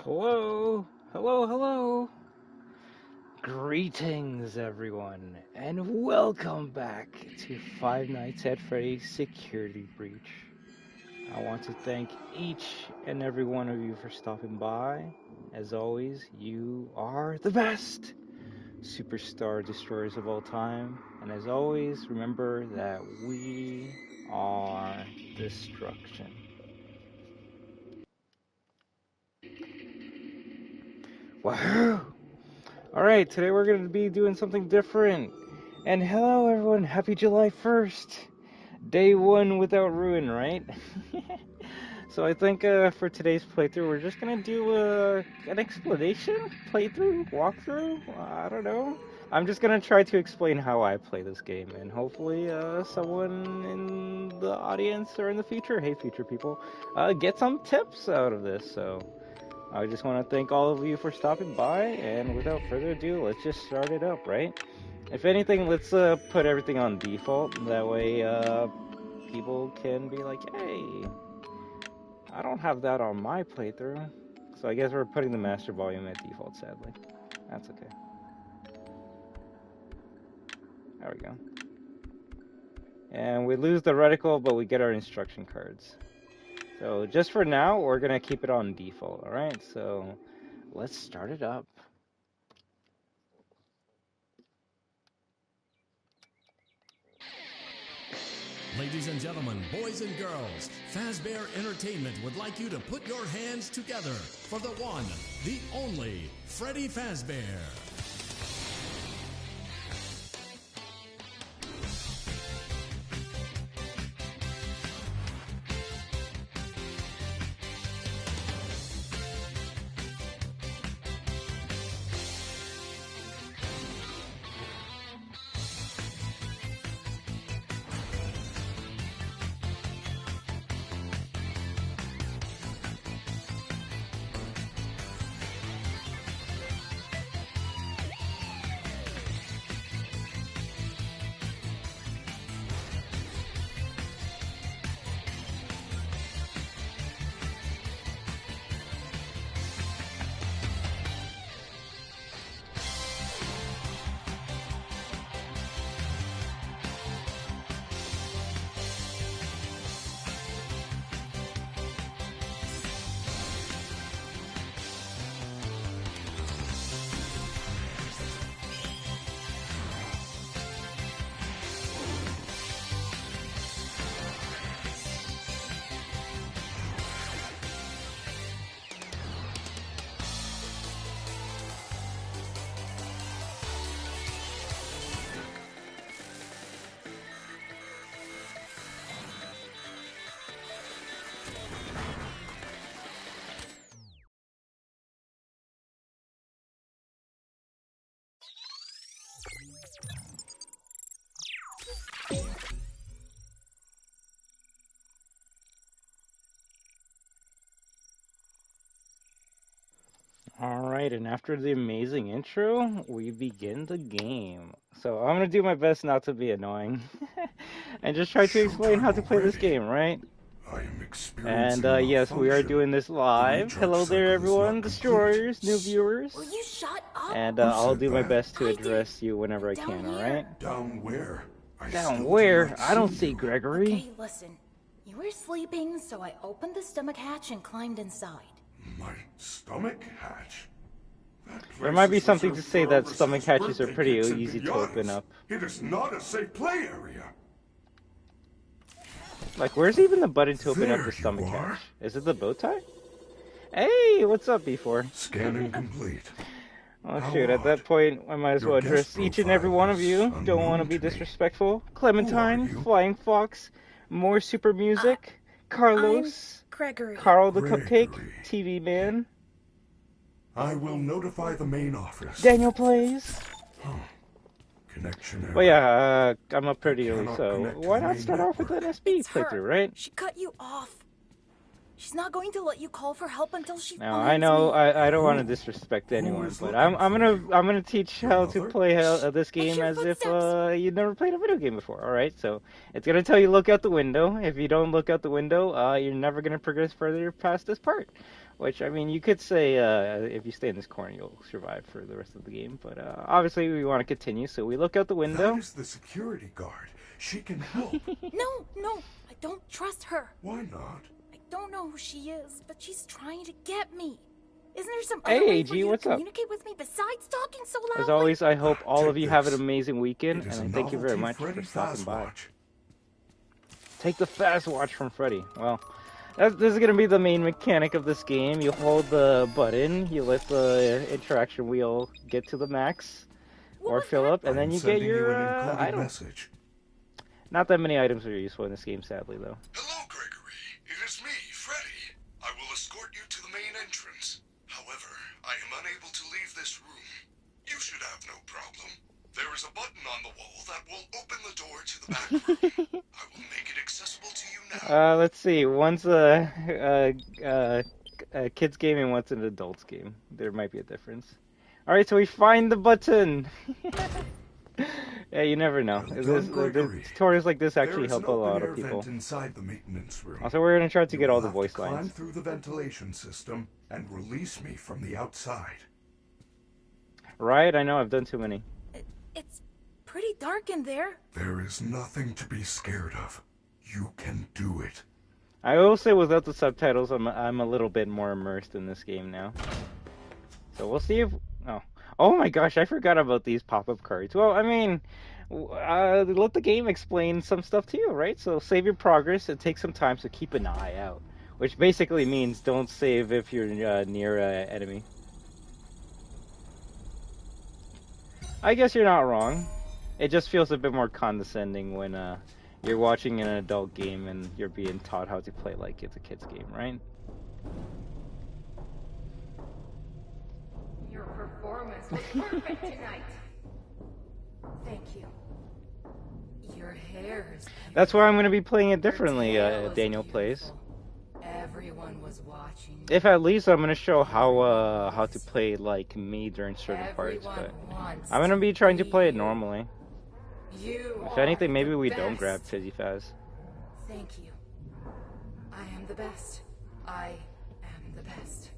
Hello, hello, hello. Greetings, everyone, and welcome back to Five Nights at Freddy's Security Breach. I want to thank each and every one of you for stopping by. As always, you are the best superstar destroyers of all time. And as always, remember that we are destruction. Wahoo! Alright, today we're going to be doing something different. And hello everyone, happy July 1st. Day 1 without ruin, right? So I think for today's playthrough we're just going to do an explanation? Playthrough? Walkthrough? I don't know. I'm just going to try to explain how I play this game. And hopefully someone in the audience or in the future, hey future people, get some tips out of this. So I just want to thank all of you for stopping by, and without further ado, let's just start it up, right? If anything, let's put everything on default, that way people can be like, hey, I don't have that on my playthrough. So I guess we're putting the master volume at default, sadly. That's okay. There we go. And we lose the reticle, but we get our instruction cards. So just for now, we're going to keep it on default, alright? So let's start it up. Ladies and gentlemen, boys and girls, Fazbear Entertainment would like you to put your hands together for the one, the only, Freddy Fazbear. Alright, and after the amazing intro, we begin the game. So I'm gonna do my best not to be annoying. And just try to explain how to play this game, right? And yes, we are doing this live. Hello there everyone, destroyers, new viewers. Will you shut up? And I'll do my best to address you whenever I can, alright? Down where? Down where? I don't see Gregory. Okay, listen. You were sleeping, so I opened the stomach hatch and climbed inside. My stomach hatch? There might be something to say that stomach hatches are pretty easy to open up. It is not a safe play area. Like, where's even the button to open up the stomach hatch? Is it the bow tie? Hey, what's up, B4? Scanning complete. Oh shoot, at that point, I might as well address each and every one of you. Don't want to be disrespectful. Clementine, Flying Fox, more super music, Carlos, Gregory. Carl the Cupcake, TV Man, I will notify the main office. Daniel Plays. Connection error. Well, yeah, I'm up pretty early, so why not start off with an SB playthrough, right? She cut you off. She's not going to let you call for help until she Now finds I know me. I don't want to disrespect anyone, but I'm gonna teach how to play this game as if you never played a video game before. All right, so it's gonna tell you look out the window. If you don't look out the window, you're never gonna progress further past this part. Which, I mean, you could say if you stay in this corner, you'll survive for the rest of the game. But obviously, we want to continue, so we look out the window. That is the security guard. She can help. No, I don't trust her. Why not? I don't know who she is, but she's trying to get me. Isn't there some Hey, other way AG, for you what's to up? communicate with me besides talking so loudly? As always, I hope all of Take you have an this. amazing weekend, It is and a thank you very novelty much Freddy for stopping Fast by. Watch. Take the fast watch from Freddy. Well, this is going to be the main mechanic of this game. You hold the button, you let the interaction wheel get to the max, What or was fill that? up, and then I'm you get sending your an encoded item. message. Not that many items are useful in this game, sadly, though. Hello, Gregory. It is me, Freddy. I will escort you to the main entrance. However, I am unable to leave this room. You should have no problem. There is a button on the wall that will open the door to the back room. I will make it accessible to you now. Let's see. One's a kid's game and one's an adult's game. There might be a difference. Alright, so we find the button. Yeah, you never know. Well done, Gregory. Tutorials like this There actually is help an a lot open-air of people. vent inside the maintenance room. Also, we're going to try to You get will all the have voice to climb lines. through the ventilation system and release me from the outside. Right? I know, I've done too many. It's pretty dark in there. There is nothing to be scared of. You can do it. I will say without the subtitles, I'm a little bit more immersed in this game now. So we'll see if... Oh my gosh, I forgot about these pop-up cards. Well, I mean, let the game explain some stuff to you, right? So save your progress and take some time, so keep an eye out. Which basically means don't save if you're near an enemy. I guess you're not wrong. It just feels a bit more condescending when you're watching an adult game and you're being taught how to play like it's a kid's game, right? Your performance was perfect tonight. Thank you. Your hair is That's why I'm going to be playing it differently, Your tail is Daniel beautiful. plays. Everyone was watching. If at least I'm going to show how to play like me during certain parts, Everyone but wants I'm going to be trying to play it normally. You If anything, are maybe the we don't grab best. Fizzy Faz. Thank you. I am the best. I am the best.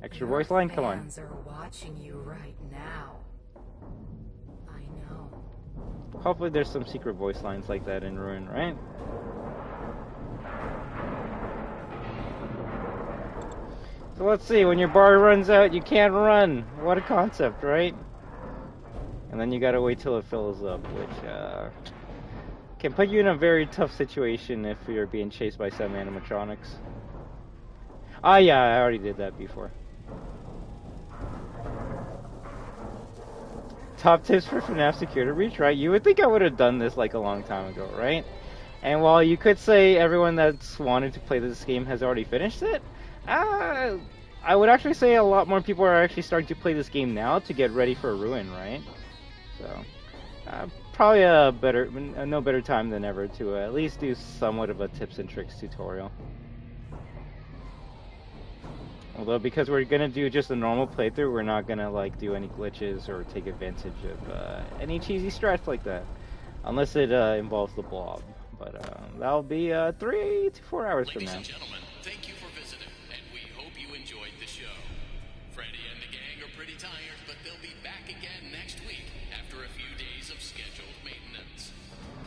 Extra Your voice line, come on. fans are watching you right now. I know. Hopefully there's some secret voice lines like that in Ruin, right? So let's see, when your bar runs out, you can't run. What a concept, right? And then you gotta wait till it fills up, which can put you in a very tough situation if you're being chased by some animatronics. Ah, yeah, I already did that before. Top tips for FNaF security reach, right? You would think I would have done this like a long time ago, right? And while you could say everyone that's wanted to play this game has already finished it, I would actually say a lot more people are actually starting to play this game now to get ready for Ruin, right? So, probably no better time than ever to at least do somewhat of a tips and tricks tutorial. Although because we're gonna do just a normal playthrough, we're not gonna like do any glitches or take advantage of any cheesy strats like that, unless it involves the blob. But that'll be 3 to 4 hours from Ladies now. and gentlemen, thank you for visiting, and we hope you enjoyed the show. Freddy and the gang are pretty tired, but they'll be back again next week after a few days of scheduled maintenance.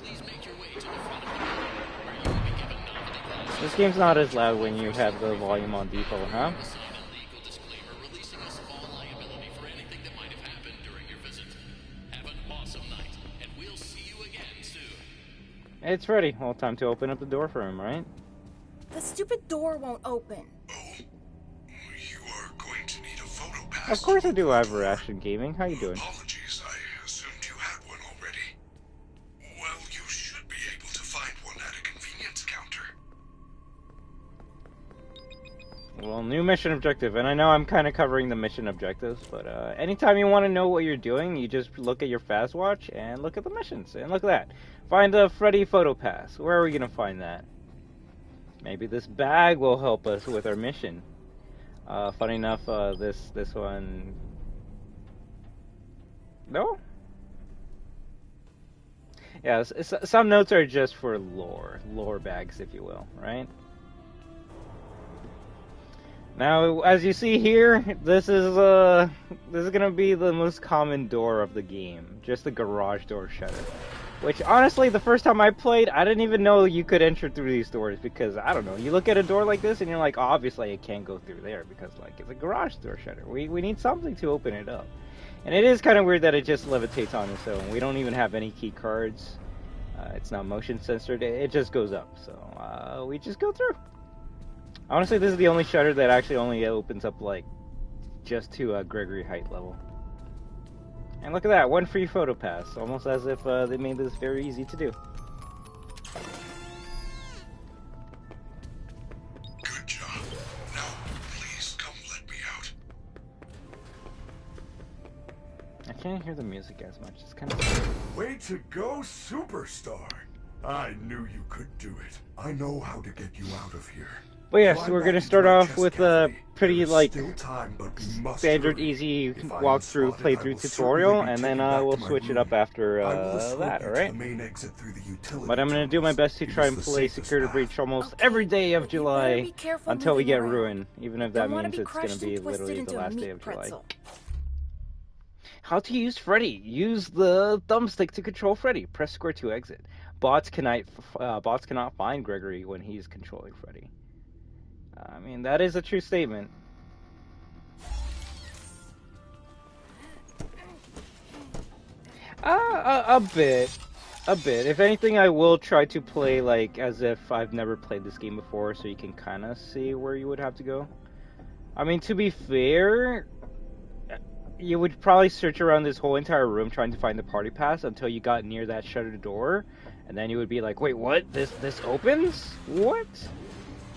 Please make your way to the front of the building, where you will be given novelty classes. This game's not as loud when you have the volume on default, huh? Sign a legal disclaimer releasing us of all liability for anything that might have happened during your visit. Have an awesome night, and we'll see you again soon. It's Freddy. Well, time to open up the door for him, right? The stupid door won't open. You are going to need a photo pass. Of course I do have Ration Gaming. How you doing? Apologies, I assumed you had one already. Well, you should be able to find one at a convenience counter. Well, new mission objective, and I know I'm kind of covering the mission objectives, but anytime you want to know what you're doing, you just look at your fast watch and look at the missions, and look at that. Find a Freddy photo pass. Where are we gonna find that? Maybe this bag will help us with our mission. Funny enough, this one. No. Yeah, some notes are just for lore bags, if you will, right? Now, as you see here, this is gonna be the most common door of the game, just the garage door shutter. Which, honestly, the first time I played, I didn't even know you could enter through these doors because, I don't know, you look at a door like this and you're like, oh, obviously it can't go through there because, like, it's a garage door shutter. We need something to open it up. And it is kind of weird that it just levitates on its own. We don't even have any key cards. It's not motion censored. It just goes up. So, we just go through. Honestly, this is the only shutter that actually only opens up, like, just to Gregory height level. And look at that, one free photo pass, almost as if they made this very easy to do. Good job. Now, please come let me out. I can't hear the music as much, it's kind of... Way to go, superstar! I knew you could do it. I know how to get you out of here. But yeah, so we're gonna start off with a pretty, like, standard, easy walkthrough, playthrough tutorial, and then we'll switch it up after that, alright? But I'm gonna do my best to try and play Security Breach almost every day of July until we get Ruin, even if that means it's gonna be literally the last day of July. How to use Freddy. Use the thumbstick to control Freddy. Press square to exit. Bots cannot find Gregory when he's controlling Freddy. I mean, that is a true statement. A bit. If anything, I will try to play, like, as if I've never played this game before, so you can kind of see where you would have to go. I mean, to be fair, you would probably search around this whole entire room trying to find the party pass until you got near that shuttered door, and then you would be like, wait, what? This opens? What?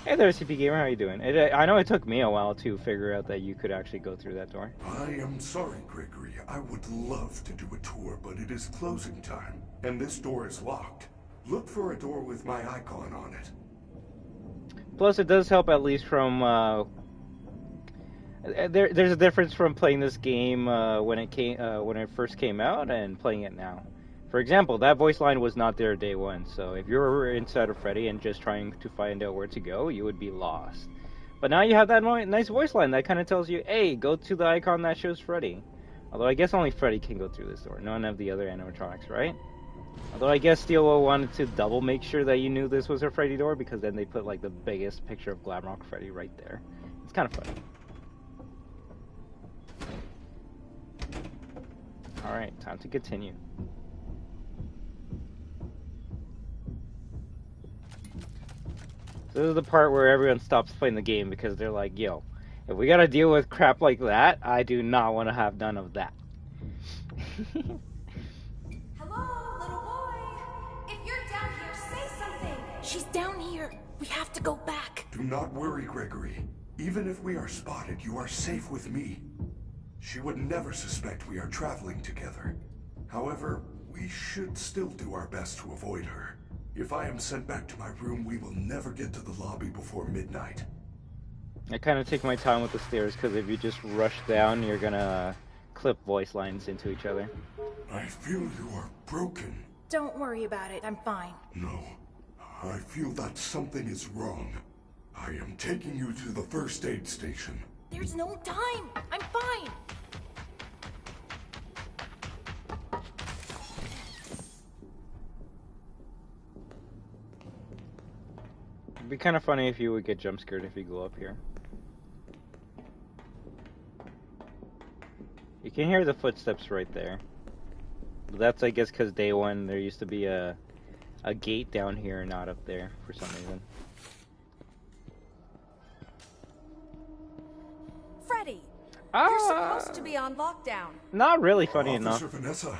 Hey there, CP Gamer, how you doing? I know it took me a while to figure out that you could actually go through that door. I am sorry, Gregory. I would love to do a tour, but it is closing time, and this door is locked. Look for a door with my icon on it. Plus, it does help at least from... there's a difference from playing this game when it first came out and playing it now. For example, that voice line was not there day one, so if you were inside of Freddy and just trying to find out where to go, you would be lost. But now you have that nice voice line that kind of tells you, hey, go to the icon that shows Freddy. Although I guess only Freddy can go through this door, none of the other animatronics, right? Although I guess Steelwo wanted to double make sure that you knew this was a Freddy door, because then they put like the biggest picture of Glamrock Freddy right there. It's kind of funny. Alright, time to continue. This is the part where everyone stops playing the game because they're like, yo, if we gotta deal with crap like that, I do not want to have none of that. Hello, little boy. If you're down here, say something. She's down here. We have to go back. Do not worry, Gregory. Even if we are spotted, you are safe with me. She would never suspect we are traveling together. However, we should still do our best to avoid her. If I am sent back to my room, we will never get to the lobby before midnight. I kind of take my time with the stairs because if you just rush down, you're gonna clip voice lines into each other. I feel you are broken. Don't worry about it. I'm fine. No, I feel that something is wrong. I am taking you to the first aid station. There's no time. I'm fine. It'd be kind of funny if you would get jump scared if you go up here. You can hear the footsteps right there. But that's, I guess, because day one there used to be a gate down here, not up there for some reason. Freddy, you're supposed to be on lockdown. Not really funny enough. Officer Vanessa,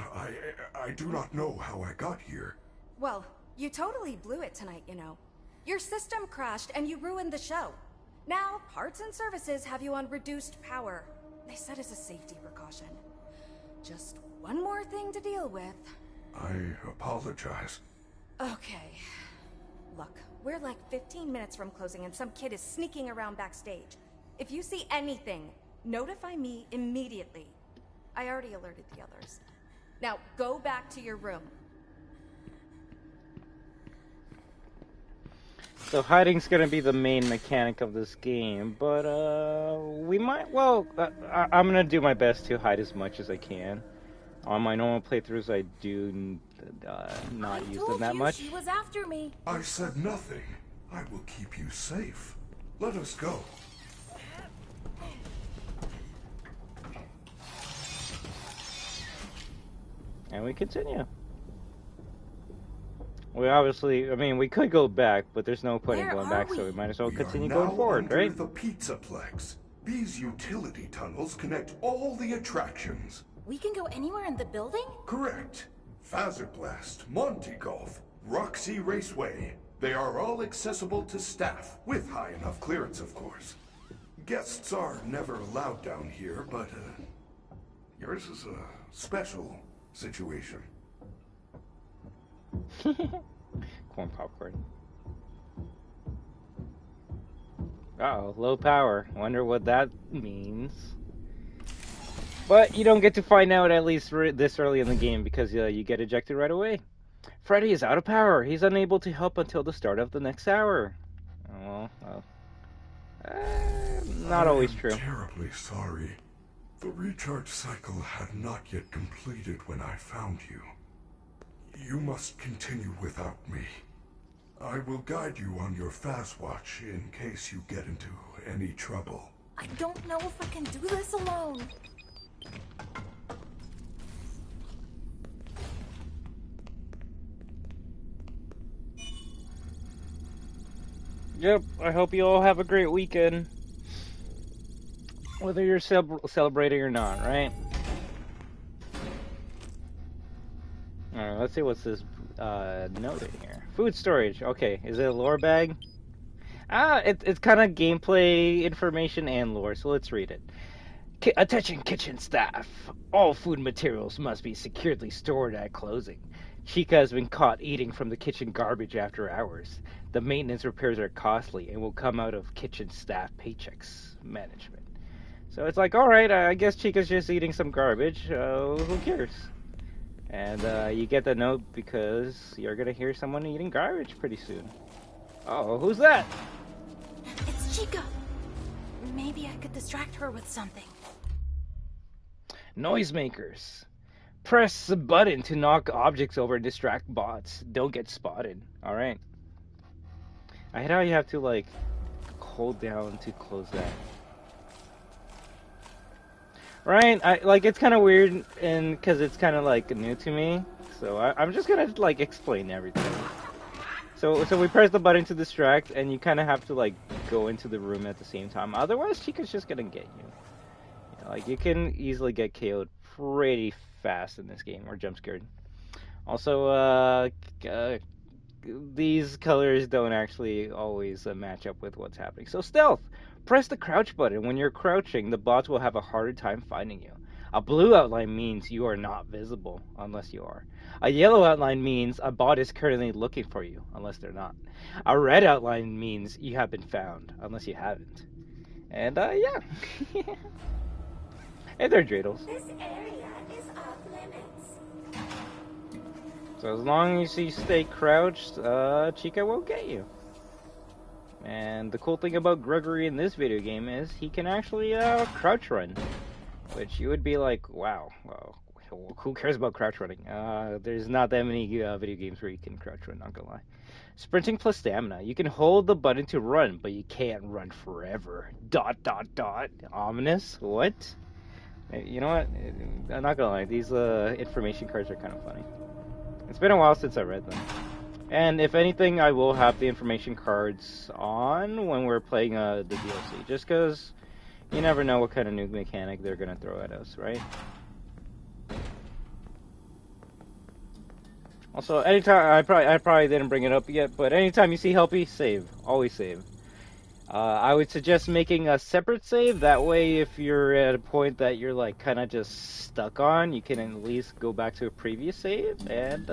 I do not know how I got here. Well, you totally blew it tonight, you know. Your system crashed and you ruined the show. Now, parts and services have you on reduced power. They said as a safety precaution. Just one more thing to deal with. I apologize. Okay. Look, we're like 15 minutes from closing and some kid is sneaking around backstage. If you see anything, notify me immediately. I already alerted the others. Now, go back to your room. So hiding's gonna be the main mechanic of this game, but we might. Well, I'm gonna do my best to hide as much as I can. On my normal playthroughs, I do not use them that much. She was after me. I said nothing. I will keep you safe. Let us go. And we continue. We obviously, I mean, we could go back, but there's no point in going back, so we might as well continue going forward, right? The Pizzaplex. These utility tunnels connect all the attractions. We can go anywhere in the building? Correct. Blast, Monty Golf, Roxy Raceway. They are all accessible to staff, with high enough clearance, of course. Guests are never allowed down here, but yours is a special situation. Corn popcorn. Uh-oh, low power. Wonder what that means. But you don't get to find out at least this early in the game because you get ejected right away. Freddy is out of power. He's unable to help until the start of the next hour. Oh, well. Not always true. I'm terribly sorry. The recharge cycle had not yet completed when I found you. You must continue without me. I will guide you on your fast watch in case you get into any trouble. I don't know if I can do this alone. Yep, I hope you all have a great weekend. Whether you're celebrating or not, right? Alright, let's see what's this note in here. Food storage. Okay, is it a lore bag? It's kind of gameplay information and lore, so let's read it. Attention kitchen staff. All food materials must be securely stored at closing. Chica has been caught eating from the kitchen garbage after hours. The maintenance repairs are costly and will come out of kitchen staff paychecks management. So it's like, alright, I guess Chica's just eating some garbage. Who cares? And you get the note because you're gonna hear someone eating garbage pretty soon. Oh, who's that? It's Chica. Maybe I could distract her with something. Noisemakers. Press the button to knock objects over and distract bots. Don't get spotted. Alright. I hate how you have to, like, hold down to close that. Right? It's kind of weird and because it's kind of, like, new to me. So I'm just gonna, like, explain everything. So we press the button to distract, and you kind of have to, like, go into the room at the same time. Otherwise, Chica's just gonna get you. Like, you can easily get KO'd pretty fast in this game, or jump scared. Also, these colors don't actually always match up with what's happening. So stealth! Press the crouch button. When you're crouching, the bots will have a harder time finding you. A blue outline means you are not visible, unless you are. A yellow outline means a bot is currently looking for you, unless they're not. A red outline means you have been found, unless you haven't. And, yeah. Hey there, dreidels. This area is off limits. So as long as you stay crouched, Chica won't get you. And the cool thing about Gregory in this video game is he can actually crouch run. Which you would be like, wow, well, who cares about crouch running? There's not that many video games where you can crouch run, not gonna lie. Sprinting plus stamina. You can hold the button to run, but you can't run forever. ... Ominous? What? You know what? I'm not gonna lie, these information cards are kind of funny. It's been a while since I read them. And if anything, I will have the information cards on when we're playing the DLC. Just because you never know what kind of new mechanic they're gonna throw at us, right? Also, anytime, I probably didn't bring it up yet, but anytime you see Helpy, save. Always save. I would suggest making a separate save. That way, if you're at a point that you're like kind of just stuck on, you can at least go back to a previous save and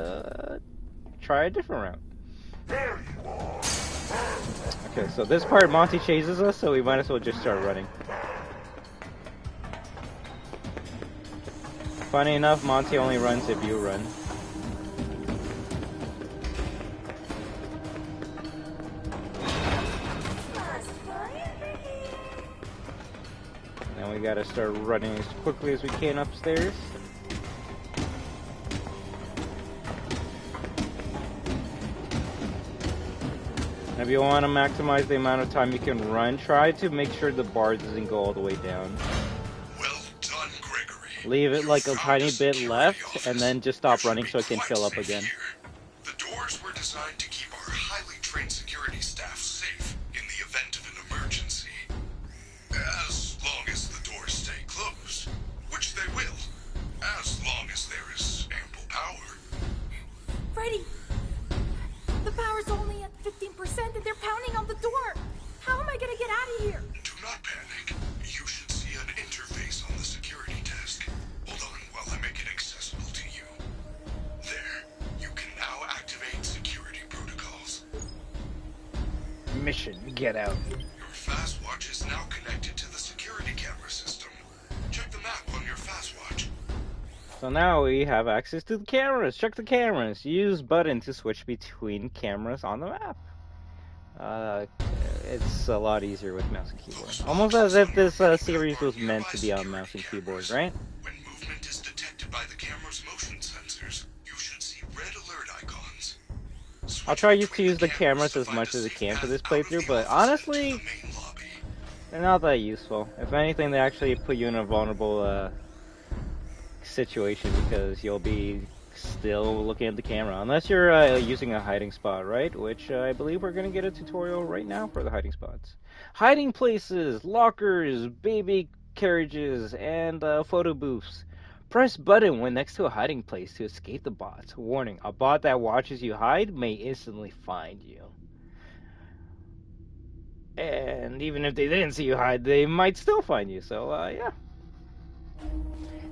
try a different route. Okay, so this part, Monty chases us, so we might as well just start running. Funny enough, Monty only runs if you run. We gotta start running as quickly as we can upstairs. If you want to maximize the amount of time you can run, try to make sure the bar doesn't go all the way down. Well done, Gregory. Leave it like a found tiny bit security left, office. and then just There stop should running be so it can quite fill up safe again. here. The doors were designed to keep our highly trained security staff safe in the event of an emergency. As long as the doors stay closed, which they will, as long as there is ample power. Freddy! The power's only at 15% and they're pounding on the door! How am I gonna get out of here? Do not panic. You should see an interface on the security desk. Hold on while I make it accessible to you. There. You can now activate security protocols. Mission, get out. Your fast watch is now connected to the security camera system. Check the map on your fast watch. So now we have access to the cameras. Check the cameras. Use button to switch between cameras on the map. It's a lot easier with mouse and keyboard. Almost as if this series was meant to be on mouse and keyboard, right? When movement is detected by the camera's motion sensors, you should see red alert icons. I'll try to use the cameras as much as I can for this playthrough, but honestly, they're not that useful. If anything, they actually put you in a vulnerable situation because you'll be still looking at the camera. Unless you're using a hiding spot, right? Which I believe we're going to get a tutorial right now for the hiding spots. Hiding places, lockers, baby carriages, and photo booths. Press button when next to a hiding place to escape the bots. Warning, a bot that watches you hide may instantly find you. And even if they didn't see you hide, they might still find you, so yeah.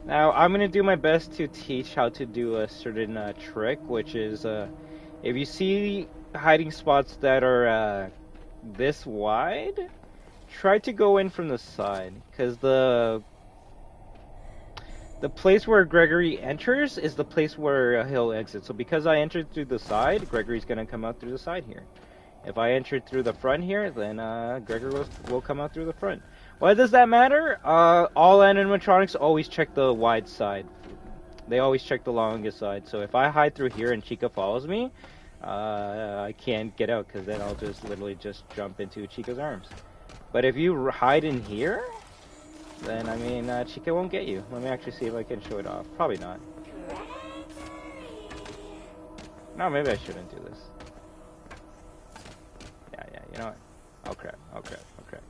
Now, I'm going to do my best to teach how to do a certain trick, which is, if you see hiding spots that are this wide, try to go in from the side, because the place where Gregory enters is the place where he'll exit. So because I entered through the side, Gregory's going to come out through the side here. If I entered through the front here, then Gregory will come out through the front. Why does that matter? All animatronics always check the wide side. They always check the longest side. So if I hide through here and Chica follows me, I can't get out because then I'll just literally just jump into Chica's arms. But if you hide in here, then I mean Chica won't get you. Let me actually see if I can show it off. Probably not. No, maybe I shouldn't do this. Yeah, you know what? Oh crap, oh crap, oh crap.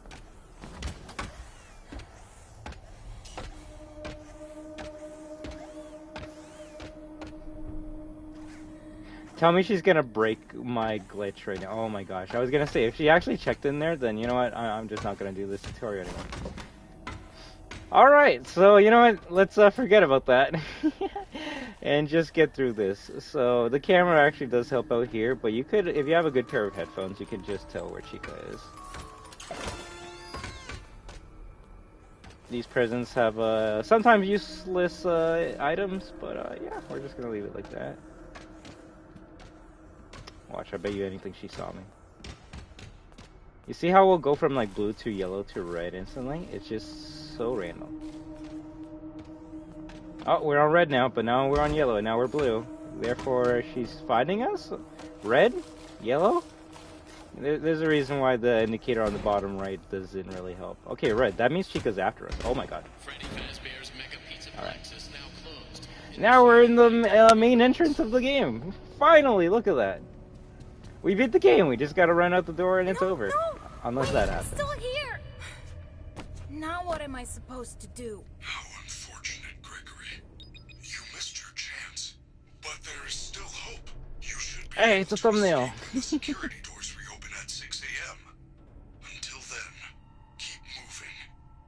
Tell me she's gonna break my glitch right now. Oh my gosh. I was gonna say, if she actually checked in there, then you know what? I'm just not gonna do this tutorial anymore. Alright, so you know what? Let's forget about that. And just get through this. So the camera actually does help out here, but you could, if you have a good pair of headphones, you can just tell where Chica is. These presents have sometimes useless items, but yeah, we're just gonna leave it like that. Watch, I bet you anything she saw me. You see how we'll go from like blue to yellow to red instantly? It's just so random. Oh, we're on red now, but now we're on yellow, and now we're blue. Therefore, she's finding us? Red? Yellow? There's a reason why the indicator on the bottom right doesn't really help. Okay, red. That means Chica's after us. Oh my god. Alright. Now we're in the main entrance of the game. Finally, look at that. We beat the game. We just gotta run out the door and it's over. No. Unless Wait, that I'm happens. still here. Now what am I supposed to do? How unfortunate, Gregory. You missed your chance. But there is still hope. You should be Hey, it's a thumbnail. The security doors reopen at 6 a.m. Until then, keep moving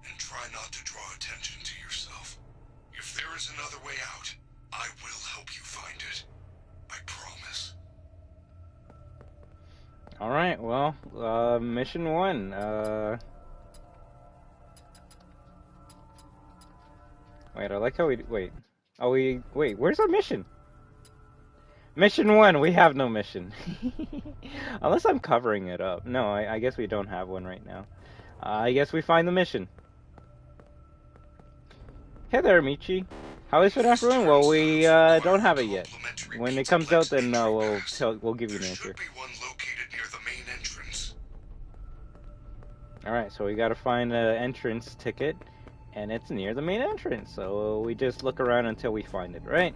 and try not to draw attention to yourself. If there is another way out, I will help you find it. I promise. Alright, well, mission 1. Wait, I like how we... Wait. Oh, wait, where's our mission? Mission 1, we have no mission. Unless I'm covering it up. No, I guess we don't have one right now. I guess we find the mission. Hey there, Michi. How is FNaF Ruin? Well, we don't have it yet. When it comes out, then we'll give you an There answer. should be one located near the main entrance. All right, so we gotta find an entrance ticket, and it's near the main entrance. So we just look around until we find it, right?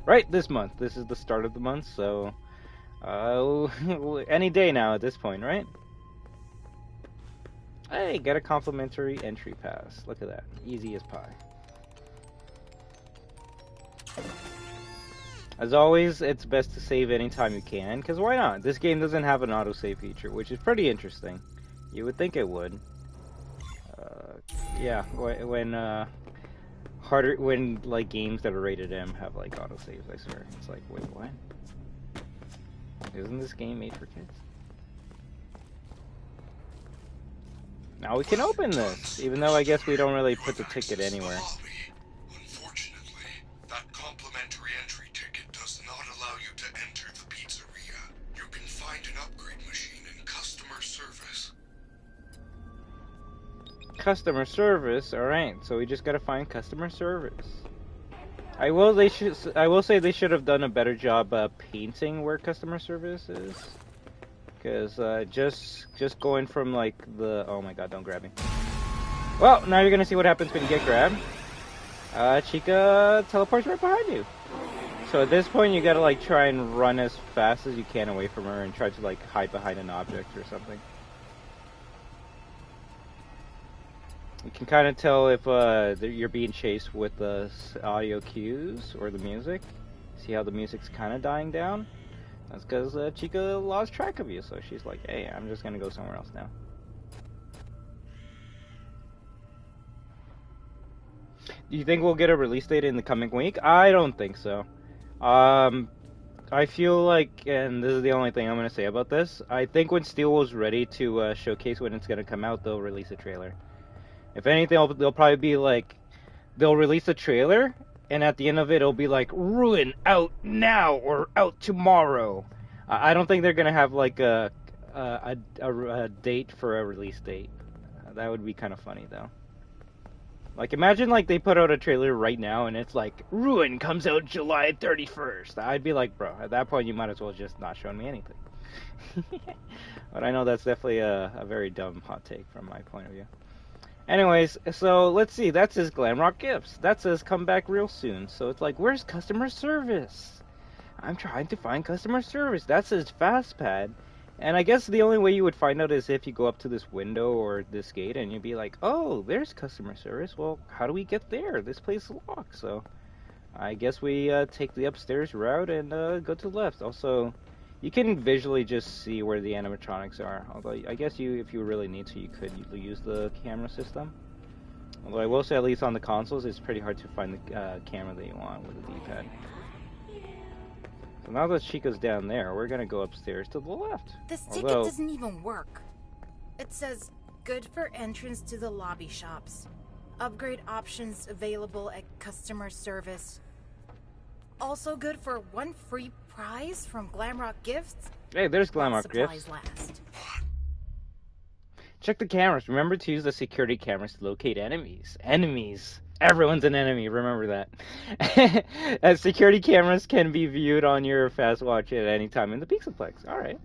Right, this month. This is the start of the month, so any day now at this point, right? Hey, get a complimentary entry pass. Look at that, easy as pie. As always, it's best to save anytime you can, because why not? This game doesn't have an autosave feature, which is pretty interesting. You would think it would. Yeah, when like games that are rated M have like autosaves, I swear. It's like, wait, what? Isn't this game made for kids? Now we can open this, even though I guess we don't really put the ticket anywhere. Unfortunately, that complimentary entry ticket does not allow you to enter the pizzeria. You can find an upgrade machine in customer service. Customer service, alright, so we just gotta find customer service. I will say they should have done a better job painting where customer service is. Because just going from like the... Oh my god, don't grab me. Well, now you're gonna see what happens when you get grabbed. Chica teleports right behind you. So at this point you gotta like try and run as fast as you can away from her and try to like hide behind an object or something. You can kind of tell if you're being chased with the audio cues or the music. See how the music's kind of dying down? That's because Chica lost track of you, so she's like, hey, I'm just gonna go somewhere else now. Do you think we'll get a release date in the coming week? I don't think so. I feel like, and this is the only thing I'm gonna say about this, I think when Steel was ready to showcase when it's gonna come out, they'll release a trailer. If anything, they'll probably be like, they'll release a trailer, and at the end of it, it'll be like, Ruin out now or out tomorrow. I don't think they're gonna have like a date for a release date. That would be kind of funny though. Like imagine like they put out a trailer right now and it's like, Ruin comes out July 31st. I'd be like, bro, at that point you might as well just not show me anything. But I know that's definitely a very dumb hot take from my point of view. Anyways, so let's see, that says Glamrock Gifts. That says come back real soon. So it's like, where's customer service? I'm trying to find customer service. That says FastPad. And I guess the only way you would find out is if you go up to this window or this gate and you'd be like, oh, there's customer service. Well, how do we get there? This place is locked. So I guess we take the upstairs route and go to the left. Also, you can visually just see where the animatronics are. Although, I guess if you really need to, you could use the camera system. Although I will say, at least on the consoles, it's pretty hard to find the camera that you want with the D-pad. So now that Chica's down there, we're going to go upstairs to the left. This ticket doesn't even work. It says, good for entrance to the lobby shops. Upgrade options available at customer service. Also good for one free prize from Glamrock Gifts. Hey, there's Glamrock Gifts. Last. Check the cameras. Remember to use the security cameras to locate enemies. Enemies. Everyone's an enemy, remember that. As security cameras can be viewed on your fast watch at any time in the Pixelplex. Alright.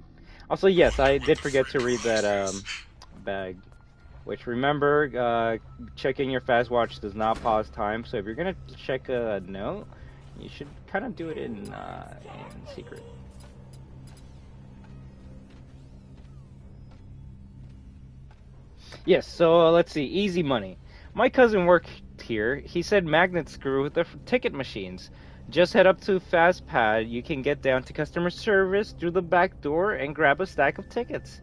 Also, yes, I did forget to read that bag. Which, remember, checking your fast watch does not pause time. So if you're going to check a note, you should kind of do it in secret. Yes, so let's see. Easy money. My cousin worked here. He said magnet screw with the ticket machines. Just head up to FastPad. You can get down to customer service through the back door and grab a stack of tickets.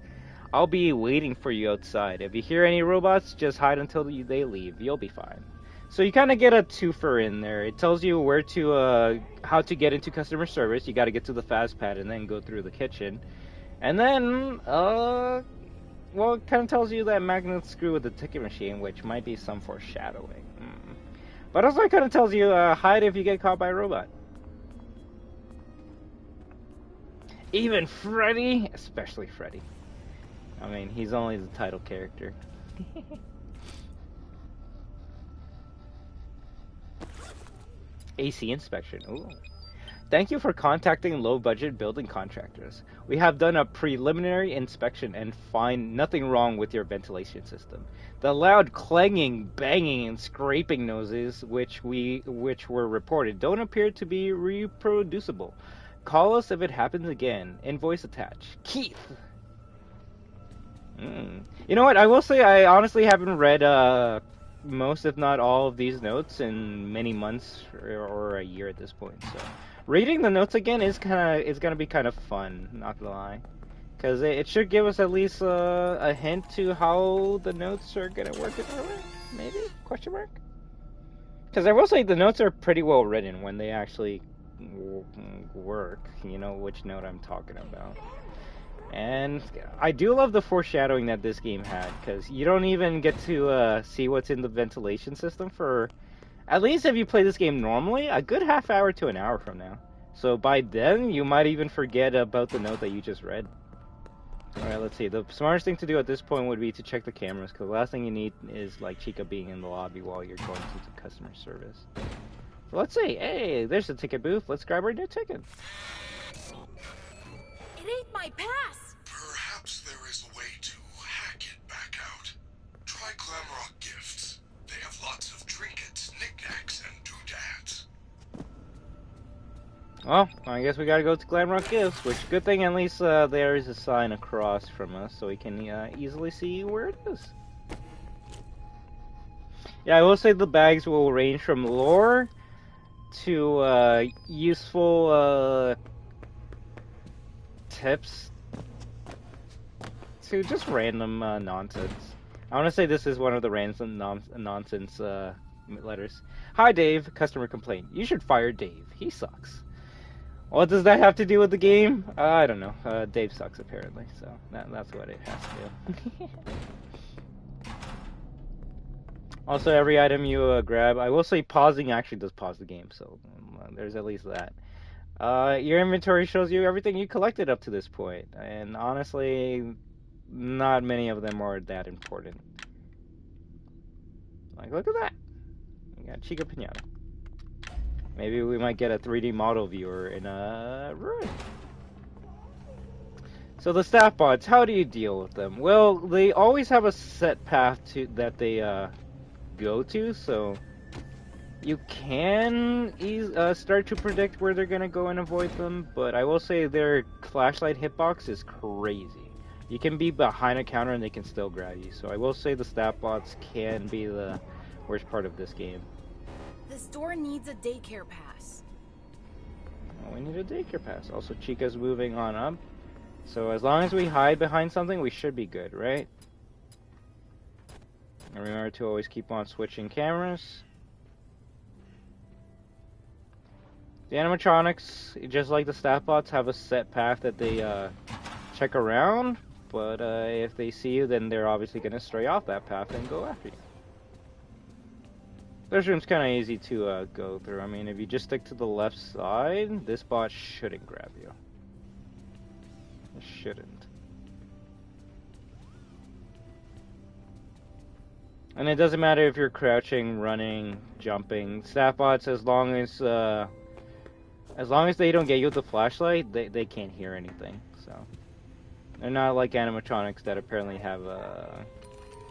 I'll be waiting for you outside. If you hear any robots, just hide until they leave. You'll be fine. So you kind of get a twofer in there. It tells you where to, how to get into customer service. You got to get to the FastPad and then go through the kitchen. And then, well, it kind of tells you that magnet screw with the ticket machine, which might be some foreshadowing. But also it kind of tells you, hide if you get caught by a robot. Even Freddy, especially Freddy. I mean, he's only the title character. AC inspection. Ooh. Thank you for contacting low-budget building contractors. We have done a preliminary inspection and find nothing wrong with your ventilation system. The loud clanging, banging, and scraping noises which were reported don't appear to be reproducible. Call us if it happens again. Invoice attached. Keith. You know what? I will say I honestly haven't read most, if not all, of these notes in many months or a year at this point. So reading the notes again is gonna be kind of fun. Not gonna lie, because it should give us at least a hint to how the notes are gonna work in order. Maybe? Question mark? Because I will say the notes are pretty well written when they actually work. You know which note I'm talking about. And I do love the foreshadowing that this game had, because you don't even get to see what's in the ventilation system for, at least if you play this game normally, a good half hour to an hour from now. So by then, you might even forget about the note that you just read. Alright, let's see. The smartest thing to do at this point would be to check the cameras, because the last thing you need is like Chica being in the lobby while you're going to the customer service. So let's see. Hey, there's the ticket booth. Let's grab our new ticket. It ain't my pass! Perhaps there is a way to hack it back out. Try Klaw-Naw gifts. They have lots of trinkets, knickknacks, and doodads. Well, I guess we gotta go to Klaw-Naw gifts, which, good thing at least there is a sign across from us, so we can easily see where it is. Yeah, I will say the bags will range from lore to useful tips to just random nonsense. I want to say this is one of the random nonsense letters. Hi Dave, customer complaint. You should fire Dave. He sucks. What does that have to do with the game? I don't know. Dave sucks apparently, so that's what it has to do. Also, every item you grab, I will say pausing actually does pause the game, so there's at least that. Your inventory shows you everything you collected up to this point, and honestly, not many of them are that important. Like, look at that! We got Chica Pinata. Maybe we might get a 3D model viewer in a ruin. So the staff bots, how do you deal with them? Well, they always have a set path that they go to, so you can start to predict where they're gonna go and avoid them, but I will say their flashlight hitbox is crazy. You can be behind a counter and they can still grab you, so I will say the stat bots can be the worst part of this game. This door needs a daycare pass. Well, we need a daycare pass. Also, Chica's moving on up, so as long as we hide behind something, we should be good, right? And remember to always keep on switching cameras. The animatronics, just like the staff bots, have a set path that they check around, but if they see you, then they're obviously going to stray off that path and go after you. This room's kind of easy to go through. I mean, if you just stick to the left side, this bot shouldn't grab you. It shouldn't. And it doesn't matter if you're crouching, running, jumping. Staff bots, as long as they don't get you with the flashlight, they can't hear anything. So they're not like animatronics that apparently have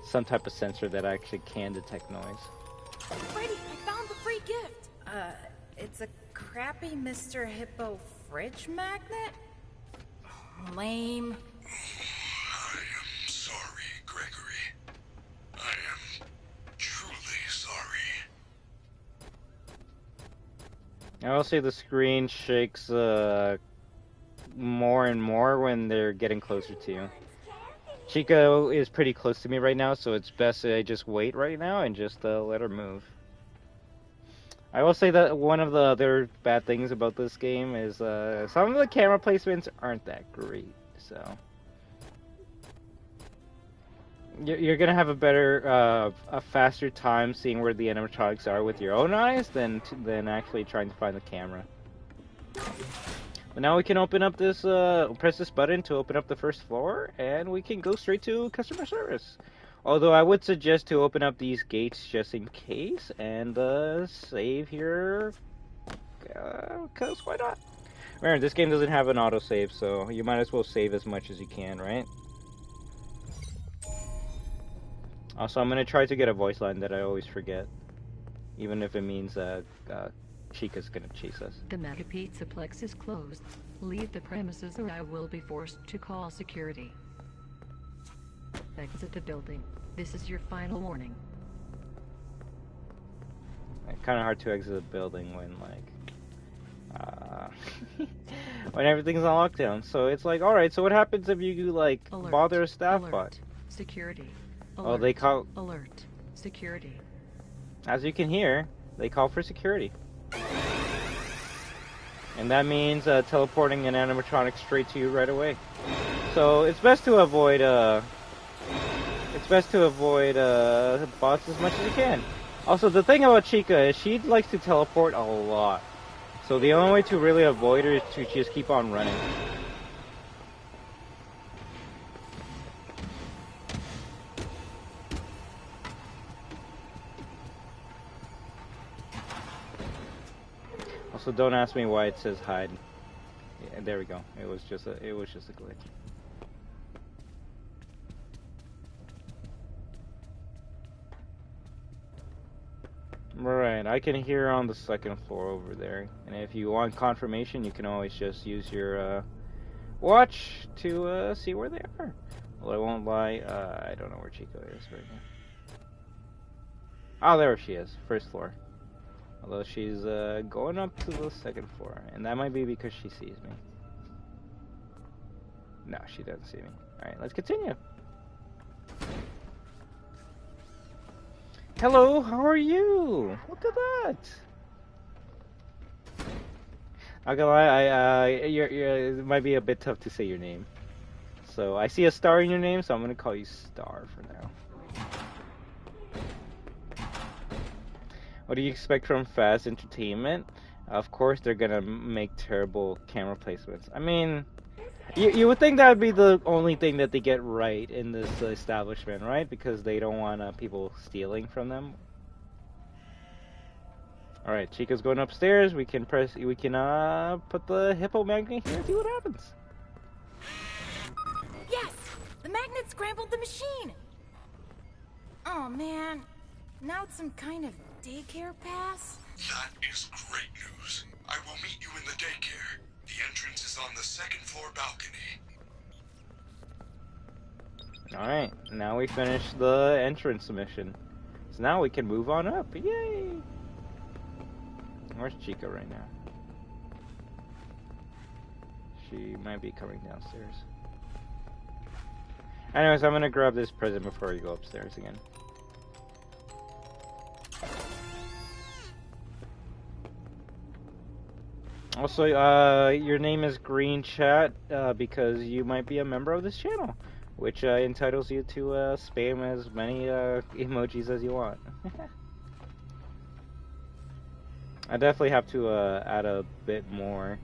some type of sensor that actually can detect noise. Freddy, I found the free gift! It's a crappy Mr. Hippo fridge magnet? Lame. I am sorry, Gregory. I am truly sorry. I will say the screen shakes more and more when they're getting closer to you. Chica is pretty close to me right now, so it's best that I just wait right now and just let her move. I will say that one of the other bad things about this game is some of the camera placements aren't that great, so you're gonna have a better, a faster time seeing where the animatronics are with your own eyes than actually trying to find the camera. But now we can open up this, press this button to open up the first floor, and we can go straight to customer service. Although I would suggest to open up these gates just in case, and save here Because why not? Remember, this game doesn't have an autosave, so you might as well save as much as you can, right? Also, I'm gonna try to get a voice line that I always forget. Even if it means Chica's gonna chase us. The Mega Pizzaplex is closed. Leave the premises or I will be forced to call security. Exit the building. This is your final warning. It's kind of hard to exit the building when, like, when everything's on lockdown. So it's like, alright, so what happens if you, like, Alert. bother a staff Alert. bot? Security. Oh, Alert. they call... Alert. Security. As you can hear, they call for security. And that means teleporting an animatronic straight to you right away. So it's best to avoid bots as much as you can. Also, the thing about Chica is she likes to teleport a lot. So the only way to really avoid her is to just keep on running. Also, don't ask me why it says hide. Yeah, there we go. It was just a glitch. Right, I can hear on the second floor over there. And if you want confirmation, you can always just use your watch to see where they are. Well, I won't lie, I don't know where Chica is right now. Oh, there she is, first floor. Although she's going up to the second floor, and that might be because she sees me. No, she doesn't see me. Alright, let's continue. Hello, how are you? Look at that. I'm gonna lie, it might be a bit tough to say your name. So I see a star in your name, so I'm gonna call you Star for now. What do you expect from Fast Entertainment? Of course, they're gonna make terrible camera placements. I mean, you would think that would be the only thing that they get right in this establishment, right? Because they don't want people stealing from them. All right, Chica's going upstairs. We can put the hippo magnet here and see what happens. Yes! The magnet scrambled the machine! Oh man, now it's some kind of daycare pass? That is great news. I will meet you in the daycare. The entrance is on the second floor balcony. Alright, now we finished the entrance mission. So now we can move on up. Yay! Where's Chica right now? She might be coming downstairs. Anyways, I'm gonna grab this present before we go upstairs again. Also, your name is Green Chat because you might be a member of this channel, which entitles you to spam as many emojis as you want. I definitely have to add a bit more,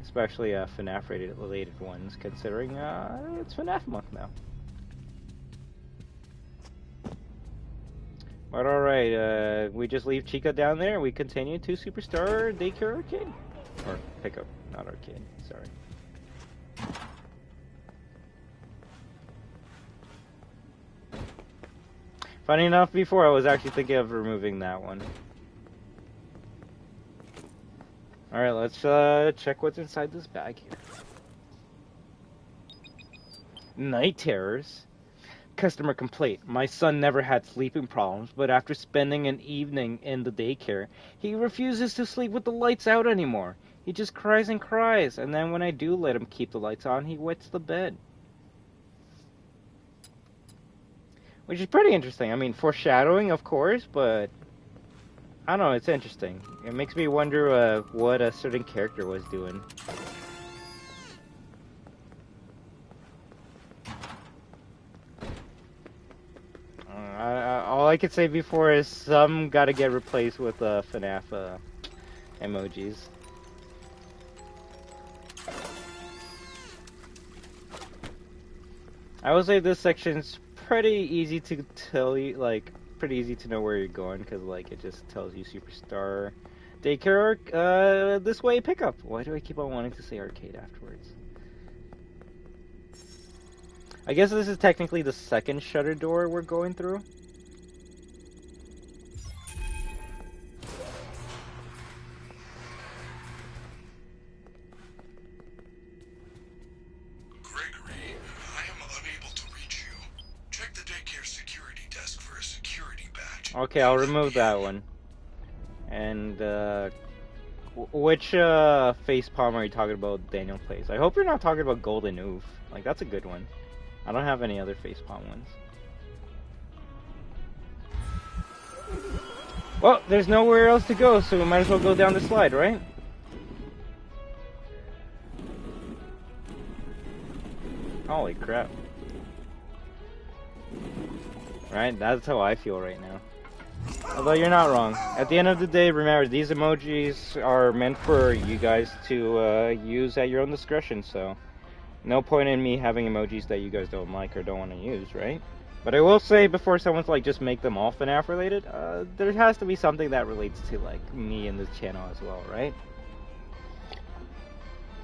especially FNaF related ones, considering it's FNaF month now. But alright, we just leave Chica down there and we continue to Superstar Daycare Arcade. Or Pickup, not Arcade, sorry. Funny enough, before I was actually thinking of removing that one. Alright, let's check what's inside this bag here. Night terrors? Customer complaint. My son never had sleeping problems, but after spending an evening in the daycare, he refuses to sleep with the lights out anymore. He just cries and cries, and then when I do let him keep the lights on, he wets the bed. Which is pretty interesting. I mean, foreshadowing, of course, but I don't know, it's interesting. It makes me wonder what a certain character was doing. All I could say before is some gotta get replaced with FNaF emojis. I would say this section's pretty easy to tell you, like, pretty easy to know where you're going, because, like, it just tells you Superstar Daycare, this way pickup. Why do I keep on wanting to say arcade afterwards? I guess this is technically the second shutter door we're going through. Gregory, I am unable to reach you. Check the daycare security desk for a security badge. Okay, I'll remove that one. And, which, face palm are you talking about Daniel plays? I hope you're not talking about Golden Oof. Like, that's a good one. I don't have any other face palm ones. Well, there's nowhere else to go, so we might as well go down the slide, right? Holy crap. Right? That's how I feel right now. Although you're not wrong. At the end of the day, remember, these emojis are meant for you guys to use at your own discretion, so no point in me having emojis that you guys don't like or don't want to use, right? But I will say, before someone's like, just make them all FNaF related, there has to be something that relates to, like, me and this channel as well, right?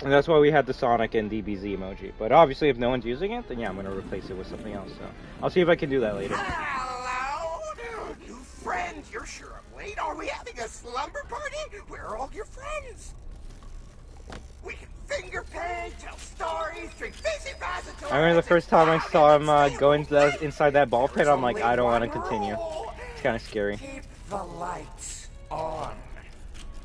And that's why we had the Sonic and DBZ emoji. But obviously, if no one's using it, then yeah, I'm going to replace it with something else. So I'll see if I can do that later. Hello? New friends, you're sure I'm late. Are we having a slumber party? Where are all your friends? We can finger paint, tell stories, drink fizzy fast until I remember the first time I saw him go inside that ball pit, I'm like, I don't want to continue. It's kind of scary. Keep the lights on.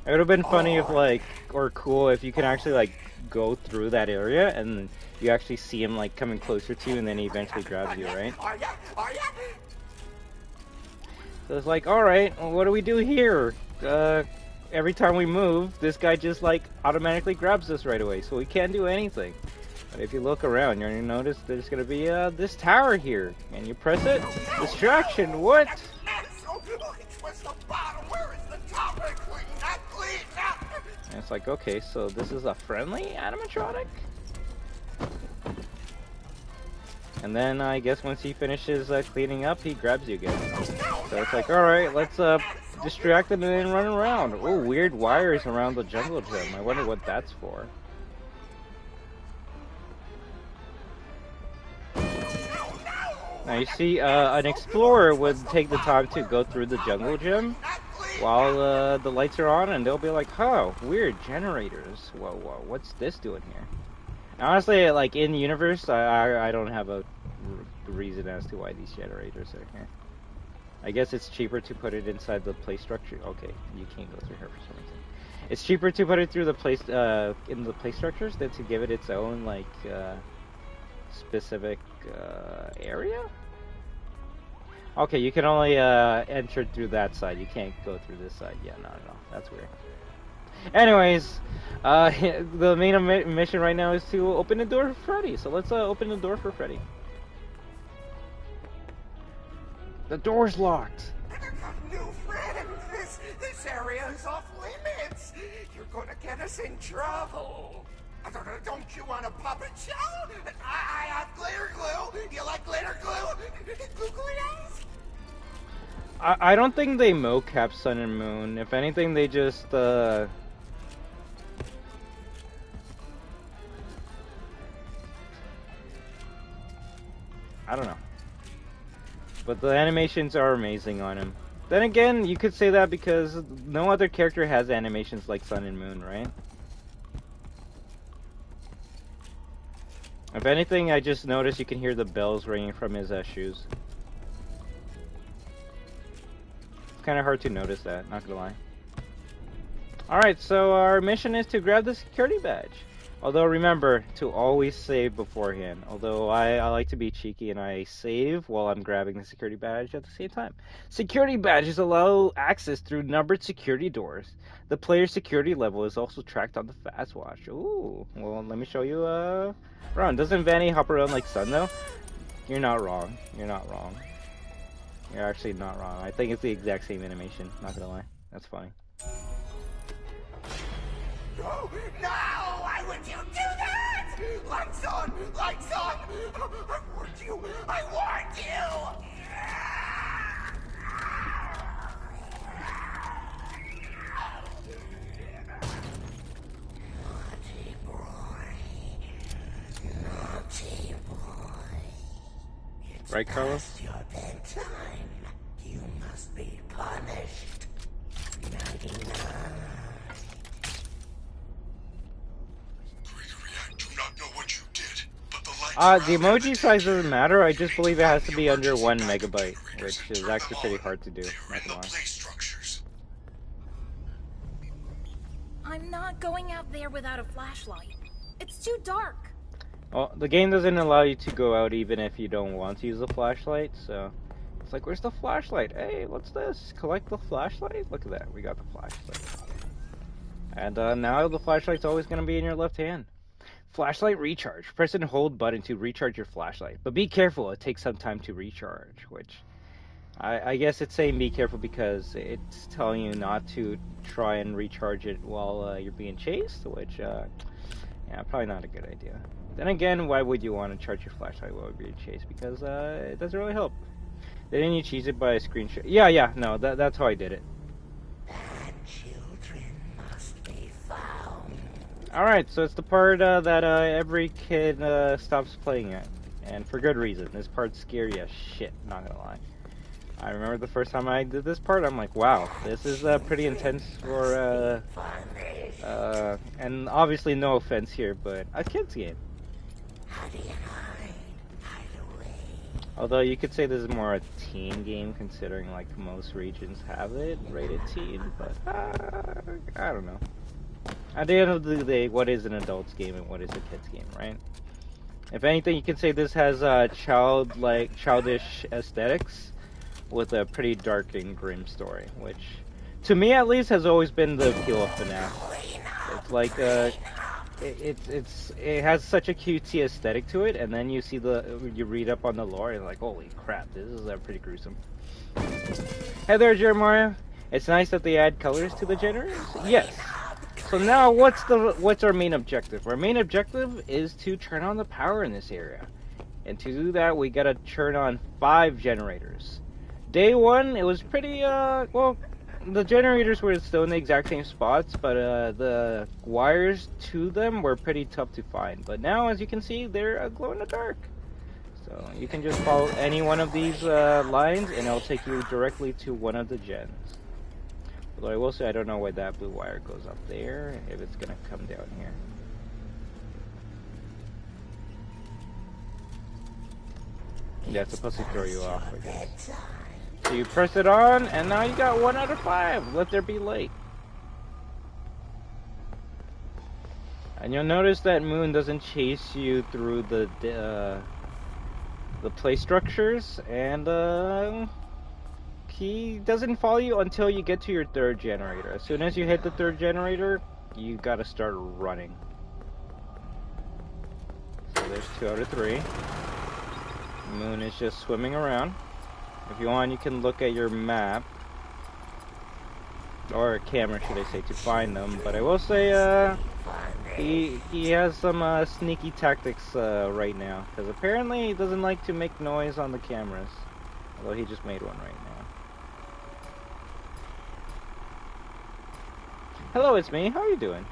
It would have been funny if, like, or cool if you can actually, like, go through that area and you actually see him, like, coming closer to you and then he eventually grabs you, right? Are ya? So it's like, alright, well, what do we do here? Every time we move, this guy just, like, automatically grabs us right away, so we can't do anything. But if you look around, you're gonna notice there's gonna be, this tower here. And you press it, distraction, what? And it's like, okay, so this is a friendly animatronic? And then I guess once he finishes cleaning up, he grabs you again. So it's like, alright, let's distract him and then run around. Oh, weird wires around the jungle gym. I wonder what that's for. Now you see, an explorer would take the time to go through the jungle gym while the lights are on, and they'll be like, huh, weird generators. Whoa, what's this doing here? Honestly, like, in universe, I don't have a reason as to why these generators are here. I guess it's cheaper to put it inside the play structure. Okay, you can't go through here for some reason. It's cheaper to put it through the place, in the play structures than to give it its own, like, specific, area? Okay, you can only, enter through that side. You can't go through this side. Yeah, no, that's weird. Anyways, the main mission right now is to open the door for Freddy. So let's open the door for Freddy. The door's locked. New friends, this area is off limits. You're gonna get us in trouble. Don't you want a puppet show? I have glitter glue. You like glitter glue? Glue eyes? I don't think they mocap Sun and Moon. If anything, they just I don't know. But the animations are amazing on him. Then again, you could say that because no other character has animations like Sun and Moon, right? If anything, I just noticed you can hear the bells ringing from his shoes. It's kind of hard to notice that, not gonna lie. Alright, so our mission is to grab the security badge. Although remember to always save beforehand. Although I like to be cheeky and I save while I'm grabbing the security badge at the same time. Security badges allow access through numbered security doors. The player's security level is also tracked on the fast watch. Ooh, well let me show you around. Doesn't Vanny hop around like Sun though? You're not wrong. You're not wrong. You're actually not wrong. I think it's the exact same animation, not gonna lie. That's funny. No! Why would you do that? Lights on! Lights on! I warned you! I warned you! Right, Carlos? Past your bedtime. You must be punished. Nighty-night. Gregory, I do not know what you did, but the lights The emoji size doesn't matter. I just believe it has to be under 1 megabyte, which is actually pretty hard to do. Not gonna lie. I'm not going out there without a flashlight. It's too dark. Well, the game doesn't allow you to go out even if you don't want to use the flashlight, so it's like, where's the flashlight? Hey, what's this? Collect the flashlight? Look at that, we got the flashlight. And now the flashlight's always going to be in your left hand. Flashlight recharge. Press and hold button to recharge your flashlight. But be careful, it takes some time to recharge, which I guess it's saying be careful because it's telling you not to try and recharge it while you're being chased, which, yeah, probably not a good idea. Then again, why would you want to charge your flashlight while you're being chased? Because it doesn't really help. Didn't you cheese it by a screenshot? Yeah, no, that's how I did it. Bad children must be found. Alright, so it's the part that every kid stops playing at. And for good reason. This part's scary as shit, not gonna lie. I remember the first time I did this part, I'm like, wow, this is pretty intense for, and obviously no offense here, but a kid's game. How do you hide? Hide away. Although you could say this is more a teen game, considering like most regions have it rated teen, but I don't know. At the end of the day, what is an adult's game and what is a kid's game, right? If anything, you could say this has childish aesthetics with a pretty dark and grim story, which, to me at least, has always been the appeal of FNaF. It's like it has such a cutesy aesthetic to it, and then you read up on the lore, and like, holy crap, this is pretty gruesome. Hey there, Jeremiah. It's nice that they add colors to the generators. Yes. So now, what's our main objective? Our main objective is to turn on the power in this area, and to do that, we gotta turn on 5 generators. Day 1, it was pretty well. The generators were still in the exact same spots, but the wires to them were pretty tough to find. But now, as you can see, they're glow in the dark. So you can just follow any one of these lines, and it'll take you directly to one of the gens. Although I will say, I don't know why that blue wire goes up there, if it's gonna come down here. Yeah, it's supposed to throw you off, I guess. So you press it on, and now you got 1 out of 5. Let there be light. And you'll notice that Moon doesn't chase you through the play structures, and he doesn't follow you until you get to your 3rd generator. As soon as you hit the 3rd generator, you gotta start running. So there's 2 out of 3. Moon is just swimming around. If you want, you can look at your map, or a camera, should I say, to find them. But I will say, he has some sneaky tactics right now, because apparently he doesn't like to make noise on the cameras. Although he just made one right now. Hello, it's me. How are you doing?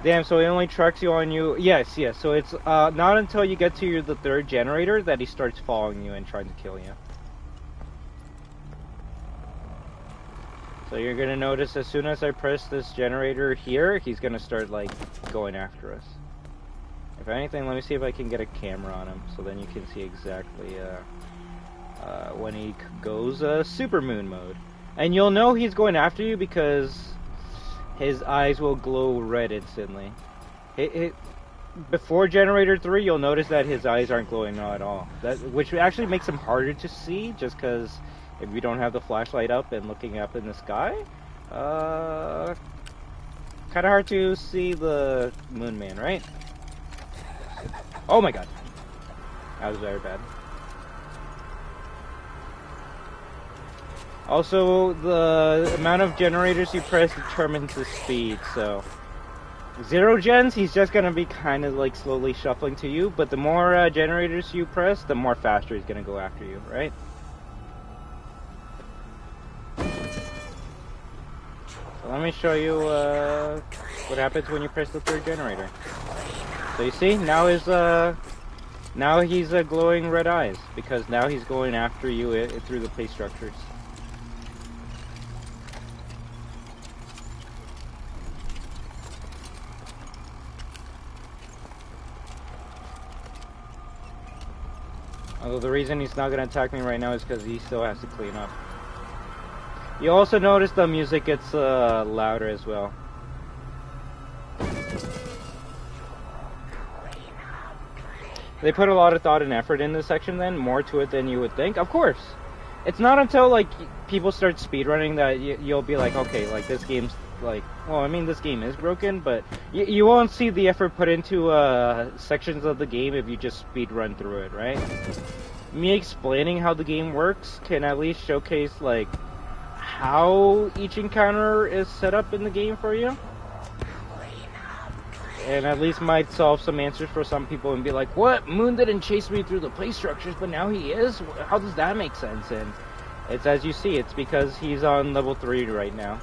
Damn, so he only tracks you on you. Yes. So it's not until you get to the 3rd generator that he starts following you and trying to kill you. So you're gonna notice as soon as I press this generator here, he's gonna start like going after us. If anything, let me see if I can get a camera on him, so then you can see exactly when he goes super moon mode. And you'll know he's going after you because his eyes will glow red instantly. Before generator 3, you'll notice that his eyes aren't glowing at all. Which actually makes him harder to see, just because if you don't have the flashlight up and looking up in the sky, kind of hard to see the Moon Man, right? Oh my god. That was very bad. Also, the amount of generators you press determines the speed, so 0 gens, he's just gonna be kind of like slowly shuffling to you, but the more generators you press, the more faster he's gonna go after you, right? So let me show you what happens when you press the 3rd generator. So you see, now Now he's glowing red eyes, because now he's going after you through the plate structures. Although the reason he's not going to attack me right now is because he still has to clean up. You also notice the music gets louder as well. They put a lot of thought and effort in this section then, more to it than you would think. Of course. It's not until like people start speedrunning that you'll be like, okay, like this game's like, well, I mean this game is broken, but you won't see the effort put into sections of the game if you just speedrun through it, right? Me explaining how the game works can at least showcase like how each encounter is set up in the game for you. And at least might solve some answers for some people and be like, what? Moon didn't chase me through the play structures, but now he is? How does that make sense? And it's as you see, it's because he's on level 3 right now.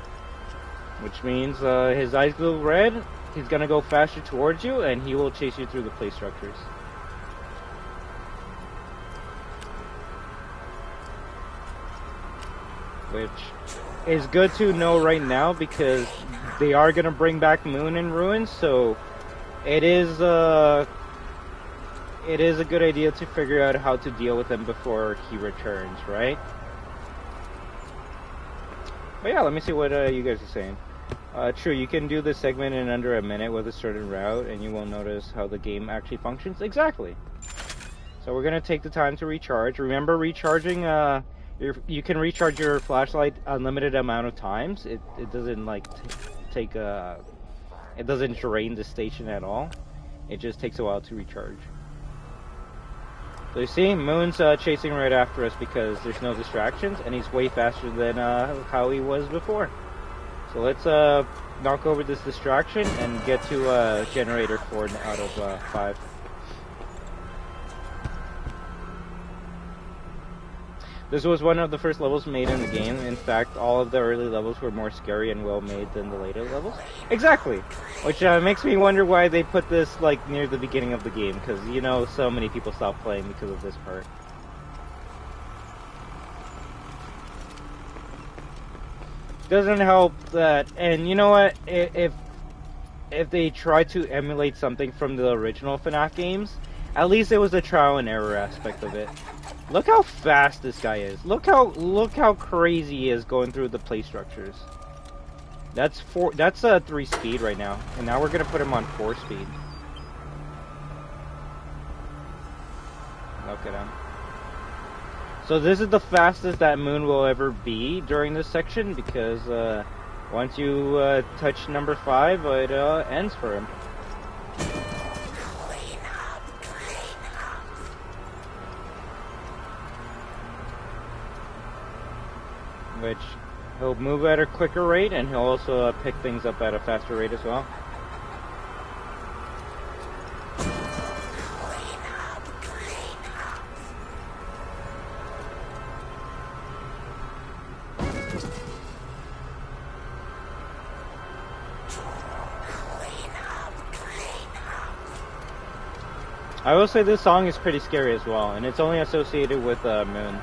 Which means his eyes glow red, he's gonna go faster towards you, and he will chase you through the play structures. Which is good to know right now because they are gonna bring back Moon and Ruin, so it is a good idea to figure out how to deal with him before he returns, right? But yeah, let me see what you guys are saying. True, you can do this segment in under a minute with a certain route, and you won't notice how the game actually functions. Exactly. So we're gonna take the time to recharge. Remember, recharging. You can recharge your flashlight unlimited amount of times. It doesn't like take it doesn't drain the station at all. It just takes a while to recharge. So you see, Moon's chasing right after us because there's no distractions, and he's way faster than how he was before. So let's knock over this distraction and get to generator 4 out of 5. This was one of the first levels made in the game. In fact, all of the early levels were more scary and well made than the later levels. Exactly! Which makes me wonder why they put this like near the beginning of the game, because you know so many people stopped playing because of this part. Doesn't help that, and you know what, if they tried to emulate something from the original FNaF games, at least it was a trial and error aspect of it. Look how fast this guy is. Look how crazy he is going through the play structures. That's 3 speed right now, and now we're gonna put him on 4 speed. Look at him. So this is the fastest that Moon will ever be during this section because once you touch number 5, it ends for him. Which he'll move at a quicker rate, and he'll also pick things up at a faster rate as well. I will say this song is pretty scary as well, and it's only associated with Moon.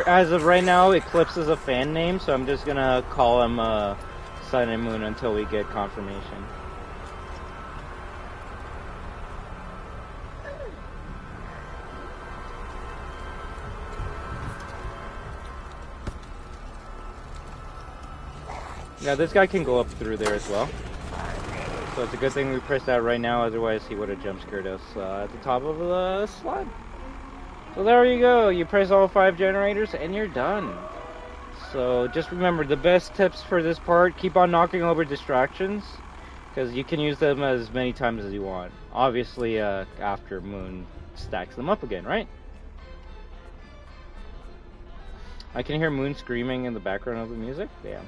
As of right now, Eclipse is a fan name, so I'm just gonna call him Sun and Moon until we get confirmation. Yeah, this guy can go up through there as well. So it's a good thing we pressed that right now, otherwise he would have jump scared us at the top of the slide. So there you go, you press all 5 generators and you're done. So just remember, the best tips for this part, keep on knocking over distractions, because you can use them as many times as you want. Obviously after Moon stacks them up again, right? I can hear Moon screaming in the background of the music. Damn.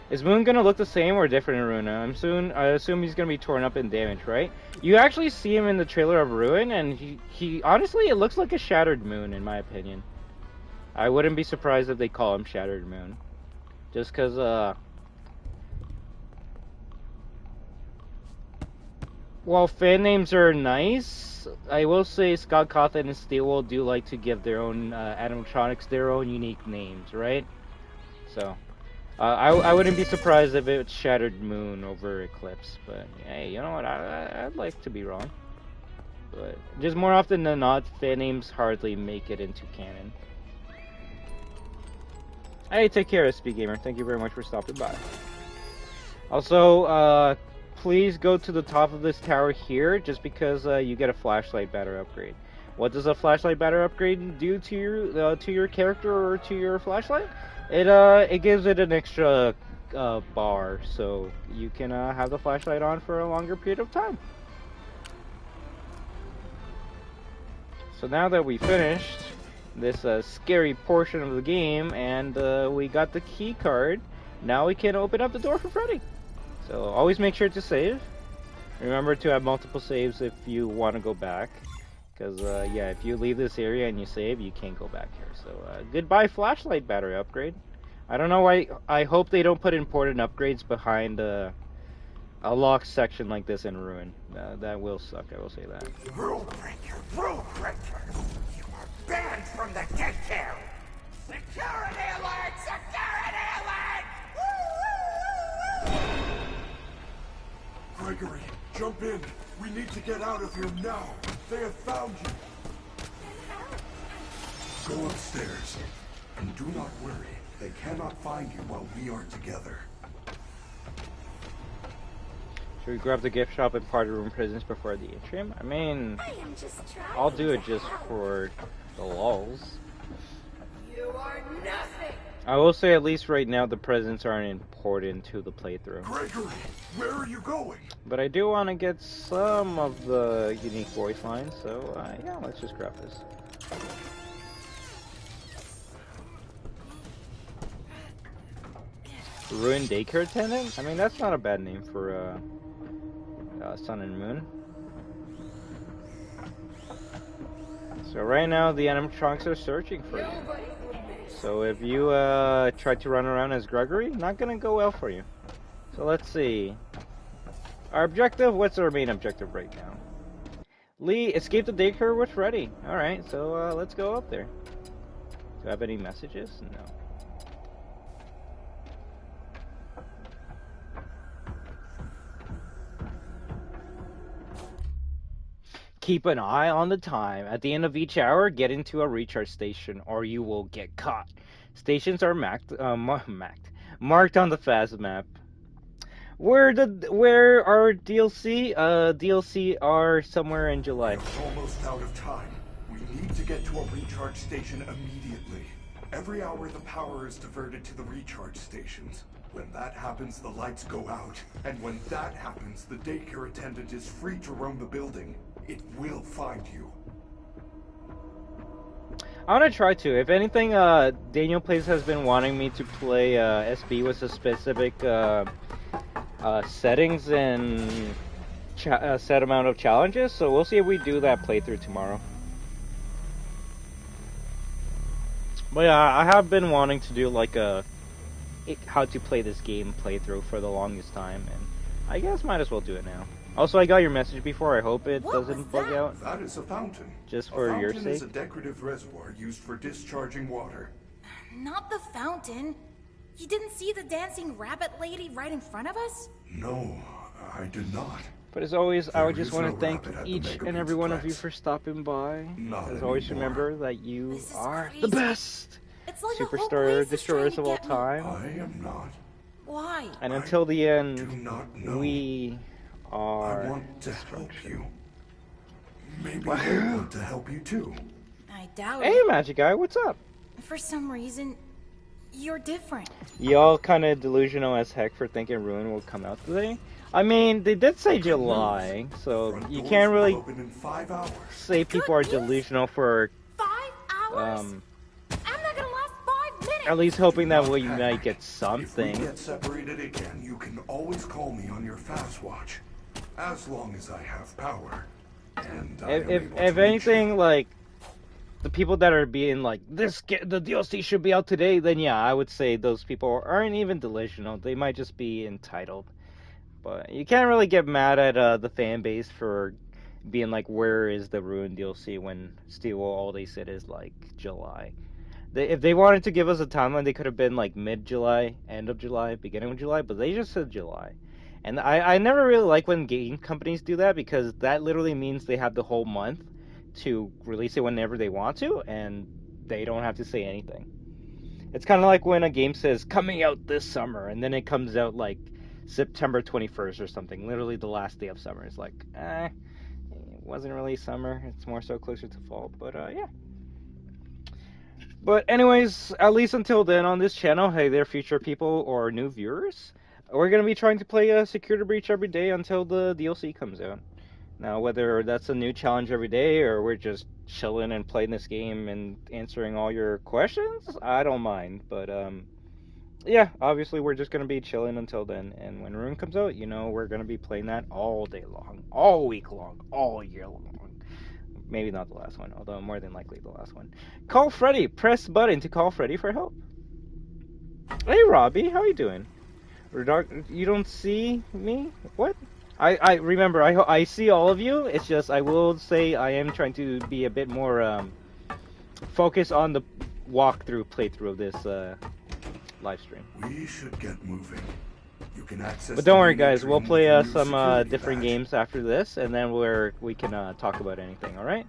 Is Moon gonna look the same or different in Ruin? I assume he's gonna be torn up and damaged, right? You actually see him in the trailer of Ruin, and he honestly, it looks like a Shattered Moon, in my opinion. I wouldn't be surprised if they call him Shattered Moon. Just because, while fan names are nice, I will say Scott Cawthon and Steelwool do like to give their own animatronics their own unique names, right? So, I wouldn't be surprised if it's Shattered Moon over Eclipse, but hey, you know what? I'd like to be wrong. But just more often than not, fan names hardly make it into canon. Hey, take care, SB Gamer. Thank you very much for stopping by. Also, please go to the top of this tower here, just because you get a flashlight battery upgrade. What does a flashlight battery upgrade do to your character or to your flashlight? It gives it an extra bar, so you can have the flashlight on for a longer period of time. So now that we finished this scary portion of the game, and we got the key card, now we can open up the door for Freddy. So always make sure to save. Remember to have multiple saves if you want to go back, because yeah, if you leave this area and you save, you can't go back here. So goodbye flashlight battery upgrade. I don't know why. I hope they don't put important upgrades behind a locked section like this in Ruin. That will suck, I will say that. Rule breaker, rule breaker. You are banned from the Daycare. Security alert! Security alert! Gregory, jump in. We need to get out of here now. They have found you. Go upstairs. And do not worry. They cannot find you while we are together. Should we grab the gift shop and party room presents before the atrium? I mean, I'll do it just for the lulz. You are nothing. I will say, at least right now, the presents aren't important to the playthrough. Gregory, where are you going? But I do want to get some of the unique voice lines, so yeah, let's just grab this. Ruined Daycare Attendant? I mean, that's not a bad name for Sun and Moon. So right now, the animatronics are searching for you. So if you try to run around as Gregory, not gonna go well for you. So let's see. Our objective, what's our main objective right now? Lee, escape the daycare with Freddy. Alright, so let's go up there. Do I have any messages? No. Keep an eye on the time. At the end of each hour, get into a recharge station, or you will get caught. Stations are marked on the fast map. Where are DLC? DLC are somewhere in July. We're almost out of time. We need to get to a recharge station immediately. Every hour, the power is diverted to the recharge stations. When that happens, the lights go out. And when that happens, the daycare attendant is free to roam the building. It will find you. I want to try to. If anything, Daniel Plays has been wanting me to play SB with a specific settings and set amount of challenges. So we'll see if we do that playthrough tomorrow. But yeah, I have been wanting to do like a how to play this game playthrough for the longest time, and I guess might as well do it now. Also, I got your message before. I hope it doesn't bug out. That is a fountain. Just for your sake. A fountain is a decorative reservoir used for discharging water. Not the fountain. You didn't see the dancing rabbit lady right in front of us? No, I did not. But as always, I would just There want is to no thank rabbit at the each Mega and every one of you Beats for stopping by. Not As always, anymore. remember that you This is are crazy. the best It's like the whole superstar place is destroyers trying of to all get me. time. I am not. Why? And until the Do end, not know. we are I want to help destruction. you. Maybe Wow. I want to help you too. I doubt Hey, it. Magic Guy, what's up? For some reason, You're different. Y'all kind of delusional as heck for thinking Ruin will come out today. I mean, they did say July, so Front you doors can't will really open in 5 hours. say people are delusional for 5 hours? I'm not gonna last 5 minutes. at least hoping that we Panic. might get If we something. get separated again, you can always call me on your fast watch. As long as I have power. And I am able to If reach anything, you. like the people that are being like the DLC should be out today, then yeah, I would say those people aren't even delusional. They might just be entitled. But you can't really get mad at the fan base for being like, where is the Ruin DLC when still all they said is like July. If they wanted to give us a timeline, they could have been like mid-July, end of July, beginning of July, but they just said July. And I never really like when game companies do that, because that literally means they have the whole month to release it whenever they want to, and they don't have to say anything. It's kind of like when a game says coming out this summer, and then it comes out like September 21st or something, literally the last day of summer. It's like, it wasn't really summer, it's more so closer to fall, but yeah. But anyways, at least until then on this channel, hey there future people or new viewers, we're going to be trying to play a Security Breach every day until the DLC comes out. Now, whether that's a new challenge every day, or we're just chilling and playing this game and answering all your questions, I don't mind. But, yeah, obviously we're just going to be chilling until then. And when Ruin comes out, you know, we're going to be playing that all day long, all week long, all year long. Maybe not the last one, although more than likely the last one. Call Freddy. Press button to call Freddy for help. Hey, Robbie, how you doing? You don't see me? What? I remember, I see all of you. It's just, I will say I am trying to be a bit more focused on the playthrough of this live stream. We should get moving. You can access. But don't worry, the guys. We'll atrium play with your new some security different badge. games after this, and then we can talk about anything. All right?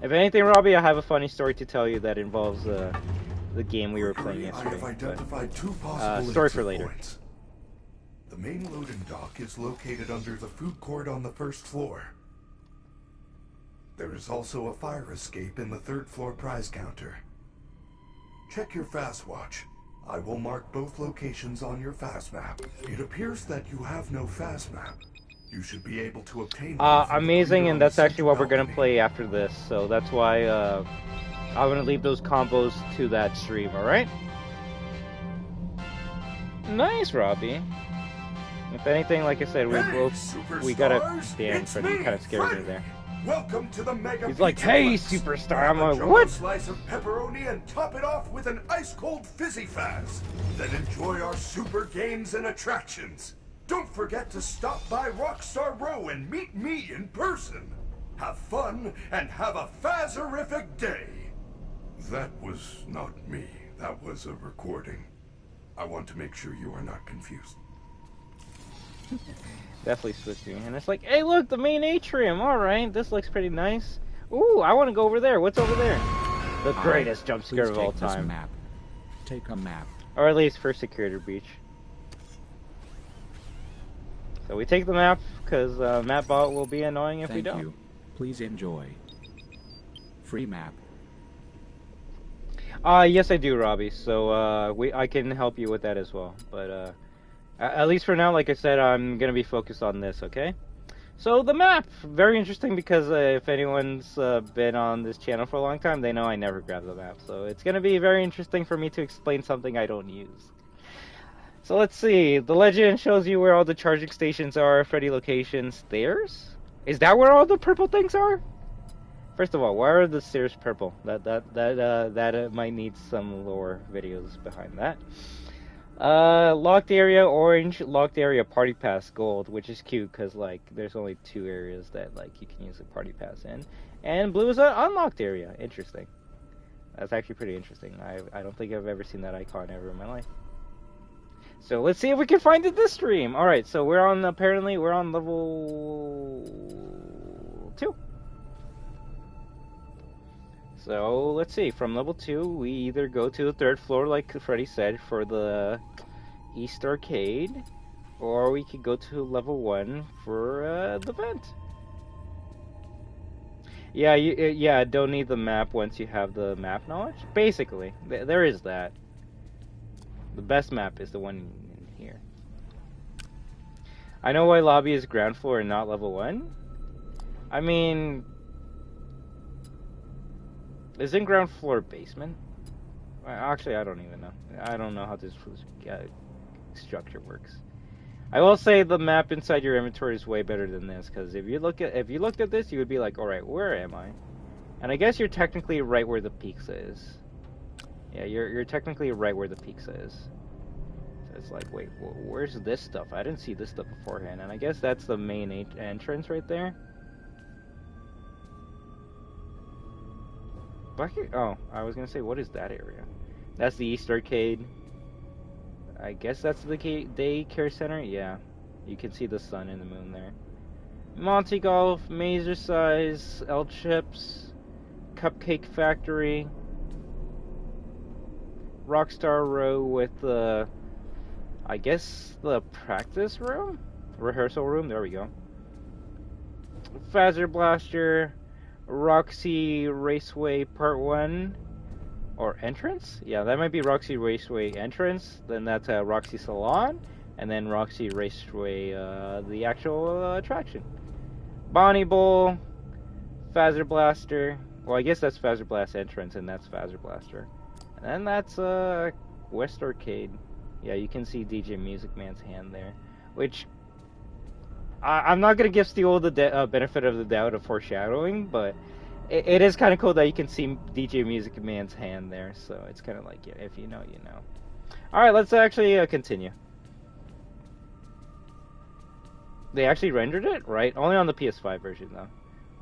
If anything, Robbie, I have a funny story to tell you that involves the game we were playing I have yesterday. identified two possible story for exit later. points. The main loading dock is located under the food court on the first floor. There is also a fire escape in the third floor prize counter. Check your fast watch. I will mark both locations on your fast map. It appears that you have no fast map. You should be able to obtain one from the Amazing, clear and on that's the actually what we're center gonna balcony. play after this. So that's why I'm gonna leave those combos to that stream. All right? Nice, Robbie. If anything, like I said, we gotta. Superstars, Damn, it's Freddy me, kind of scared me Freddy. there. Welcome to the Mega He's like, Pizza "Hey, Flex. superstar." I'm Grab a like, jumbo "What?" Slice of pepperoni and top it off with an ice-cold fizzy fizz. Then enjoy our super games and attractions. Don't forget to stop by Rockstar Row and meet me in person. Have fun and have a Fazerific day. That was not me. That was a recording. I want to make sure you are not confused. Definitely switching. And it's like, hey, look, the main atrium. All right, this looks pretty nice. Ooh, I want to go over there. What's over there? The greatest jump scare Please of all take this time. map. Take a map. Or at least for Security Breach. So we take the map, because MapBot will be annoying if we Thank don't. you. Please enjoy. Free map. Yes, I do, Robbie. So I can help you with that as well. But at least for now, like I said, I'm gonna be focused on this. Okay. So the map, very interesting, because if anyone's been on this channel for a long time, they know I never grab the map. So it's gonna be very interesting for me to explain something I don't use. So let's see. The legend shows you where all the charging stations are. Freddy location stairs. Is that where all the purple things are? First of all, why are the stairs purple? That might need some lore videos behind that. Locked area orange, locked area party pass gold, which is cute because like there's only 2 areas that like you can use a party pass in, and blue is an unlocked area. Interesting. That's actually pretty interesting. I don't think I've ever seen that icon ever in my life. So let's see if we can find it this stream. All right, so apparently we're on level 2. So let's see, from level 2, we either go to the 3rd floor, like Freddy said, for the East Arcade, or we could go to level 1 for the vent. Yeah, don't need the map once you have the map knowledge. Basically, there is that. The best map is the one in here. I know why lobby is ground floor and not level 1. I mean, isn't ground floor basement? Actually, I don't even know. I don't know how this structure works. I will say the map inside your inventory is way better than this, because if you looked at this, you would be like, all right, where am I? And I guess you're technically right where the pizza is. Yeah, you're technically right where the pizza is. So it's like, wait, where's this stuff? I didn't see this stuff beforehand, and I guess that's the main entrance right there. Oh, I was gonna say, what is that area? That's the East Arcade. I guess that's the Daycare Center. Yeah, you can see the sun and the moon there. Monty Golf, Mazer Size, L Chips, Cupcake Factory, Rockstar Row with the, I guess, the practice room? Rehearsal room, there we go. Phaser Blaster, Roxy Raceway Part 1, or entrance? Yeah, that might be Roxy Raceway entrance, then that's Roxy Salon, and then Roxy Raceway, the actual attraction. Bonnie Bowl, Phaser Blaster, well I guess that's Phaser Blast entrance, and that's Phaser Blaster. And then that's West Arcade. Yeah, you can see DJ Music Man's hand there, which I'm not going to give Steel the benefit of the doubt of foreshadowing, but it is kind of cool that you can see DJ Music Man's hand there, so it's kind of like, yeah, if you know, you know. Alright, let's actually continue. They actually rendered it, right? Only on the PS5 version, though.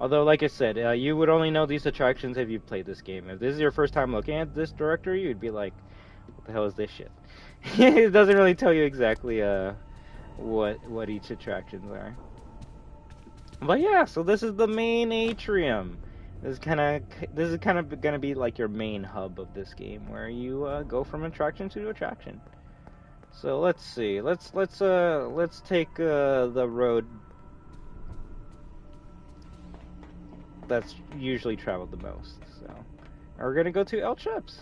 Although, like I said, you would only know these attractions if you played this game. If this is your first time looking at this directory, you'd be like, what the hell is this shit? It doesn't really tell you exactly what each attractions are. But yeah, so this is the main atrium. This is kind of gonna be like your main hub of this game, where you go from attraction to attraction. So let's see. Let's take the road that's usually traveled the most. So we're gonna go to El Chips.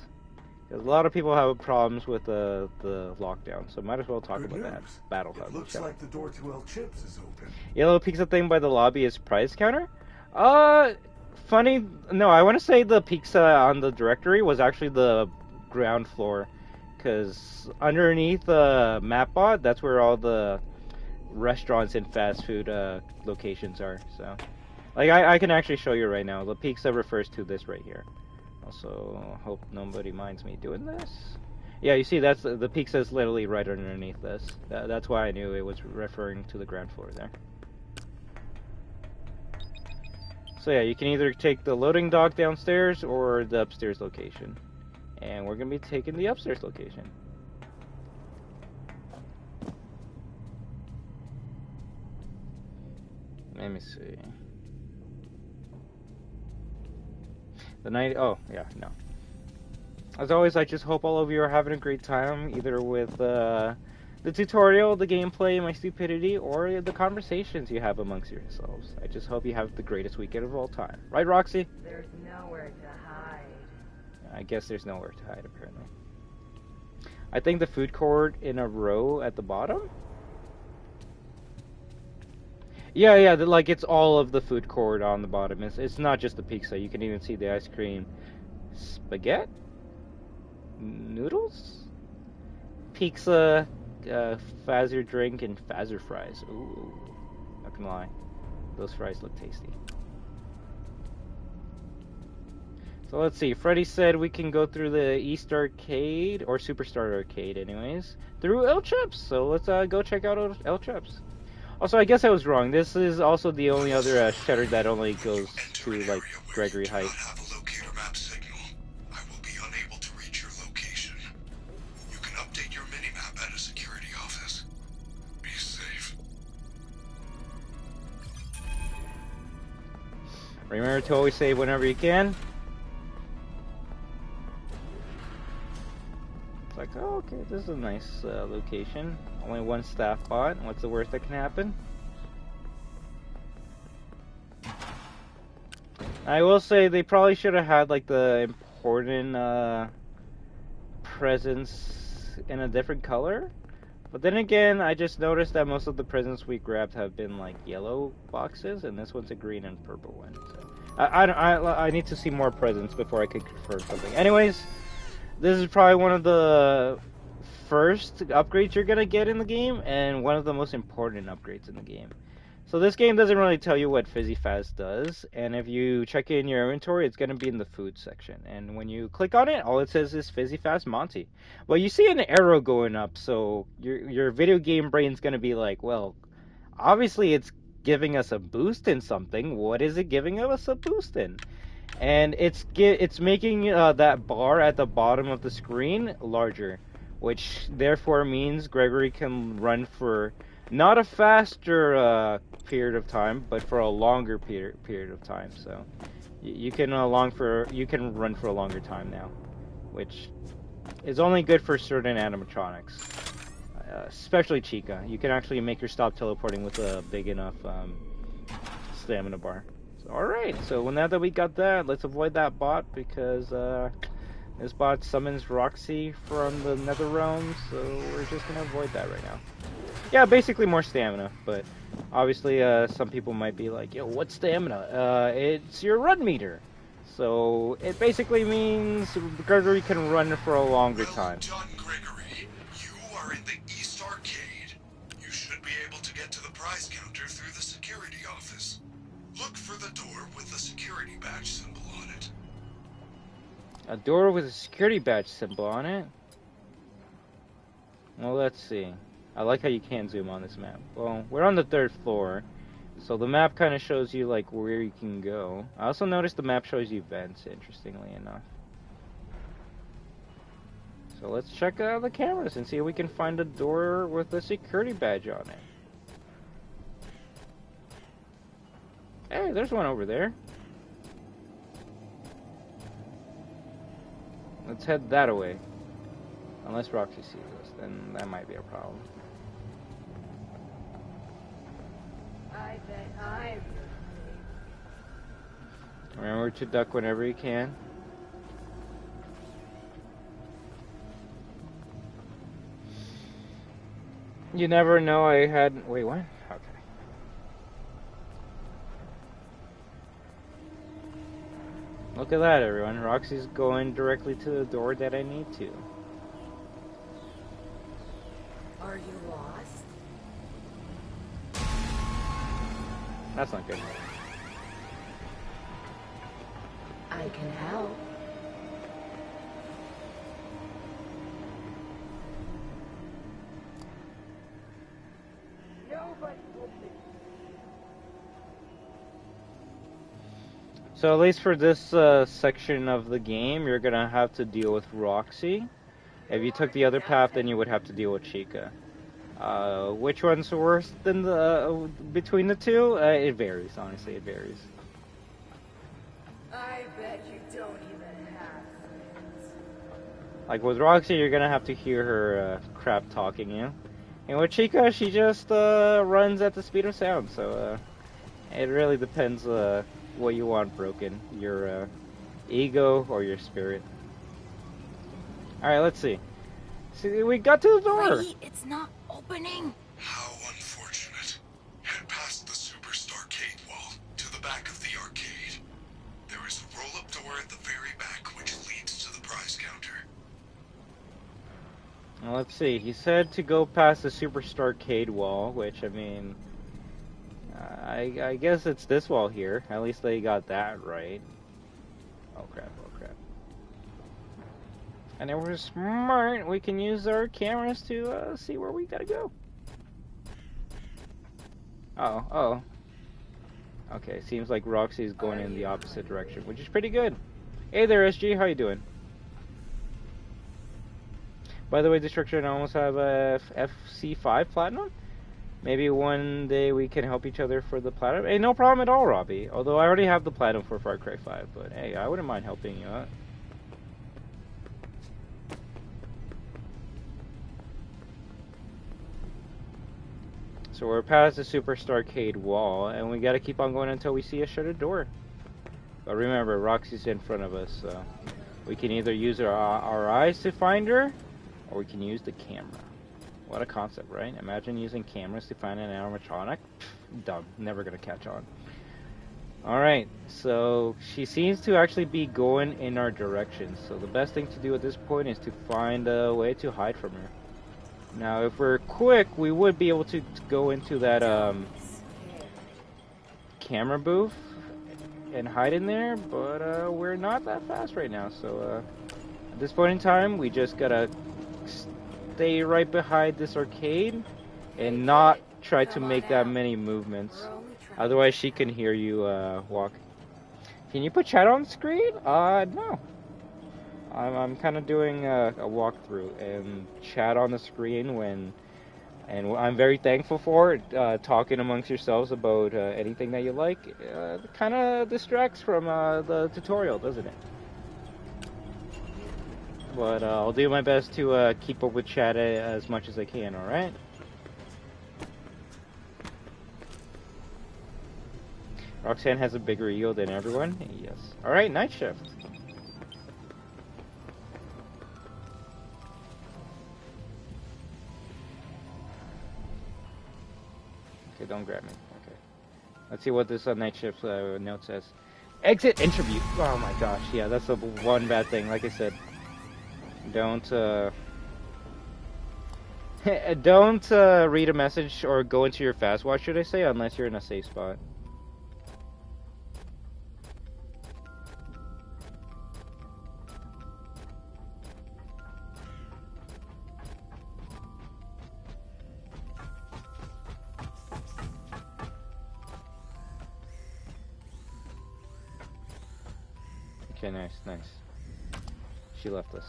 Because a lot of people have problems with the lockdown, so might as well talk about that battle hub. Looks like the door to El Chips is open. Yellow pizza thing by the lobby is price counter. Funny. No, I want to say the pizza on the directory was actually the ground floor, because underneath the Mapbot, that's where all the restaurants and fast food locations are. So, like, I can actually show you right now. The pizza refers to this right here. Also, hope nobody minds me doing this. Yeah, you see, that's the pizza is literally right underneath this. That's why I knew it was referring to the ground floor there. So yeah, you can either take the loading dock downstairs or the upstairs location. And we're going to be taking the upstairs location. Let me see. The night. Oh, yeah, no. As always, I just hope all of you are having a great time, either with the tutorial, the gameplay, my stupidity, or the conversations you have amongst yourselves. I just hope you have the greatest weekend of all time. Right, Roxy? There's nowhere to hide. I guess there's nowhere to hide, apparently. I think the food court in a row at the bottom? Yeah, like it's all of the food court on the bottom. It's not just the pizza. You can even see the ice cream, spaghetti, noodles, pizza, Phaser drink, and Phaser fries. Ooh, not gonna lie, those fries look tasty. So let's see. Freddy said we can go through the East Arcade or Superstar Arcade, anyways, through El Chips. So let's go check out El Chips. Also, I guess I was wrong. This is also the only other shutter that only goes to, like, Gregory Heights. Have a locator map signal. I will be unable to reach your location. You can update your minimap at a security office. Be safe. Remember to always save whenever you can. It's like, oh, okay, this is a nice location. Only one staff bot. What's the worst that can happen? I will say they probably should have had like the important presents in a different color. But then again, I just noticed that most of the presents we grabbed have been like yellow boxes, and this one's a green and purple one. So I need to see more presents before I could confirm something. Anyways, this is probably one of the first upgrades you're gonna get in the game, and one of the most important upgrades in the game. So this game doesn't really tell you what Fizzy Fast does, and if you check in your inventory, it's going to be in the food section. And when you click on it, all it says is Fizzy Fast Monty. Well, you see an arrow going up, so your video game brain's going to be like, well, obviously it's giving us a boost in something. What is it giving us a boost in? And it's making that bar at the bottom of the screen larger, which therefore means Gregory can run for not a faster period of time, but for a longer period of time. So you can run for a longer time now, which is only good for certain animatronics, especially Chica. You can actually make her stop teleporting with a big enough stamina bar. So, all right. So now that we got that, let's avoid that bot because this bot summons Roxy from the Nether Realm. So we're just gonna avoid that right now. Yeah, basically more stamina, but obviously some people might be like, yo, what's stamina? It's your run meter. So it basically means Gregory can run for a longer time. Well done, Gregory. You are in the East Arcade. You should be able to get to the prize counter through the security office. Look for the door with the security badge symbol on it. A door with a security badge symbol on it? Well, let's see. I like how you can zoom on this map. Well, we're on the 3rd floor, so the map kind of shows you like where you can go. I also noticed the map shows you vents, interestingly enough. So let's check out the cameras and see if we can find a door with a security badge on it. Hey, there's one over there. Let's head that way. Unless Roxy sees us, then that might be a problem. I bet I'm Remember to duck whenever you can. You never know. I had... Wait, what? Okay. Look at that, everyone. Roxy's going directly to the door that I need to. Are you lost? That's not good. I can help. So at least for this section of the game, you're gonna have to deal with Roxy. If you took the other path, then you would have to deal with Chica. Which one's worse than the between the two? It varies, honestly, it varies. I bet you don't even have friends. Like with Roxy, you're gonna have to hear her crap talking you. And with Chica, she just runs at the speed of sound, so it really depends what you want broken, your ego or your spirit. Alright, let's see. See, we got to the door! Freddy, it's not opening! How unfortunate. Head past the Superstarcade wall to the back of the arcade. There is a roll-up door at the very back which leads to the prize counter. Well, let's see. He said to go past the Superstarcade wall, which, I mean... I guess it's this wall here. At least they got that right. Oh crap, oh crap. And if we're smart, we can use our cameras to see where we gotta go. Oh. Okay, seems like Roxy's going in the opposite direction, which is pretty good. Hey there, SG, how you doing? By the way, Destruction, I almost have a FC5 Platinum. Maybe one day we can help each other for the Platinum. Hey, no problem at all, Robbie. Although I already have the Platinum for Far Cry 5, but hey, I wouldn't mind helping you out. So we're past the Superstarcade wall, and we gotta keep on going until we see a shuttered door. But remember, Roxy's in front of us, so we can either use our eyes to find her, or we can use the camera. What a concept, right? Imagine using cameras to find an animatronic. Pfft, dumb. Never gonna catch on. Alright, so she seems to actually be going in our direction. So the best thing to do at this point is to find a way to hide from her. Now, if we're quick, we would be able to go into that camera booth and hide in there, but we're not that fast right now. So at this point in time, we just gotta stay right behind this arcade and not try to make that many movements. Otherwise, she can hear you walk. Can you put chat on screen? No. I'm kind of doing a walkthrough and chat on the screen and I'm very thankful for it. Talking amongst yourselves about anything that you like kind of distracts from the tutorial, doesn't it? But I'll do my best to keep up with chat as much as I can, alright? Roxanne has a bigger ego than everyone? Yes. Alright, night shift. Okay, don't grab me. Okay. Let's see what this night shift note says. Exit interview! Oh my gosh, yeah, that's the one bad thing, like I said. Don't don't read a message or go into your fast watch, should I say, unless you're in a safe spot. Okay, nice, nice. She left us.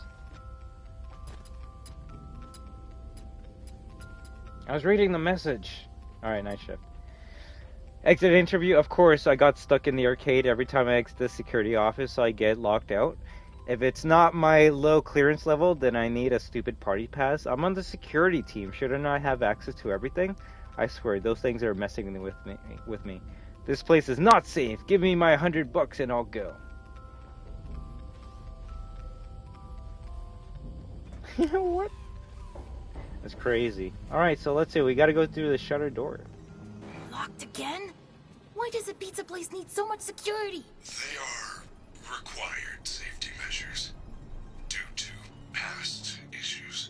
I was reading the message. Alright, night shift. Exit interview. Of course, I got stuck in the arcade. Every time I exit the security office, I get locked out. If it's not my low clearance level, then I need a stupid party pass. I'm on the security team. Shouldn't I have access to everything? I swear, those things are messing with me. This place is not safe. Give me my $100 and I'll go. What? That's crazy. Alright, so let's see. We gotta go through the shutter door. Locked again? Why does a pizza place need so much security? They are required safety measures due to past issues.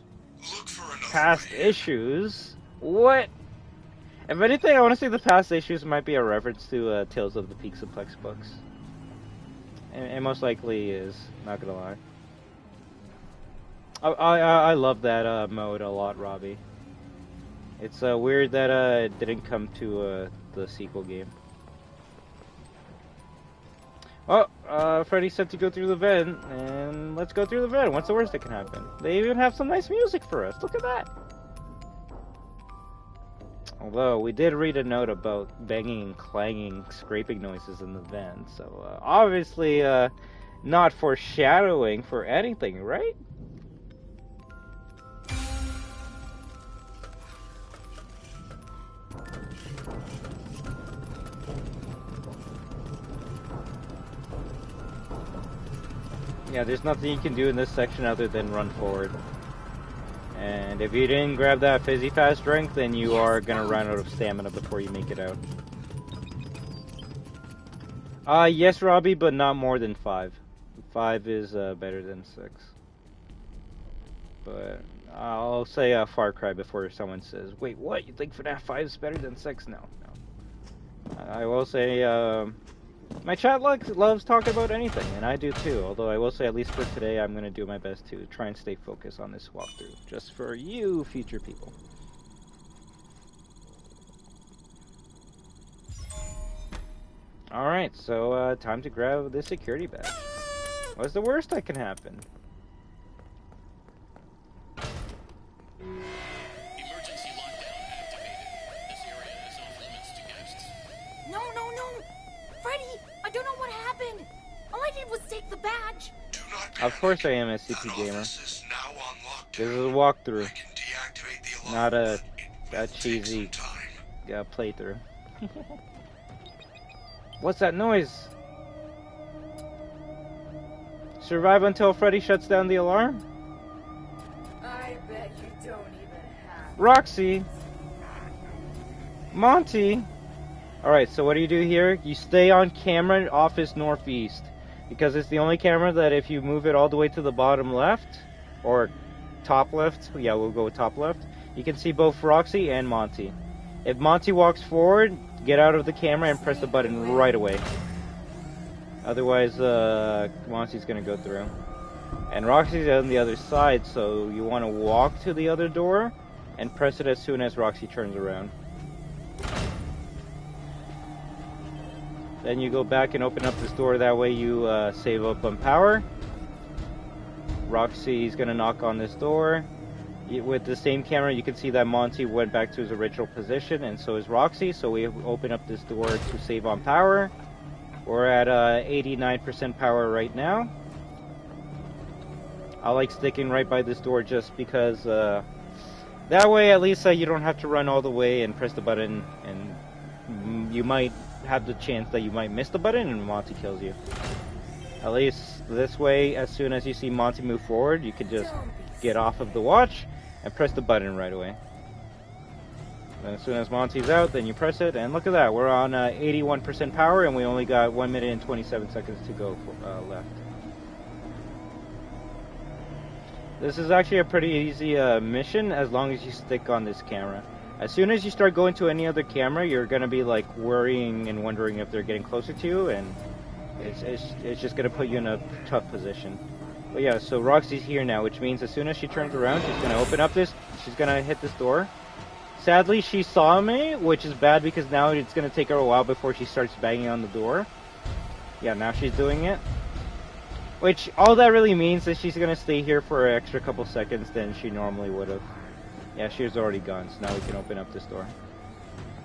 Look for another Past way. issues? What? If anything, I want to say the past issues might be a reference to Tales of the Pixelplex books. And most likely is, not gonna lie. I love that mode a lot, Robbie. It's weird that it didn't come to the sequel game. Oh, Freddy said to go through the vent, and let's go through the vent. What's the worst that can happen? They even have some nice music for us. Look at that. Although, we did read a note about banging and clanging, scraping noises in the vent, so obviously not foreshadowing for anything, right? Yeah, there's nothing you can do in this section other than run forward. And if you didn't grab that fizzy fast drink, then you are gonna run out of stamina before you make it out. Yes, Robbie, but not more than 5. 5 is better than 6. But I'll say Far Cry before someone says, wait, what? You think FNaF 5 is better than 6? No, no. I will say, my chat loves talking about anything, and I do too. Although I will say, at least for today, I'm going to do my best to try and stay focused on this walkthrough. Just for you, future people. Alright, so time to grab the security badge. What's the worst that can happen? Emergency lockdown activated. This area is off limits to guests. No, no, no! Freddy, I don't know what happened. All I did was take the badge. Do not panic. Of course I am a CP That gamer. office is now on lockdown. This is a walkthrough, I can deactivate the alarm, not a but it will take cheesy some time. playthrough. What's that noise? Survive until Freddy shuts down the alarm? I bet you don't even have. Roxy! Monty! Alright, so what do you do here? You stay on camera office northeast. Because it's the only camera that if you move it all the way to the bottom left, or top left, yeah, we'll go with top left, you can see both Roxy and Monty. If Monty walks forward, get out of the camera and press the button right away. Otherwise, Monty's gonna go through. And Roxy's on the other side, so you want to walk to the other door and press it as soon as Roxy turns around. Then you go back and open up this door, that way you save up on power. Roxy's gonna knock on this door. With the same camera, you can see that Monty went back to his original position, and so is Roxy, so we open up this door to save on power. We're at 89% power right now. I like sticking right by this door just because that way at least you don't have to run all the way and press the button, and you might have the chance that you might miss the button and Monty kills you. At least this way, as soon as you see Monty move forward, you can just get off of the watch and press the button right away. And as soon as Monty's out, then you press it, and look at that, we're on 81% power, and we only got 1 minute and 27 seconds to go left. This is actually a pretty easy mission as long as you stick on this camera. As soon as you start going to any other camera, you're gonna be like worrying and wondering if they're getting closer to you, and it's just gonna put you in a tough position. But yeah, so Roxy's here now, which means as soon as she turns around, she's gonna open up this, she's gonna hit this door. Sadly, she saw me, which is bad because now it's gonna take her a while before she starts banging on the door. Yeah, now she's doing it. Which, all that really means is she's gonna stay here for an extra couple seconds than she normally would have. Yeah, she was already gone, so now we can open up this door.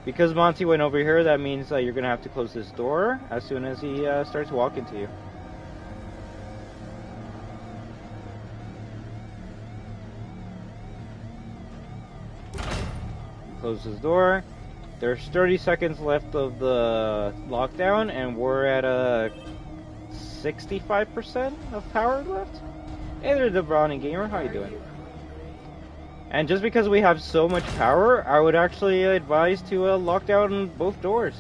Because Monty went over here, that means you're gonna have to close this door as soon as he starts walking to you. Close this door. There's 30 seconds left of the lockdown, and we're at 65% of power left. Hey there, the Brownie Gamer, how you doing? And just because we have so much power, I would actually advise to lock down both doors.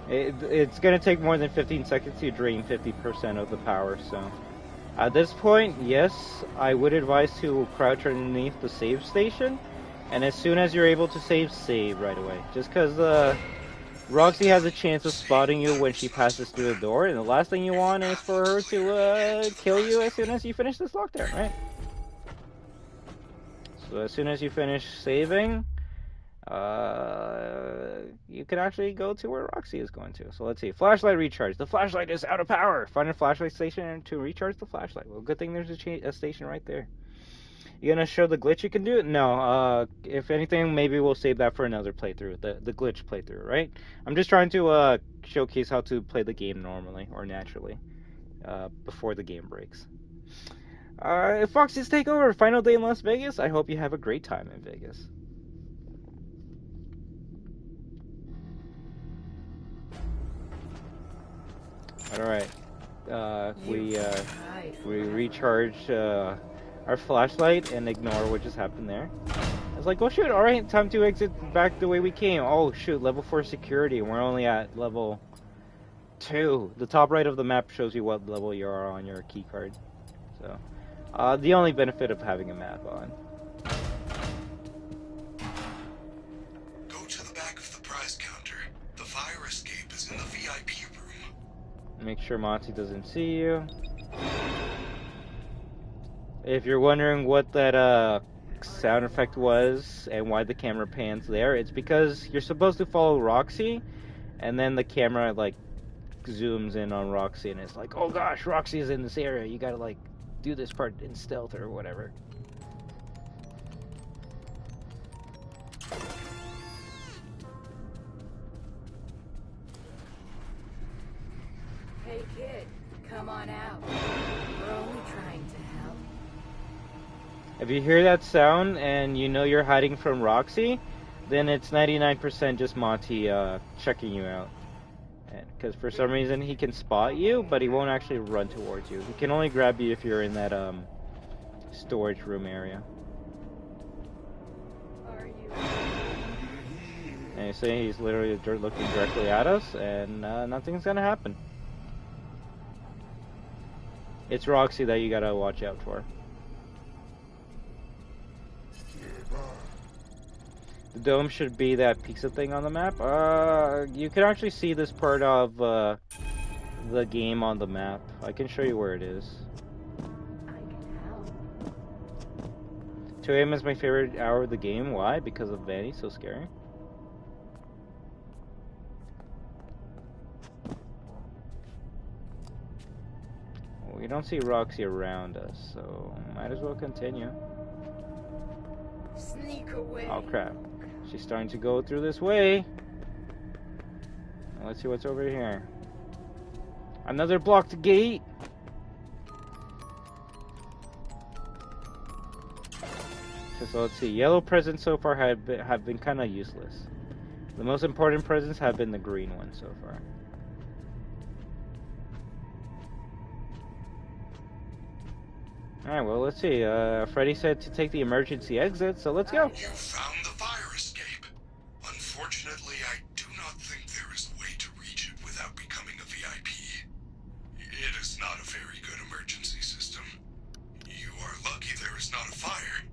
It's going to take more than 15 seconds to drain 50% of the power, so... At this point, yes, I would advise to crouch underneath the save station. And as soon as you're able to save right away. Just because Roxy has a chance of spotting you when she passes through the door, and the last thing you want is for her to kill you as soon as you finish this lockdown, right? So as soon as you finish saving, you can actually go to where Roxy is going to. So let's see, flashlight recharge. The flashlight is out of power. Find a flashlight station to recharge the flashlight. Well, good thing there's a station right there. You gonna show the glitch you can do? No, if anything, maybe we'll save that for another playthrough, the glitch playthrough, right? I'm just trying to showcase how to play the game normally, or naturally, before the game breaks. Fox's Takeover, final day in Las Vegas. I hope you have a great time in Vegas. Alright, we recharged our flashlight and ignore what just happened there. I was like, oh shoot, alright, time to exit back the way we came. Oh shoot, level 4 security, and we're only at level 2. The top right of the map shows you what level you are on your key card. So, the only benefit of having a map on. Go to the back of the prize counter. The fire escape is in the VIP room. Make sure Monty doesn't see you. If you're wondering what that sound effect was and why the camera pans there, it's because you're supposed to follow Roxy, and then the camera like zooms in on Roxy, and it's like, oh gosh, Roxy is in this area. You gotta like do this part in stealth or whatever. Hey kid, come on out. We're only trying to help. If you hear that sound and you know you're hiding from Roxy, then it's 99% just Monty checking you out. Because for some reason he can spot you, but he won't actually run towards you. He can only grab you if you're in that storage room area. Are you? And you see he's literally looking directly at us, and nothing's gonna happen. It's Roxy that you gotta watch out for. The dome should be that pizza thing on the map. You can actually see this part of the game on the map. I can show you where it is. I can help. 2 AM is my favorite hour of the game. Why? Because of Vanny, so scary. We don't see Roxy around us, so might as well continue. Sneak away. Oh crap. She's starting to go through this way. Let's see what's over here. Another blocked gate. So let's see. Yellow presents so far have been kind of useless. The most important presents have been the green ones so far. Alright, well, let's see. Freddy said to take the emergency exit, so let's go. You found the fire escape. Unfortunately, I do not think there is a way to reach it without becoming a VIP. It is not a very good emergency system. You are lucky there is not a fire.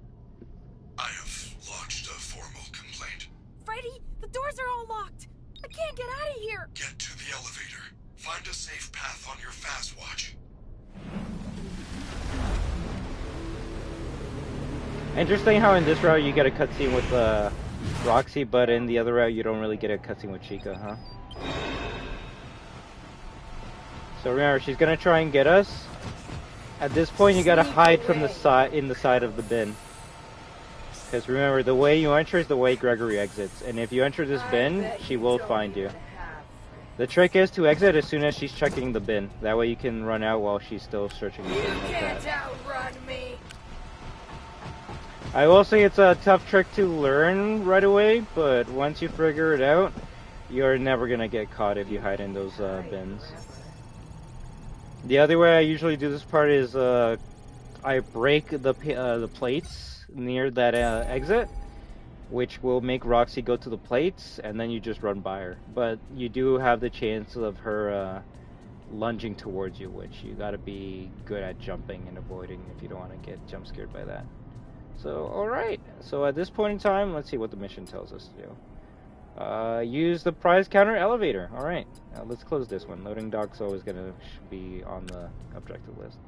I have lodged a formal complaint. Freddy, the doors are all locked. I can't get out of here. Get to the elevator. Find a safe path on your fast watch. Interesting how in this route you get a cutscene with Roxy, but in the other route you don't really get a cutscene with Chica, huh? So remember, she's gonna try and get us. At this point, you gotta hide from the side, in the side of the bin. Because remember, the way you enter is the way Gregory exits, and if you enter this bin, she will find you. The trick is to exit as soon as she's checking the bin. That way you can run out while she's still searching the bin like that. Can't outrun me. I will say it's a tough trick to learn right away, but once you figure it out, you're never gonna get caught if you hide in those bins. The other way I usually do this part is I break the plates near that exit, which will make Roxy go to the plates, and then you just run by her. But you do have the chance of her lunging towards you, which you gotta be good at jumping and avoiding if you don't want to get jump scared by that. So, alright. So at this point in time, let's see what the mission tells us to do. Use the prize counter elevator. Alright. Let's close this one. Loading dock's always gonna be on the objective list.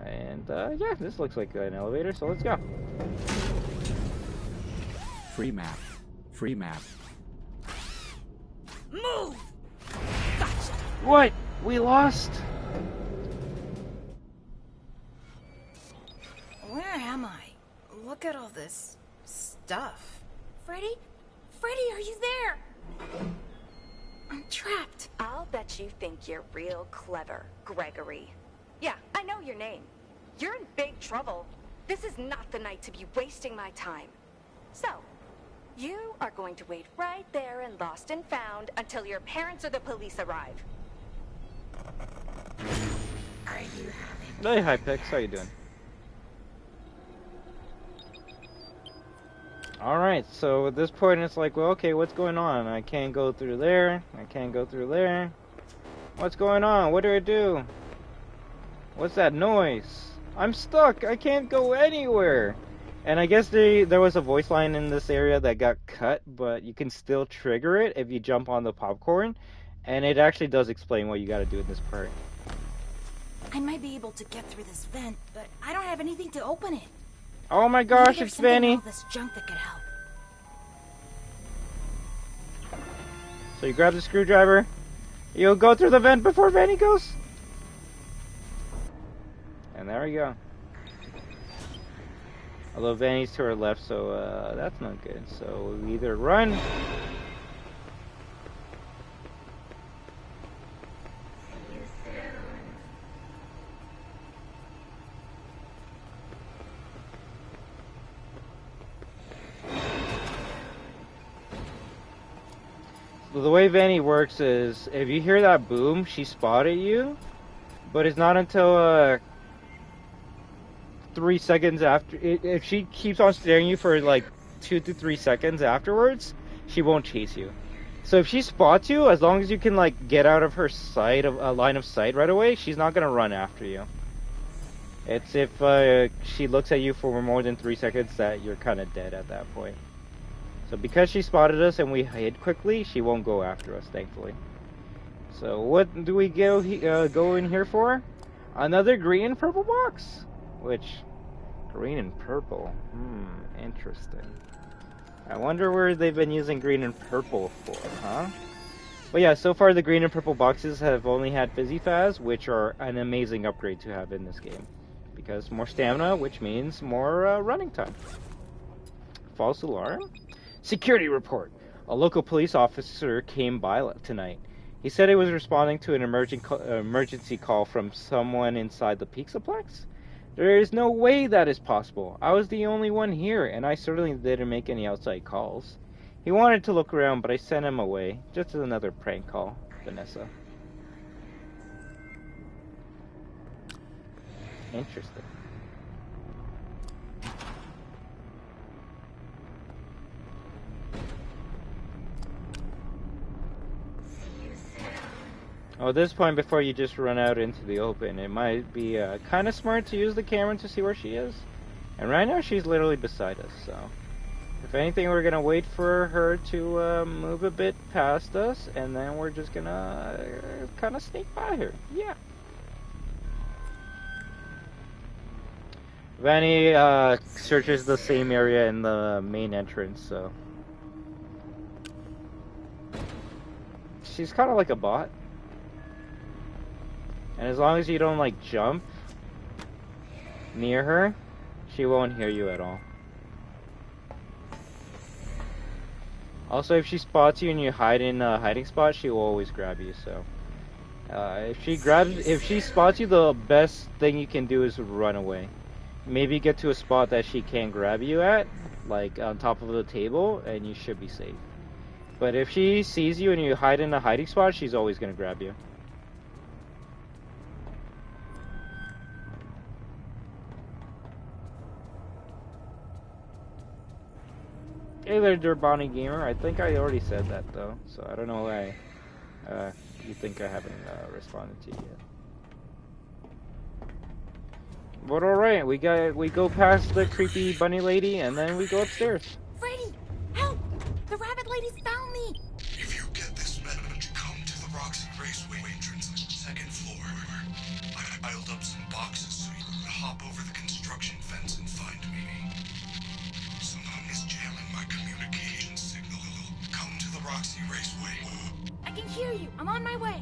And, yeah, this looks like an elevator, so let's go. Free map. Free map. Move! Gotcha! What? We lost? Where am I? Look at all this stuff. Freddy? Freddy, are you there? I'm trapped. I'll bet you think you're real clever, Gregory. Yeah, I know your name. You're in big trouble. This is not the night to be wasting my time. So, you are going to wait right there in Lost and Found until your parents or the police arrive. Are you having? Hey, hi Pix, how you doing? Alright, so at this point it's like, well, okay, what's going on? I can't go through there. I can't go through there. What's going on? What do I do? What's that noise? I'm stuck. I can't go anywhere. And I guess there was a voice line in this area that got cut, but you can still trigger it if you jump on the popcorn. And it actually does explain what you gotta do in this part. I might be able to get through this vent, but I don't have anything to open it. Oh my Maybe gosh, there's it's something in Vanny. all this junk that could help. So you grab the screwdriver. You'll go through the vent before Vanny goes. And there we go. Although Vanny's to her left, so that's not good. So we either run. the way Vanny works is, if you hear that boom, she spotted you, but it's not until 3 seconds after. If she keeps on staring you for like 2 to 3 seconds afterwards, she won't chase you. So if she spots you, as long as you can like get out of her sight, of line of sight right away, she's not gonna run after you. It's if she looks at you for more than 3 seconds that you're kind of dead at that point. So because she spotted us and we hid quickly, she won't go after us, thankfully. So what do we go in here for? Another green and purple box? Which, green and purple, interesting. I wonder where they've been using green and purple for, huh? But yeah, so far the green and purple boxes have only had Fizzy Faz, which are an amazing upgrade to have in this game. Because more stamina, which means more running time. False alarm? Security report. A local police officer came by tonight. He said he was responding to an emergency call from someone inside the Pixaplex. There is no way that is possible. I was the only one here, and I certainly didn't make any outside calls. He wanted to look around, but I sent him away. Just as another prank call, Vanessa. Interesting. Oh, at this point, before you just run out into the open, it might be kind of smart to use the camera to see where she is. And right now, she's literally beside us, so... If anything, we're gonna wait for her to move a bit past us, and then we're just gonna kind of sneak by her. Yeah. Vanny searches the same area in the main entrance, so... She's kind of like a bot. And as long as you don't, like, jump near her, she won't hear you at all. Also, if she spots you and you hide in a hiding spot, she will always grab you, so... if she spots you, the best thing you can do is run away. Maybe get to a spot that she can't grab you at, like on top of the table, and you should be safe. But if she sees you and you hide in a hiding spot, she's always gonna grab you. Hey there, Durbani Gamer. I think I already said that though, so I don't know why you think I haven't responded to you yet. But alright, we go past the creepy bunny lady and then we go upstairs. Freddy! Help! The rabbit lady's found me! If you get this message, come to the Roxy Raceway entrance, second floor. I piled up some boxes so you can hop over the construction fence and find me. Someone is jamming my communication signal. Come to the Roxy Raceway. I can hear you! I'm on my way!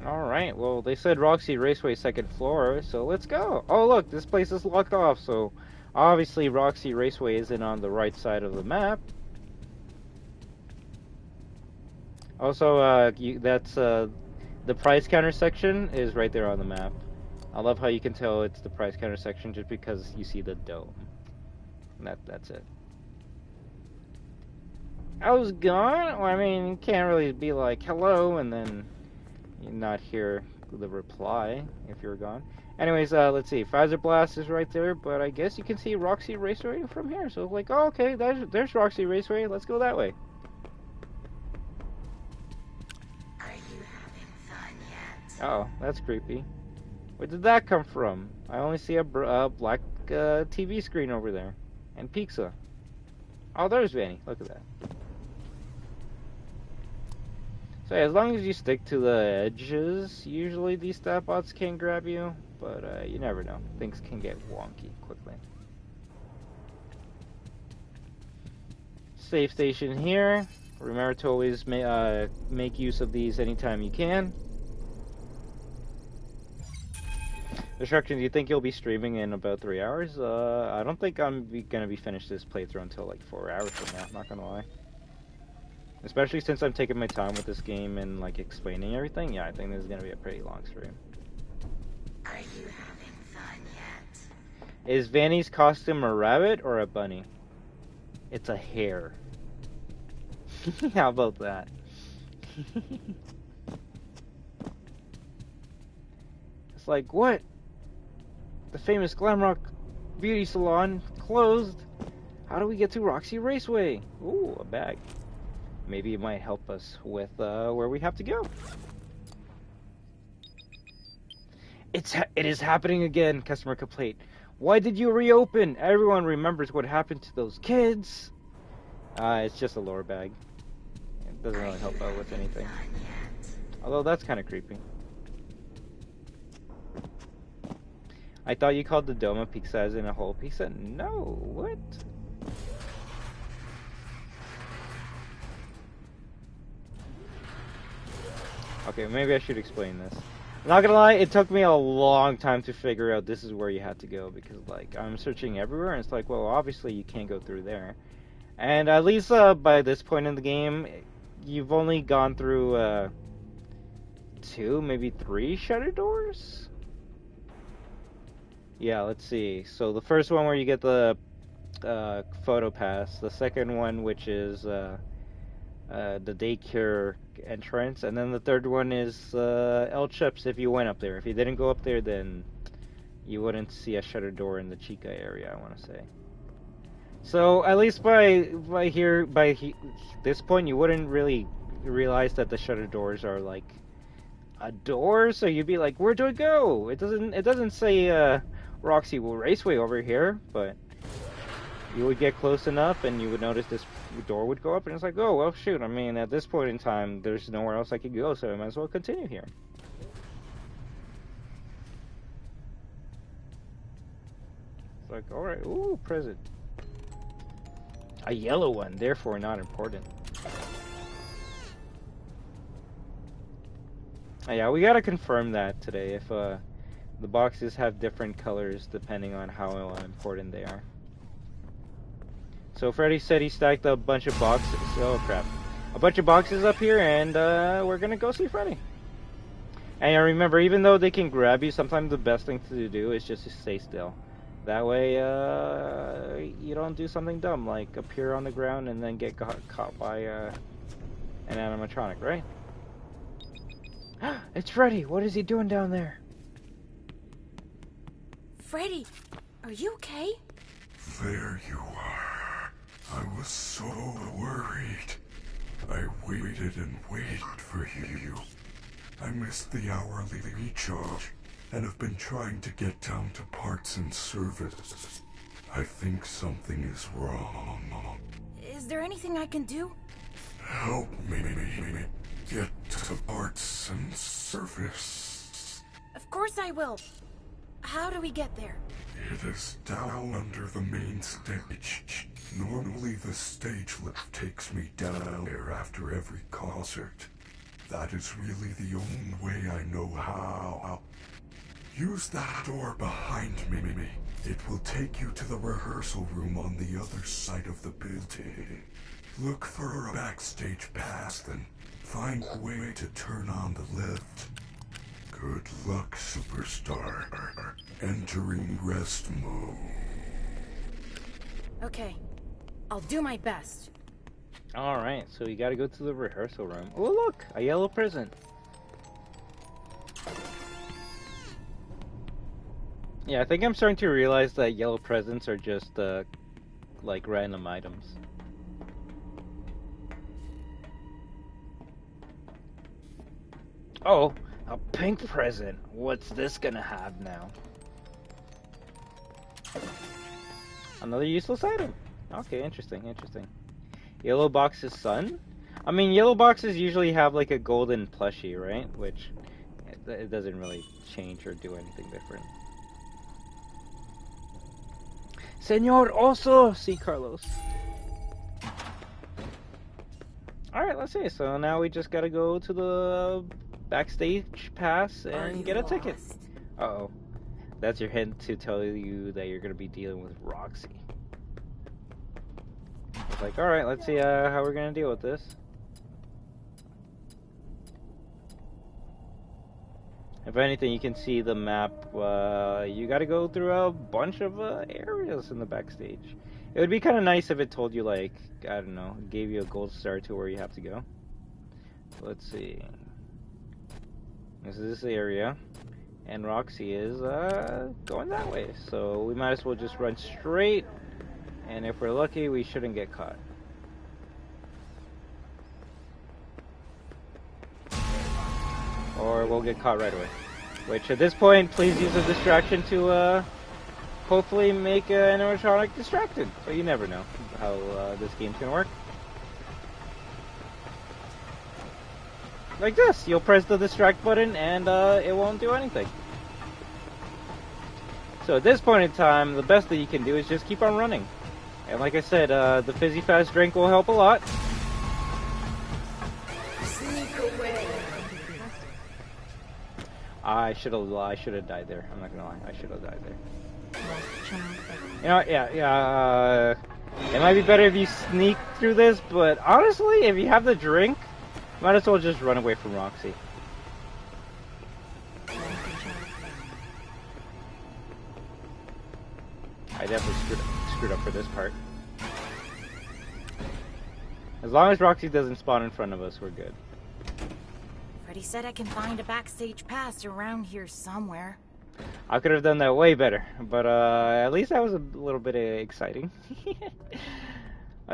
Alright, well, they said Roxy Raceway second floor, so let's go. Oh, look, this place is locked off, so obviously Roxy Raceway isn't on the right side of the map. Also, that's the price counter section is right there on the map. I love how you can tell it's the price counter section just because you see the dome. And that's it. I was gone? Well, I mean, you can't really be like, hello, and then you not hear the reply if you're gone. Anyways, let's see. Pfizer Blast is right there, but I guess you can see Roxy Raceway from here. So, like, oh, okay, there's Roxy Raceway. Let's go that way. Are you having fun yet? Oh, that's creepy. Where did that come from? I only see a black TV screen over there. And pizza. Oh, there's Vanny. Look at that. So yeah, as long as you stick to the edges, usually these stat bots can't grab you, but you never know. Things can get wonky quickly. Safe station here. Remember to always make use of these anytime you can. Destruction, do you think you'll be streaming in about 3 hours? I don't think I'm gonna be finished this playthrough until like 4 hours from now, not gonna lie. Especially since I'm taking my time with this game and like explaining everything. Yeah, I think this is gonna be a pretty long stream. Are you having fun yet? Is Vanny's costume a rabbit or a bunny? It's a hare. How about that? It's like, what? The famous glam rock beauty salon closed. How do we get to Roxy Raceway? Ooh, a bag. Maybe it might help us with where we have to go. It is happening again, customer complaint. Why did you reopen? Everyone remembers what happened to those kids. It's just a lore bag. It doesn't really help out with anything. Although that's kind of creepy. I thought you called the dome a pizza as in a whole pizza. No, what? Okay, maybe I should explain this. I'm not gonna lie, it took me a long time to figure out this is where you had to go, because like I'm searching everywhere and it's like, well, obviously you can't go through there. And at least by this point in the game, you've only gone through 2, maybe 3 shutter doors? Yeah, let's see. So the first one where you get the photo pass, the second one which is the daycare entrance, and then the third one is El Chips if you went up there. If you didn't go up there, then you wouldn't see a shutter door in the Chica area, I want to say. So at least by this point, you wouldn't really realize that the shutter doors are like a door. So you'd be like, where do I go? It doesn't say Roxy Raceway over here, but you would get close enough and you would notice this door would go up, and it's like, oh, well, shoot, I mean, at this point in time, there's nowhere else I could go, so I might as well continue here. It's like, alright, ooh, present. A yellow one, therefore not important. Yeah, we gotta confirm that today, if the boxes have different colors depending on how important they are. So Freddy said he stacked a bunch of boxes. Oh crap. A bunch of boxes up here, and we're gonna go see Freddy. And remember, even though they can grab you, sometimes the best thing to do is just to stay still. That way you don't do something dumb like appear on the ground and then get caught by an animatronic, right? It's Freddy! What is he doing down there? Freddy, are you okay? There you are. I was so worried. I waited and waited for you. I missed the hourly recharge and have been trying to get down to parts and service. I think something is wrong. Is there anything I can do? Help me get to parts and service. Of course I will. How do we get there? It is down under the main stage. Normally the stage lift takes me down there after every concert. That is really the only way I know how. Use that door behind me. It will take you to the rehearsal room on the other side of the building. Look for a backstage pass, then find a way to turn on the lift. Good luck, superstar. Entering rest mode. Okay, I'll do my best. Alright, so you gotta go to the rehearsal room. Oh look, a yellow present. Yeah, I think I'm starting to realize that yellow presents are just like random items. Oh, a pink present. What's this gonna have now? Another useless item. Okay, interesting. Yellow box's son? I mean, yellow boxes usually have like a golden plushie, right? Which it doesn't really change or do anything different. Señor Oso! See Carlos. Alright, let's see. So now we just gotta go to the backstage pass and get a ticket. Uh-oh. That's your hint to tell you that you're gonna be dealing with Roxy. It's like, alright, let's see how we're gonna deal with this. If anything, you can see the map. You got to go through a bunch of areas in the backstage. It would be kind of nice if it told you, like, I don't know, gave you a gold star to where you have to go. Let's see. This is this area, and Roxy is going that way. So we might as well just run straight, and if we're lucky, we shouldn't get caught. Or we'll get caught right away. Which, at this point, please use a distraction to hopefully make an animatronic distracted. But you never know how this game's gonna work. Like this, you'll press the distract button and it won't do anything. So at this point in time, the best that you can do is just keep on running. And like I said, the fizzy fast drink will help a lot. I should have died there. I'm not gonna lie. I should have died there. You know, yeah. It might be better if you sneak through this, but honestly, if you have the drink, might as well just run away from Roxy. I definitely screwed up for this part. As long as Roxy doesn't spawn in front of us, we're good. Freddy said I can find a backstage pass around here somewhere. I could have done that way better, but at least that was a little bit exciting.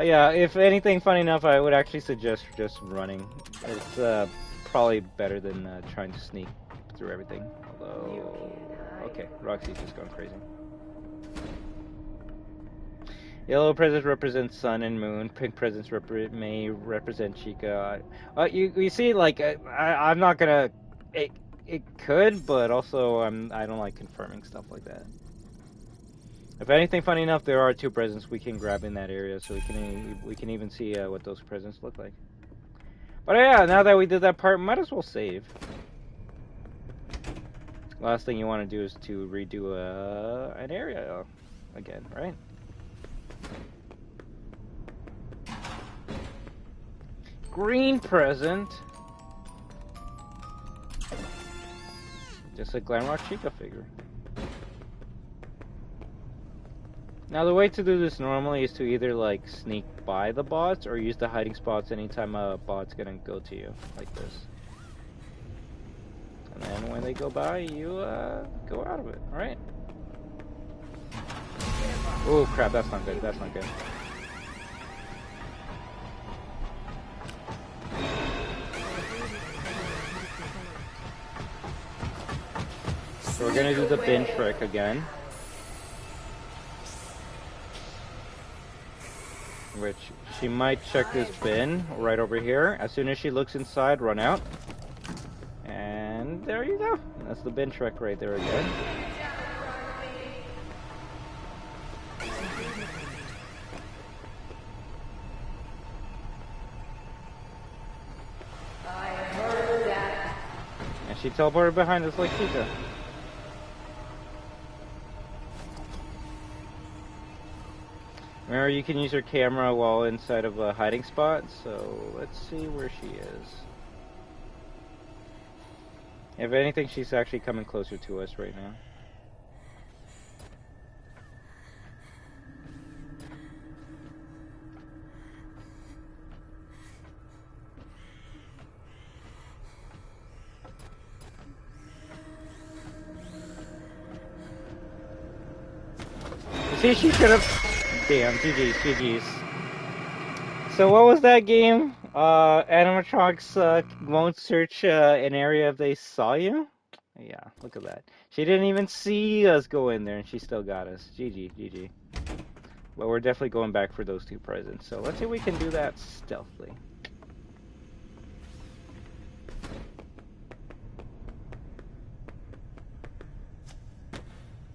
Yeah, if anything, funny enough, I would actually suggest just running. It's probably better than trying to sneak through everything. Although, okay, Roxy's just going crazy. Yellow presents represent sun and moon. Pink presents may represent Chica. You see, like I'm not gonna. It could, but also I don't like confirming stuff like that. If anything, funny enough, there are 2 presents we can grab in that area, so we can even see what those presents look like. But yeah, now that we did that part, might as well save. Last thing you want to do is to redo an area again, right? Green present. Just a Glamrock Chica figure. Now the way to do this normally is to either like sneak by the bots or use the hiding spots anytime a bot's gonna go to you, like this. And then when they go by, you go out of it, alright? Oh crap, that's not good, that's not good. So we're gonna do the bin trick again. Which, she might check this bin right over here. As soon as she looks inside, run out. And there you go. That's the bin trick right there again. And she teleported behind us like Chica. Remember, you can use your camera while inside of a hiding spot, so let's see where she is. If anything, she's actually coming closer to us right now. See, she should have... Damn, GG's. So what was that game? Animatronics won't search an area if they saw you? Yeah, look at that. She didn't even see us go in there and she still got us. GG. But we're definitely going back for those 2 presents. So let's see if we can do that stealthily.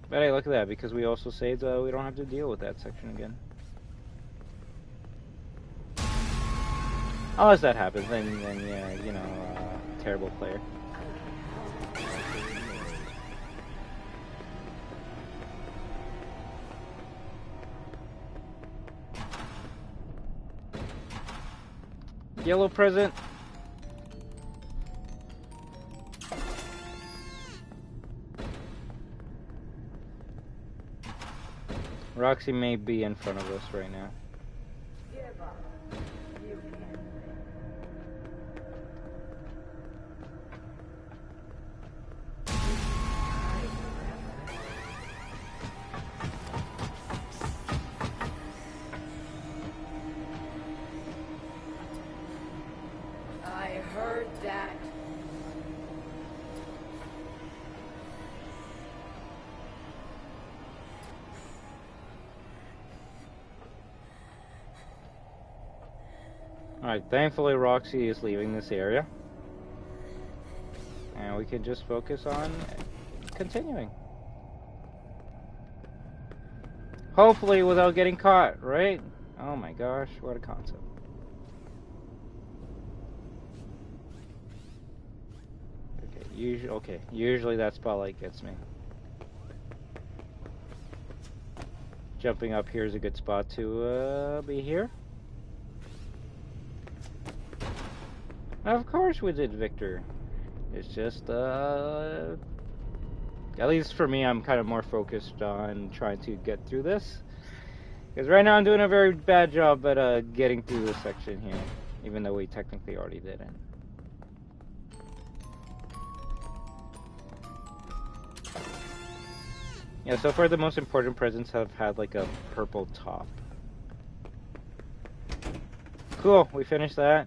But hey, look at that, because we also saved, we don't have to deal with that section again. Unless that happens, then yeah, you know, terrible player. Yellow present. Roxy may be in front of us right now. I heard that. Alright, thankfully Roxy is leaving this area. And we can just focus on continuing. Hopefully without getting caught, right? Oh my gosh, what a concept. Okay, usually that spotlight gets me. Jumping up here is a good spot to be here. Of course we did, Victor. It's just, at least for me, I'm kind of more focused on trying to get through this. Because right now I'm doing a very bad job at getting through this section here. Even though we technically already did it. Yeah, so far the most important presents have had like a purple top. Cool, we finished that.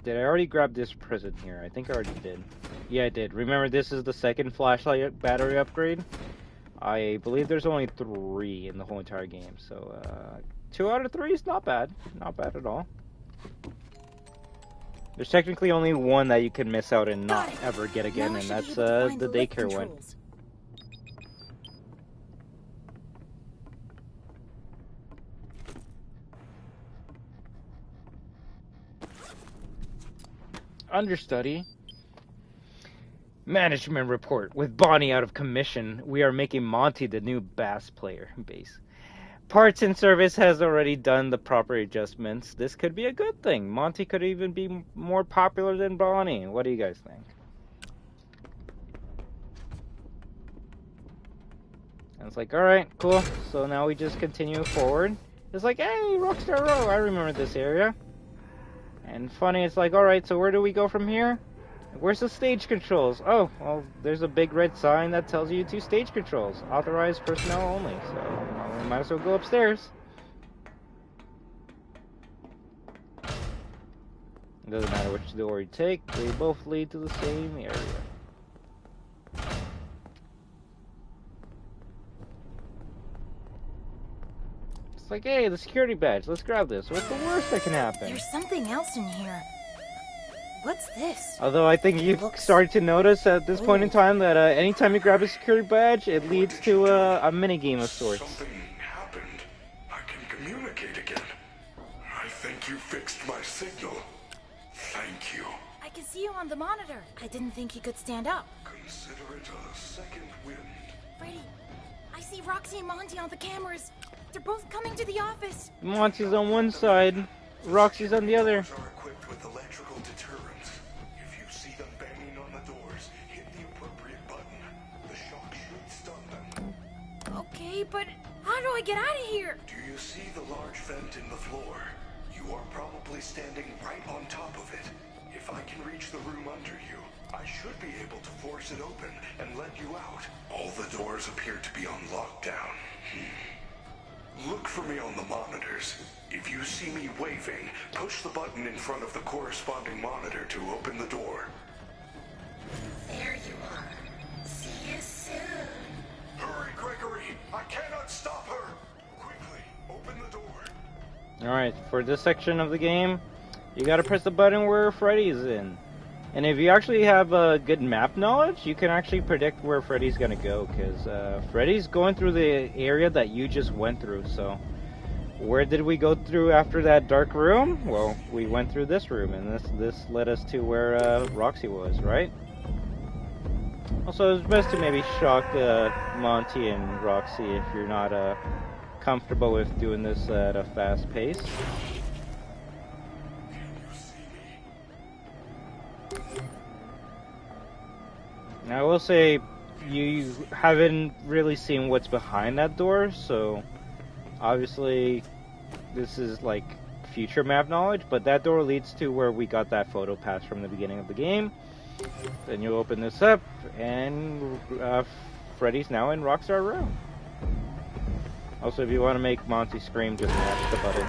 Did I already grab this present here? I think I already did. Yeah, I did. Remember, this is the second flashlight battery upgrade. I believe there's only 3 in the whole entire game, so 2 out of 3 is not bad. Not bad at all. There's technically only 1 that you can miss out and not ever get again, and that's the daycare one. Understudy. Management report. With Bonnie out of commission, we are making Monty the new bass bass. Parts and service has already done the proper adjustments. This could be a good thing. Monty could even be more popular than Bonnie. What do you guys think? And it's like, alright, cool. So now we just continue forward. It's like, hey, Rockstar Row, I remember this area. And funny, it's like, alright, so where do we go from here? Where's the stage controls? Oh, well, there's a big red sign that tells you 2 stage controls. Authorized personnel only, so well, we might as well go upstairs. It doesn't matter which door you take, they both lead to the same area. It's like, hey, the security badge, let's grab this. What's the worst that can happen? There's something else in here. What's this? Although I think you've started to notice at this point in time that anytime you grab a security badge, it leads to a minigame of sorts. Something happened. I can communicate again. I think you fixed my signal. Thank you. I can see you on the monitor. I didn't think you could stand up. Consider it a second wind. Freddy, I see Roxy and Monty on the cameras. They're both coming to the office. Monty's on one side, Roxy's on the other. Doors are equipped with electrical deterrents. If you see them banging on the doors, hit the appropriate button. The shock should stun them. Okay, but how do I get out of here? Do you see the large vent in the floor? You are probably standing right on top of it. If I can reach the room under you, I should be able to force it open and let you out. All the doors appear to be on lockdown. Look for me on the monitors. If you see me waving, push the button in front of the corresponding monitor to open the door. There you are. See you soon. Hurry, Gregory! I cannot stop her! Quickly, open the door. Alright, for this section of the game, you gotta press the button where Freddy's in. And if you actually have good map knowledge, you can actually predict where Freddy's gonna go, because Freddy's going through the area that you just went through, so... Where did we go through after that dark room? Well, we went through this room, and this led us to where Roxy was, right? Also, it's best to maybe shock Monty and Roxy if you're not comfortable with doing this at a fast pace. Now, I will say, you haven't really seen what's behind that door, so obviously this is like future map knowledge, but that door leads to where we got that photo pass from the beginning of the game. Then you open this up, and Freddy's now in Rockstar Room. Also, if you want to make Monty scream, just mash the button.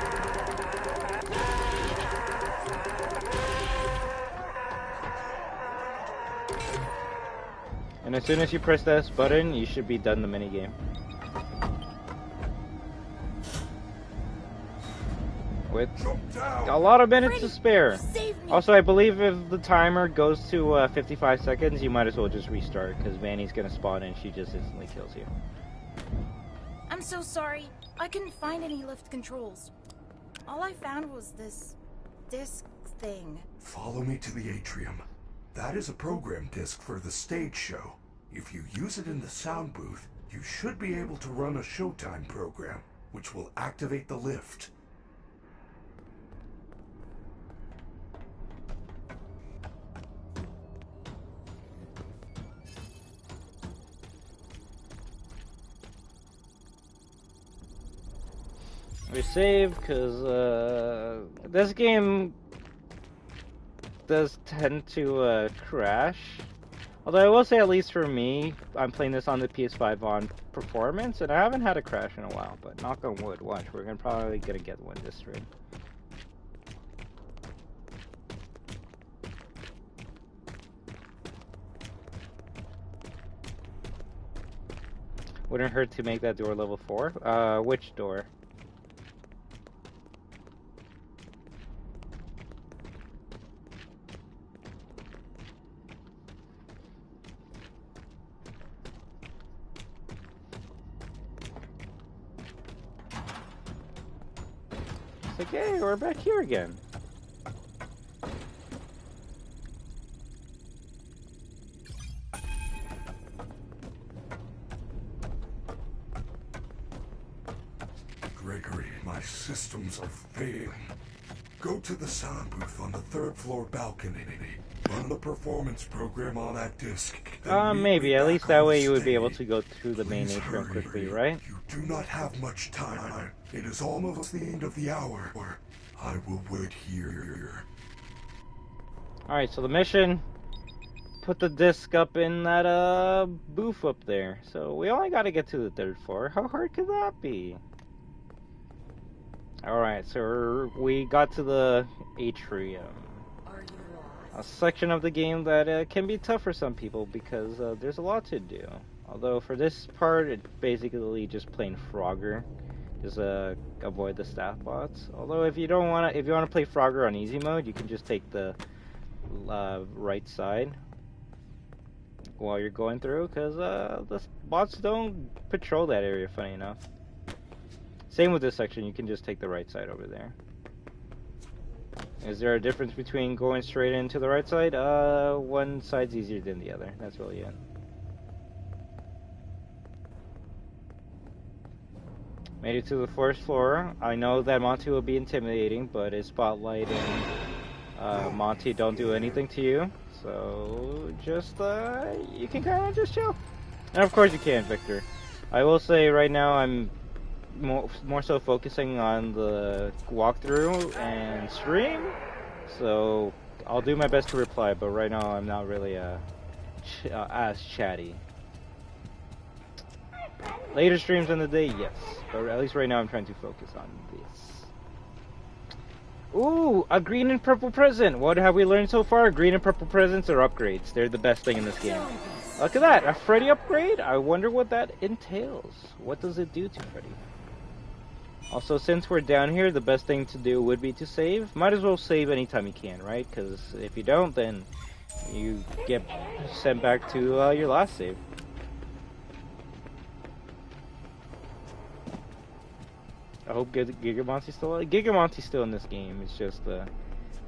And as soon as you press this button, you should be done the minigame. With a lot of minutes to spare. Also, I believe if the timer goes to 55 seconds, you might as well just restart, because Vanny's gonna spawn and she just instantly kills you. I'm so sorry. I couldn't find any lift controls. All I found was this disc thing. Follow me to the atrium. That is a program disc for the stage show. If you use it in the sound booth, you should be able to run a Showtime program, which will activate the lift. We save because this game does tend to crash. Although I will say, at least for me, I'm playing this on the PS5 on performance, and I haven't had a crash in a while. But knock on wood, watch, we're probably gonna get one this stream. Wouldn't hurt to make that door level 4. Which door? Okay, we're back here again. Gregory, my systems are failing. Go to the sound booth on the 3rd floor balcony. Run the performance program on that disc. Maybe. At least that way you would be able to go through the main atrium quickly, right? You do not have much time. It is almost the end of the hour. I will wait here. Alright, so the mission, put the disc up in that booth up there. So we only gotta get to the 3rd floor. How hard could that be? Alright, so we got to the atrium. A section of the game that can be tough for some people because there's a lot to do. Although for this part, it's basically just plain Frogger. Just avoid the staff bots. Although if you want to play Frogger on easy mode, you can just take the right side while you're going through, because the bots don't patrol that area. Funny enough. Same with this section. You can just take the right side over there. Is there a difference between going straight into the right side? One side's easier than the other. That's really it. Made it to the 1st floor. I know that Monty will be intimidating, but his spotlight and Monty don't do anything to you. So just, you can kind of just chill. And of course you can, Victor. I will say right now I'm more so focusing on the walkthrough and stream. So I'll do my best to reply, but right now I'm not really as chatty. Later streams in the day, yes. But at least right now I'm trying to focus on this. Ooh, a green and purple present. What have we learned so far? Green and purple presents are upgrades. They're the best thing in this game. Look at that, a Freddy upgrade? I wonder what that entails. What does it do to Freddy? Also, since we're down here, the best thing to do would be to save. Might as well save anytime you can, right? Because if you don't, then you get sent back to your last save. I hope Gigamonty's still in this game. It's just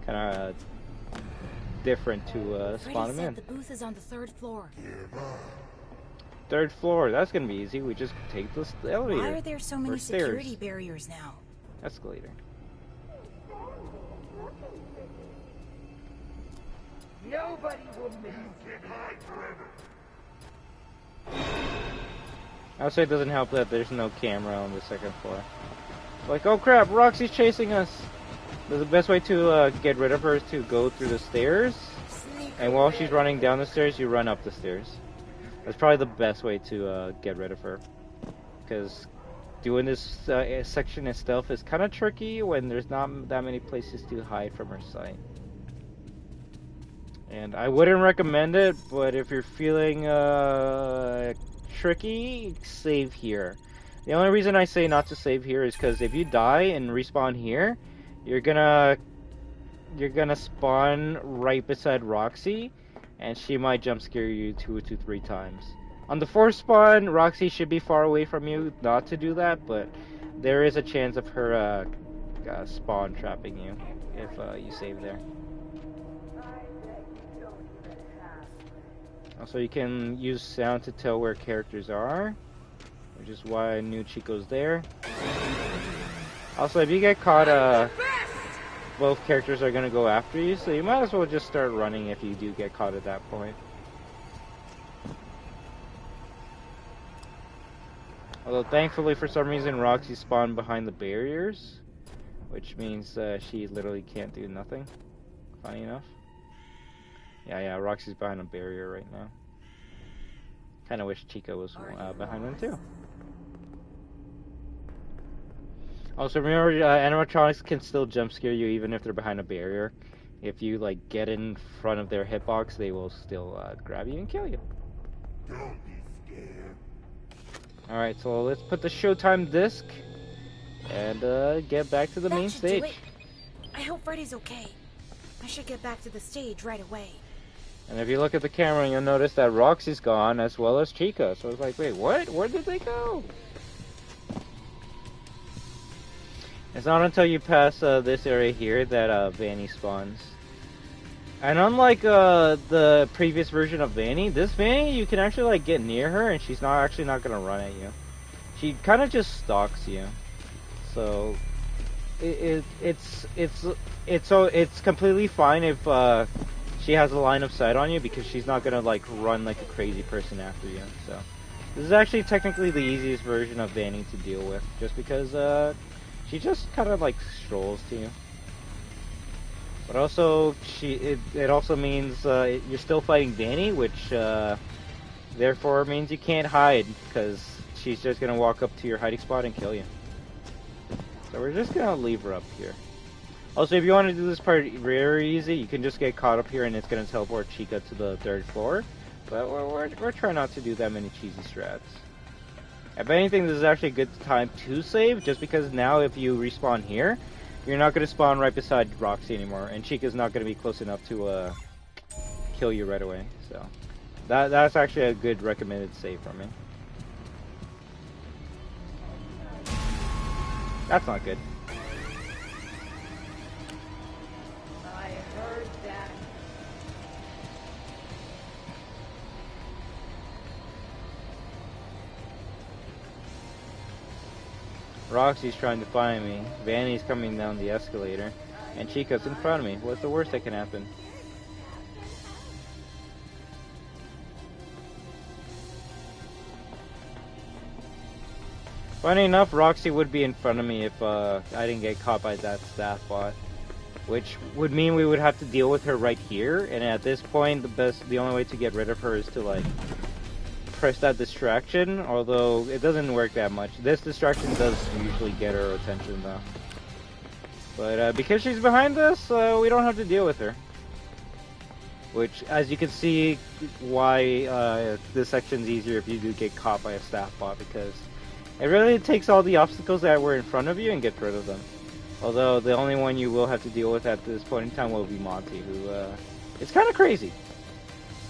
kind of different to spawn him in. The booth is on the 3rd floor. 3rd floor. That's gonna be easy. We just take the elevator. Why are there so many security barriers now? Escalator. Nobody will miss it. Also, it doesn't help that there's no camera on the second floor. Like, oh crap, Roxy's chasing us! The best way to get rid of her is to go through the stairs, and while she's running down the stairs, you run up the stairs. That's probably the best way to get rid of her. Because doing this section of stealth is kind of tricky when there's not that many places to hide from her sight. And I wouldn't recommend it, but if you're feeling tricky, save here. The only reason I say not to save here is because if you die and respawn here, you're gonna spawn right beside Roxy, and she might jump scare you 2 to 3 times. On the 4th spawn, Roxy should be far away from you not to do that, but there is a chance of her spawn trapping you if you save there. Also, you can use sound to tell where characters are, which is why I knew Chico's there. Also, if you get caught, both characters are going to go after you, so you might as well just start running if you do get caught at that point. Although, thankfully, for some reason, Roxy spawned behind the barriers, which means she literally can't do nothing. Funny enough. Yeah, Roxy's behind a barrier right now. Kinda wish Chica was behind one too. Also, remember, animatronics can still jump scare you even if they're behind a barrier. If you, like, get in front of their hitbox, they will still grab you and kill you. Don't be scared. Alright, so let's put the Showtime disc and get back to the main stage. I hope Freddy's okay. I should get back to the stage right away. And if you look at the camera, you'll notice that Roxy's gone as well as Chica. So it's like, wait, what? Where did they go? It's not until you pass this area here that Vanny spawns. And unlike the previous version of Vanny, this Vanny, you can actually like get near her and she's not gonna run at you. She kind of just stalks you. So it's completely fine if she has a line of sight on you, because she's not gonna like run like a crazy person after you. So this is actually technically the easiest version of Vanny to deal with, just because she just kind of like strolls to you. But also, it also means you're still fighting Vanny, which therefore means you can't hide, because she's just gonna walk up to your hiding spot and kill you. So we're just gonna leave her up here. Also, if you want to do this part very easy, you can just get caught up here and it's gonna teleport Chica to the 3rd floor. But we're trying not to do that many cheesy strats. If anything, this is actually a good time to save, just because now if you respawn here, you're not going to spawn right beside Roxy anymore, and Chica's not going to be close enough to kill you right away. So that's actually a good recommended save from me. That's not good. I heard that. Roxy's trying to find me, Vanny's coming down the escalator, and Chica's in front of me. What's the worst that can happen? Funny enough, Roxy would be in front of me if I didn't get caught by that staff bot, which would mean we would have to deal with her right here, and at this point the only way to get rid of her is to like press that distraction, although it doesn't work that much. This distraction does usually get her attention though. But because she's behind us, we don't have to deal with her. Which, as you can see, why this section's easier if you do get caught by a staff bot, because it really takes all the obstacles that were in front of you and gets rid of them. Although the only one you will have to deal with at this point in time will be Monty, who it's kind of crazy.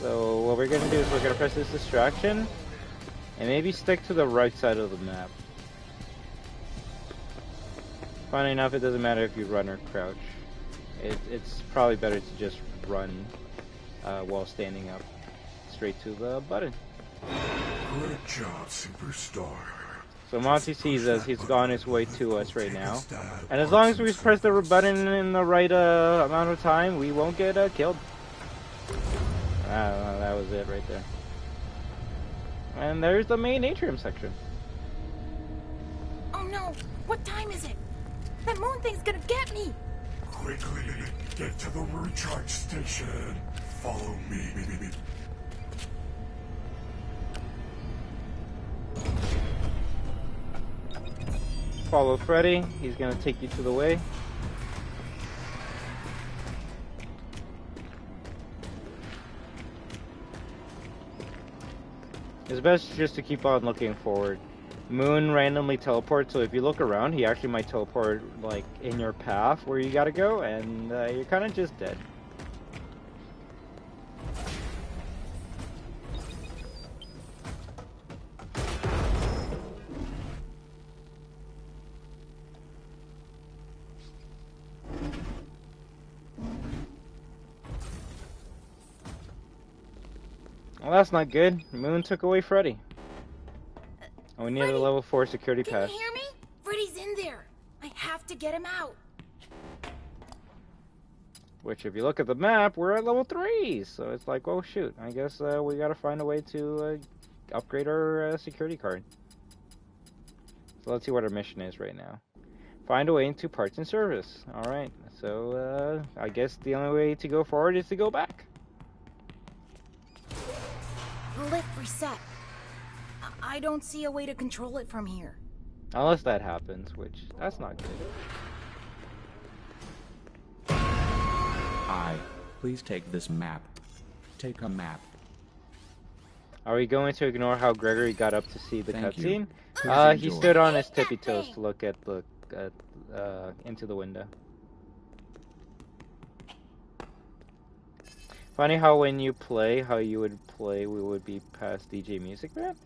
So what we're going to do is we're going to press this distraction and maybe stick to the right side of the map. Funny enough, it doesn't matter if you run or crouch. It's probably better to just run while standing up straight to the button. Good job, superstar. So Monty sees us, he's gone his way to us right now. And as long as we press the button in the right amount of time, we won't get killed. That was it right there. And there's the main atrium section. Oh no! What time is it? That moon thing's gonna get me! Quickly, get to the recharge station. Follow me. Follow Freddy. He's gonna take you to the way. It's best just to keep on looking forward. Moon randomly teleports, so if you look around, he actually might teleport like in your path where you gotta go, and you're kind of just dead. Well, that's not good. Moon took away Freddy. Oh, we need a level 4 security pass. Can you hear me? Freddy's in there. I have to get him out. Which, if you look at the map, we're at level 3. So it's like, oh shoot. I guess we gotta find a way to upgrade our security card. So let's see what our mission is right now. Find a way into parts and service. Alright, so I guess the only way to go forward is to go back. The lift reset. I don't see a way to control it from here. Unless that happens, which, that's not good. Please take this map. Take a map. Are we going to ignore how Gregory got up to see the Thank you. cutscene? Please He enjoy. stood on his tippy toes to look at the into the window. Funny how when you play, how you would play, we would be past DJ Music Man.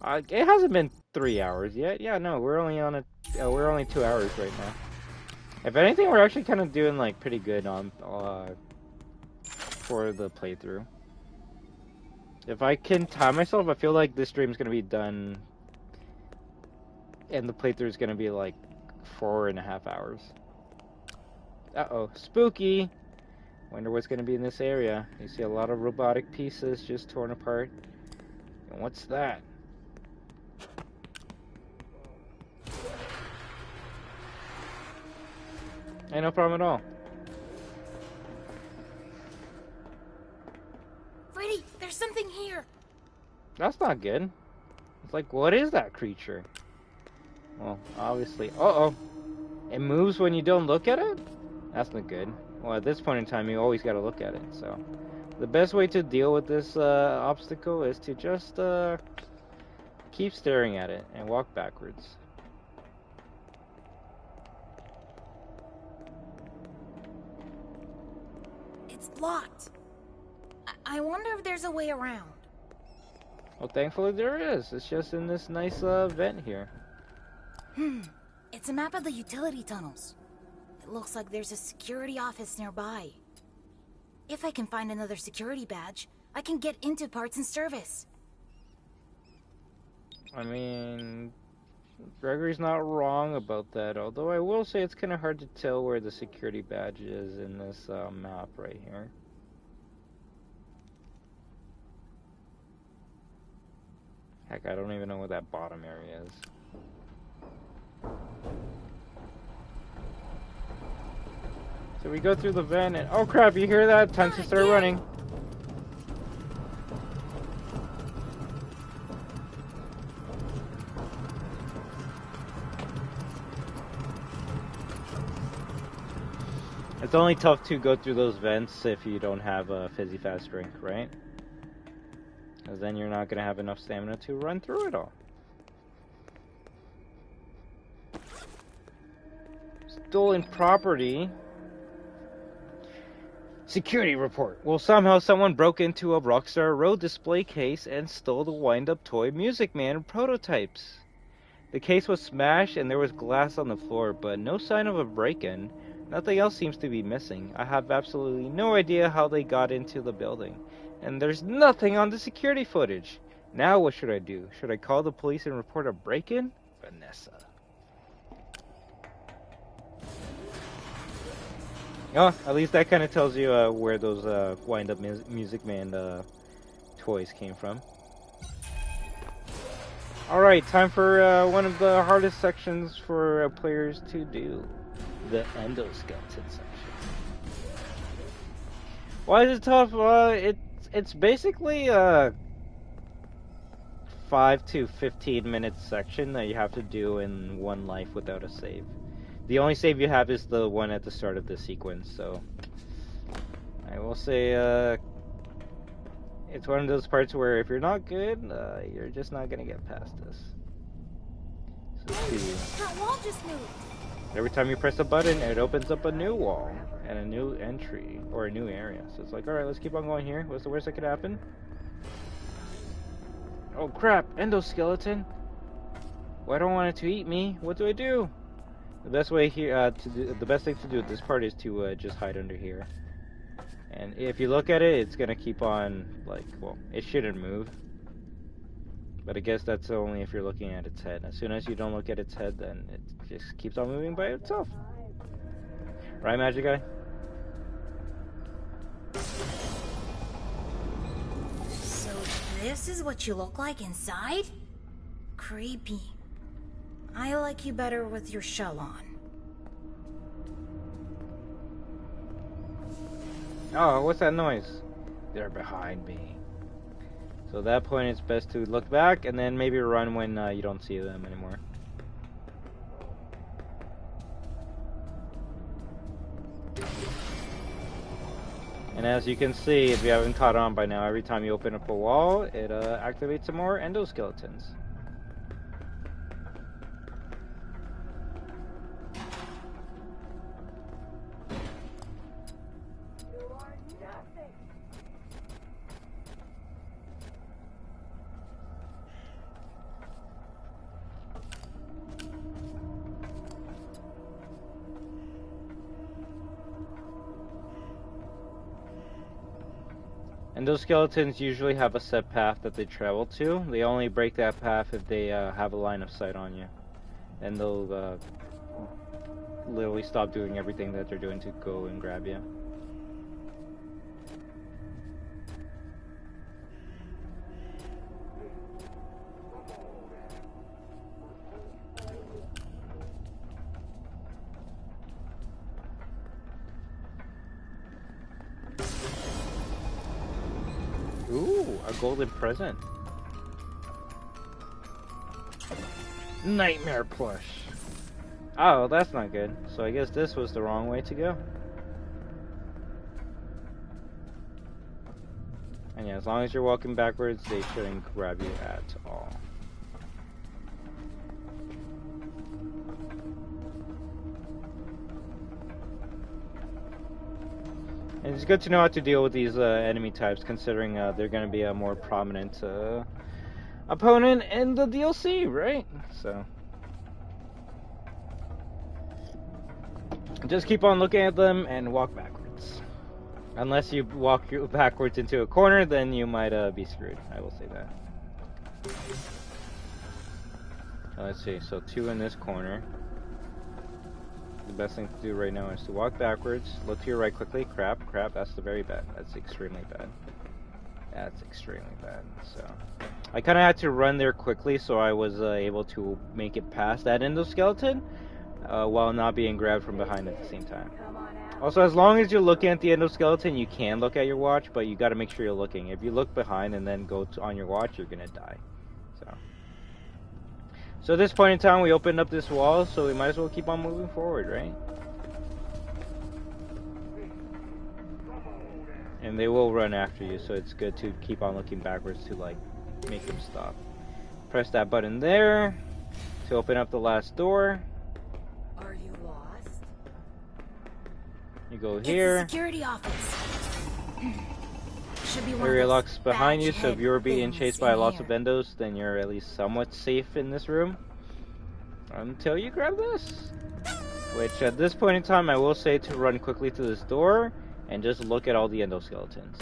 It hasn't been 3 hours yet. Yeah, no, we're only on we're only 2 hours right now. If anything, we're actually kind of doing like pretty good on for the playthrough. If I can time myself, I feel like this stream's gonna be done, and the playthrough is gonna be like 4.5 hours. Uh-oh, spooky! Wonder what's gonna be in this area. You see a lot of robotic pieces just torn apart. And what's that? Ain't no problem at all. Freddy, there's something here. That's not good. It's like, what is that creature? Well, obviously... Uh-oh. It moves when you don't look at it? That's not good. Well, at this point in time, you always gotta look at it, so... The best way to deal with this obstacle is to just keep staring at it and walk backwards. It's blocked. I wonder if there's a way around. Well, thankfully there is. It's just in this nice vent here. It's a map of the utility tunnels. It looks like there's a security office nearby. If I can find another security badge, I can get into parts and service. I mean, Gregory's not wrong about that, although I will say it's kind of hard to tell where the security badge is in this map right here. Heck, I don't even know what that bottom area is. So we go through the vent and... Oh crap, you hear that? Time to start running. It's only tough to go through those vents if you don't have a fizzy fast drink, right? Because then you're not going to have enough stamina to run through it all. Stolen property. Security report. Well, somehow someone broke into a Rockstar Road display case and stole the wind-up toy Music Man prototypes. The case was smashed and there was glass on the floor, but no sign of a break-in. Nothing else seems to be missing. I have absolutely no idea how they got into the building. And there's nothing on the security footage. Now what should I do? Should I call the police and report a break-in? Vanessa. Oh, at least that kind of tells you where those wind-up Music Man toys came from. Alright, time for one of the hardest sections for players to do. The endoskeleton section. Why is it tough? It's basically a 5 to 15 minute section that you have to do in one life without a save. The only save you have is the one at the start of the sequence, so I will say it's one of those parts where if you're not good, you're just not gonna get past this. So That wall just moved. every time you press a button, it opens up a new wall and a new entry or a new area. So it's like, alright, let's keep on going here. What's the worst that could happen? Oh crap, endoskeleton. Well, I don't want it to eat me. What do I do? The best way here the best thing to do at this part is to just hide under here. And if you look at it, it's gonna keep on, like, well, it shouldn't move. But I guess that's only if you're looking at its head. As soon as you don't look at its head, then it just keeps on moving by itself. Right, Magic Guy? So this is what you look like inside? Creepy. I like you better with your shell on. Oh, what's that noise? They're behind me. So at that point, it's best to look back and then maybe run when you don't see them anymore. And as you can see, if you haven't caught on by now, every time you open up a wall, it activates some more endoskeletons. Endoskeletons usually have a set path that they travel to. They only break that path if they have a line of sight on you. And they'll literally stop doing everything that they're doing to go and grab you. Ooh, a golden present. Nightmare plush. Oh, that's not good. So I guess this was the wrong way to go. And yeah, as long as you're walking backwards, they shouldn't grab you at all. And it's good to know how to deal with these enemy types, considering they're going to be a more prominent opponent in the DLC, right? So just keep on looking at them and walk backwards. Unless you walk backwards into a corner, then you might be screwed. I will say that. Let's see, so 2 in this corner. The best thing to do right now is to walk backwards, look to your right quickly. Crap, that's the very bad. That's extremely bad. That's extremely bad. So I kind of had to run there quickly so I was able to make it past that endoskeleton while not being grabbed from behind at the same time. Also, as long as you're looking at the endoskeleton, you can look at your watch, but you got to make sure you're looking. If you look behind and then go on your watch, you're gonna die. So at this point in time, we opened up this wall, so we might as well keep on moving forward, right? And they will run after you, so it's good to keep on looking backwards to, like, make them stop. Press that button there to open up the last door. Are you lost? You go here. It's the security office. Should be one Area of those locks behind you, so if you're being things chased by in lots of here. endos, then you're at least somewhat safe in this room. Until you grab this. Which, at this point in time, I will say to run quickly to this door and just look at all the endoskeletons.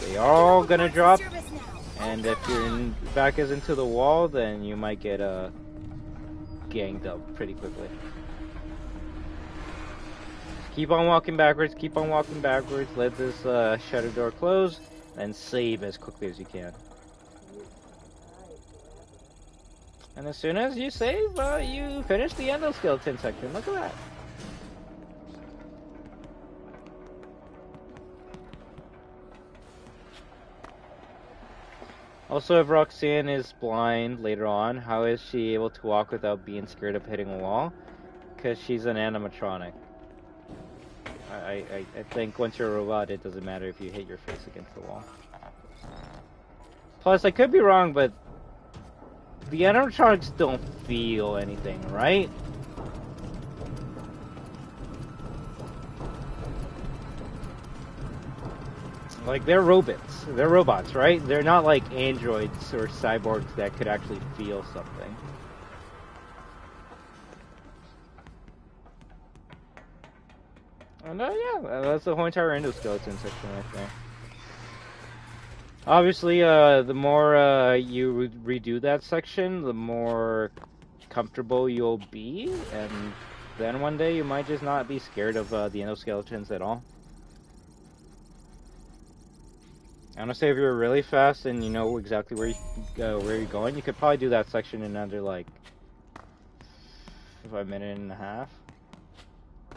They are all gonna drop, and if your back is into the wall, then you might get ganged up pretty quickly. Keep on walking backwards, let this shutter door close, and save as quickly as you can. And as soon as you save, you finish the Endoskeleton section. Look at that. Also, if Roxanne is blind later on, how is she able to walk without being scared of hitting a wall? Because she's an animatronic. I think once you're a robot, it doesn't matter if you hit your face against the wall. Plus, I could be wrong, but the animatronics don't feel anything, right? Like, they're robots. They're robots, right? They're not like androids or cyborgs that could actually feel something. And yeah, that's the whole entire Endoskeleton section right there. Obviously, the more you redo that section, the more comfortable you'll be, and then one day you might just not be scared of the Endoskeletons at all. Honestly, if you're really fast and you know exactly where you're going, you could probably do that section in under like a minute and a half.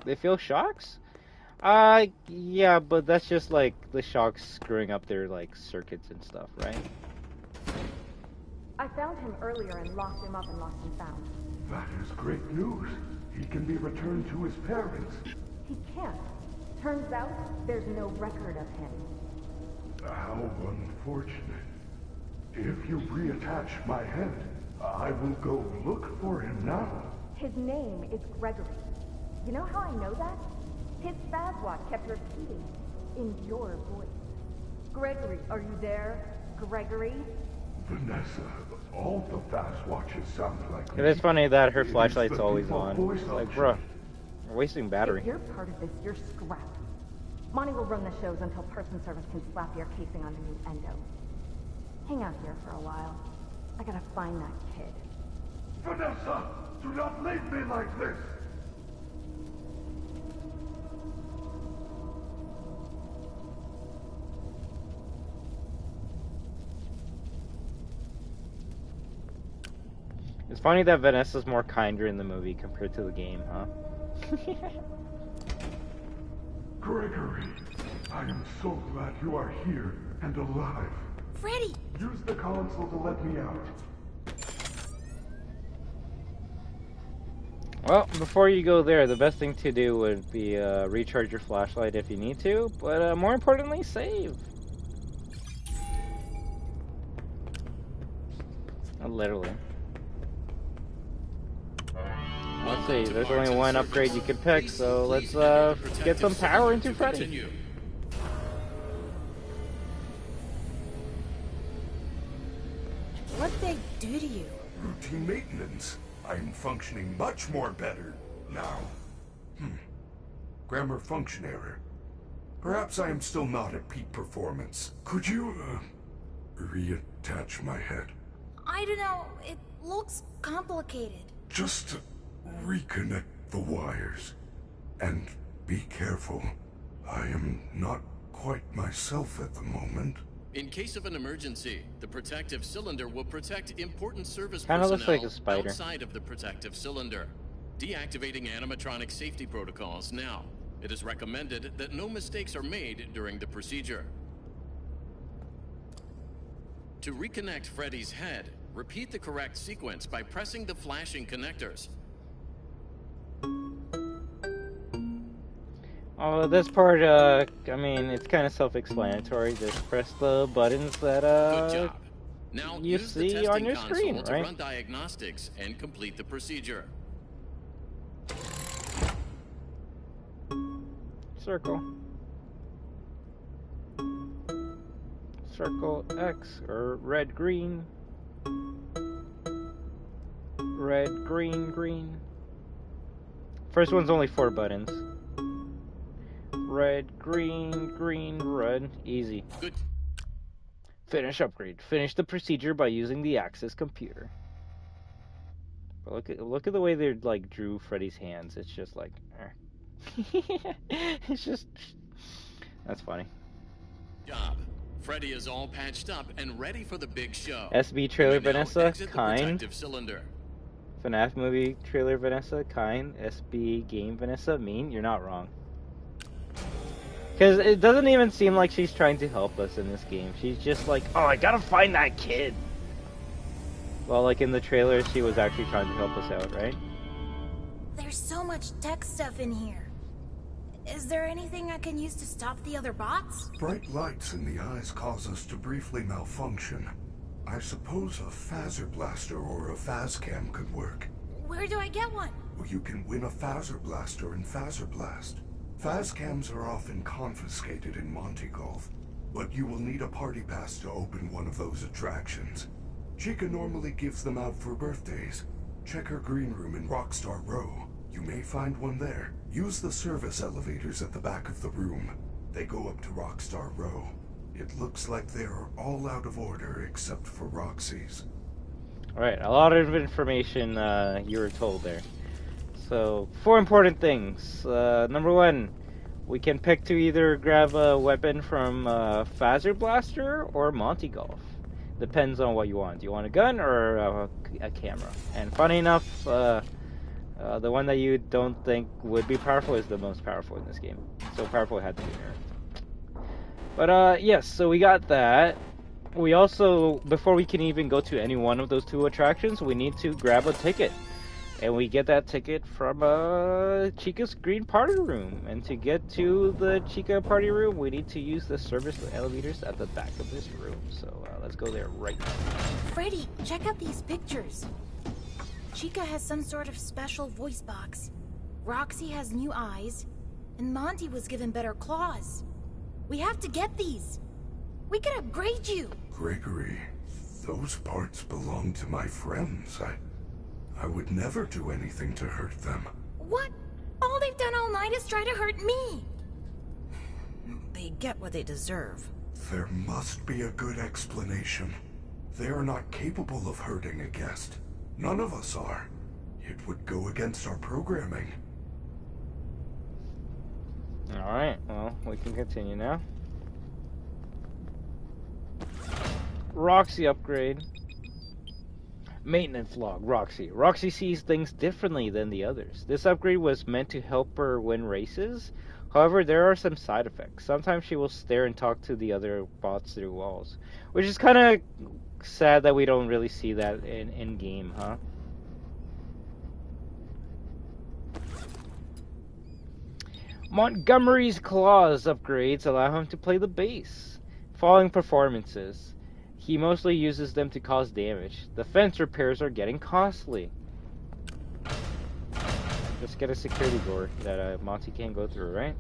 They feel shocks? Yeah, but that's just like the shocks screwing up their like circuits and stuff, right? I found him earlier and locked him up in Lost and Found. That is great news. He can be returned to his parents. He can't. Turns out there's no record of him. How unfortunate. If you reattach my head, I will go look for him now. His name is Gregory. You know how I know that? His Fazwatch kept repeating in your voice. Gregory, are you there? Gregory? Vanessa, all the fast watches sound like It is funny that her flashlight's always on. It's like, bruh, we're wasting battery. If you're part of this, you're scrapped. Monty will run the shows until Person Service can slap your casing on the new Endo. Hang out here for a while. I gotta find that kid. Vanessa, do not leave me like this! It's funny that Vanessa's more kinder in the movie compared to the game, huh? Gregory, I am so glad you are here and alive. Freddy! Use the console to let me out. Well, before you go there, the best thing to do would be recharge your flashlight if you need to, but more importantly, save. Literally. Let's see, there's only one upgrade you can pick, so let's get some power into Freddy. What'd they do to you? Routine maintenance. I am functioning much more better now. Grammar function error. Perhaps I am still not at peak performance. Could you, reattach my head? I don't know. It looks complicated. Just to reconnect the wires. And be careful. I am not quite myself at the moment. In case of an emergency, the protective cylinder will protect important service Kinda looks personnel like a spider. outside of the protective cylinder. Deactivating animatronic safety protocols now. It is recommended that no mistakes are made during the procedure. To reconnect Freddy's head, repeat the correct sequence by pressing the flashing connectors. Oh, this part, I mean, it's kind of self-explanatory. Just press the buttons that, Good job. Now you use the see testing on your console screen, to right? run diagnostics and complete the procedure. Circle. Circle X, or red, green. Red, green, green. First one's only 4 buttons. Red, green, green, red. Easy. Good. Finish upgrade. Finish the procedure by using the Access computer. But look at the way they like drew Freddy's hands. It's just like, it's just, that's funny. Job. Freddy is all patched up and ready for the big show. SB trailer You may now Vanessa, exit the kind. protective cylinder. FNaF movie trailer Vanessa, kind. SB game Vanessa, mean. You're not wrong. Because it doesn't even seem like she's trying to help us in this game. She's just like, oh, I gotta find that kid. Well, like in the trailer, she was actually trying to help us out, right? There's so much tech stuff in here. Is there anything I can use to stop the other bots? Bright lights in the eyes cause us to briefly malfunction. I suppose a phaser blaster or a phascam could work. Where do I get one? Well, you can win a phaser blaster in Phaser Blast. Phascams are often confiscated in Monty Golf, but you will need a party pass to open one of those attractions. Chica normally gives them out for birthdays. Check her green room in Rockstar Row. You may find one there. Use the service elevators at the back of the room. They go up to Rockstar Row. It looks like they are all out of order except for Roxy's. Alright, a lot of information you were told there. So, 4 important things. Number 1, we can pick to either grab a weapon from Phaser Blaster or Monty Golf. Depends on what you want. Do you want a gun or a camera? And funny enough, the one that you don't think would be powerful is the most powerful in this game. So powerful it had to be nerfed. But yes, so we got that. We also, before we can even go to any one of those 2 attractions, we need to grab a ticket. And we get that ticket from Chica's green party room. And to get to the Chica party room, we need to use the service elevators at the back of this room. So let's go there right now. Freddy, check out these pictures. Chica has some sort of special voice box. Roxy has new eyes. And Monty was given better claws. We have to get these. We can upgrade you. Gregory, those parts belong to my friends. I would never do anything to hurt them. What? All they've done all night is try to hurt me. They get what they deserve. There must be a good explanation. They are not capable of hurting a guest. None of us are. It would go against our programming. Alright, well, we can continue now. Roxy upgrade. Maintenance log, Roxy. Roxy sees things differently than the others. This upgrade was meant to help her win races. However, there are some side effects. Sometimes she will stare and talk to the other bots through walls. Which is kind of sad that we don't really see that in-game, huh? Montgomery's claws upgrades allow him to play the bass. Following performances. He mostly uses them to cause damage. The fence repairs are getting costly. Let's get a security door that Monty can't go through, right?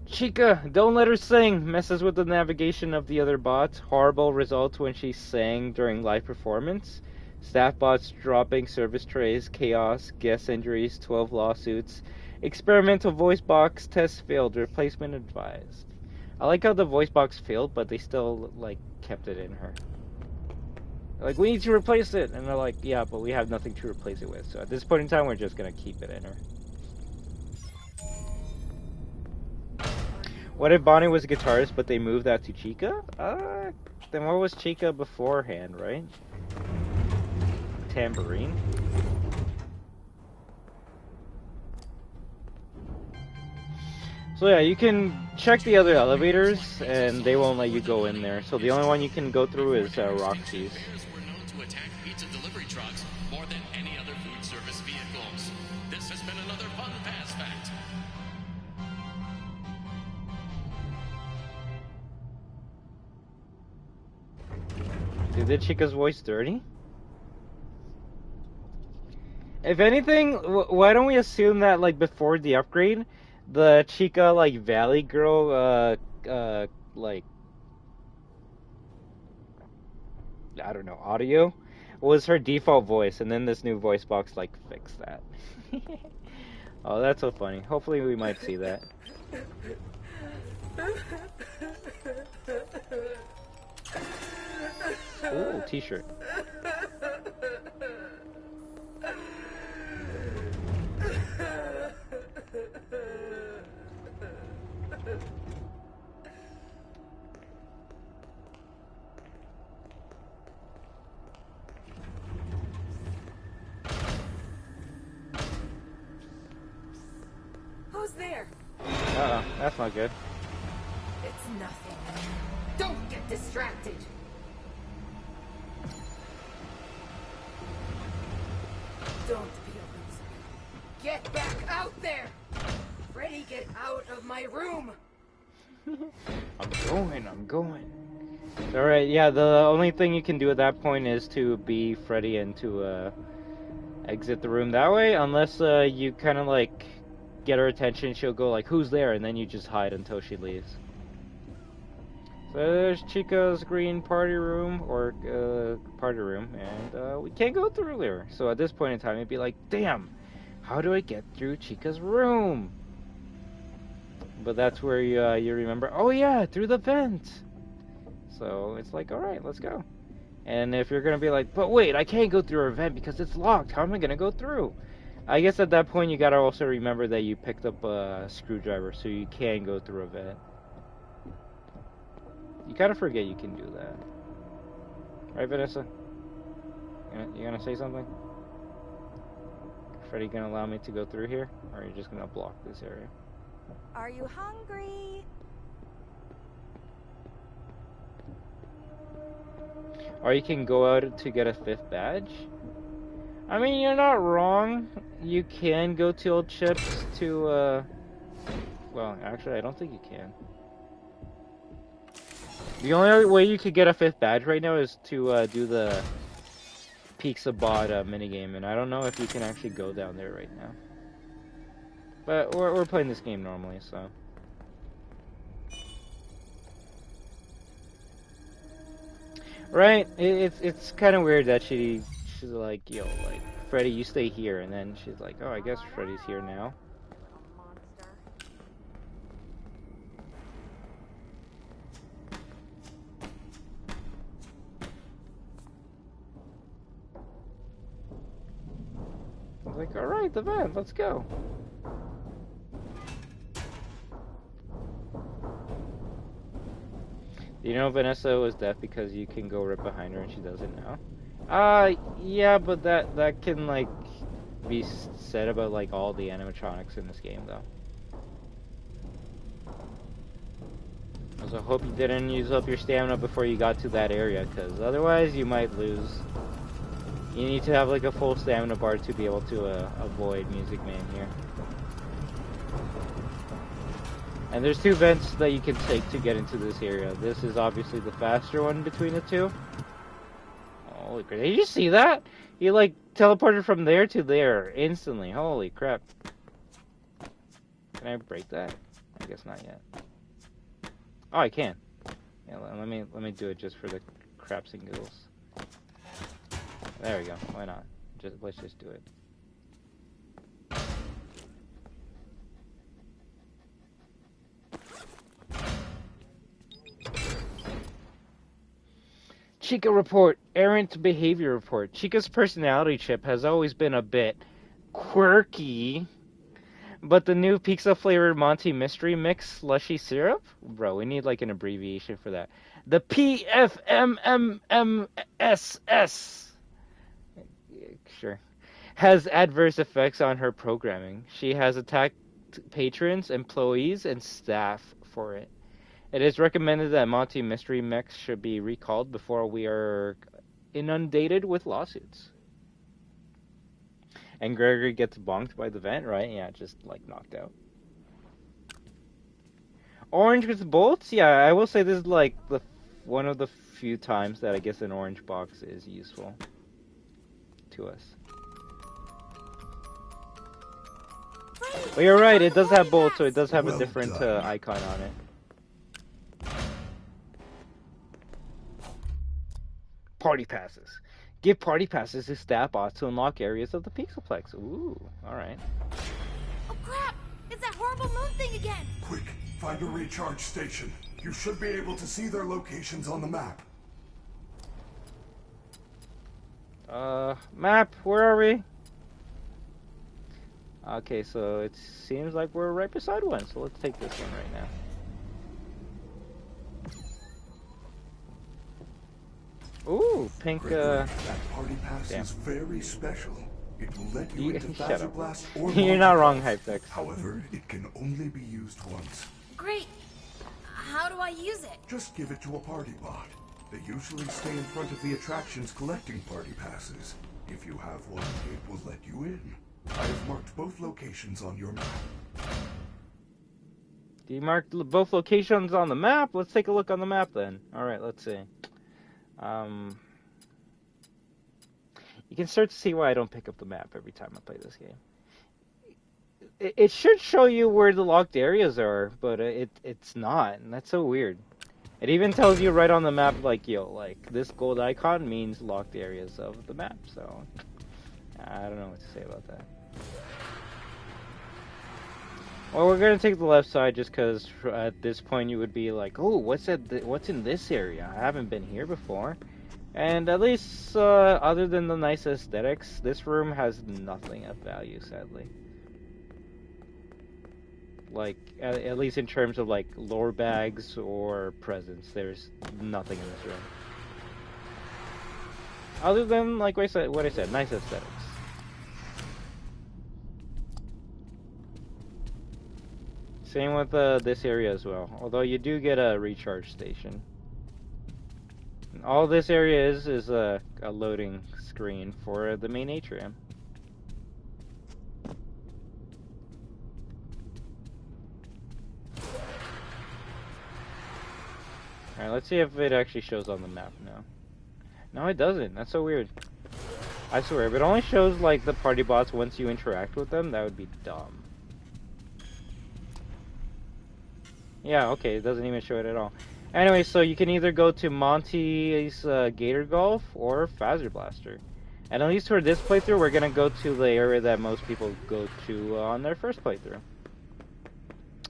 Chica, don't let her sing. Messes with the navigation of the other bots. Horrible results when she sang during live performance. Staff bots dropping service trays. Chaos. Guest injuries. 12 lawsuits. Experimental voice box test failed. Replacement advised. I like how the voice box failed, but they still, like, kept it in her. Like, we need to replace it. And they're like, yeah, but we have nothing to replace it with. So at this point in time, we're just going to keep it in her. What if Bonnie was a guitarist, but they moved that to Chica? Then what was Chica beforehand, right? Tambourine? So yeah, you can check the other elevators, and they won't let you go in there. So the only one you can go through is Roxy's. Were known to attack pizza delivery trucks more than any other food service vehicles. This has been another fun fast fact. Did Chica's voice dirty? If anything, why don't we assume that, like, before the upgrade, the Chica, like, Valley Girl, like, I don't know, audio, was her default voice, and then this new voice box, like, fixed that. Oh, that's so funny. Hopefully we might see that. Ooh, t-shirt. That's not good. It's nothing. Don't get distracted. Don't be a loser. Get back out there! Freddy, get out of my room! I'm going. Alright, yeah, the only thing you can do at that point is to be Freddy and to exit the room that way, unless you kind of like get her attention. She'll go like, who's there? And then you just hide until she leaves. So there's Chica's green party room, and we can't go through there. So at this point in time, it'd be like, damn, how do I get through Chica's room? But that's where you remember, oh yeah, through the vent. So it's like, alright, let's go. And if you're going to be like, but wait, I can't go through her vent because it's locked. How am I going to go through? I guess at that point you got to also remember that you picked up a screwdriver, so you can go through a vent. You kind of forget you can do that. Right, Vanessa? You gonna say something? Freddy gonna allow me to go through here? Or are you just gonna block this area? Are you hungry? Or you can go out to get a 5th badge? I mean, you're not wrong. You can go to Old Chips to, well, actually, I don't think you can. The only way you could get a 5th badge right now is to do the Pizza Bot minigame, and I don't know if you can actually go down there right now. But we're playing this game normally, so. Right? It's kind of weird that she's like, yo, like, Freddy, you stay here, and then she's like, oh, I guess Freddy's here now. I was like, alright, the van, let's go. You know Vanessa was deaf because you can go right behind her and she doesn't now? Yeah, but that can, like, be said about, like, all the animatronics in this game, though. So I hope you didn't use up your stamina before you got to that area, because otherwise you might lose. You need to have, like, a full stamina bar to be able to avoid Music Man here. And there's 2 vents that you can take to get into this area. This is obviously the faster one between the 2. Holy crap. Did you see that? He, like, teleported from there to there instantly. Holy crap. Can I break that? I guess not yet. Oh, I can. Yeah, let me do it just for the craps and giggles. There we go. Why not? Let's just do it. Chica report. Errant behavior report. Chica's personality chip has always been a bit quirky, but the new pizza flavored Monty mystery mix slushy syrup? Bro, we need like an abbreviation for that. The PFMMMSS. Sure. Has adverse effects on her programming. She has attacked patrons, employees, and staff for it. It is recommended that Monty Mystery Mix should be recalled before we are inundated with lawsuits. And Gregory gets bonked by the vent, right? Yeah, just like knocked out. Orange with bolts? Yeah, I will say this is like one of the few times that I guess an orange box is useful to us. But you're right, it does have bolts, so it does have a different icon on it. Party passes. Give party passes to staff bots to unlock areas of the Pixelplex. Ooh, alright. Oh crap! It's that horrible moon thing again! Quick, find a recharge station. You should be able to see their locations on the map. Map, where are we? Okay, so it seems like we're right beside one, so let's take this one right now. Ooh, pink, That party pass is very special. It will let you into Shut up. Blast or You're not wrong, Hypetex. However, it can only be used once. Great. How do I use it? Just give it to a party bot. They usually stay in front of the attractions collecting party passes. If you have one, it will let you in. I have marked both locations on your map. Do you mark both locations on the map? Let's take a look on the map then. Alright, let's see. You can start to see why I don't pick up the map every time I play this game. It should show you where the locked areas are, but it's not, and that's so weird. It even tells you right on the map, like, yo, like, this gold icon means locked areas of the map, so I don't know what to say about that. Well, we're gonna take the left side just because at this point you would be like, oh, what's in this area? I haven't been here before. And at least, other than the nice aesthetics, this room has nothing of value, sadly. Like, at least in terms of, like, lore bags or presents, there's nothing in this room. Other than, like what I said, nice aesthetics. Same with this area as well, although you do get a recharge station. And all this area is a loading screen for the main atrium. Alright, let's see if it actually shows on the map now. No, it doesn't. That's so weird. I swear, if it only shows, like, the party bots once you interact with them, that would be dumb. Yeah, okay, it doesn't even show it at all. Anyway, so you can either go to Monty's Gator Golf or Phaser Blaster. And at least for this playthrough, we're gonna go to the area that most people go to on their first playthrough.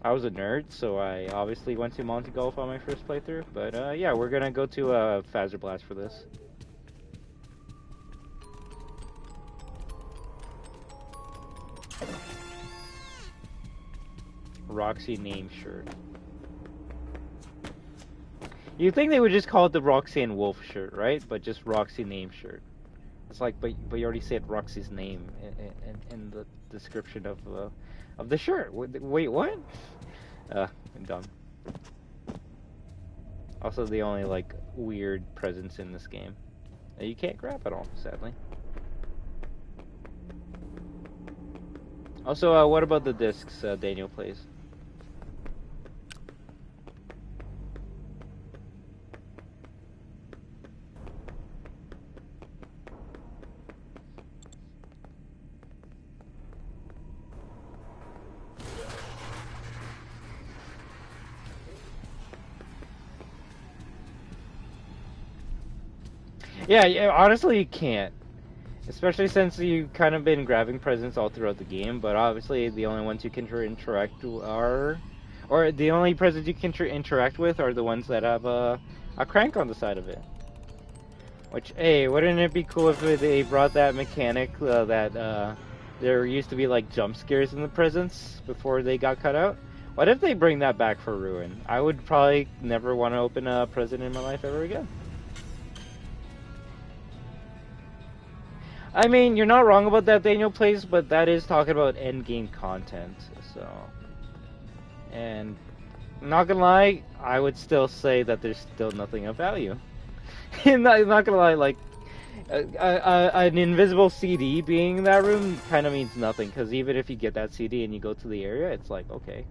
I was a nerd, so I obviously went to Monty Golf on my first playthrough. But yeah, we're gonna go to Phaser Blast for this. Roxy name shirt. You'd think they would just call it the Roxy and Wolf shirt, right? But just Roxy name shirt. It's like, but you already said Roxy's name in the description of the shirt. Wait, what? I'm dumb. Also, the only, like, weird presence in this game that you can't grab at all, sadly. Also, what about the discs Daniel plays? Yeah, honestly, you can't. Especially since you've kind of been grabbing presents all throughout the game, but obviously the only ones you can interact are... Or the only presents you can interact with are the ones that have a crank on the side of it. Which, hey, wouldn't it be cool if they brought that mechanic that there used to be, like, jump scares in the presents before they got cut out? What if they bring that back for Ruin? I would probably never want to open a present in my life ever again. I mean, you're not wrong about that, Daniel Plays, but that is talking about endgame content, so... And, not gonna lie, I would still say that there's still nothing of value. not gonna lie, like, an invisible CD being in that room kind of means nothing, because even if you get that CD and you go to the area, it's like, okay,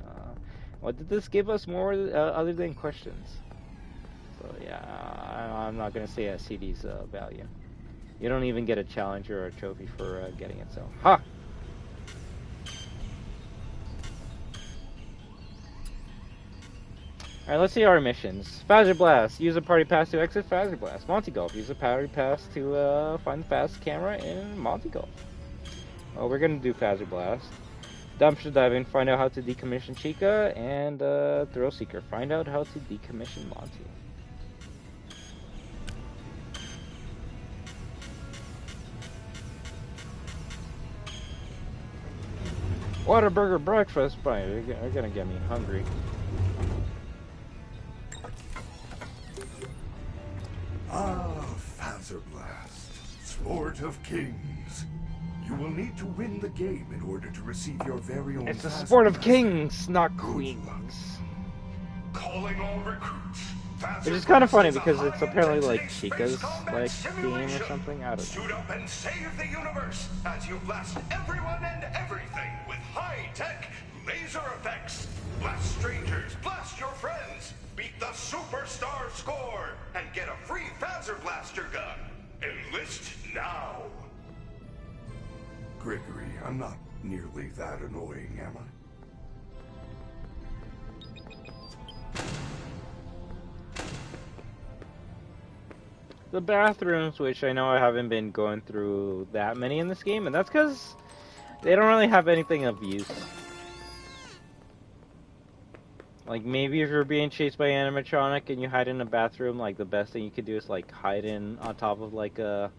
what did this give us more other than questions? So, yeah, I'm not gonna say a CD's value. You don't even get a challenge or a trophy for getting it, so... Ha! Alright, let's see our missions. Phaser Blast. Use a party pass to exit Phaser Blast. Monty Golf. Use a party pass to find the fast camera in Monty Golf. Oh, we're gonna do Phaser Blast. Dumpster Diving. Find out how to decommission Chica. And Thrill Seeker. Find out how to decommission Monty. Whataburger breakfast, but you're gonna get me hungry. Ah, Phaser Blast, sport of kings. You will need to win the game in order to receive your very own. It's a sport of kings, not queens. Calling all recruits. Which is kind of funny because it's apparently like Chica's like game or something. I don't know. Suit up and save the universe as you blast everyone and everything with high-tech laser effects. Blast strangers, blast your friends, beat the superstar score, and get a free Phaser Blaster gun. Enlist now. Gregory, I'm not nearly that annoying, am I? The bathrooms, which I know I haven't been going through that many in this game, and that's because they don't really have anything of use. Like, maybe if you're being chased by an animatronic and you hide in a bathroom, like, the best thing you could do is, like, hide in on top of, like, a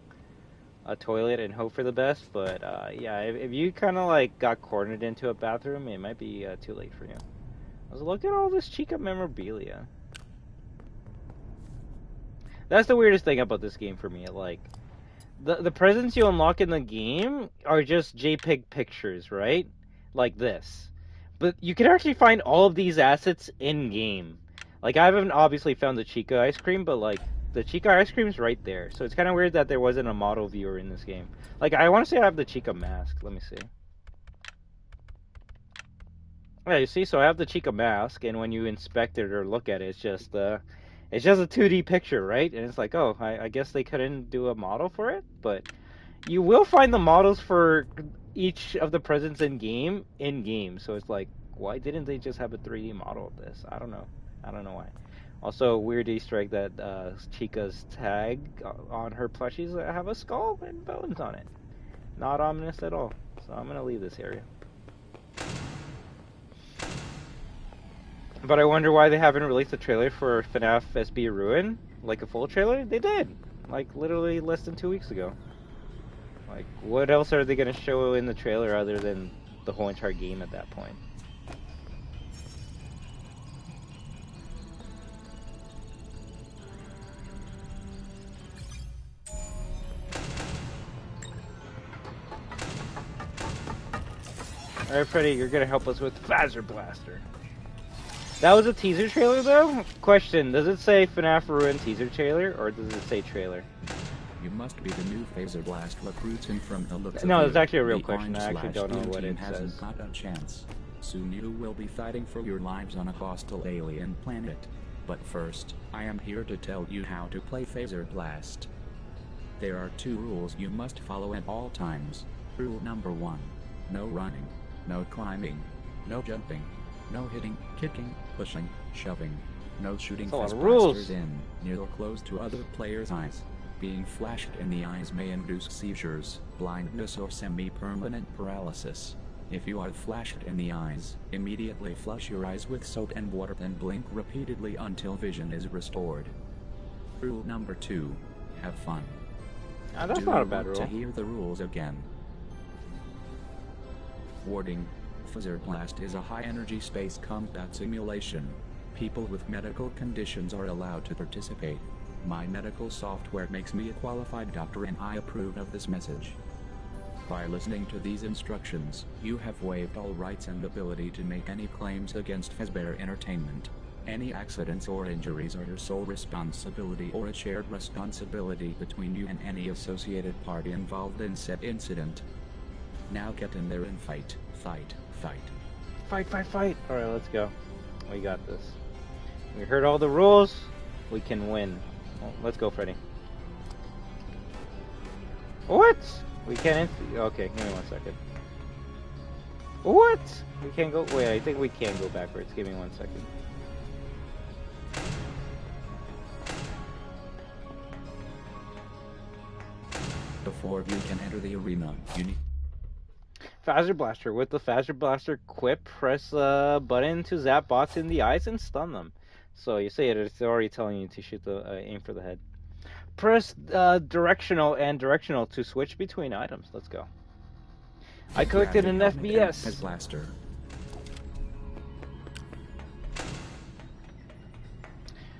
toilet and hope for the best, but, yeah, if you kind of, like, got cornered into a bathroom, it might be, too late for you. I was looking at all this Chica memorabilia. That's the weirdest thing about this game for me, like, the presents you unlock in the game are just JPEG pictures, right? Like this. But you can actually find all of these assets in-game. Like, I haven't obviously found the Chica ice cream, but, like, the Chica ice cream's right there. So it's kind of weird that there wasn't a model viewer in this game. Like, I want to say I have the Chica mask. Let me see. Yeah, you see? So I have the Chica mask, and when you inspect it or look at it, it's just a 2D picture, right? And it's like, oh, I guess they couldn't do a model for it? But you will find the models for each of the presents in-game. So it's like, why didn't they just have a 3D model of this? I don't know. I don't know why. Also, weird Easter egg that Chica's tag on her plushies have a skull and bones on it. Not ominous at all. So I'm going to leave this area. But I wonder why they haven't released a trailer for FNaF SB Ruin, like a full trailer. They did, like literally less than 2 weeks ago. Like, what else are they going to show in the trailer other than the whole entire game at that point? Alright, Freddy, you're going to help us with Phaser Blaster. That was a teaser trailer, though? Question, does it say FNaF Ruin teaser trailer, or does it say trailer? You must be the new Phaser Blast recruits, and from the looks no, of it's actually a real the question. I actually don't know what it hasn't says. got a chance. Soon you will be fighting for your lives on a hostile alien planet. But first, I am here to tell you how to play Phaser Blast. There are 2 rules you must follow at all times. Rule number 1. No running. No climbing. No jumping. No hitting, kicking, pushing, shoving. No shooting Phase blasters in, near or close to other players' eyes. Being flashed in the eyes may induce seizures, blindness or semi-permanent paralysis. If you are flashed in the eyes, immediately flush your eyes with soap and water, then blink repeatedly until vision is restored. Rule number 2. Have fun. That's not a bad rule. To hear the rules again. Warning. Phaser Blast is a high-energy space combat simulation. People with medical conditions are allowed to participate. My medical software makes me a qualified doctor, and I approve of this message. By listening to these instructions, you have waived all rights and ability to make any claims against Fazbear Entertainment. Any accidents or injuries are your sole responsibility or a shared responsibility between you and any associated party involved in said incident. Now get in there and fight, fight, fight. Fight, fight, fight! Alright, let's go. We got this. We heard all the rules. We can win. Well, let's go, Freddy. What? We can't... Okay, give me 1 second. What? We can't go... Wait, I think we can go backwards. Give me 1 second. Before you can enter the arena, you need... Phaser Blaster. With the Phaser Blaster equipped, press button to zap bots in the eyes and stun them. So you say it's already telling you to shoot the aim for the head. Press directional and directional to switch between items. Let's go. I collected an FBS. Blaster.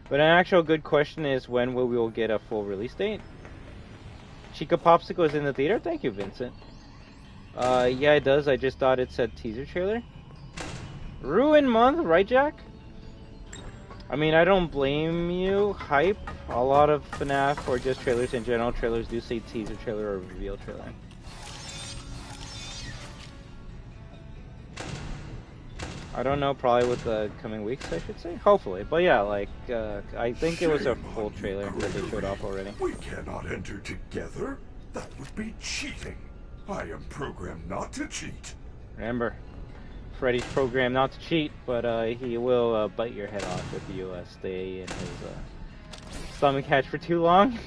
But an actual good question is, when will we get a full release date? Chica Popsicle is in the theater? Thank you, Vincent. Yeah, it does. I just thought it said teaser trailer. Ruin month, right, Jack? I mean, I don't blame you. Hype. A lot of FNaF or just trailers in general. Trailers do say teaser trailer or reveal trailer. I don't know, probably with the coming weeks, I should say. Hopefully. But yeah, like, I think it was a full trailer that they showed off already. We cannot enter together. That would be cheating. I am programmed not to cheat. Remember, Freddy's programmed not to cheat, but he will bite your head off if you stay in his stomach hatch for too long.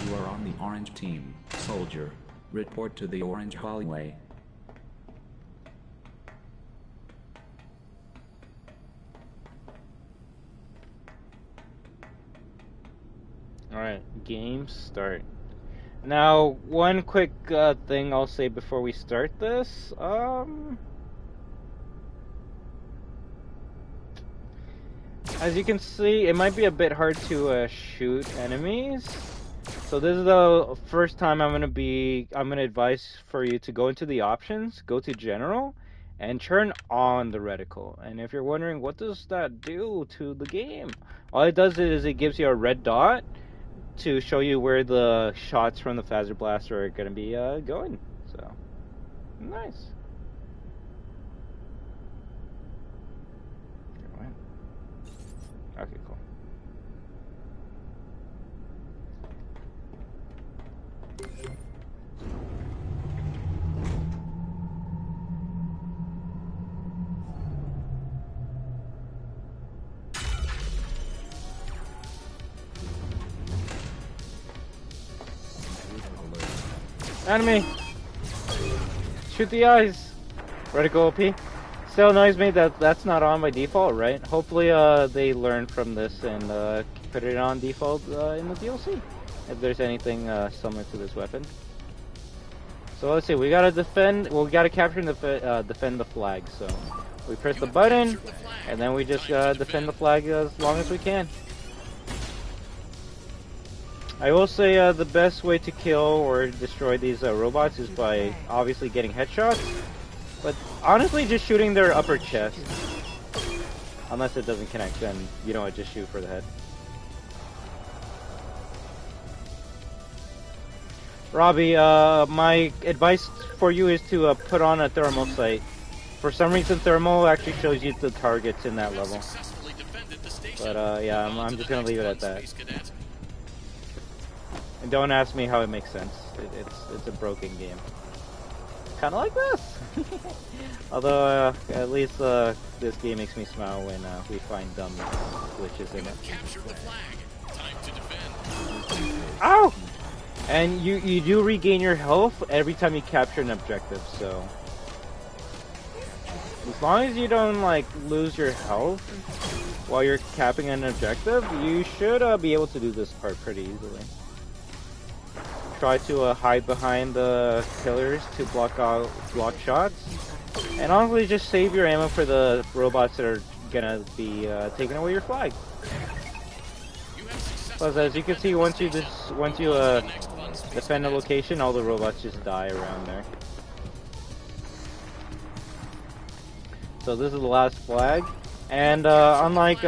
You are on the orange team, soldier. Report to the orange hallway. Alright, game start. Now, one quick thing I'll say before we start this. As you can see, it might be a bit hard to shoot enemies. So this is the first time I'm gonna advise for you to go into the options, go to general, and turn on the reticle. And if you're wondering what does that do to the game, all it does is it gives you a red dot to show you where the shots from the phaser blaster are gonna be going. So nice. Okay, cool. Enemy! Shoot the eyes! Reticle OP. Still annoys me that that's not on by default, right? Hopefully they learn from this and put it on default in the DLC. If there's anything similar to this weapon. So let's see, we gotta defend, well, we gotta capture and defend the flag. So we press the button and then we just defend the flag as long as we can. I will say the best way to kill or destroy these robots is by obviously getting headshots, but honestly just shooting their upper chest. Unless it doesn't connect, then you know what, just shoot for the head. Robbie, my advice for you is to put on a thermal sight. For some reason thermal actually shows you the targets in that level. But yeah, I'm just gonna leave it at that. And don't ask me how it makes sense. It's a broken game. Kind of like this. Although at least this game makes me smile when we find dumb glitches in it. Ow! And you do regain your health every time you capture an objective. So as long as you don't like lose your health while you're capping an objective, you should be able to do this part pretty easily. Try to hide behind the pillars to block shots, and honestly just save your ammo for the robots that are gonna be taking away your flag. Plus, as you can see, once you defend a location, all the robots just die around there. So this is the last flag, and unlike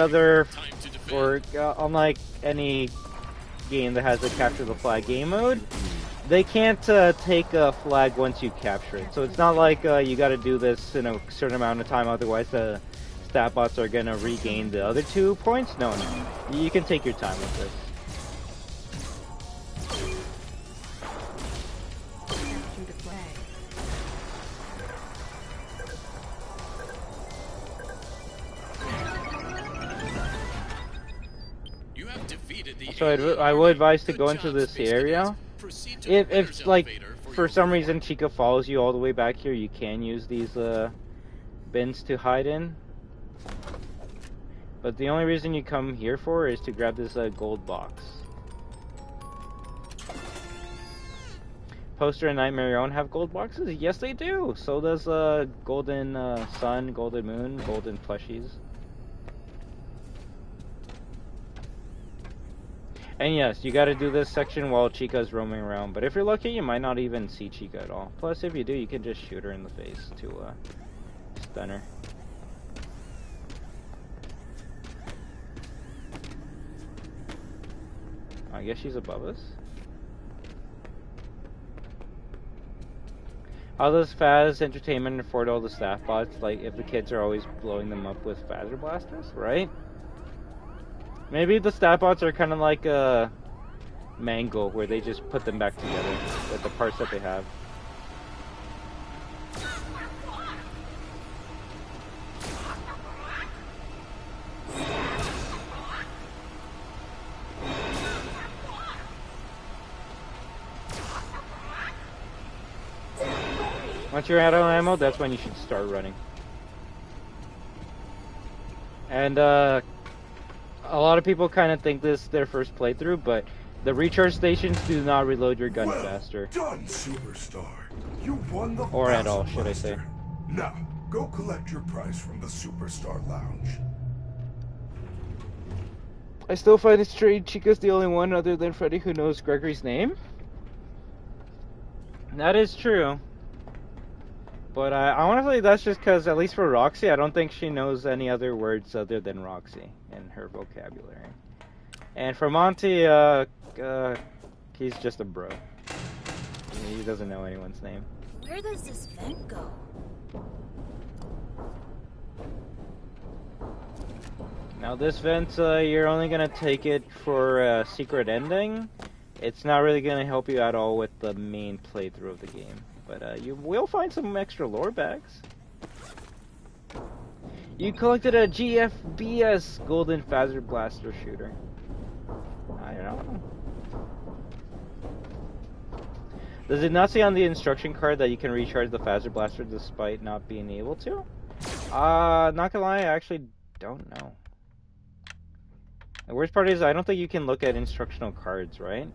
unlike any game that has a capture the flag game mode, they can't take a flag once you capture it. So it's not like you got to do this in a certain amount of time, otherwise the stat bots are gonna regain the other 2 points. No, you can take your time with this. So I would advise to go into this area. If like for some reason Chica follows you all the way back here, you can use these bins to hide in. But the only reason you come here for is to grab this gold box. Poster and Nightmare Own have gold boxes? Yes, they do. So does Golden Sun, Golden Moon, Golden Plushies. And yes, you gotta do this section while Chica's roaming around, but if you're lucky, you might not even see Chica at all. Plus, if you do, you can just shoot her in the face to stun her. I guess she's above us. How does Faz Entertainment afford all the staff bots? Like, if the kids are always blowing them up with phaser blasters, right? Maybe the staff bots are kind of like a Mango, where they just put them back together with the parts that they have. Once you're out of ammo, that's when you should start running. And a lot of people kind of think this is their first playthrough, but the recharge stations do not reload your gun faster. Done, Superstar. You won the Or at all, should I say. Now, go collect your prize from the Superstar Lounge. I still find it strange Chica's the only one other than Freddy who knows Gregory's name. That is true. But I want to say that's just because, at least for Roxy, I don't think she knows any other words other than Roxy in her vocabulary. And for Monty, he's just a bro. He doesn't know anyone's name. Where does this vent go? Now this vent, you're only going to take it for a secret ending. It's not really going to help you at all with the main playthrough of the game. But you will find some extra lore bags. You collected a GFBS Golden Phaser Blaster Shooter. I don't know. Does it not say on the instruction card that you can recharge the Phaser Blaster despite not being able to? Not gonna lie, I actually don't know. The worst part is I don't think you can look at instructional cards, right?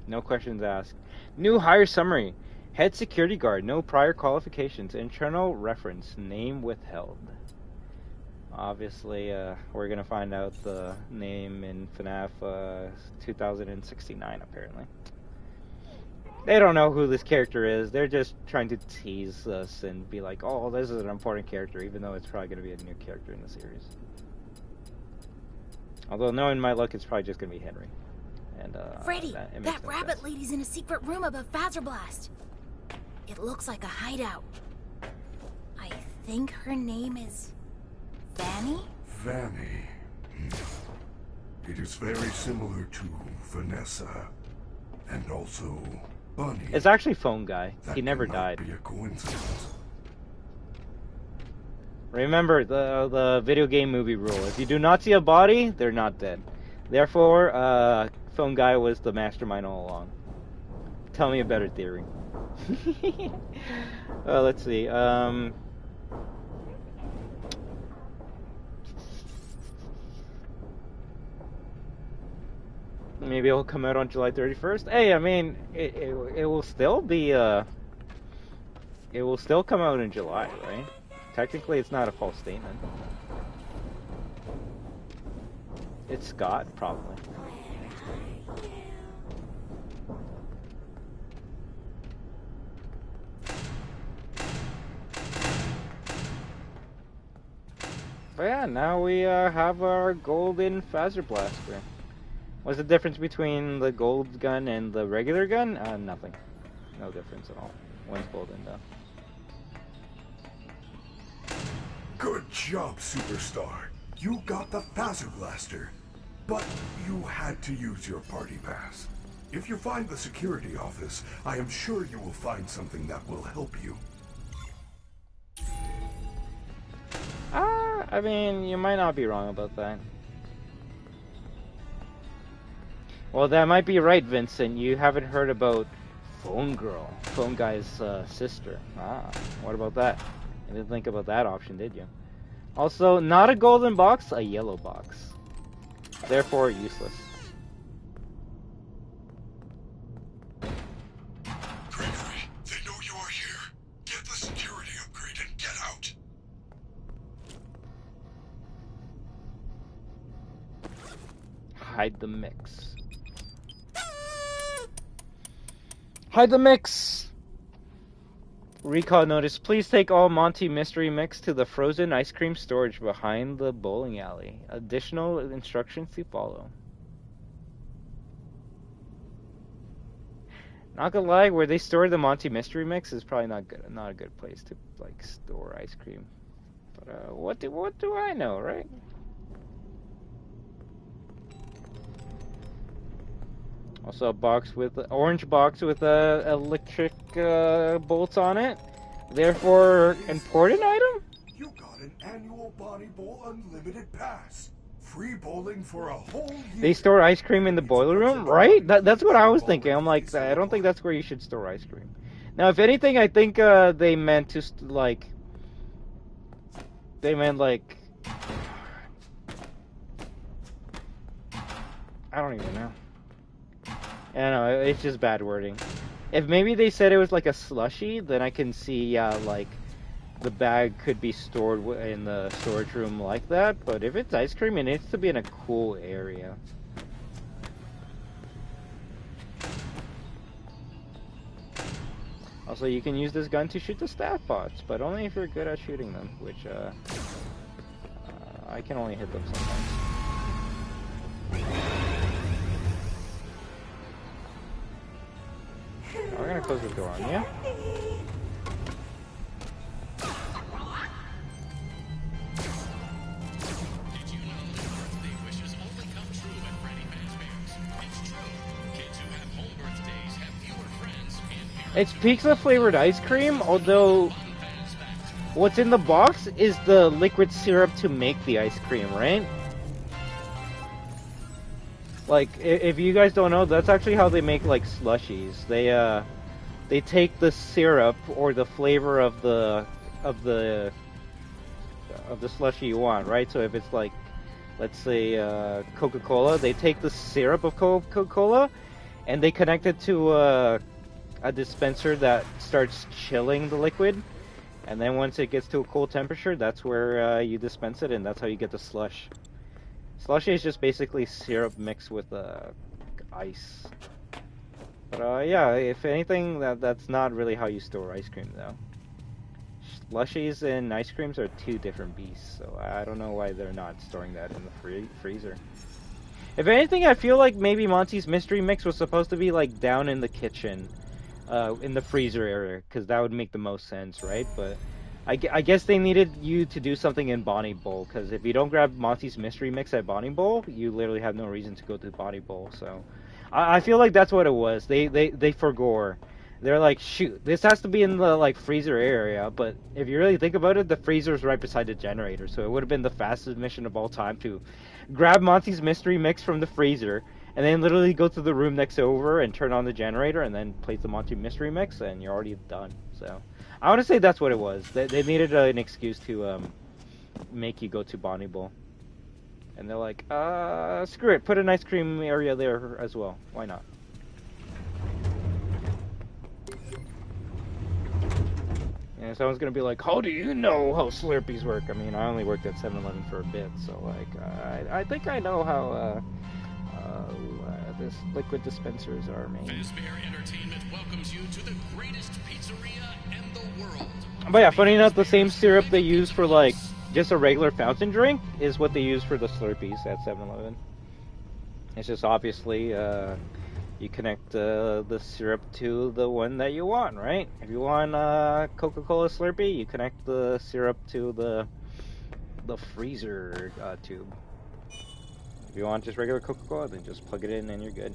No questions asked. New hire summary. Head security guard. No prior qualifications. Internal reference. Name withheld. Obviously, we're going to find out the name in FNaF 2069, apparently. They don't know who this character is. They're just trying to tease us and be like, oh, this is an important character, even though it's probably going to be a new character in the series. Although, knowing my luck, it's probably just going to be Henry. And, Freddy, that rabbit lady's in a secret room above Phaser Blast. It looks like a hideout. I think her name is Vanny? Vanny. It is very similar to Vanessa. And also Bunny. It's actually Phone Guy. That He never cannot died. Be a coincidence. Remember the video game movie rule. If you do not see a body, they're not dead. Therefore, Phone Guy was the mastermind all along. Tell me a better theory. Let's see. Maybe it'll come out on July 31st. Hey, I mean, it will still be it will still come out in July, right? Technically, it's not a false statement. It's Scott, probably. But yeah, now we have our golden Phaser Blaster. What's the difference between the gold gun and the regular gun? Nothing. No difference at all. One's golden though. Good job, Superstar. You got the Phaser Blaster. But you had to use your party pass. If you find the security office, I am sure you will find something that will help you. I mean, you might not be wrong about that. Well, that might be right, Vincent. You haven't heard about Phone Girl, Phone Guy's sister. What about that? You didn't think about that option, did you? Also, not a golden box, a yellow box. Therefore, useless. Gregory, they know you are here. Get the security upgrade and get out. Hide the mix. Hide the mix! Recall notice, please take all Monty mystery mix to the frozen ice cream storage behind the bowling alley. Additional instructions to follow. Not gonna lie, where they store the Monty mystery mix is probably not a good place to like store ice cream. But what do I know, right? Also a box with orange box with electric bolts on it. Therefore, important item? You got an annual Bonnie Bowl Unlimited Pass. Free bowling for a whole year. They store ice cream in the boiler room, right? That's what I was thinking. I'm like, I don't think that's where you should store ice cream. Now, if anything, I think they meant to like I don't even know. I don't know, it's just bad wording. If maybe they said it was like a slushie, then I can see, like, the bag could be stored in the storage room like that. But if it's ice cream, it needs to be in a cool area. Also, you can use this gun to shoot the staff bots, but only if you're good at shooting them, which, I can only hit them sometimes. We're gonna close the door on you. It's pizza flavored ice cream, although what's in the box is the liquid syrup to make the ice cream, right? Like, if you guys don't know, that's actually how they make, like, slushies. They take the syrup or the flavor of the slushie you want, right? So if it's like, let's say, Coca-Cola, they take the syrup of Coca-Cola and they connect it to a dispenser that starts chilling the liquid, and then once it gets to a cool temperature, that's where you dispense it, and that's how you get the slush. Slushie is just basically syrup mixed with ice. But yeah, if anything, that's not really how you store ice cream, though. Slushies and ice creams are two different beasts, so I don't know why they're not storing that in the freezer. If anything, I feel like maybe Monty's mystery mix was supposed to be like down in the kitchen, in the freezer area, because that would make the most sense, right? But I guess they needed you to do something in Bonnie Bowl, because if you don't grab Monty's mystery mix at Bonnie Bowl, you literally have no reason to go to Bonnie Bowl. So I feel like that's what it was. They forgore. They're like, shoot, this has to be in the like freezer area, but if you really think about it, the freezer's right beside the generator, so it would have been the fastest mission of all time to grab Monty's mystery mix from the freezer and then literally go to the room next over and turn on the generator and then place the Monty mystery mix, and you're already done. So I want to say that's what it was. They needed an excuse to make you go to Bonnie Bowl. And they're like, screw it, put an ice cream area there as well. Why not? And someone's gonna be like, how do you know how Slurpees work? I mean, I only worked at 7-Eleven for a bit, so like, I think I know how this liquid dispensers are made. Fazbear Entertainment welcomes you to the greatest pizzeria in the world. But yeah, funny enough, the same syrup they use for like just a regular fountain drink is what they use for the Slurpees at 7-Eleven. It's just obviously you connect the syrup to the one that you want, right? If you want Coca-Cola Slurpee, you connect the syrup to the freezer tube. If you want just regular Coca-Cola, then just plug it in and you're good.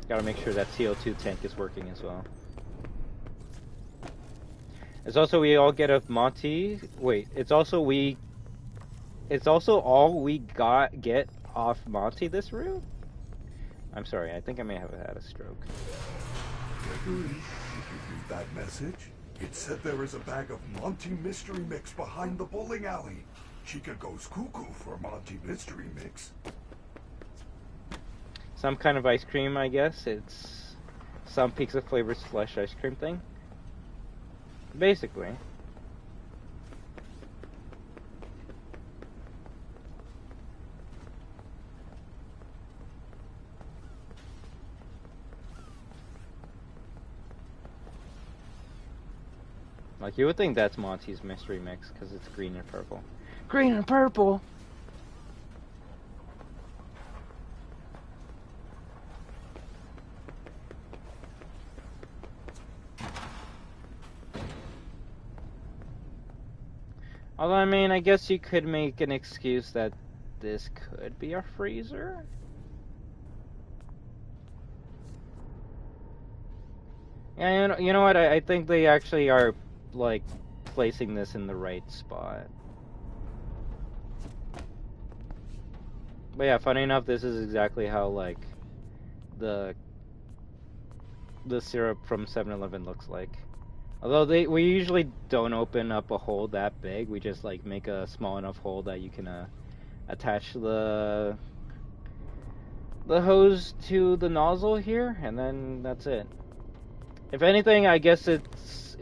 Gotta make sure that CO2 tank is working as well. It's also we all get a Monty. Wait, it's also all we get off Monty this route? I'm sorry, I think I may have had a stroke. Gregory, did you read that message? It said there is a bag of Monty Mystery Mix behind the bowling alley. Chica goes cuckoo for Monty Mystery Mix. Some kind of ice cream, I guess. It's some pizza flavored slush ice cream thing. Basically. Like, you would think that's Monty's mystery mix, because it's green and purple. Green and purple! Although, I mean, I guess you could make an excuse that this could be a freezer. Yeah, you know what? I think they actually are, like, placing this in the right spot. But yeah, funny enough, this is exactly how, like, the syrup from 7-Eleven looks like. Although we usually don't open up a hole that big. We just, like, make a small enough hole that you can attach the hose to the nozzle here, and then that's it. If anything, I guess it's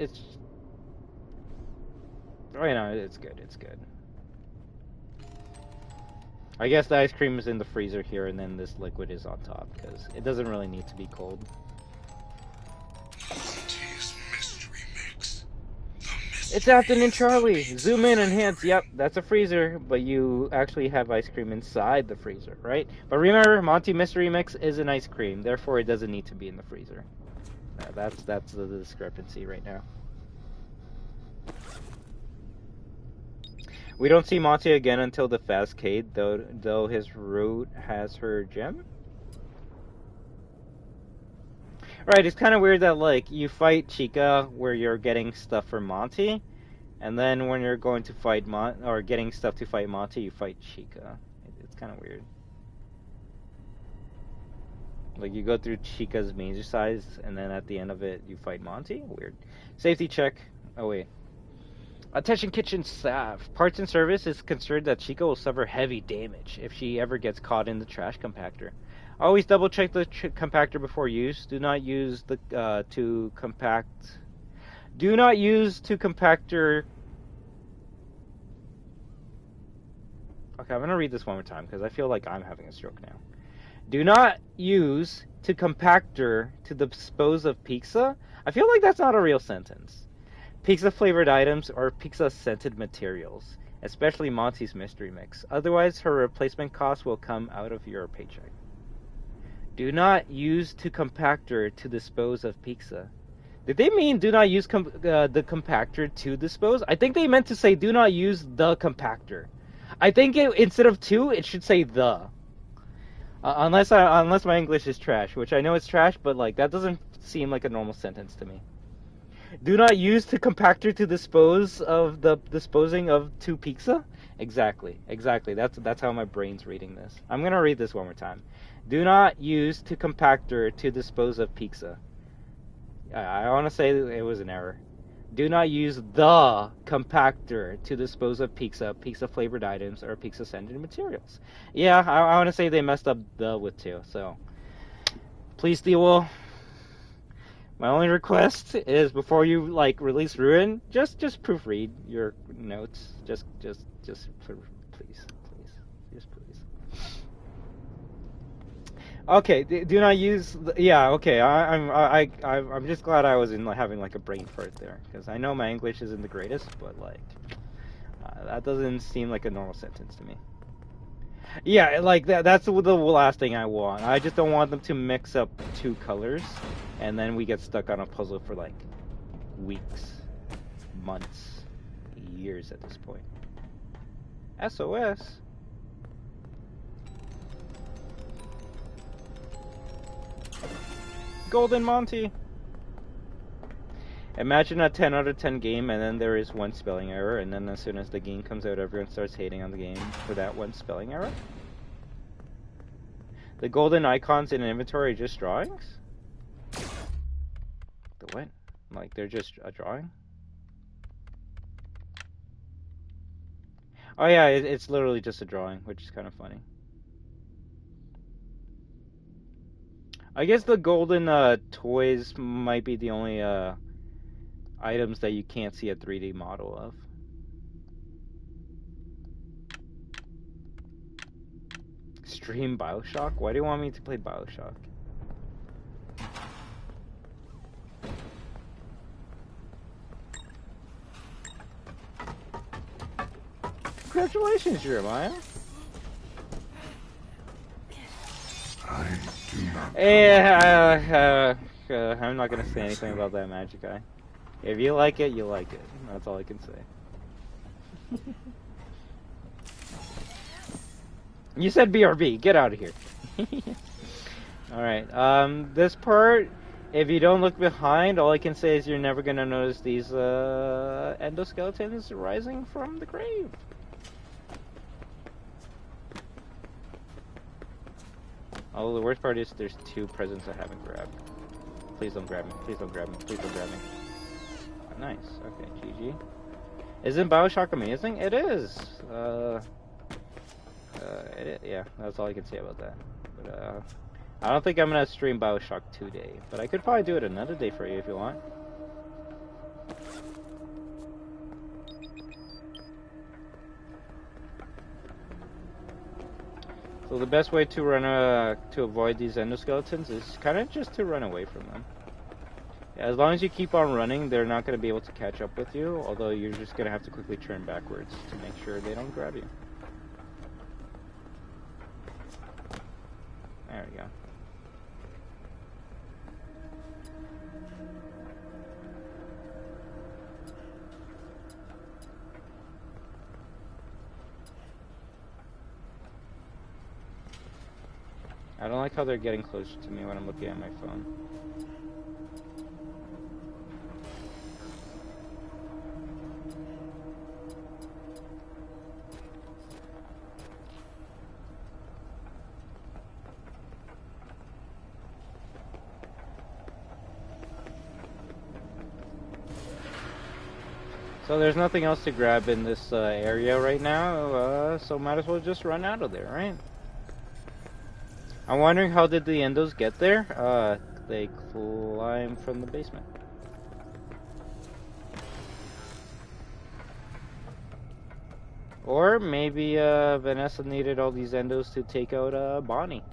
oh, you know, it's good. It's good. I guess the ice cream is in the freezer here, and then this liquid is on top, because it doesn't really need to be cold. Monty's mystery mix. It's Afternoon Charlie. Zoom in, enhance. Yep, that's a freezer, but you actually have ice cream inside the freezer, right? But remember, Monty Mystery Mix is an ice cream, therefore it doesn't need to be in the freezer. That's the discrepancy right now. We don't see Monty again until the Fastcade, though his route has her gem. Right, it's kind of weird that, like, you fight Chica where you're getting stuff for Monty, and then when you're going to fight getting stuff to fight Monty, you fight Chica. It's kind of weird. Like, you go through Chica's major size, and then at the end of it, you fight Monty? Weird. Safety check. Oh, wait. Attention kitchen staff. Parts and service is concerned that Chica will suffer heavy damage if she ever gets caught in the trash compactor. Always double check the compactor before use. Do not use the to compact. Do not use to compactor. Okay, I'm gonna read this one more time because I feel like I'm having a stroke now. Do not use to compactor to dispose of pizza. I feel like that's not a real sentence. Pizza flavored items or pizza scented materials, especially Monty's mystery mix. Otherwise, her replacement cost will come out of your paycheck. Do not use to compactor to dispose of pizza. Did they mean do not use the compactor to dispose? I think they meant to say do not use the compactor. I think instead of to, it should say the. Unless my English is trash, which I know it's trash, but like that doesn't seem like a normal sentence to me. Do not use the compactor to disposing of two pizza? Exactly. That's how my brain's reading this. I'm gonna read this one more time. Do not use to compactor to dispose of pizza. I want to say it was an error. Do not use the compactor to dispose of pizza flavored items, or pizza scented materials. Yeah, I want to say they messed up the with two. So please, Steel. My only request is before you like release Ruin, just proofread your notes. Just please. Okay, do not use. Yeah, okay. I'm just glad I was in having like a brain fart there, because I know my English isn't the greatest, but like that doesn't seem like a normal sentence to me. Yeah, like that's the last thing I want. I just don't want them to mix up two colors, and then we get stuck on a puzzle for like weeks, months, years at this point. SOS. Golden Monty. Imagine a 10 out of 10 game, and then there is one spelling error, and then as soon as the game comes out, everyone starts hating on the game for that one spelling error. The golden icons in inventory are just drawings? The what? Like, they're just a drawing? Oh yeah, it's literally just a drawing, which is kind of funny. I guess the golden toys might be the only items that you can't see a 3D model of. Stream BioShock? Why do you want me to play BioShock? congratulations, Jeremiah. I do not. I'm not gonna say anything about that magic eye. If you like it, you like it. That's all I can say. You said BRB. Get out of here. Alright, this part, if you don't look behind, all I can say is you're never gonna notice these, endoskeletons rising from the grave. Oh, the worst part is there's 2 presents I haven't grabbed. Please don't grab me. Please don't grab me. Please don't grab me. Oh, nice. Okay, GG. Isn't BioShock amazing? It is. Yeah, that's all I can say about that. But, I don't think I'm gonna stream BioShock today, but I could probably do it another day for you if you want. So the best way to run to avoid these endoskeletons is kind of just to run away from them. Yeah, as long as you keep on running, they're not going to be able to catch up with you, although you're just going to have to quickly turn backwards to make sure they don't grab you. There we go. I don't like how they're getting closer to me when I'm looking at my phone. So there's nothing else to grab in this area right now, so might as well just run out of there, right? I'm wondering how did the endos get there? They climb from the basement. Or maybe Vanessa needed all these endos to take out Bonnie.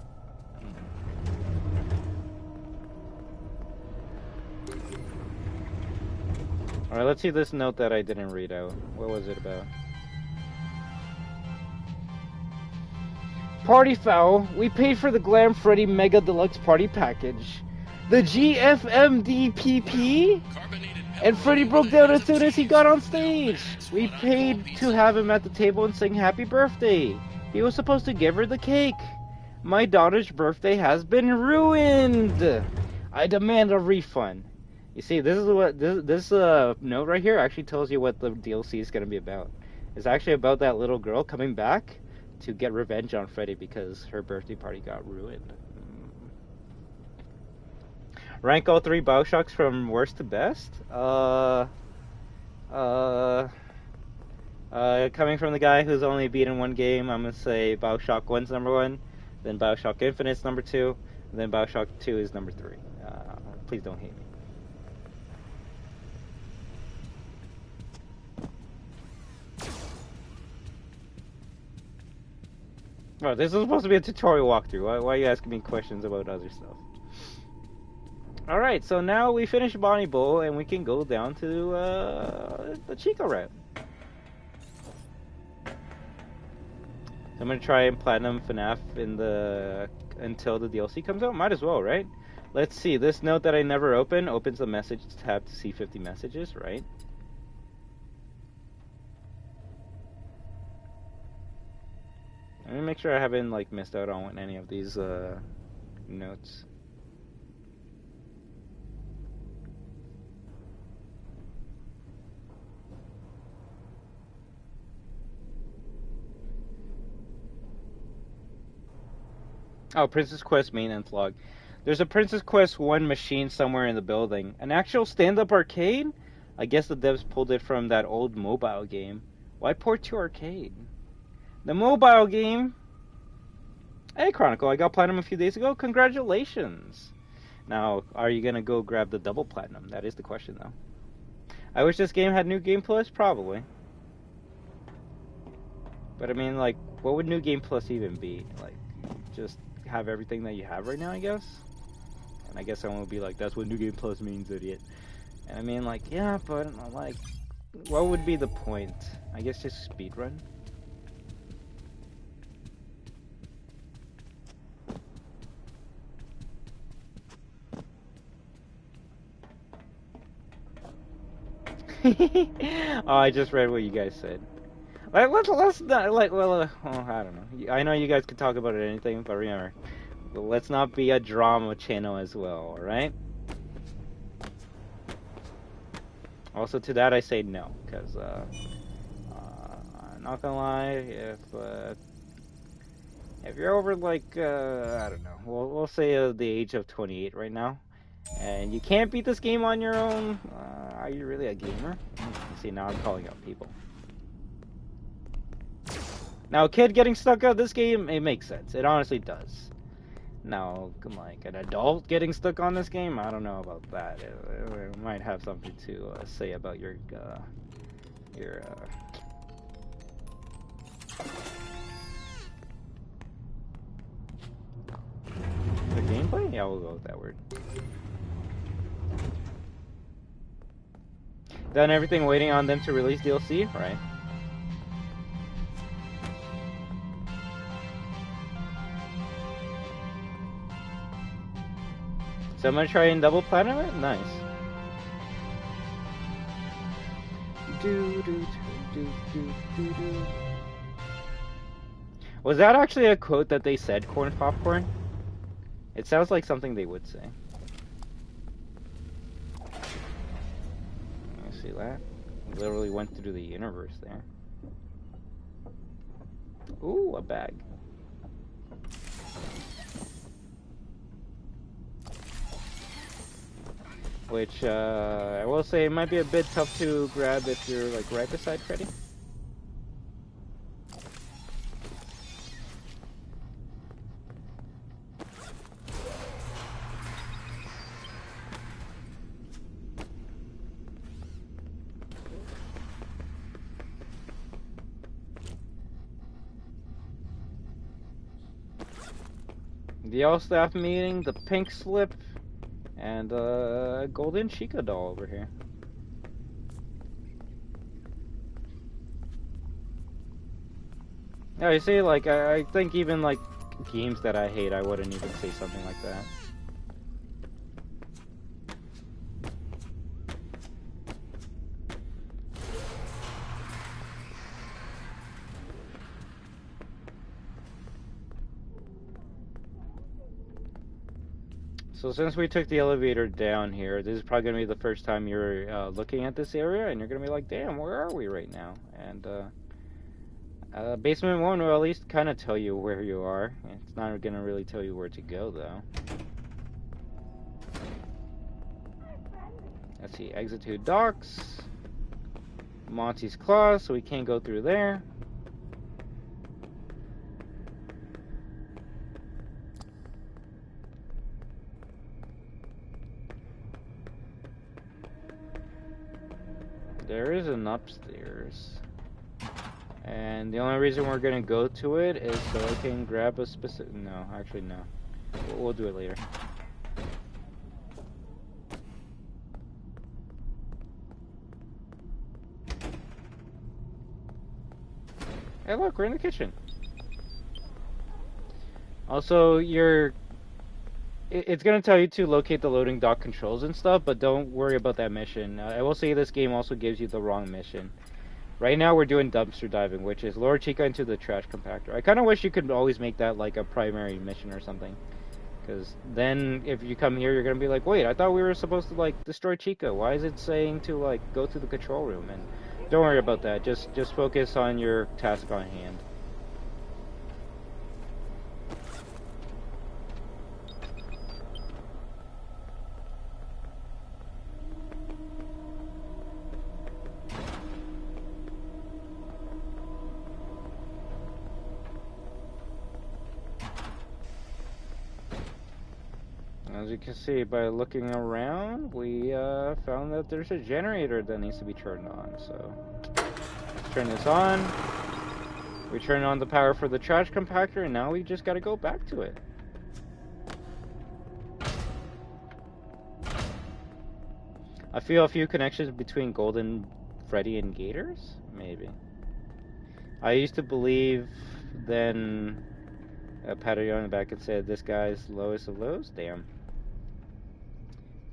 Alright, let's see this note that I didn't read out. What was it about? Party foul. We paid for the Glam Freddy Mega Deluxe Party Package. The GFMDPP? And Freddy broke down as soon as he got on stage. We paid to have him at the table and sing happy birthday. He was supposed to give her the cake. My daughter's birthday has been ruined. I demand a refund. You see, this is what this note right here actually tells you what the DLC is going to be about. It's actually about that little girl coming back to get revenge on Freddy because her birthday party got ruined. Rank all 3 BioShocks from worst to best? Coming from the guy who's only beaten 1 game, I'm gonna say BioShock 1's number 1, then BioShock Infinite's number 2, and then BioShock 2 is number 3. Please don't hate me. Oh, this is supposed to be a tutorial walkthrough. Why are you asking me questions about other stuff? Alright, so now we finish Bonnie Bowl and we can go down to the Chica route. I'm gonna try and platinum FNaF until the DLC comes out. Might as well, right? Let's see. This note that I never open opens the message tab to see 50 messages, right? Let me make sure I haven't like missed out on any of these notes. Oh, Princess Quest maintenance log. There's a Princess Quest 1 machine somewhere in the building. An actual stand-up arcade? I guess the devs pulled it from that old mobile game. Why port to arcade? The mobile game? Hey, Chronicle, I got platinum a few days ago. Congratulations. Now, are you gonna go grab the double platinum? That is the question, though. I wish this game had New Game Plus? Probably. But I mean, like, what would New Game Plus even be? Like, just have everything that you have right now, I guess? And I guess someone would be like, that's what New Game Plus means, idiot. And I mean, like, yeah, but, like, what would be the point? I guess just speedrun? Oh, I just read what you guys said. Let's not, like, well, I don't know. I know you guys can talk about it anything, but remember, let's not be a drama channel as well, alright? Also, to that I say no, because, I'm not gonna lie, if you're over, like, I don't know, we'll say the age of 28 right now, and you can't beat this game on your own, are you really a gamer? See, now I'm calling out people. Now, a kid getting stuck out this game, it makes sense. It honestly does. Now, like, an adult getting stuck on this game, I don't know about that. It might have something to say about your the gameplay? Yeah, we'll go with that word. Done everything waiting on them to release DLC? Right. So I'm gonna try and double platinum it? Nice. Was that actually a quote that they said, corn popcorn? It sounds like something they would say. You see that? Literally went through the universe there. Ooh, a bag. Which, I will say it might be a bit tough to grab if you're, like, right beside Freddy. The all-staff meeting, the pink slip, and a golden Chica doll over here. Yeah, you see, like, I think even, like, games that I hate, I wouldn't even say something like that. So since we took the elevator down here, this is probably going to be the first time you're looking at this area, and you're going to be like, damn, where are we right now? And basement 1 will at least kind of tell you where you are. It's not going to really tell you where to go, though. Let's see, exit to docks. Monty's Claw, so we can't go through there. There is an upstairs. And the only reason we're gonna go to it is so I can grab a specific... No, actually no. We'll do it later. Hey look, we're in the kitchen. Also, it's gonna tell you to locate the loading dock controls and stuff, but don't worry about that mission. I will say this game also gives you the wrong mission. Right now we're doing dumpster diving, which is lure Chica into the trash compactor. I kind of wish you could always make that like a primary mission or something. Because then if you come here, you're gonna be like, wait, I thought we were supposed to like destroy Chica. Why is it saying to like go to the control room? And don't worry about that. Just focus on your task on hand. As you can see by looking around, we found that there's a generator that needs to be turned on. So let's turn this on. We turn on the power for the trash compactor, and now we just gotta go back to it. I feel a few connections between Golden Freddy and Gators? Maybe. I used to believe then patted you on the back and said, this guy's lowest of lows? Damn.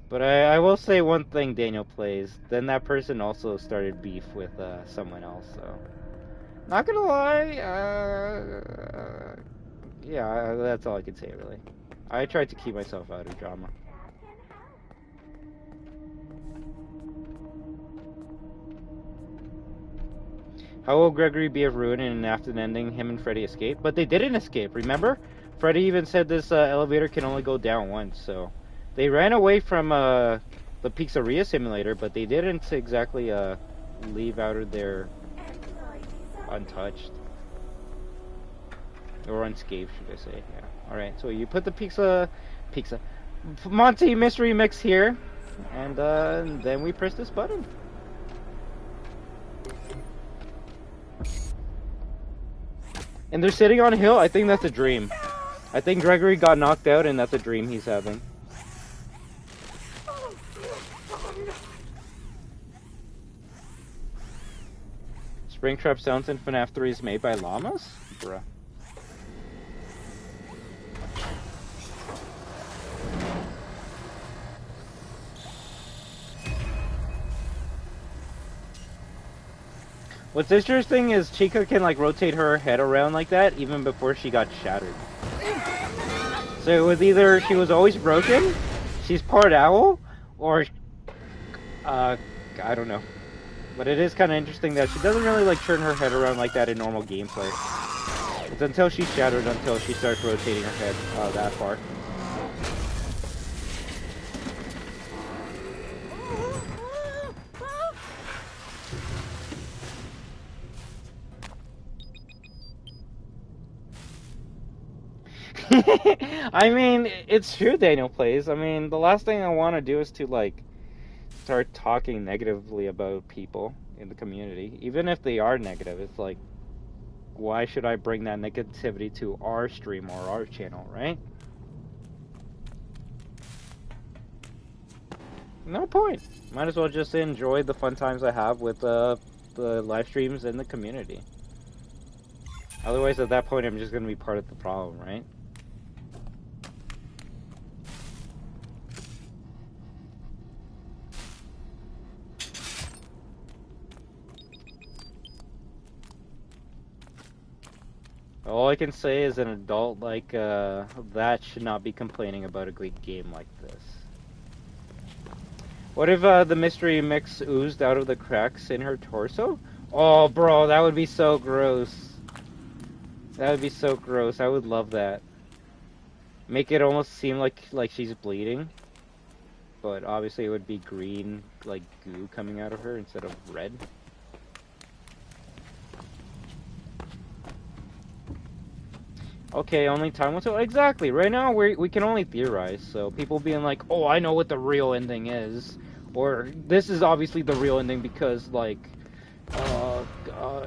But I will say one thing, Daniel plays. Then that person also started beef with someone else, so... Not gonna lie, yeah, that's all I can say, really. I tried to keep myself out of drama. How will Gregory be of ruin in an after ending him and Freddy escape? But they didn't escape, remember? Freddy even said this elevator can only go down once, so... They ran away from the pizzeria simulator, but they didn't exactly leave out of there untouched. Or unscathed, should I say, yeah. Alright, so you put the pizza Monty mystery mix here, and then we press this button. And they're sitting on a hill. I think that's a dream. I think Gregory got knocked out, and that's a dream he's having. Springtrap sounds in FNaF 3 is made by llamas? Bruh. What's interesting is Chica can like rotate her head around like that even before she got shattered. So it was either she was always broken, she's part owl, or I don't know. But it is kind of interesting that she doesn't really like turn her head around like that in normal gameplay. It's until she's shattered until she starts rotating her head that far. I mean, it's true Daniel plays. I mean, the last thing I want to do is to, like, start talking negatively about people in the community. Even if they are negative, it's like, why should I bring that negativity to our stream or our channel, right? No point. Might as well just enjoy the fun times I have with the live streams and the community. Otherwise, at that point, I'm just going to be part of the problem, right? All I can say is an adult like that should not be complaining about a great game like this. What if the mystery mix oozed out of the cracks in her torso? Oh, bro, that would be so gross. That would be so gross. I would love that. Make it almost seem like she's bleeding. But obviously it would be green, like goo coming out of her instead of red. Okay, only time will tell. Exactly. Right now, we can only theorize. So people being like, "Oh, I know what the real ending is," or "This is obviously the real ending because like,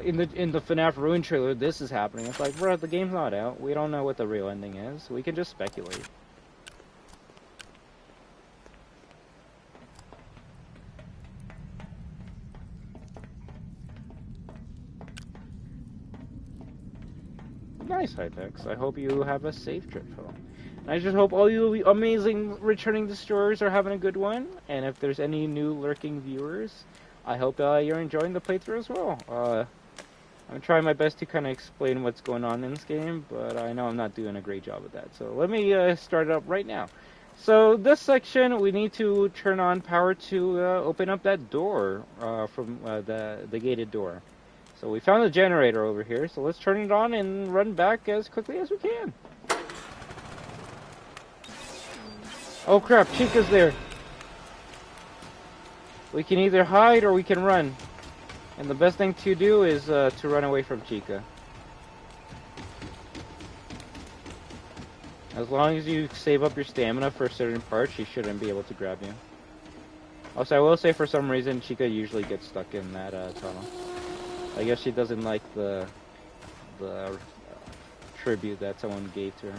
in the FNaF Ruin trailer, this is happening." It's like, bro, the game's not out. We don't know what the real ending is. We can just speculate. Nice, Hypex. I hope you have a safe trip home. And I just hope all you amazing returning destroyers are having a good one. And if there's any new lurking viewers, I hope you're enjoying the playthrough as well. I'm trying my best to kind of explain what's going on in this game, but I know I'm not doing a great job of that. So let me start it up right now. So this section, we need to turn on power to open up that door from the gated door. So we found the generator over here, so let's turn it on and run back as quickly as we can. Oh crap, Chica's there. We can either hide or we can run. And the best thing to do is to run away from Chica. As long as you save up your stamina for a certain part, she shouldn't be able to grab you. Also, I will say for some reason, Chica usually gets stuck in that tunnel. I guess she doesn't like the tribute that someone gave to her.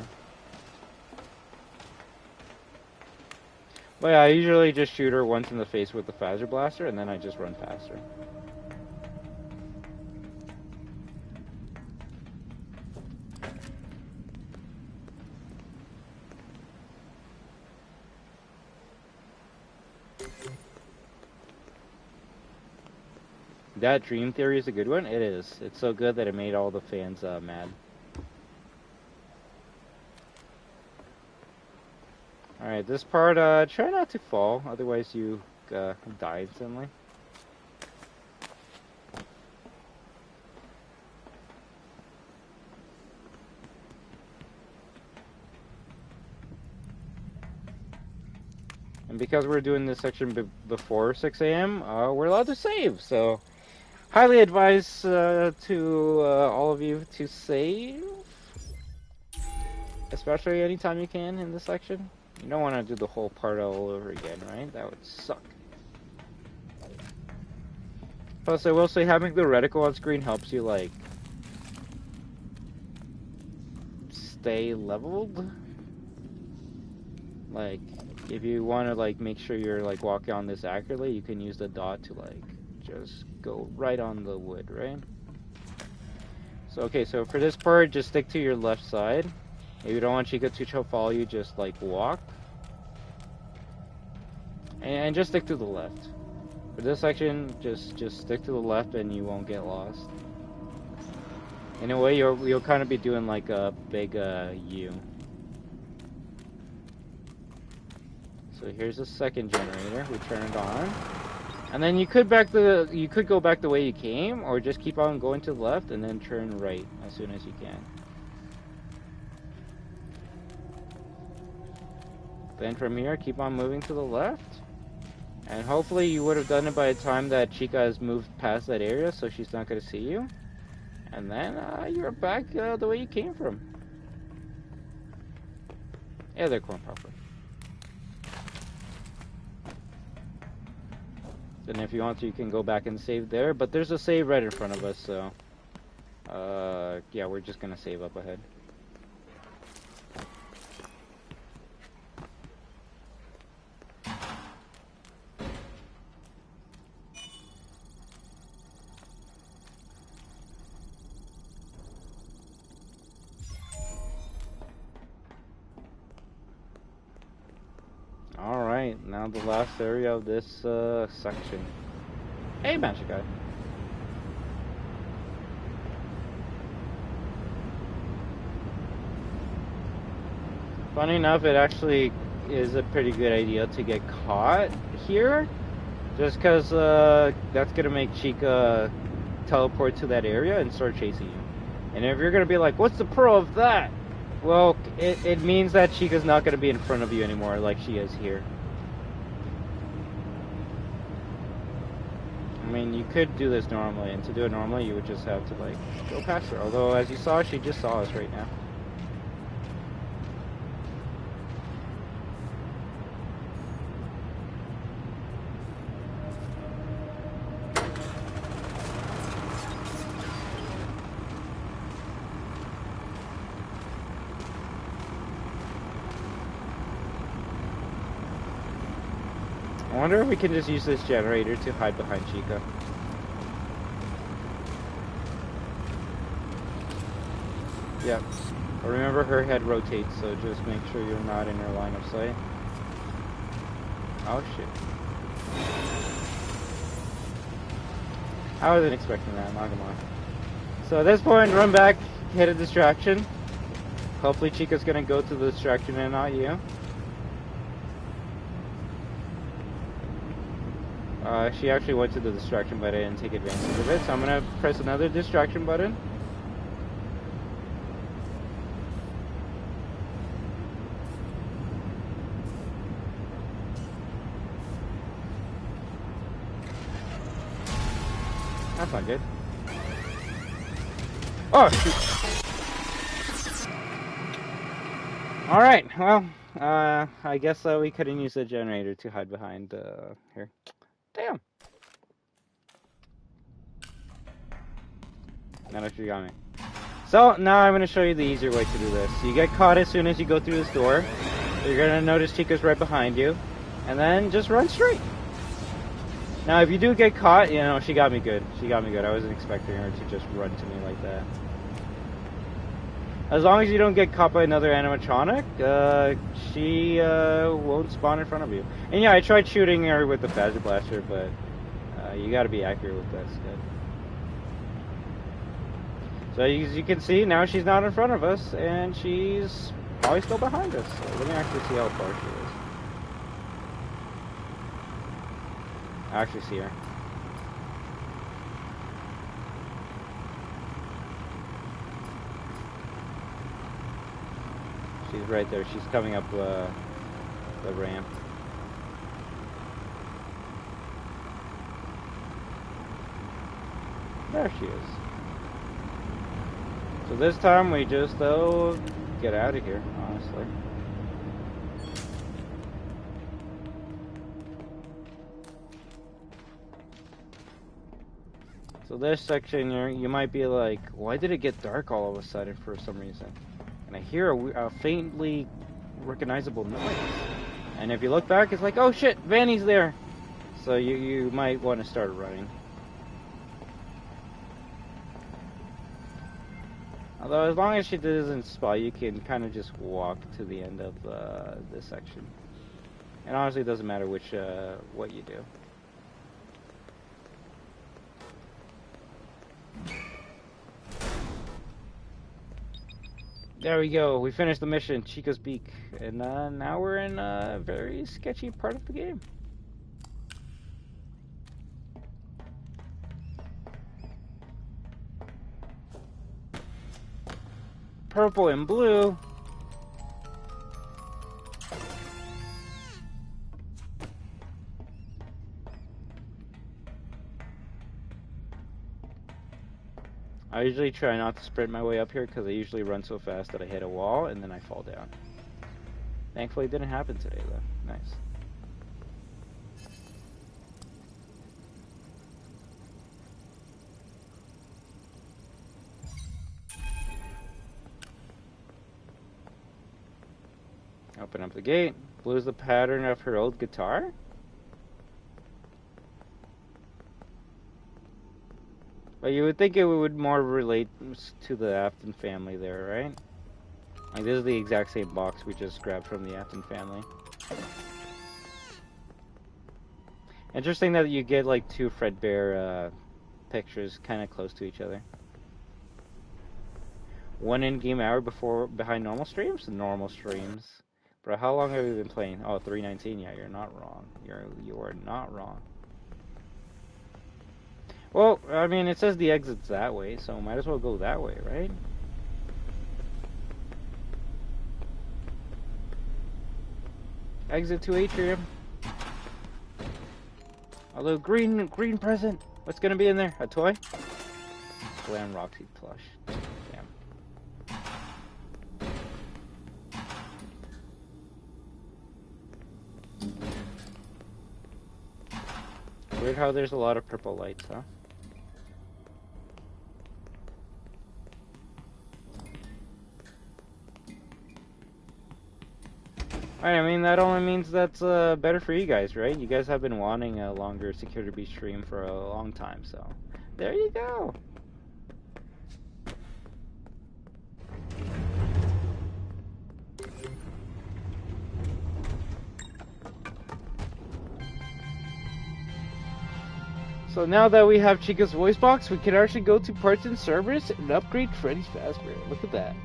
But yeah, I usually just shoot her once in the face with the phaser blaster, and then I just run past her. That dream theory is a good one. It is. It's so good that it made all the fans mad. Alright, this part, try not to fall, otherwise you die instantly. And because we're doing this section before 6 a.m., we're allowed to save, so highly advise to all of you to save, especially anytime you can in this section. You don't want to do the whole part all over again, right? That would suck. Plus, I will say having the reticle on screen helps you, like, stay leveled. Like, if you want to, like, make sure you're, like, walking on this accurately, you can use the dot to, like, just go right on the wood, right? So, okay, so for this part, just stick to your left side. If you don't want Chica to follow you, just, like, walk. And just stick to the left. For this section, just stick to the left and you won't get lost. In a way, you'll kind of be doing, like, a big, U. So here's the second generator. We turn it on. And then you could go back the way you came, or just keep on going to the left and then turn right as soon as you can. Then from here, keep on moving to the left. And hopefully you would have done it by the time that Chica has moved past that area, so she's not going to see you. And then you're back the way you came from. Yeah, they're corn popper. Then if you want to, you can go back and save there. But there's a save right in front of us, so... yeah, we're just going to save up ahead. Alright, now the last area of this section. Hey, magic guy. Funny enough, it actually is a pretty good idea to get caught here. Just because that's going to make Chica teleport to that area and start chasing you. And if you're going to be like, what's the pro of that? Well, it means that Chica's not going to be in front of you anymore like she is here. I mean, you could do this normally, and to do it normally, you would just have to, like, go past her. Although, as you saw, she just saw us right now. I wonder if we can just use this generator to hide behind Chica. Yep. But remember, her head rotates, so just make sure you're not in her line of sight. Oh shit. I wasn't expecting that, not gonna lie. So at this point, run back, hit a distraction. Hopefully Chica's gonna go to the distraction and not you. She actually went to the distraction, but I didn't take advantage of it, so I'm gonna press another distraction button. That's not good. Oh, shoot. Alright, well, I guess we couldn't use the generator to hide behind here. Damn. Now that you got me. So, now I'm going to show you the easier way to do this. You get caught as soon as you go through this door. You're going to notice Chica's right behind you. And then just run straight. Now, if you do get caught, you know, she got me good. She got me good. I wasn't expecting her to just run to me like that. As long as you don't get caught by another animatronic, she won't spawn in front of you. And yeah, I tried shooting her with the Phaser Blaster, but you gotta be accurate with that stuff. So as you can see, now she's not in front of us, and she's probably still behind us. So let me actually see how far she is. I actually see her. She's right there. She's coming up the ramp. There she is. So this time we just get out of here, honestly. So this section, you might be like, why did it get dark all of a sudden for some reason? And I hear a faintly recognizable noise. And if you look back, it's like, oh shit, Vanny's there. So you might want to start running. Although as long as she doesn't spot, you can kind of just walk to the end of this section. And honestly, it doesn't matter which what you do. There we go. We finished the mission, Chica's Beak, and now we're in a very sketchy part of the game. Purple and blue. I usually try not to sprint my way up here because I usually run so fast that I hit a wall and then I fall down. Thankfully it didn't happen today though. Nice. Open up the gate. Blue's the pattern of her old guitar? Well, you would think it would more relate to the Afton family there, right? Like, this is the exact same box we just grabbed from the Afton family. Interesting that you get, like, two Fredbear pictures kind of close to each other. One in-game hour behind normal streams? Normal streams. Bro, how long have you been playing? Oh, 319. Yeah, you're not wrong. You are not wrong. Well, I mean, it says the exit's that way, so might as well go that way, right? Exit to atrium. Although green present. What's gonna be in there? A toy? Glam Roxy plush. Damn. Weird how there's a lot of purple lights, huh? I mean, that only means that's better for you guys, right? You guys have been wanting a longer Security Beat stream for a long time, so there you go. So now that we have Chica's voice box, we can actually go to parts and service and upgrade Freddy's Fazbear. Look at that.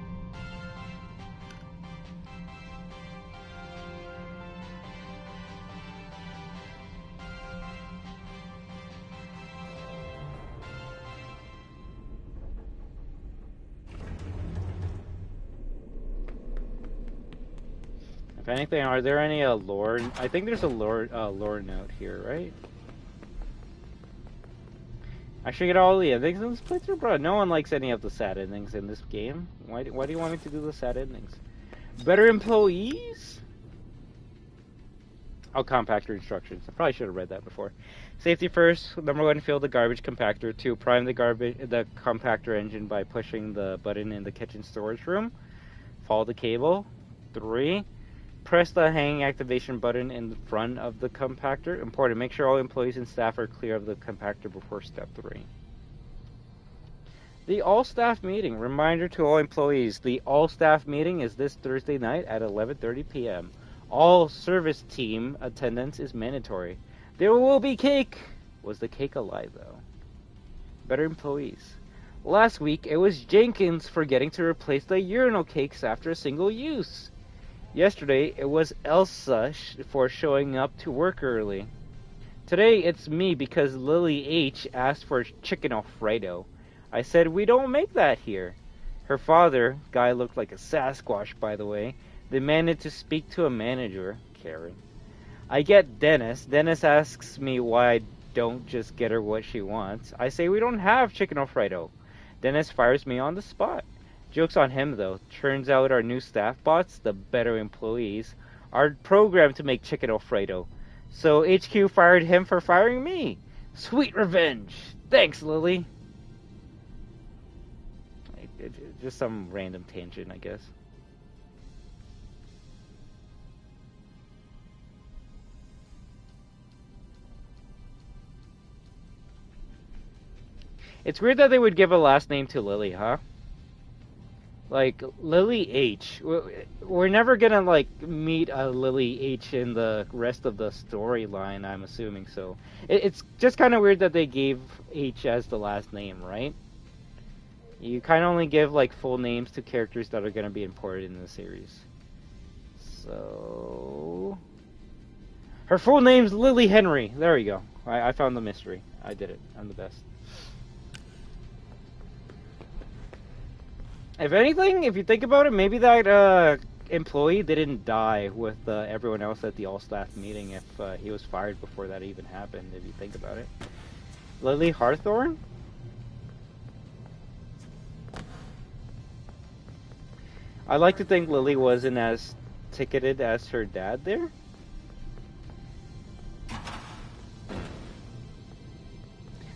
If anything, are there any lore? I think there's a lore note here, right? I should get all the endings in this playthrough, bro. No one likes any of the sad endings in this game. Why do you want me to do the sad endings? Better employees? Oh, compactor instructions. I probably should have read that before. Safety first. Number 1, fill the garbage compactor. 2, prime the compactor engine by pushing the button in the kitchen storage room. Follow the cable. 3, press the hang activation button in the front of the compactor. Important, make sure all employees and staff are clear of the compactor before step 3. The all-staff meeting. Reminder to all employees, the all-staff meeting is this Thursday night at 11:30 p.m. All service team attendance is mandatory. There will be cake. Was the cake alive, though? Better employees. Last week, it was Jenkins forgetting to replace the urinal cakes after a single use. Yesterday, it was Elsa for showing up to work early. Today, it's me because Lily H. asked for chicken Alfredo. I said, we don't make that here. Her father, guy looked like a Sasquatch by the way, demanded to speak to a manager, Karen. I get Dennis. Dennis asks me why I don't just get her what she wants. I say we don't have chicken Alfredo. Dennis fires me on the spot. Joke's on him though. Turns out our new staff bots, the better employees, are programmed to make chicken Alfredo. So HQ fired him for firing me. Sweet revenge. Thanks, Lily. Just some random tangent, I guess. It's weird that they would give a last name to Lily, huh? Like, Lily H. We're never gonna, like, meet a Lily H in the rest of the storyline, I'm assuming, so. It's just kind of weird that they gave H as the last name, right? You kind of only give, like, full names to characters that are gonna be important in the series. So... Her full name's Lily Henry. There we go. I found the mystery. I did it. I'm the best. If anything, if you think about it, maybe that employee didn't die with everyone else at the all-staff meeting if he was fired before that even happened, if you think about it. Lily Harthorn? I like to think Lily wasn't as ticketed as her dad there.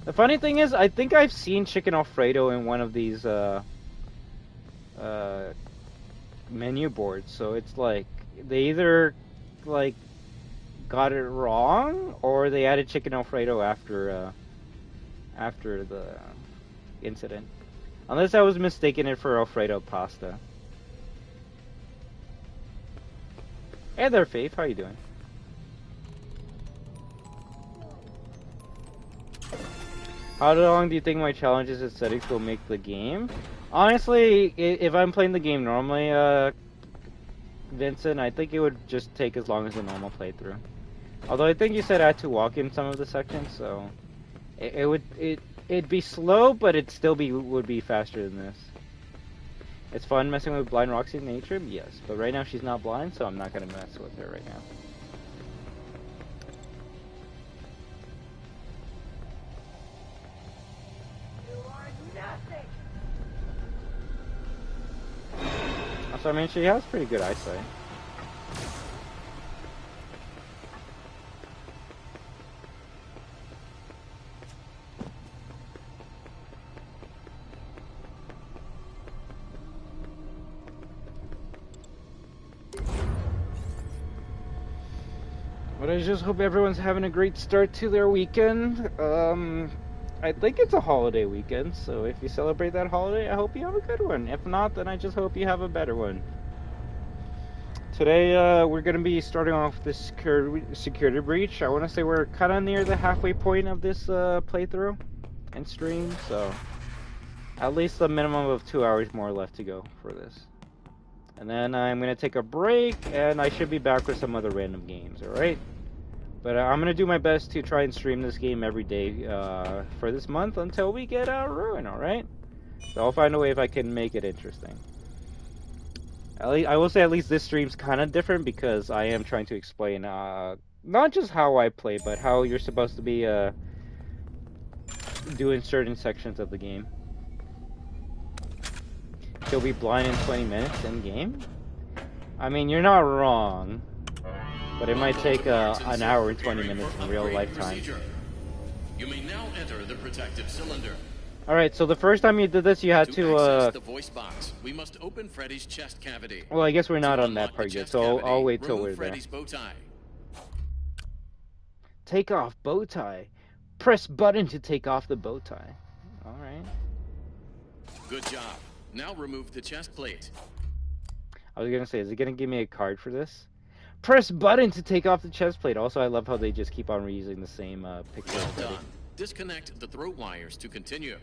The funny thing is, I think I've seen chicken Alfredo in one of these menu boards, so it's like they either like got it wrong or they added chicken Alfredo after the incident. Unless I was mistaken it for Alfredo pasta. Hey there, Faith. How you doing? How long do you think my challenges and settings will make the game? Honestly, if I'm playing the game normally, Vincent, I think it would just take as long as a normal playthrough. Although I think you said I had to walk in some of the sections, so it'd be slow, but it still would be faster than this. It's fun messing with blind Roxy in nature, yes, but right now she's not blind, so I'm not gonna mess with her right now. So I mean, she has pretty good eyesight. But I just hope everyone's having a great start to their weekend. I think it's a holiday weekend, so if you celebrate that holiday, I hope you have a good one. If not, then I just hope you have a better one. Today, we're going to be starting off this security breach. I want to say we're kind of near the halfway point of this playthrough and stream, so at least a minimum of 2 hours more left to go for this. And then I'm going to take a break, and I should be back with some other random games, alright? But I'm going to do my best to try and stream this game every day for this month until we get Ruin, alright? So I'll find a way if I can make it interesting. I will say at least this stream's kind of different because I am trying to explain not just how I play, but how you're supposed to be doing certain sections of the game. You'll be blind in 20 minutes in game? I mean, you're not wrong. But it might take an hour and 20 minutes in real life time. You may now enter the protective cylinder. Alright, so the first time you did this, you had to access the voice box, we must open Freddy's chest cavity. Well, I guess we're not on that part yet, so I'll wait till we're there. Freddy's bow tie. Take off bow tie. Press button to take off the bow tie. Alright. Good job. Now remove the chest plate. I was gonna say, is it gonna give me a card for this? Press button to take off the chest plate. Also, I love how they just keep on reusing the same picture. Well done. Disconnect the throat wires to continue.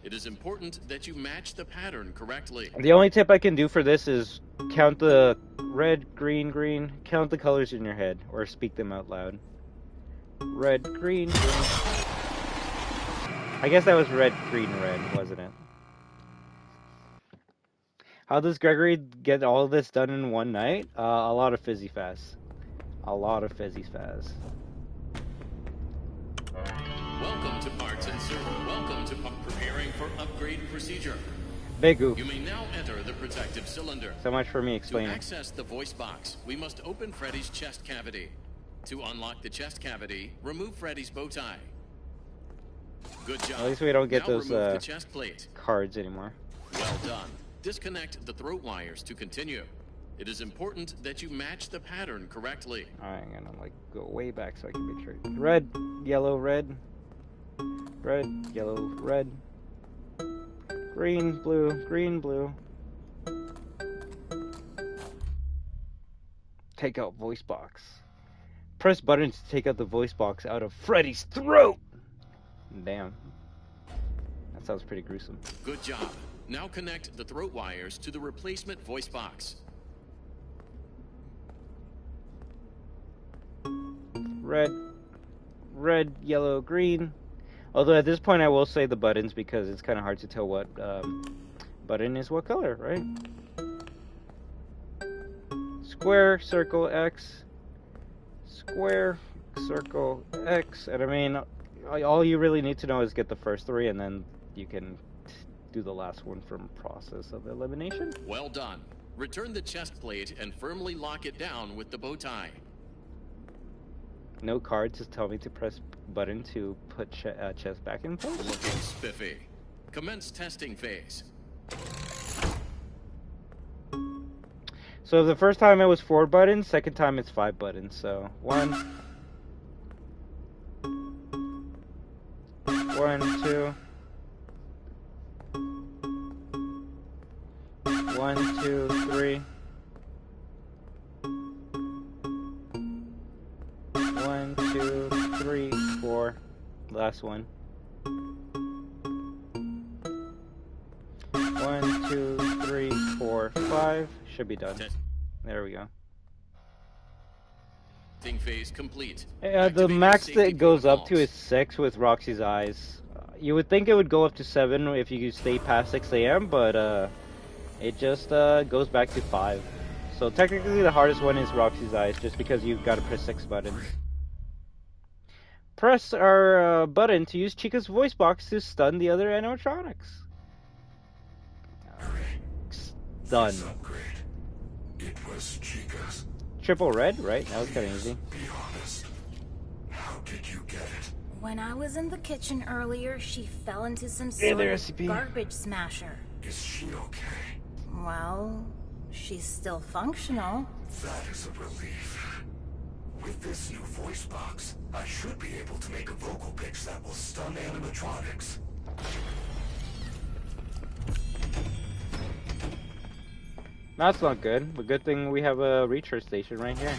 It is important that you match the pattern correctly. The only tip I can do for this is count the red, green, green. Count the colors in your head, or speak them out loud. Red, green, green. I guess that was red, green, red, wasn't it? How does Gregory get all of this done in one night? A lot of fizzy fazz. A lot of fizzy fazz. Welcome to Parts and Service. Welcome to preparing for upgrade procedure. Big oof. You may now enter the protective cylinder. So much for me explaining. To access the voice box, we must open Freddy's chest cavity. To unlock the chest cavity, remove Freddy's bow tie. Good job. At least we don't get now those remove the chest plate. cards anymore. Well done. Disconnect the throat wires to continue. It is important that you match the pattern correctly. Alright, I'm gonna like go way back so I can make sure. Red, yellow, red. Red, yellow, red. Green, blue, green, blue. Take out voice box. Press button to take out the voice box out of Freddy's throat! Damn. That sounds pretty gruesome. Good job. Now connect the throat wires to the replacement voice box. Red, red, yellow, green. Although at this point I will say the buttons because it's kind of hard to tell what button is what color, right? Square, circle, X. Square, circle, X. And I mean, all you really need to know is get the first three and then you can do the last one from process of elimination. Well done. Return the chest plate and firmly lock it down with the bow tie. No cards just tell me to press button to put chest back in place. Looking spiffy. Commence testing phase. So the first time it was 4 buttons, second time it's 5 buttons. So 1, 2. 1, 2, 3. 1, 2, 3, 4. Last one. 1, 2, 3, 4, 5. Should be done. There we go. Testing phase complete. The max that it goes up to is 6 with Roxy's eyes. You would think it would go up to 7 if you stay past 6 AM, but it just goes back to 5. So technically the hardest one is Roxy's eyes, just because you've got to press 6 buttons. Press our button to use Chica's voice box to stun the other animatronics. Stun. It was Chica's. Triple red, right? That was kind of easy. Be honest. How did you get it? When I was in the kitchen earlier, she fell into some sort of garbage smasher. Is she okay? Well, she's still functional. That is a relief. With this new voice box, I should be able to make a vocal pitch that will stun animatronics. That's not good, but good thing we have a recharge station right here.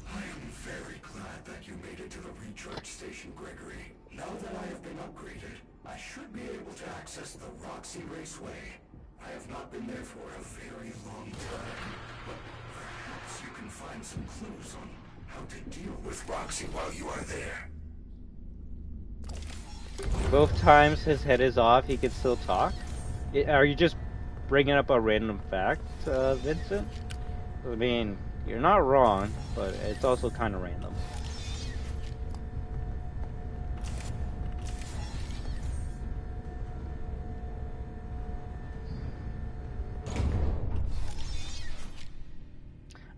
I am very glad that you made it to the recharge station, Gregory. Now that I have been upgraded, I should be able to access the Roxy Raceway. I have not been there for a very long time, but perhaps you can find some clues on how to deal with Roxy while you are there. Both times his head is off, he can still talk? Are you just bringing up a random fact, Vincent? I mean, you're not wrong, but it's also kind of random.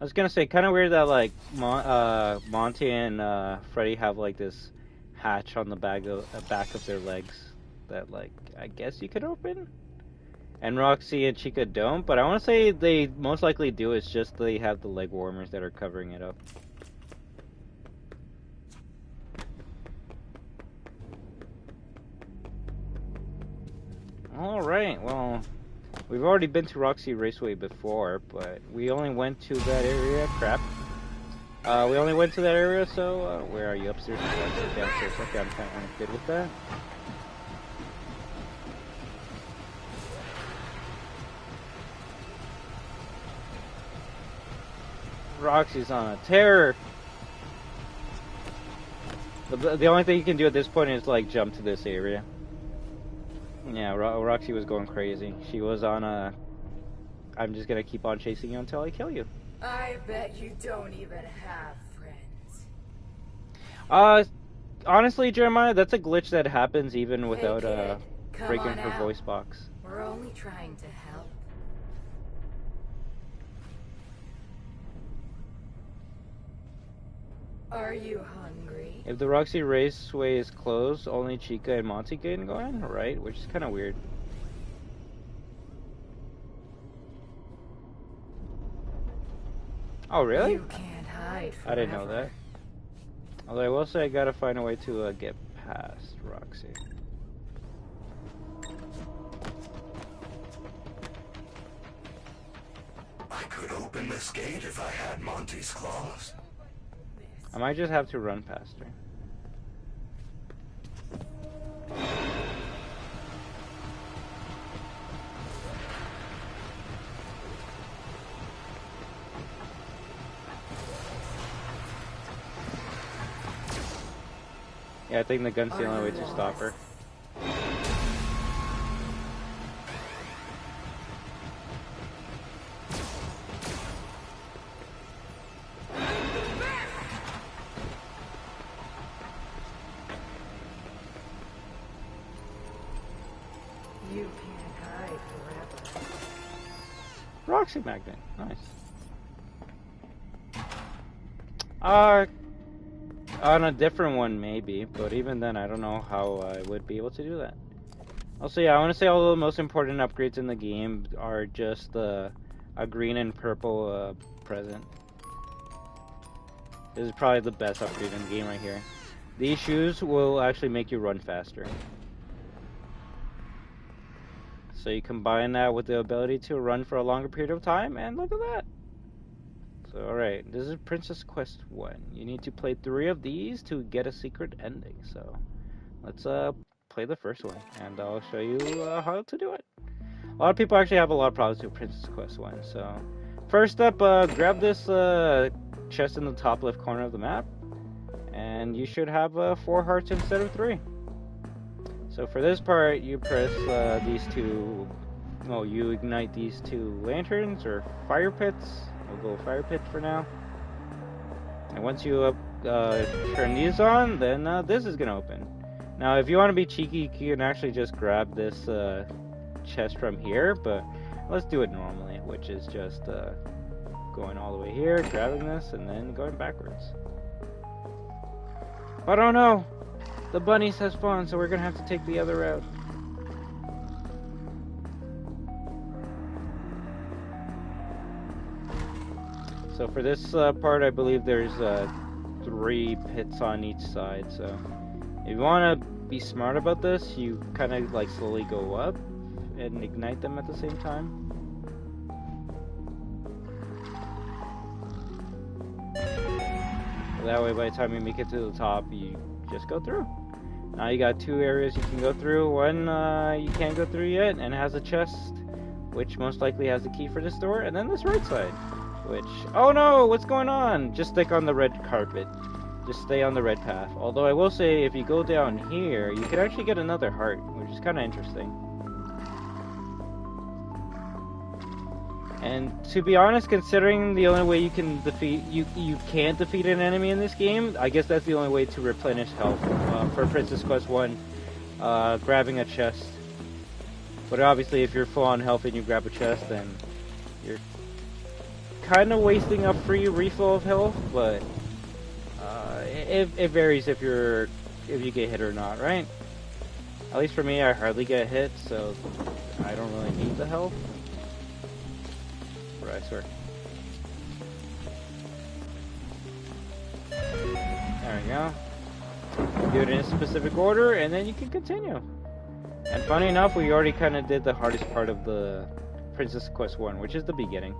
I was gonna say, kind of weird that like Monty and Freddy have like this hatch on the back of their legs that like I guess you could open, and Roxy and Chica don't. But I want to say they most likely do. It's just they have the leg warmers that are covering it up. Alright, well, we've already been to Roxy Raceway before, but we only went to that area. Crap. We only went to that area, so, where are you? Upstairs? Downstairs. Okay, I'm kind of good with that. Roxy's on a tear. The only thing you can do at this point is, like, jump to this area. Yeah, Roxy was going crazy. She was on a... I'm just gonna keep on chasing you until I kill you. I bet you don't even have friends. Honestly, Jeremiah, that's a glitch that happens even without Hey, kid, breaking come on her out. voice box. We're only trying to help. Are you hungry? If the Roxy Raceway is closed, only Chica and Monty can go in, right? Which is kind of weird. Oh, really? You can't hide forever. I didn't know that. Although I will say I gotta find a way to get past Roxy. I could open this gate if I had Monty's claws. I might just have to run past her. Yeah, I think the gun's the only way to stop her. You can't hide forever. Roxy Magnet, nice. On a different one maybe, but even then I don't know how I would be able to do that. Also, yeah, I want to say all the most important upgrades in the game are just a green and purple present. This is probably the best upgrade in the game right here. These shoes will actually make you run faster. So you combine that with the ability to run for a longer period of time, and look at that! So, alright, this is Princess Quest 1. You need to play 3 of these to get a secret ending. So, let's play the first one, and I'll show you how to do it. A lot of people actually have a lot of problems with Princess Quest 1. So, first up, grab this chest in the top left corner of the map, and you should have 4 hearts instead of 3. So for this part, you press these two, well, you ignite these 2 lanterns or fire pits. We'll go fire pit for now. And once you turn these on, then this is gonna open. Now, if you want to be cheeky, you can actually just grab this chest from here, but let's do it normally, which is just going all the way here, grabbing this, and then going backwards. But oh no! The bunnies have spawned, so we're gonna have to take the other route. So for this part, I believe there's 3 pits on each side. So if you want to be smart about this, you kind of like slowly go up and ignite them at the same time. That way, by the time you make it to the top, you just go through. Now you got 2 areas you can go through. One you can't go through yet, and it has a chest, which most likely has the key for this door. And then this right side, which, oh no, what's going on? Just stick on the red carpet. Just stay on the red path. Although I will say, if you go down here, you could actually get another heart, which is kind of interesting. And to be honest, considering the only way you can defeat you can't defeat an enemy in this game, I guess that's the only way to replenish health for Princess Quest 1, grabbing a chest. But obviously, if you're full on health and you grab a chest, then you're kind of wasting a free refill of health. But it varies if you get hit or not, right? At least for me, I hardly get hit, so I don't really need the health. I swear. There we go. Do it in a specific order, and then you can continue. And funny enough, we already kind of did the hardest part of the Princess Quest 1, which is the beginning.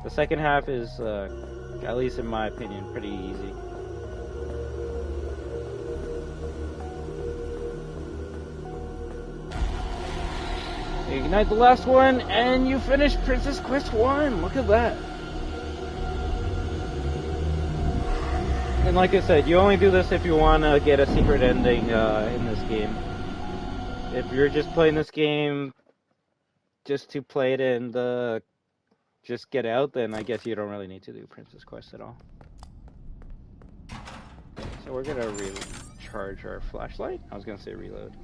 The second half is, at least in my opinion, pretty easy. Ignite the last one, and you finish Princess Quest 1! Look at that! And like I said, you only do this if you want to get a secret ending in this game. If you're just playing this game just to play it and just get out, then I guess you don't really need to do Princess Quest at all. So we're gonna recharge our flashlight. I was gonna say reload.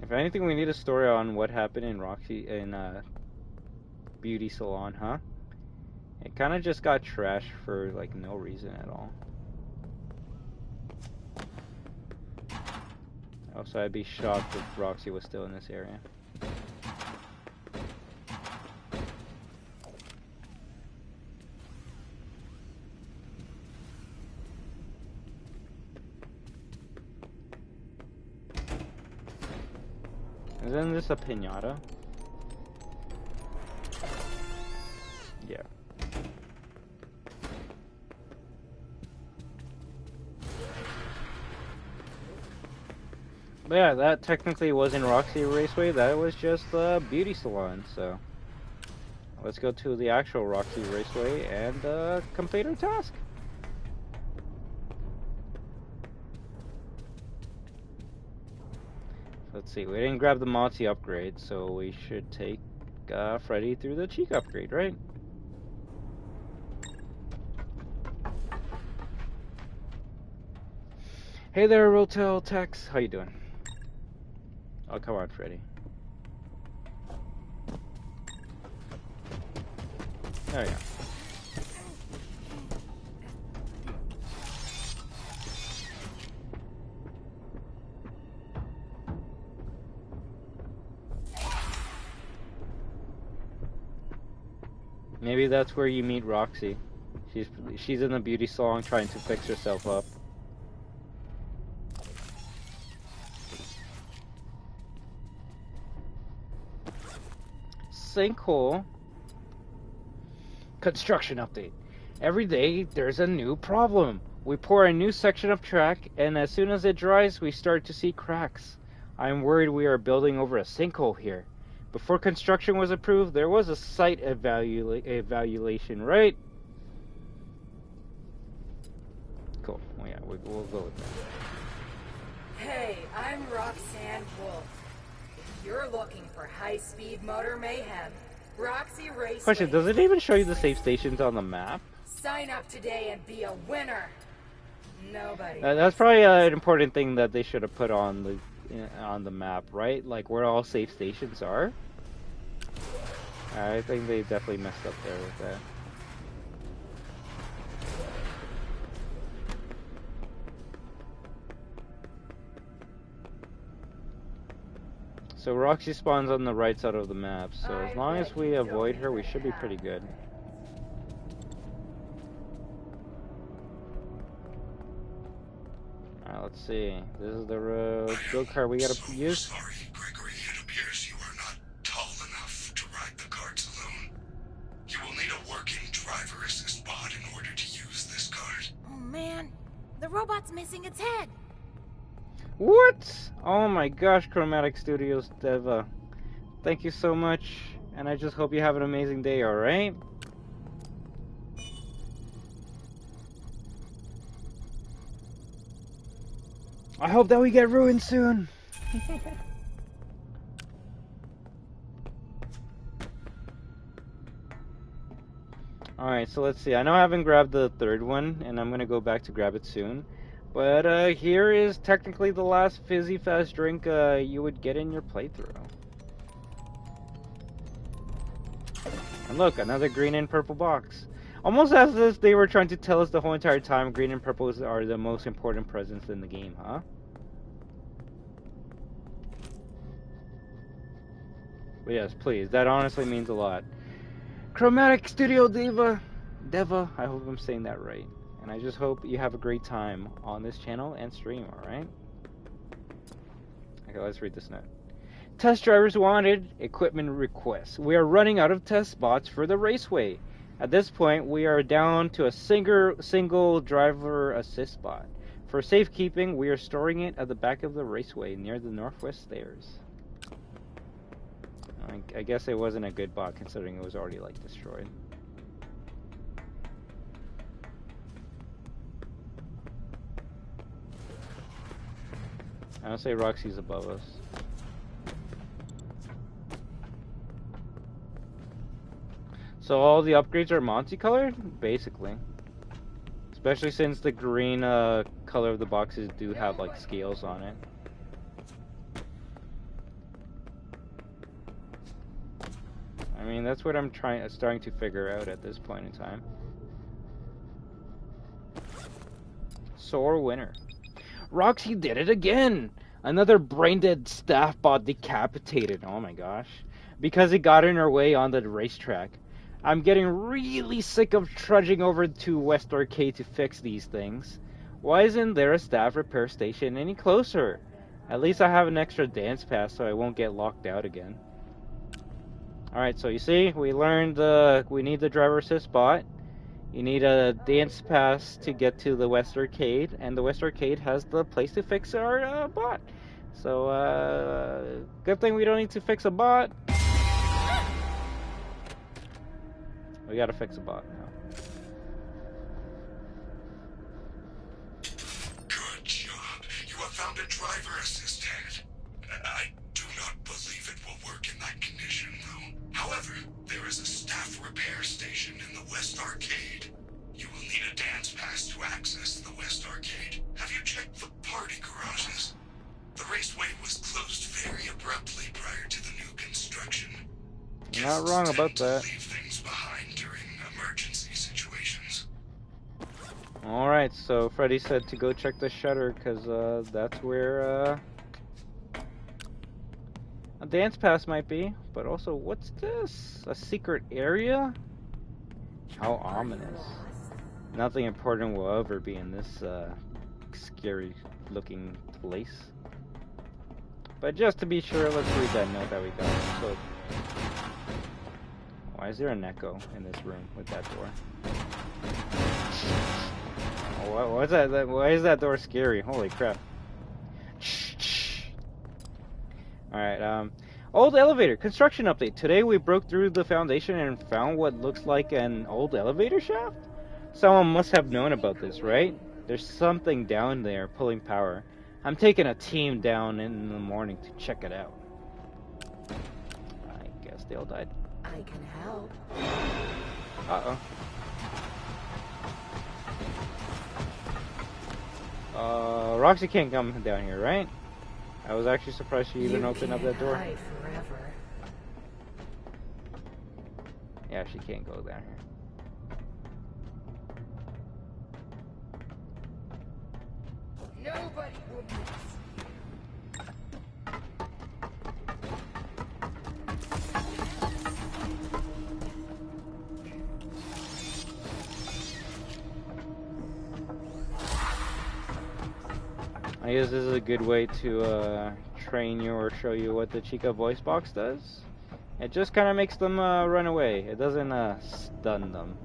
If anything, we need a story on what happened in Roxy in Beauty Salon, huh? It kind of just got trashed for like no reason at all. Also, I'd be shocked if Roxy was still in this area. Isn't this a piñata? Yeah. But yeah, that technically wasn't Roxy Raceway, that was just the beauty salon, so let's go to the actual Roxy Raceway and complete our task. Let's see, we didn't grab the Monty upgrade, so we should take Freddy through the Chica upgrade, right? Hey there, Rotel Tex. How you doing? Oh, come on, Freddy. There we go. Maybe that's where you meet Roxy. She's in the beauty salon trying to fix herself up. Sinkhole. Construction update. Every day there's a new problem. We pour a new section of track, and as soon as it dries, we start to see cracks. I'm worried we are building over a sinkhole here. Before construction was approved, there was a site evaluation, right? Cool. Well, yeah, we'll go with that. Hey, I'm Roxanne Wolf. If you're looking for high-speed motor mayhem, Roxy Raceway... Question, does it even show you the save stations on the map? Sign up today and be a winner. Nobody... That's probably an important thing that they should have put on the map, right? Like where all safe stations are. I think they definitely messed up there with that. So Roxy spawns on the right side of the map, so as long as we avoid her, we should be pretty good. Alright, let's see. This is the road. Go-kart we gotta use. Sorry, Gregory. It appears you are not tall enough to ride the carts alone. You will need a working driver assist pod in order to use this cart. Oh man, the robot's missing its head. What? Oh my gosh, Chromatic Studios Deva. Thank you so much, and I just hope you have an amazing day, alright? I hope that we get ruined soon. Alright, so let's see. I know I haven't grabbed the third one, and I'm gonna go back to grab it soon. But here is technically the last fizzy fast drink you would get in your playthrough. And look, another green and purple box. Almost as if they were trying to tell us the whole entire time green and purple are the most important presents in the game, huh? But yes, please, that honestly means a lot. Chromatic Studio Diva, Deva, I hope I'm saying that right. And I just hope you have a great time on this channel and stream, alright? Okay, let's read this note. Test drivers wanted, equipment requests. We are running out of test spots for the raceway. At this point, we are down to a single driver assist spot. For safekeeping, we are storing it at the back of the raceway near the northwest stairs. I guess it wasn't a good bot considering it was already like destroyed. I don't say Roxy's above us. So all the upgrades are Monty colored? Basically. Especially since the green color of the boxes do have like scales on it. I mean, that's what I'm starting to figure out at this point in time. Sore winner. Roxy did it again! Another brain-dead staff bot decapitated, oh my gosh. Because it got in her way on the racetrack. I'm getting really sick of trudging over to West Arcade to fix these things. Why isn't there a staff repair station any closer? At least I have an extra dance pass so I won't get locked out again. Alright, so you see, we learned we need the driver assist bot. You need a dance pass to get to the West Arcade, and the West Arcade has the place to fix our bot. So, good thing we don't need to fix a bot. We gotta fix a bot now. Good job. You have found a driver assist head. I do not believe it will work in that condition, though. However, there is a staff repair station in the West Arcade. You will need a dance pass to access the West Arcade. Have you checked the party garages? The raceway was closed very abruptly prior to the new construction. You're not wrong about that. Alright, so Freddy said to go check the shutter because that's where a dance pass might be. But also, what's this? A secret area? How ominous. Nothing important will ever be in this scary looking place. But just to be sure, let's read that note that we got. So, why is there an echo in this room with that door? What's that? Why is that door scary? Holy crap. Alright, old elevator. Construction update. Today we broke through the foundation and found what looks like an old elevator shaft? Someone must have known about this, right? There's something down there pulling power. I'm taking a team down in the morning to check it out. I guess they all died. I can help. Uh-oh. Roxy can't come down here, right? I was actually surprised she even opened up that door. Hide forever. Yeah, she can't go down here. Nobody will miss. I guess this is a good way to train you or show you what the Chica voice box does. It just kind of makes them run away. It doesn't stun them.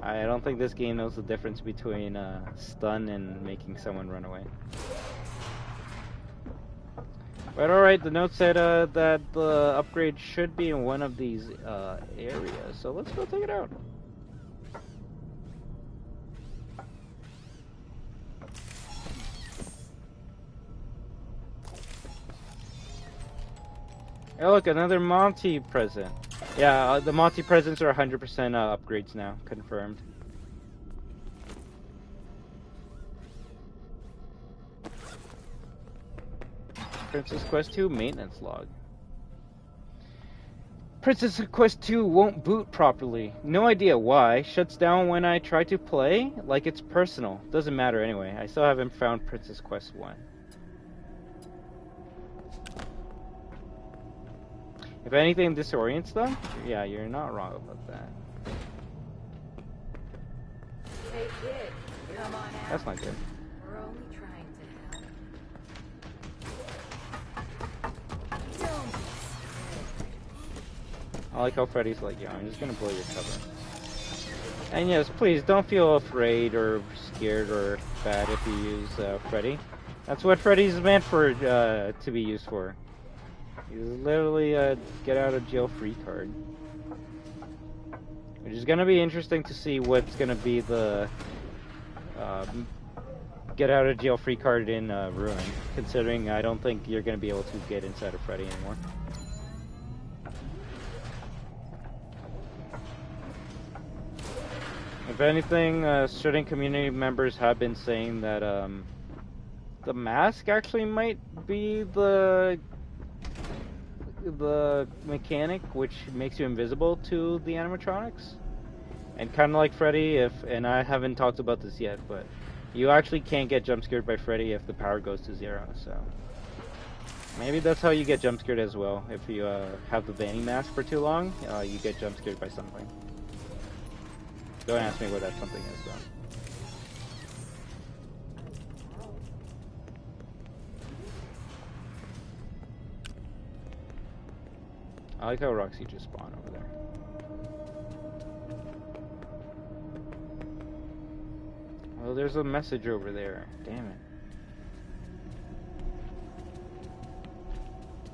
I don't think this game knows the difference between stun and making someone run away. But alright, the note said that the upgrade should be in one of these areas. So let's go check it out. Oh look, another Monty present. Yeah, the Monty presents are 100% upgrades now, confirmed. Princess Quest 2 maintenance log. Princess Quest 2 won't boot properly. No idea why. Shuts down when I try to play, like it's personal. Doesn't matter anyway. I still haven't found Princess Quest 1. If anything disorients them, yeah, you're not wrong about that. Hey kid, come on out. That's not good. We're only trying to help. Don't be scared. I like how Freddy's like, yeah, I'm just gonna blow your cover. And yes, please don't feel afraid or scared or bad if you use Freddy. That's what Freddy's meant for to be used for. He's literally a get out of jail free card. Which is gonna be interesting to see what's gonna be the get out of jail free card in Ruin, considering I don't think you're gonna be able to get inside of Freddy anymore. If anything, certain community members have been saying that the mask actually might be the mechanic which makes you invisible to the animatronics. And kind of like Freddy, and I haven't talked about this yet, but you actually can't get jump scared by Freddy if the power goes to 0, so maybe that's how you get jump scared as well. If you have the Vanny mask for too long, you get jump scared by something. Don't ask me what that something is, though. I like how Roxy just spawned over there. Oh, there's a message over there. Damn it.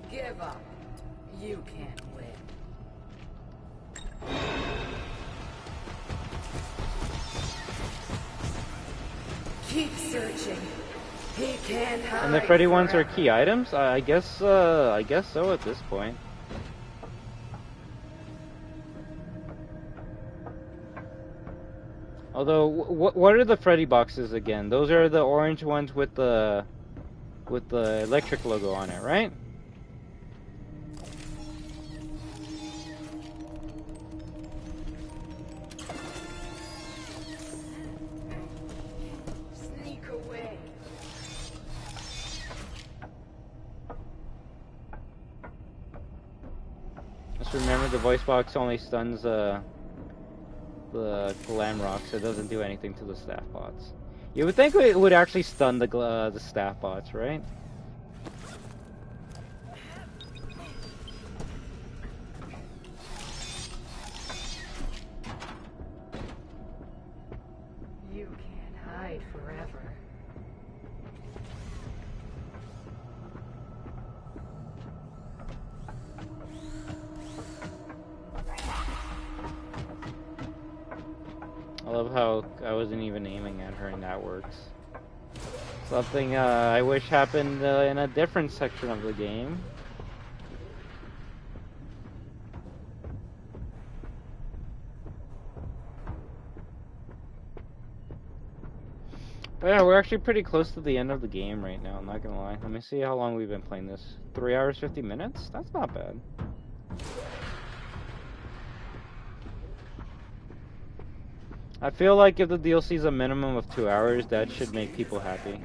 Give up. You can't win. Keep searching. He can't hide. And the Freddy ones are key items? I guess so at this point. Although, what are the Freddy boxes again? Those are the orange ones with the electric logo on it, right? Sneak away. Just remember the voice box only stuns the glam rock, so it doesn't do anything to the staff bots. You would think it would actually stun the staff bots, right? You can't hide forever. I love how I wasn't even aiming at her and that works. Something I wish happened in a different section of the game. But yeah, we're actually pretty close to the end of the game right now, I'm not gonna lie. Let me see how long we've been playing this. 3 hours, 50 minutes? That's not bad. I feel like if the DLC is a minimum of 2 hours, that should make people happy.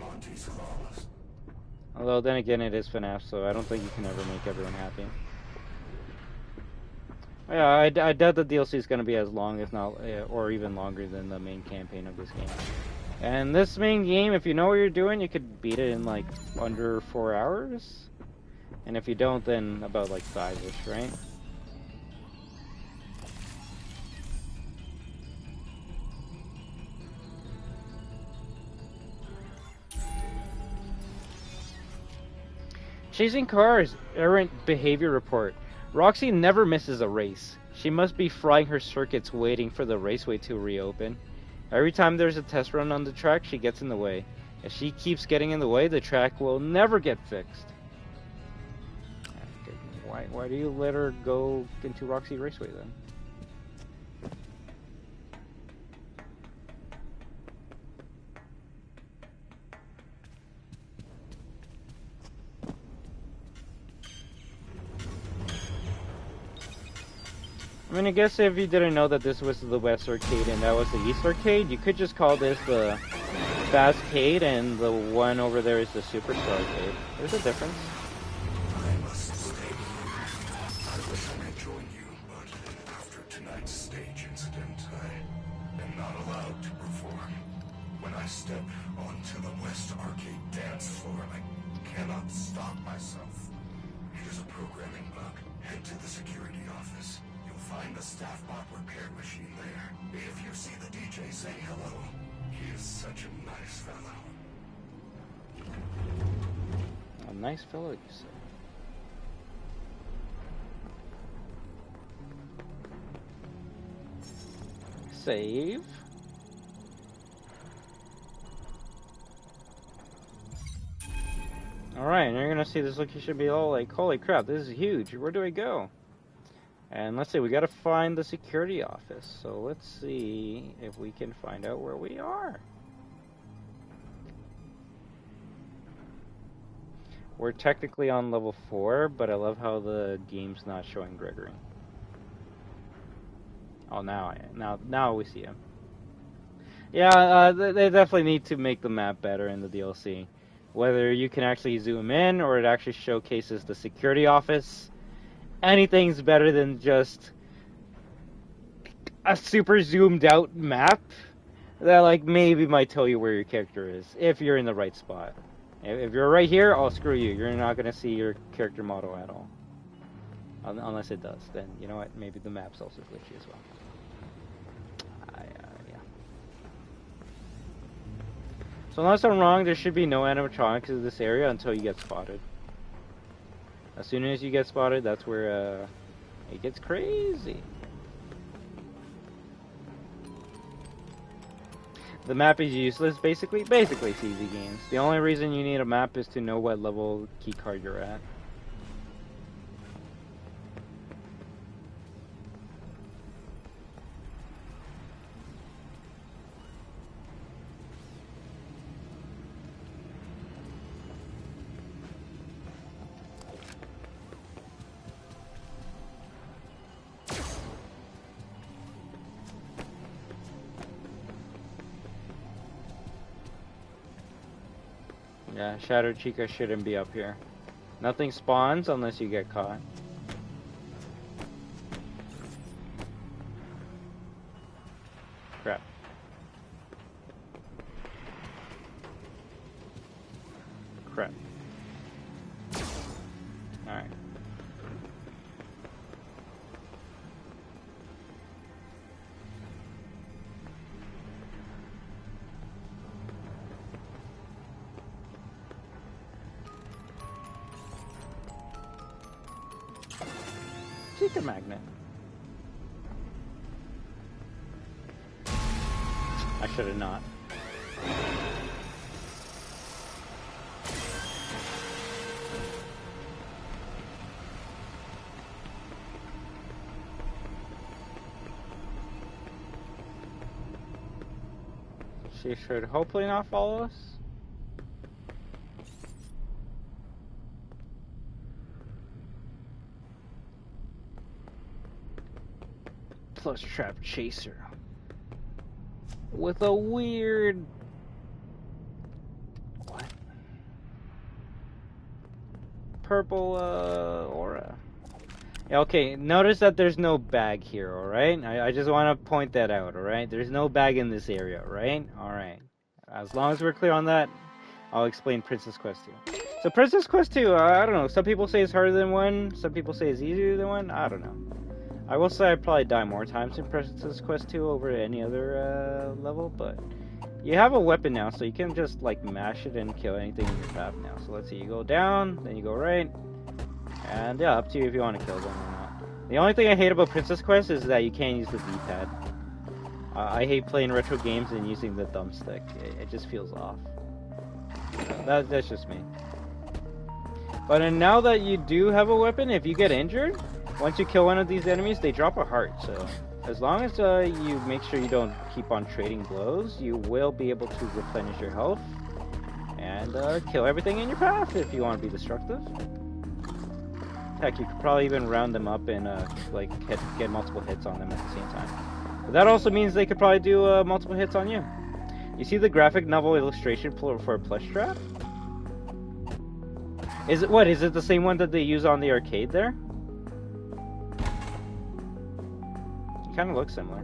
Although then again, it is FNaF, so I don't think you can ever make everyone happy. Yeah, I doubt the DLC is going to be as long, if not, or even longer than the main campaign of this game. And this main game, if you know what you're doing, you could beat it in like under 4 hours. And if you don't, then about like 5-ish, right? Chasing cars, errant behavior report. Roxy never misses a race. She must be frying her circuits waiting for the raceway to reopen. Every time there's a test run on the track, she gets in the way. If she keeps getting in the way, the track will never get fixed. Why do you let her go into Roxy Raceway then? I mean, I guess if you didn't know that this was the West Arcade and that was the East Arcade, you could just call this the Fastcade and the one over there is the Superstar Arcade. There's a difference. I must stay. I wish I could join you, but after tonight's stage incident, am not allowed to perform. When I step onto the West Arcade dance floor, I cannot stop myself. It is a programming bug. Head to the security office. You'll find the staff bot repair machine there. If you see the DJ, say hello. He is such a nice fellow. A nice fellow, you say? Save. Alright, and you're gonna see this location be all like, holy crap, this is huge. Where do I go? And let's see, we gotta find the security office. So let's see if we can find out where we are. We're technically on level 4, but I love how the game's not showing Gregory. Oh, now we see him. Yeah, they definitely need to make the map better in the DLC. Whether you can actually zoom in or it actually showcases the security office. Anything's better than just a super zoomed out map that like maybe might tell you where your character is if you're in the right spot. If you're right here, oh screw you, you're not gonna see your character model at all. Unless it does, then you know what, maybe the map's also glitchy as well. Yeah. So unless I'm wrong, there should be no animatronics in this area until you get spotted. As soon as you get spotted, that's where it gets crazy. The map is useless, basically. Basically, it's easy games. The only reason you need a map is to know what level keycard you're at. Yeah, Shattered Chica shouldn't be up here. Nothing spawns unless you get caught. Crap. Crap. Alright. Chica magnet. I should have not. She should hopefully not follow us. Plus trap chaser with a weird what purple aura. Okay, notice that there's no bag here. All right, I just want to point that out. All right, there's no bag in this area. Right, all right, as long as we're clear on that, I'll explain Princess Quest 2. So Princess Quest 2, I don't know, some people say it's harder than 1, some people say it's easier than 1, I don't know. I will say I'd probably die more times in Princess Quest 2 over any other level, but you have a weapon now, so you can just like mash it and kill anything in your path now. So let's see, you go down, then you go right, and yeah, up to you if you want to kill them or not. The only thing I hate about Princess Quest is that you can't use the D-pad. I hate playing retro games and using the thumbstick. It just feels off. That's just me. But now that you do have a weapon, if you get injured, once you kill one of these enemies, they drop a heart, so as long as you make sure you don't keep on trading blows, you will be able to replenish your health and kill everything in your path if you want to be destructive. Heck, you could probably even round them up and like get multiple hits on them at the same time. But that also means they could probably do multiple hits on you. You see the graphic novel illustration for a plush trap? Is it the same one that they use on the arcade there? Kind of looks similar.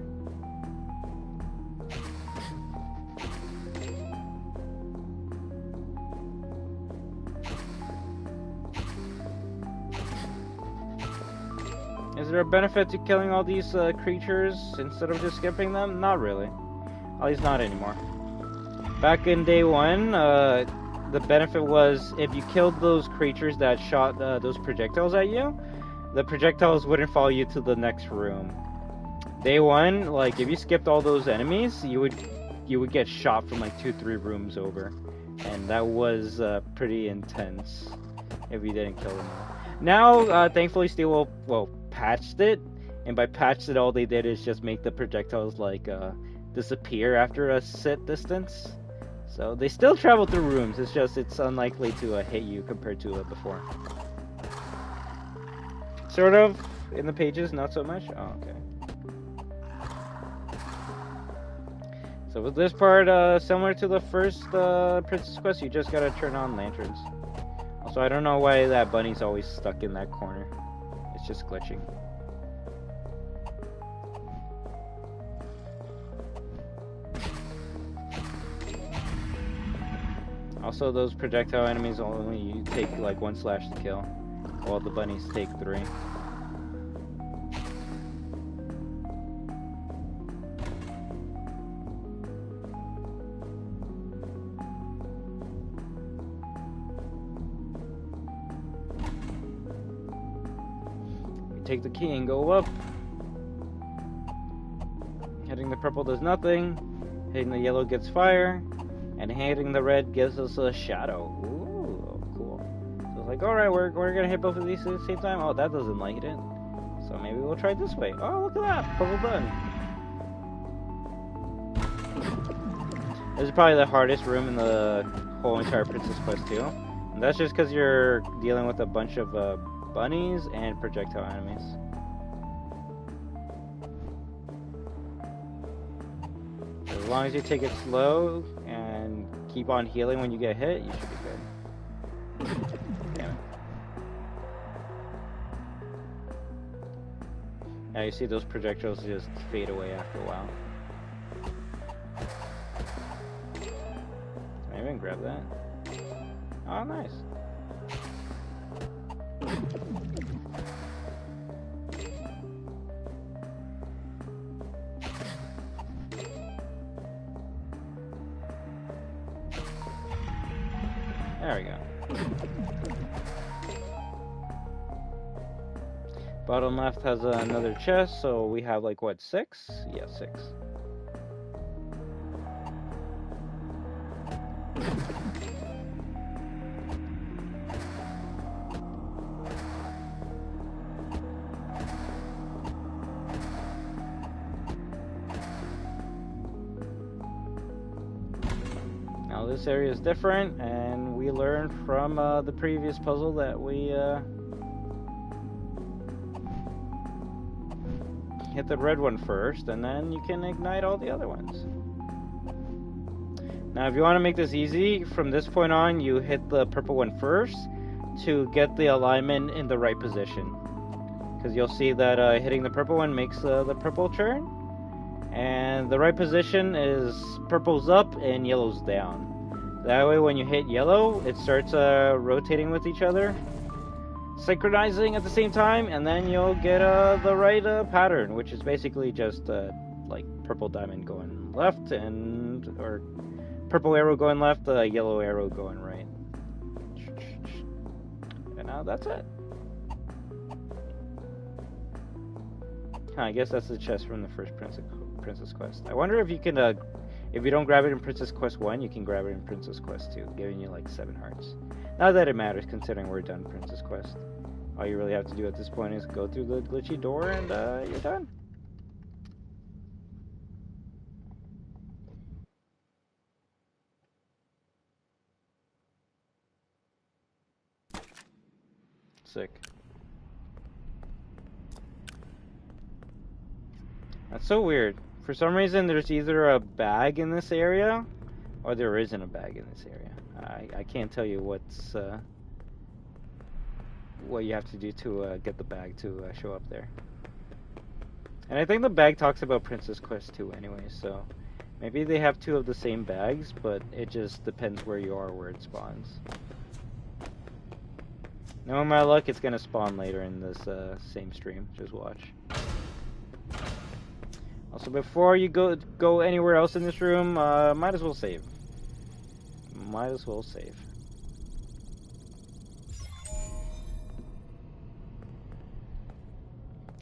there a benefit to killing all these creatures instead of just skipping them? Not really. At least not anymore. Back in day 1, the benefit was if you killed those creatures that shot those projectiles at you, the projectiles wouldn't follow you to the next room. Day 1, like if you skipped all those enemies, you would get shot from like 2-3 rooms over, and that was pretty intense if you didn't kill them all. Now, thankfully, Steel patched it, and by patched it, all they did is just make the projectiles like disappear after a set distance. So they still travel through rooms. It's just it's unlikely to hit you compared to before. Sort of in the pages, not so much. Oh, okay. So with this part, similar to the first Princess Quest, you just gotta turn on lanterns. Also, I don't know why that bunny's always stuck in that corner. It's just glitching. Also, those projectile enemies only take like 1 slash to kill, while the bunnies take 3. Take the key and go up. Hitting the purple does nothing. Hitting the yellow gets fire. And hitting the red gives us a shadow. Ooh, cool. So it's like, alright, we're gonna hit both of these at the same time. Oh, that doesn't light it. So maybe we'll try this way. Oh, look at that. Purple done. This is probably the hardest room in the whole entire Princess Quest 2. And that's just because you're dealing with a bunch of bunnies and projectile enemies. As long as you take it slow and keep on healing when you get hit, you should be good. Damn it. Now you see those projectiles just fade away after a while. Can I even grab that? Oh, nice. There we go. Bottom left has another chest, so we have like what, 6? Yeah, 6. Now this area is different, and we learned from the previous puzzle that we hit the red one first, and then you can ignite all the other ones. Now if you want to make this easy, from this point on you hit the purple one first to get the alignment in the right position. Because you'll see that hitting the purple one makes the purple turn, and the right position is purple's up and yellow's down. That way when you hit yellow, it starts rotating with each other, synchronizing at the same time, and then you'll get the right pattern, which is basically just like purple diamond going left, or purple arrow going left, yellow arrow going right. And now that's it. I guess that's the chest from the first Princess Quest. I wonder if you can, if you don't grab it in Princess Quest 1, you can grab it in Princess Quest 2, giving you like 7 hearts. Not that it matters, considering we're done Princess Quest. All you really have to do at this point is go through the glitchy door, and you're done. Sick. That's so weird. For some reason, there's either a bag in this area, or there isn't a bag in this area. I can't tell you what's what you have to do to get the bag to show up there. And I think the bag talks about Princess Quest 2 anyway, so maybe they have 2 of the same bags, but it just depends where you are, where it spawns. Knowing my luck, it's gonna spawn later in this same stream. Just watch. Also, before you go anywhere else in this room, might as well save. Might as well save.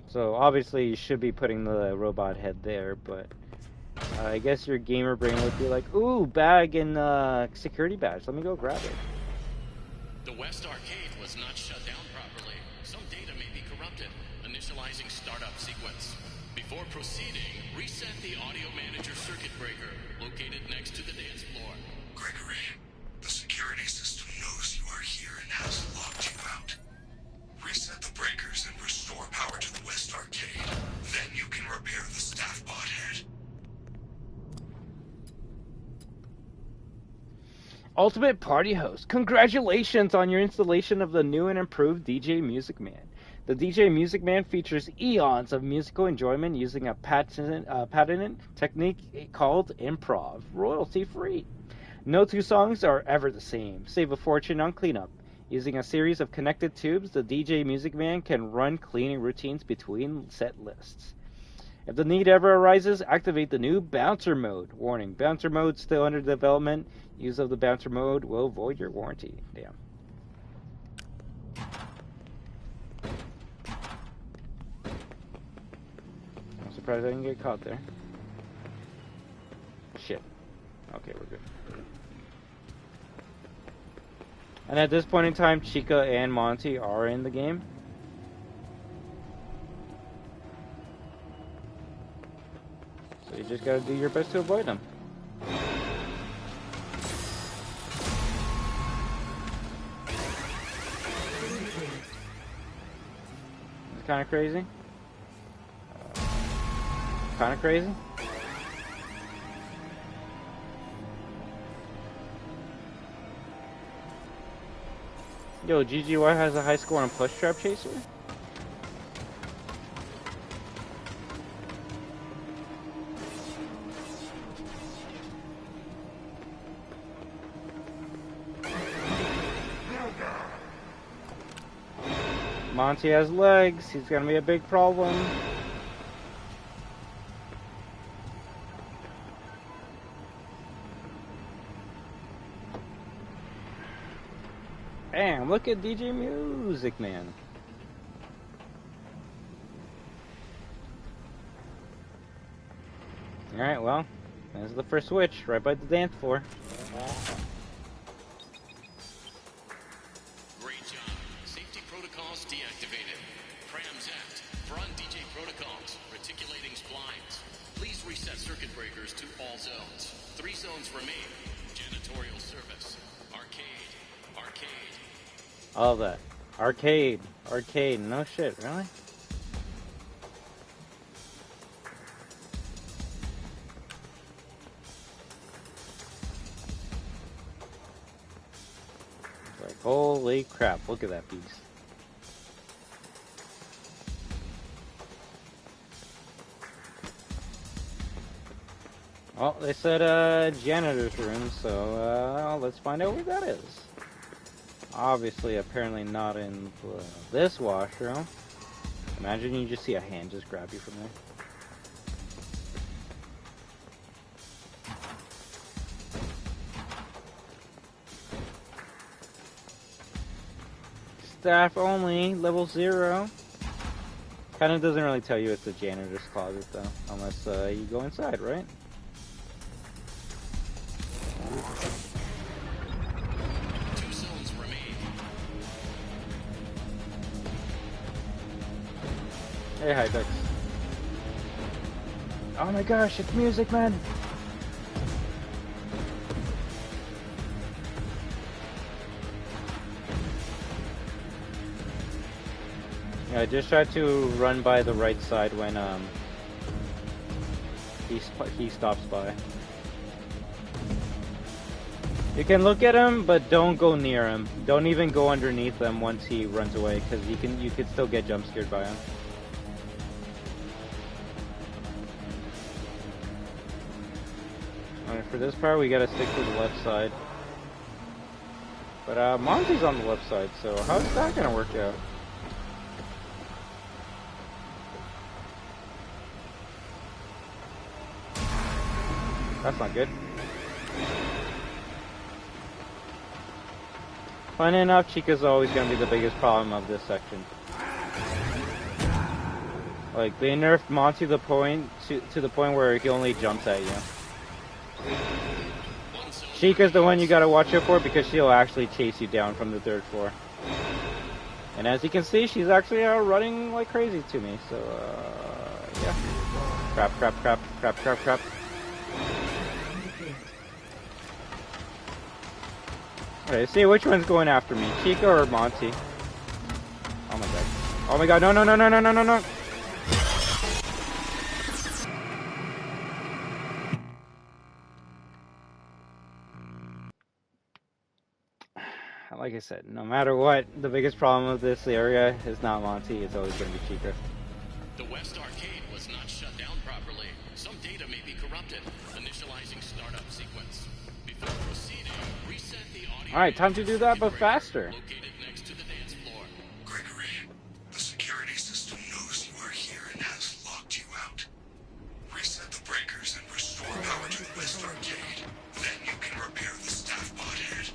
So obviously you should be putting the robot head there, but I guess your gamer brain would be like, ooh, bag and security badge. Let me go grab it. The West Arcade was not shut down properly. Some data may be corrupted. Initializing startup sequence. Before proceeding, reset the audio manager circuit breaker located next to the dance floor. Gregory, the security system knows you are here and has locked you out. Reset the breakers and restore power to the West Arcade. Then you can repair the staff bot head. Ultimate Party Host, congratulations on your installation of the new and improved DJ Music Man. The DJ Music Man features eons of musical enjoyment using a patented technique called improv, royalty free. No two songs are ever the same. Save a fortune on cleanup. Using a series of connected tubes, the DJ Music Man can run cleaning routines between set lists. If the need ever arises, activate the new Bouncer Mode. Warning, Bouncer Mode still under development. Use of the Bouncer Mode will void your warranty. Damn. I'm surprised I didn't get caught there. Shit. Okay, we're good. And at this point in time, Chica and Monty are in the game. So you just gotta do your best to avoid them. It's kinda crazy. Kinda crazy. Yo, GGY has a high score on Push Trap Chaser? Monty has legs, he's gonna be a big problem. Damn, look at DJ Music Man. Alright, well, there's the first switch, right by the dance floor. Great job. Safety protocols deactivated. Prams act. Front DJ protocols. Reticulating splines. Please reset circuit breakers to all zones. 3 zones remain. Janitorial service. Arcade. Arcade. All that. Arcade. Arcade. No shit, really? It's like, holy crap, look at that beast. Well, they said janitor's room, so let's find out where that is. Obviously, apparently not in this washroom. Imagine you just see a hand just grab you from there. Staff only, level 0. Kind of doesn't really tell you it's a janitor's closet though, unless you go inside, right? Hey, Hydex. Oh my gosh, it's Music Man! Yeah, I just tried to run by the right side when he stops by. You can look at him, but don't go near him. Don't even go underneath him once he runs away, because you could still get jump scared by him. Alright, for this part we gotta stick to the left side. But Monty's on the left side, so how's that gonna work out? That's not good. Funny enough, Chica's always gonna be the biggest problem of this section. Like, they nerfed Monty to the point where he only jumps at you. Chica's the one you gotta watch out for because she'll actually chase you down from the 3rd floor. And as you can see, she's actually running like crazy to me, so, yeah. Crap, crap, crap, crap, crap, crap. Okay, see which one's going after me, Chica or Monty? Oh my god. Oh my god, no, no, no, no, no, no, no, no! Like I said, no matter what, the biggest problem of this area is not Monty, it's always going to be Chica. The West Arcade was not shut down properly. Some data may be corrupted. Initializing startup sequence. Before proceeding, reset the audio. Alright, time to do that, but faster. Located next to the dance floor. Gregory, the security system knows you are here and has locked you out. Reset the breakers and restore power to the West Arcade. Then you can repair the staff pod head.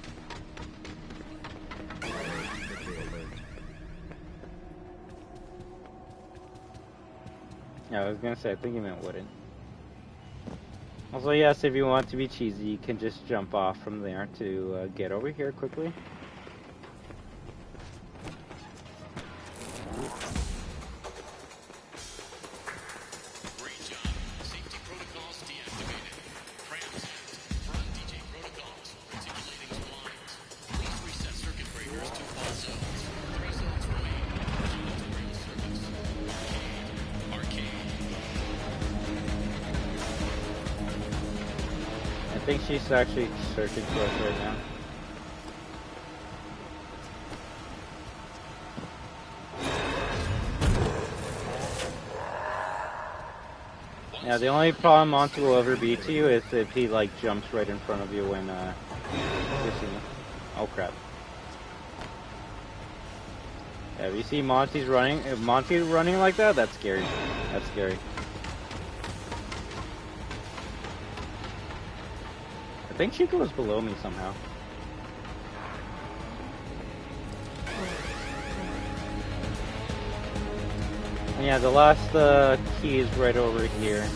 Yeah, I was gonna say, I think he meant wooden. Also, yes, if you want to be cheesy, you can just jump off from there to get over here quickly. Great job. Safety protocols deactivated. Prams out. Front DJ protocols. Articulating to lines. Please reset circuit breakers to all zones. 3 zones remain. Tutorial service. Arcade. I think she's actually searching for us right now. Yeah, the only problem Monty will ever be to you is if he like jumps right in front of you when you see him. Oh crap. Yeah, if you see Monty's running, if Monty's running like that, that's scary. That's scary. I think Chica was below me somehow. And yeah, the last key is right over here.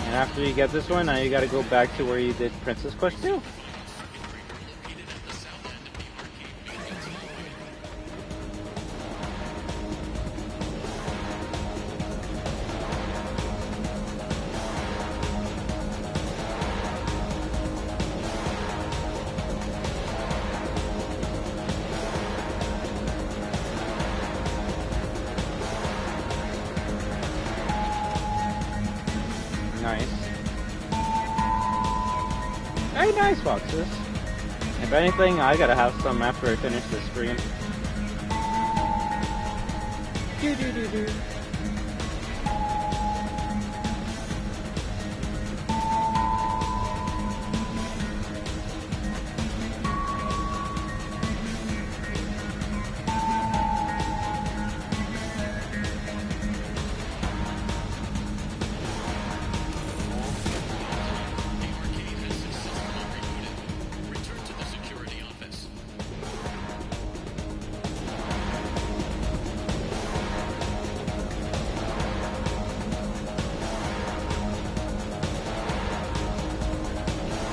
And after you get this one, now you gotta go back to where you did Princess Quest 2. Nice boxes. If anything, I gotta have some after I finish this stream. Do.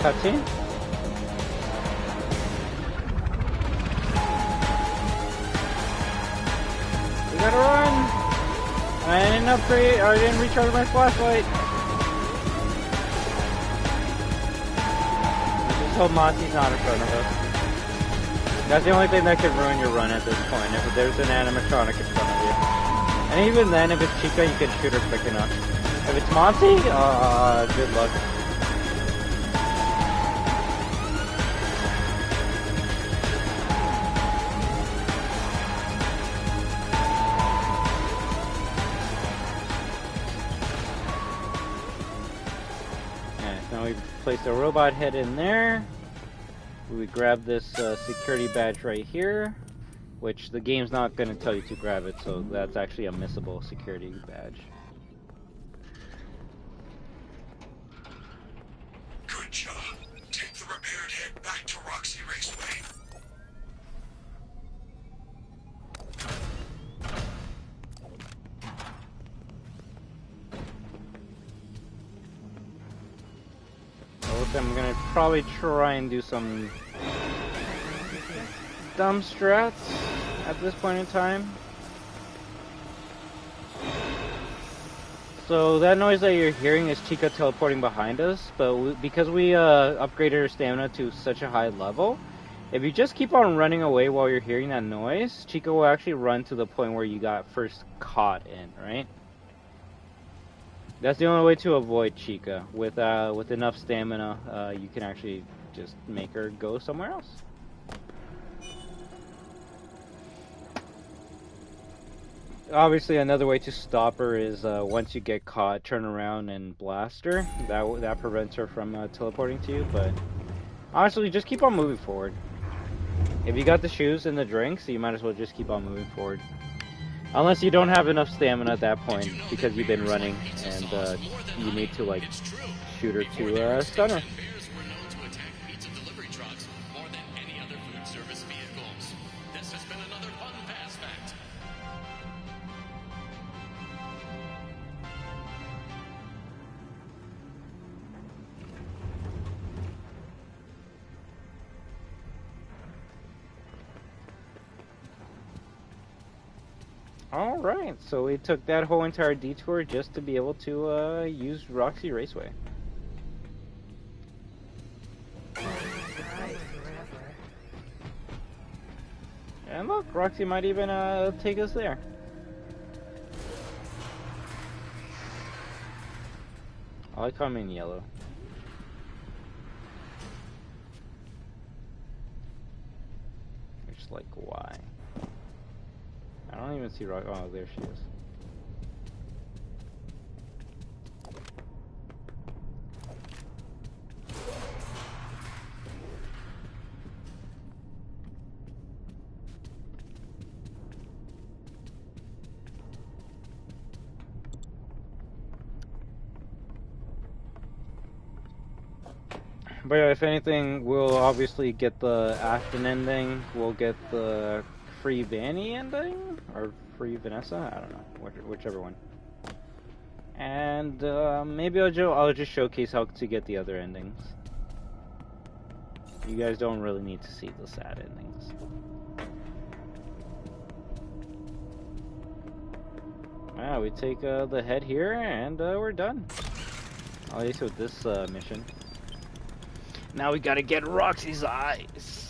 Cutscene? We gotta run! I didn't upgrade, I didn't recharge my flashlight. I just hope Monty's not in front of us. That's the only thing that could ruin your run at this point, if there's an animatronic in front of you. And even then, if it's Chica, you can shoot her quick enough. If it's Monty, good luck. place the robot head in there. We grab this security badge right here, which the game's not going to tell you to grab it, so that's actually a missable security badge. Good job. Take the repaired head back to Roxy Raceway. I'm gonna probably try and do some dumb strats at this point in time. So that noise that you're hearing is Chica teleporting behind us, but because we upgraded her stamina to such a high level, if you just keep on running away while you're hearing that noise, Chica will actually run to the point where you got first caught in, right? That's the only way to avoid Chica. With enough stamina, you can actually just make her go somewhere else. Obviously, another way to stop her is once you get caught, turn around and blast her. That prevents her from teleporting to you. But honestly, just keep on moving forward. If you got the shoes and the drinks, you might as well just keep on moving forward. Unless you don't have enough stamina at that point because you've been running and you need to like shoot her to stun her. Alright, so we took that whole entire detour just to be able to use Roxy Raceway. And look, Roxy might even take us there. I like how I'm in yellow. It's like, why? I don't even see Roxy. Oh, there she is. But yeah, if anything, we'll obviously get the Ashton ending. We'll get the free Vanny ending, or free Vanessa, I don't know, whichever one. And maybe I'll just showcase how to get the other endings. You guys don't really need to see the sad endings. Wow, we take the head here, and we're done. At least with this mission. Now we gotta get Roxy's eyes.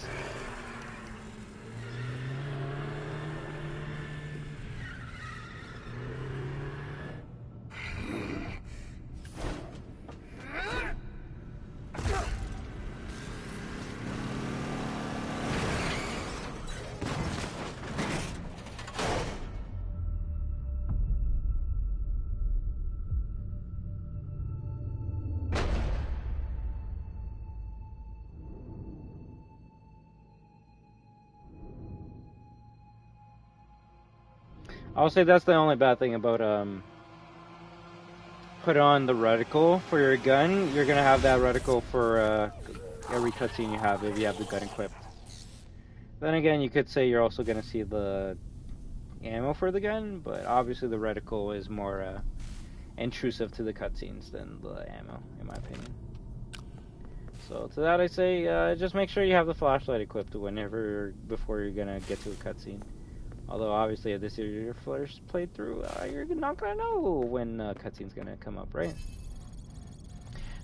I'll say that's the only bad thing about put on the reticle for your gun. You're gonna have that reticle for every cutscene you have if you have the gun equipped. Then again, you could say you're also gonna see the ammo for the gun, but obviously the reticle is more intrusive to the cutscenes than the ammo, in my opinion. So to that I say, just make sure you have the flashlight equipped before you're gonna get to a cutscene. Although obviously if this is your first playthrough, you're not gonna know when cutscene's gonna come up, right?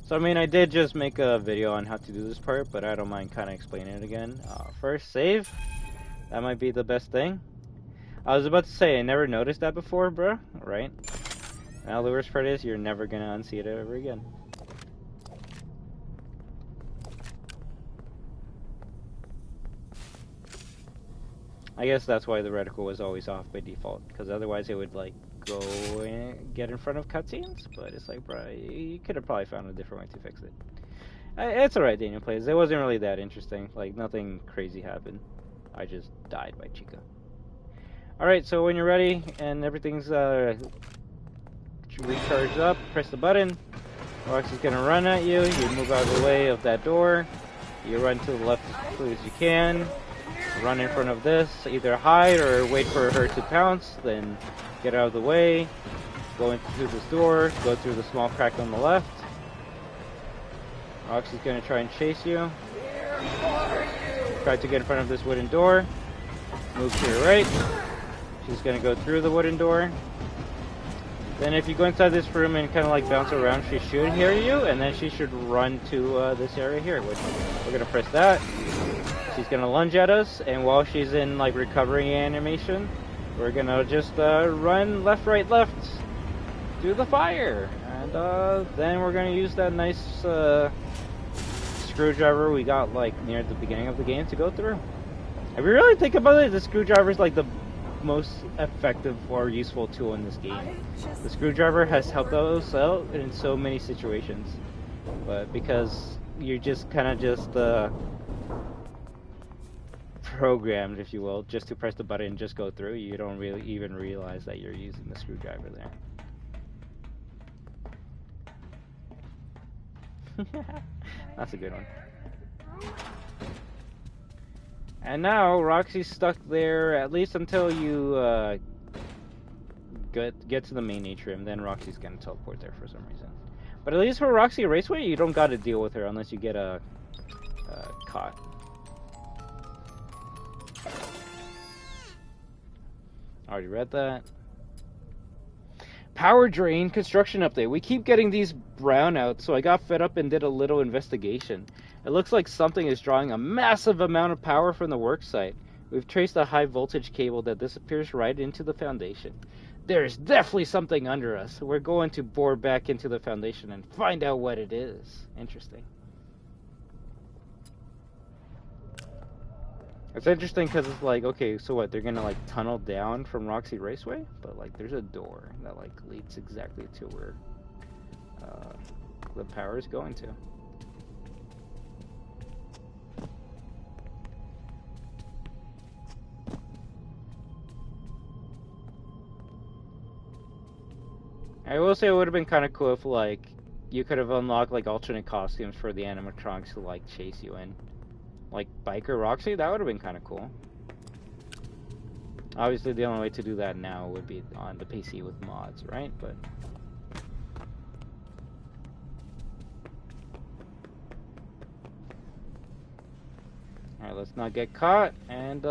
So I mean, I did just make a video on how to do this part, but I don't mind kind of explaining it again. First, save. That might be the best thing. I was about to say, I never noticed that before, bro. Right? Now the worst part is, you're never gonna unsee it ever again. I guess that's why the reticle was always off by default, because otherwise it would like go and get in front of cutscenes, but it's like, bro, you could have probably found a different way to fix it. It's alright, Daniel plays. It wasn't really that interesting. Like, nothing crazy happened. I just died by Chica. Alright, so when you're ready and everything's recharged up, press the button. Roxy's gonna run at you. You move out of the way of that door. You run to the left as quickly as you can. Run in front of this. Either hide or wait for her to pounce. Then get out of the way. Go into this door. Go through the small crack on the left. Roxy's gonna try and chase you. Try to get in front of this wooden door. Move to your right. She's gonna go through the wooden door. Then if you go inside this room and kind of like bounce around, she should hear you, and then she should run to this area here, which we're gonna press that. She's gonna lunge at us, and while she's in like recovering animation, we're gonna just run left, right, left through the fire. And then we're gonna use that nice screwdriver we got like near the beginning of the game to go through. If you really think about it, the screwdriver is like the most effective or useful tool in this game. The screwdriver has helped us out in so many situations, but because you're just kind of just programmed, if you will, just to press the button and just go through, you don't really even realize that you're using the screwdriver there. That's a good one. And now Roxy's stuck there at least until you get to the main atrium. Then Roxy's gonna teleport there for some reason. But at least for Roxy Raceway, you don't gotta deal with her unless you get caught. Already read that. Power drain construction update. We keep getting these brownouts, so I got fed up and did a little investigation. It looks like something is drawing a massive amount of power from the worksite. We've traced a high voltage cable that disappears right into the foundation. There's definitely something under us. We're going to bore back into the foundation and find out what it is. Interesting. It's interesting because it's like, okay, so what, they're gonna like tunnel down from Roxy Raceway? But like there's a door that like leads exactly to where the power is going to. I will say it would have been kind of cool if like you could have unlocked like alternate costumes for the animatronics to like chase you in. Like Biker Roxy, that would have been kind of cool. Obviously the only way to do that now would be on the PC with mods, right? But alright, let's not get caught, and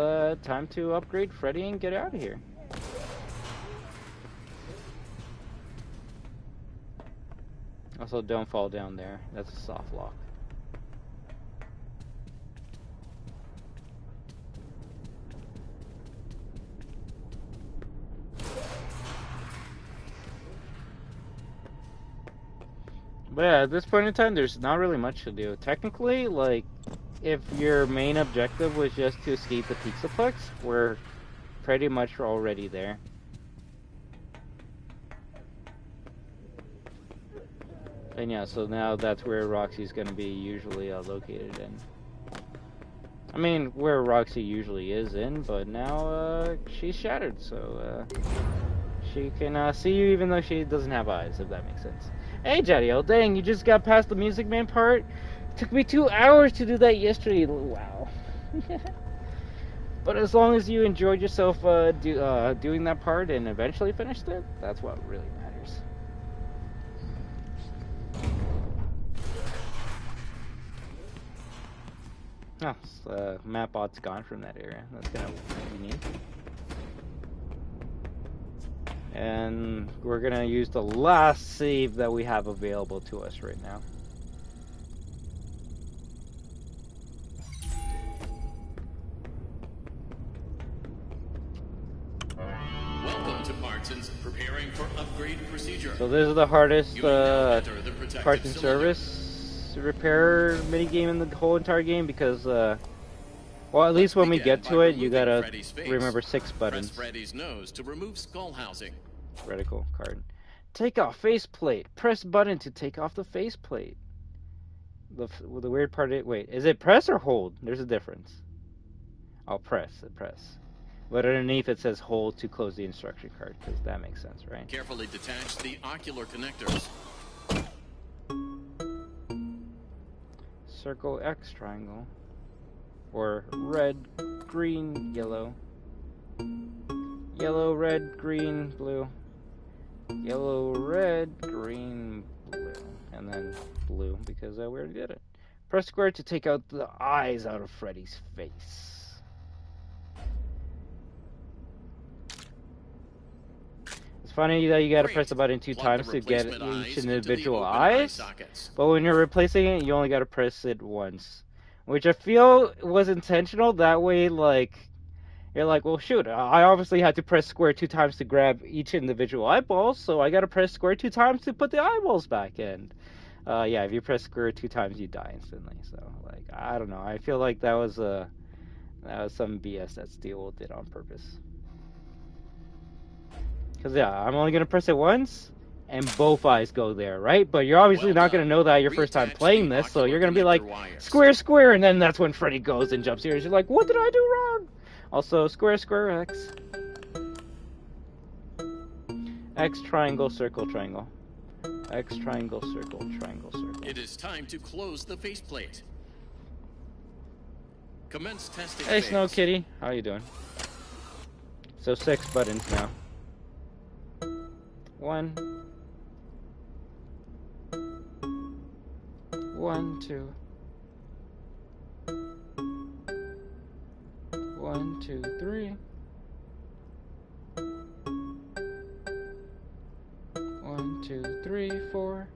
time to upgrade Freddy and get out of here. Also, don't fall down there. That's a soft lock. But yeah, at this point in time, there's not really much to do. Technically, like, if your main objective was just to escape the Pixelplex, we're pretty much already there. And yeah, so now that's where Roxy's gonna be usually located in. I mean, where Roxy usually is in, but now she's shattered, so she can see you even though she doesn't have eyes, if that makes sense. Hey, Jadiel, dang, you just got past the Music Man part? Took me 2 hours to do that yesterday. Wow. But as long as you enjoyed yourself doing that part and eventually finished it, that's what really matters. Oh, map bot's gone from that area. That's kind of unique. And we're gonna use the last save that we have available to us right now. Welcome to Partson's preparing for upgrade procedure. So this is the hardest parts and service repair minigame in the whole entire game because, well, at least when we get to it, you gotta remember 6 buttons. Press Freddy's nose to remove skull housing. Reticle card. Take off faceplate. Press button to take off the faceplate. The weird part is, wait, is it press or hold? There's a difference. I'll press. But underneath it says hold to close the instruction card, because that makes sense, right? Carefully detach the ocular connectors. Circle X triangle. Or red, green, yellow. Yellow, red, green, blue. Yellow, red, green, blue. And then blue, because we already did it. Press square to take out the eyes out of Freddy's face. It's funny that you gotta press the button 2 times to get each individual eyes, but when you're replacing it, you only gotta press it once. Which I feel was intentional, that way, like, you're like, well, shoot, I obviously had to press square 2 times to grab each individual eyeball, so I gotta press square 2 times to put the eyeballs back in. Yeah, if you press square 2 times, you die instantly, so, like, I don't know, I feel like that was some BS that Steel did on purpose. Because, yeah, I'm only going to press it once, and both eyes go there, right? But you're obviously not going to know that your first time playing this, so you're going to be like, square, square, and then that's when Freddy goes and jumps here. You're like, what did I do wrong? Also, square, square, X. X, triangle, circle, triangle. X, triangle, circle, triangle, circle. It is time to close the faceplate. Commence testing. Hey, Snow Kitty. How you doing? So 6 buttons now. 1, 1, 2, 1, 2, 3, 1, 2, 3, 4,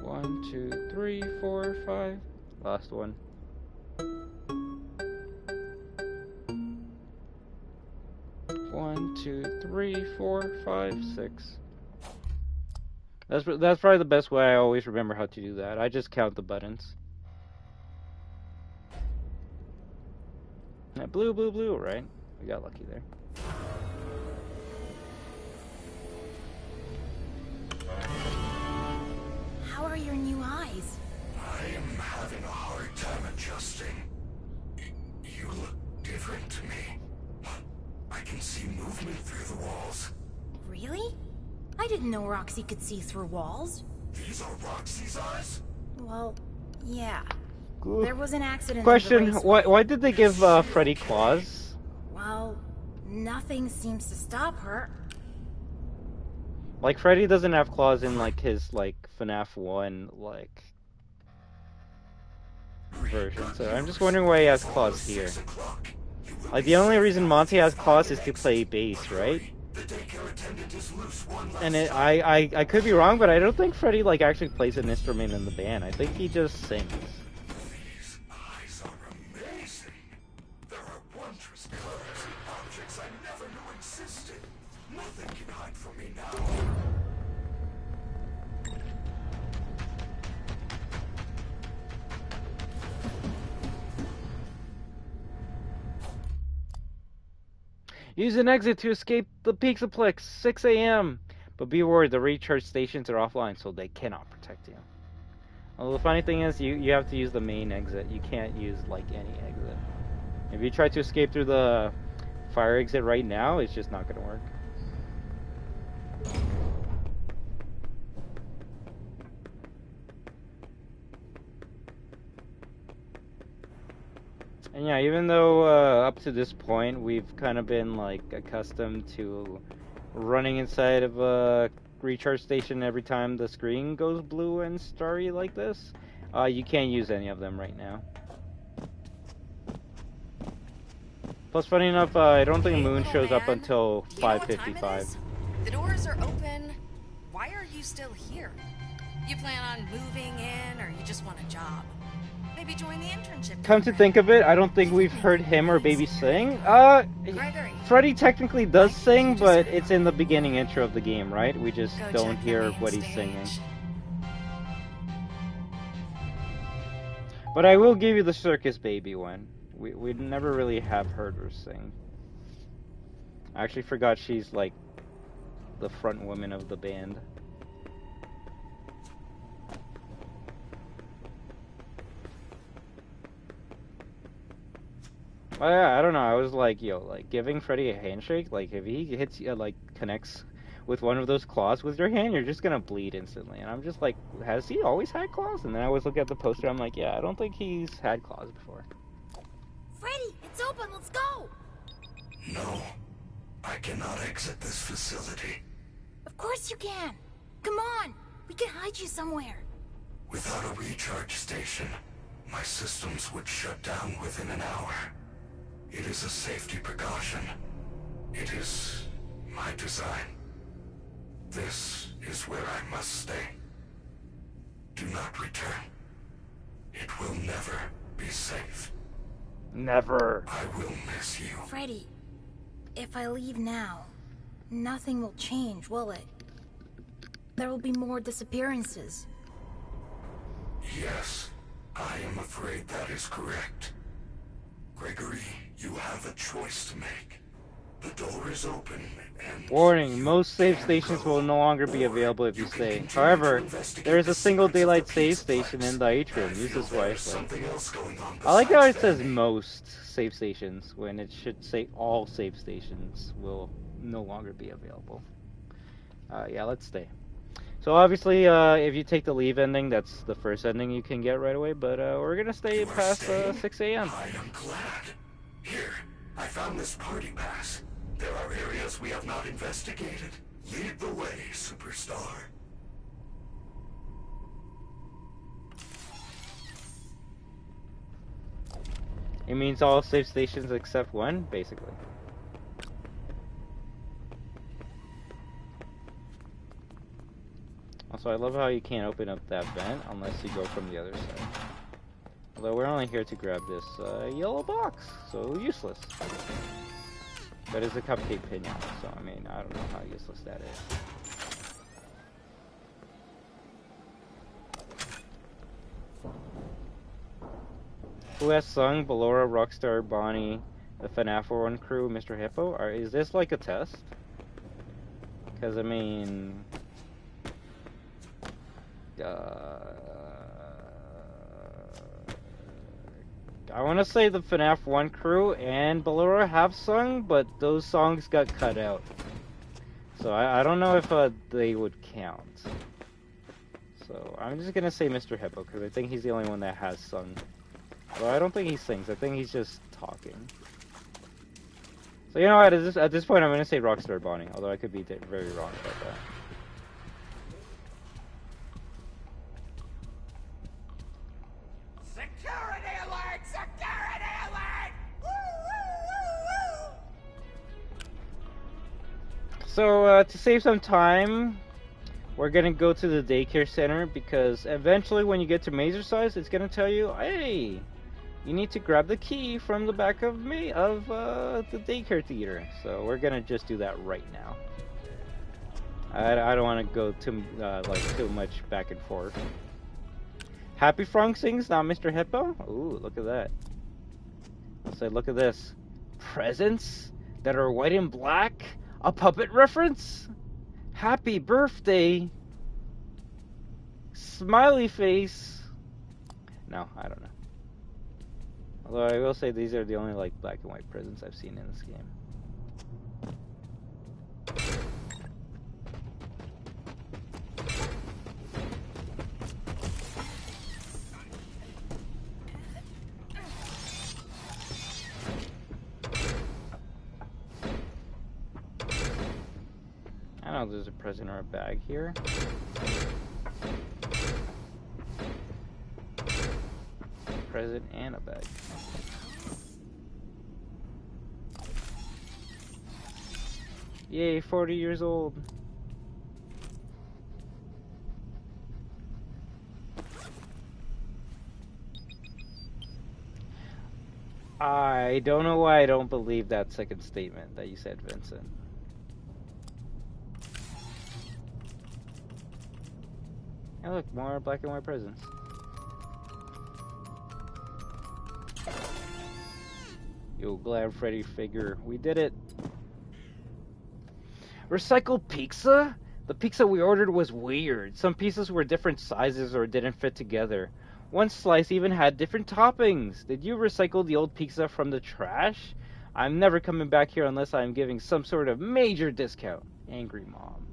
1, 2, 3, 4, 5. Last one. 1, 2, 3, 4, 5, 6. That's probably the best way I always remember how to do that. I just count the buttons. Yeah, blue, blue, blue, right? We got lucky there. How are your new eyes? I am having a hard time adjusting. You look different to me. I can see movement through the walls. Really? I didn't know Roxy could see through walls. These are Roxy's eyes? Well, yeah. There was an accident. Question, why did they give Freddy claws? Well, nothing seems to stop her. Like, Freddy doesn't have claws in, like, his, like, FNaF 1, like, version. So I'm just wondering why he has claws here. Like, the only reason Monty has claws is to play bass, right? And I could be wrong, but I don't think Freddy, like, actually plays an instrument in the band. I think he just sings. These eyes are amazing. There are wondrous colors and objects I never knew existed. Nothing can hide from me now. Use an exit to escape the Pixaplex, 6 a.m. But be warned, the recharge stations are offline, so they cannot protect you. Well, the funny thing is, you have to use the main exit. You can't use, like, any exit. If you try to escape through the fire exit right now, it's just not going to work. And yeah, even though up to this point we've kind of been like accustomed to running inside of a recharge station every time the screen goes blue and starry like this, you can't use any of them right now. Plus, funny enough, I don't think Moon shows up until 5:55. The doors are open. Why are you still here? You plan on moving in, or you just want a job? Maybe join the internship. Come to think of it, I don't think we've heard him or Baby sing. Freddy technically does sing, but it's in the beginning intro of the game, right? We just don't hear what he's singing. But I will give you the Circus Baby one. We never really have heard her sing. I actually forgot she's like the front woman of the band. Oh yeah, I don't know. I was like, yo, like giving Freddy a handshake. Like if he hits, like connects with one of those claws with your hand, you're just gonna bleed instantly. And I'm just like, has he always had claws? And then I always look at the poster. I'm like, yeah, I don't think he's had claws before. Freddy, it's open. Let's go. No, I cannot exit this facility. Of course you can. Come on, we can hide you somewhere. Without a recharge station, my systems would shut down within an hour. It is a safety precaution. It is my design. This is where I must stay. Do not return. It will never be safe. Never. I will miss you. Freddy, if I leave now, nothing will change, will it? There will be more disappearances. Yes, I am afraid that is correct. Gregory, you have a choice to make. The door is open and... Warning, most save stations will no longer be available if you stay. However, there is a single daylight save station in the atrium. Use this wisely. I like how it says most save stations when it should say all save stations will no longer be available. Yeah, let's stay. So obviously, if you take the leave ending, that's the first ending you can get right away, but we're gonna stay past 6 a.m. I am glad. Here, I found this party pass. There are areas we have not investigated. Lead the way, superstar. It means all save stations except one, basically. Also, I love how you can't open up that vent unless you go from the other side. Although we're only here to grab this yellow box, so useless. But it's a cupcake pinata, so I mean, I don't know how useless that is. Who has sung Ballora, Rockstar, Bonnie, the FNaF 1 crew, Mr. Hippo? Or is this like a test? Because I mean... I want to say the FNaF 1 crew and Ballora have sung, but those songs got cut out. So I don't know if they would count. So I'm just going to say Mr. Hippo, because I think he's the only one that has sung. Well, I don't think he sings, I think he's just talking. So you know what, at this point I'm going to say Rockstar Bonnie, although I could be very wrong about that. Security alert! Security alert! Woo, woo, woo, woo! So, to save some time, we're gonna go to the daycare center, because eventually when you get to Mazer Size, it's gonna tell you, hey, you need to grab the key from the back of the daycare theater. So we're gonna just do that right now. I don't want to go too much back and forth. Happy Frog sings, not Mr. Hippo? Ooh, look at that. I said, look at this. Presents that are white and black? A puppet reference? Happy birthday! Smiley face! No, I don't know. Although I will say these are the only like black and white presents I've seen in this game. I know there's a present or a bag here. Present and a bag. Yay, 40 years old. I don't know why I don't believe that second statement that you said, Vincent. Hey, look, more black and white presents. Yo, glad Freddy figure. We did it. Recycled pizza? The pizza we ordered was weird. Some pieces were different sizes or didn't fit together. One slice even had different toppings. Did you recycle the old pizza from the trash? I'm never coming back here unless I'm giving some sort of major discount. Angry mom.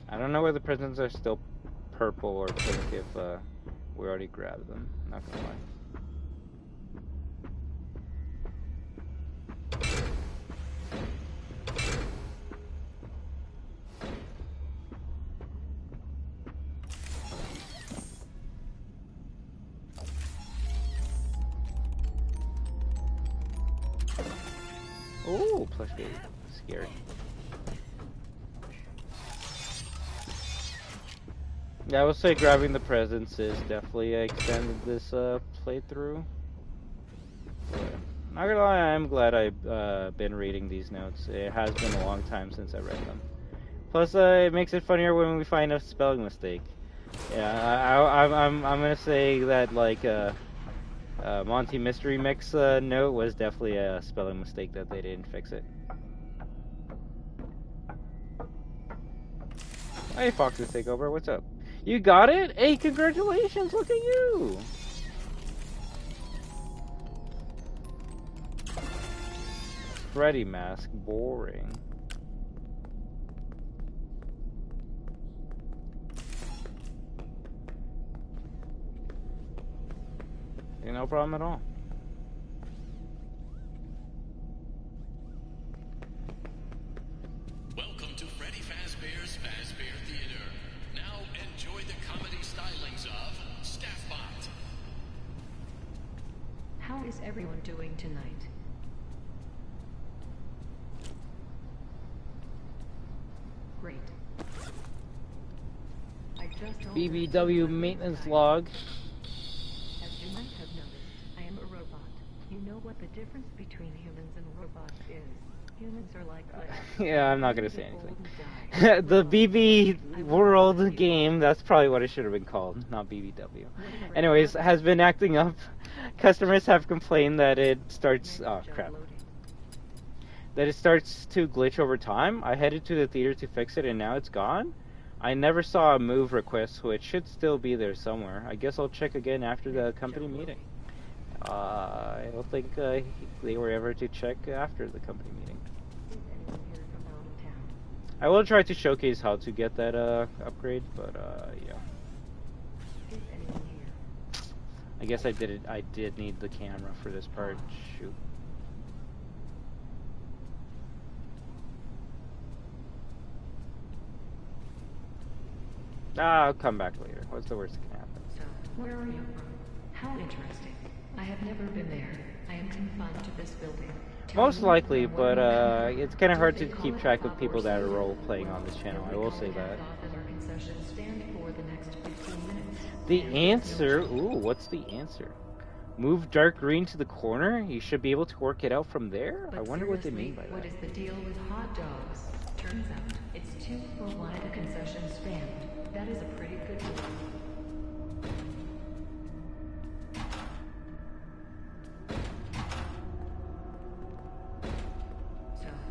I don't know where the presents are still purple or pink if we already grabbed them. Not gonna lie. Ooh, plush baby. Scary. Yeah, I will say grabbing the presents is definitely extended this playthrough. But not gonna lie, I'm glad I've been reading these notes. It has been a long time since I read them. Plus, it makes it funnier when we find a spelling mistake. Yeah, I'm gonna say that like Monty Mystery Mix note was definitely a spelling mistake that they didn't fix it. Hey, Fox's Takeover, what's up? You got it? Hey, congratulations! Look at you! Freddy mask, boring. Yeah, no problem at all. Welcome to Freddy Fazbear's Fazbear Theater. Now enjoy the comedy stylings of Staffbot. How is everyone doing tonight? Great. I just BBW maintenance log. As you might have noticed, I am a robot. You know what the difference between humans and robots is. Humans are like yeah, I'm not gonna say anything. The BB World game, that's probably what it should have been called, not BBW. Anyways, has been acting up. Customers have complained that it starts... Oh, crap. That it starts to glitch over time. I headed to the theater to fix it and now it's gone. I never saw a move request, so it should still be there somewhere. I guess I'll check again after the company meeting. I don't think they were ever to check after the company meeting. I will try to showcase how to get that upgrade, but yeah. I guess I did need the camera for this part. Shoot. I'll come back later. What's the worst that can happen? So, where are you? How interesting. I have never been there. I am confined to this building. Most likely, but it's kind of hard to keep track of people that are role-playing on this channel. I will say that. The answer? Ooh, what's the answer? Move dark green to the corner? You should be able to work it out from there? I wonder what they mean by that. What is the deal with hot dogs? Turns out, it's 2 for 1 at a concession stand. That is a pretty good deal.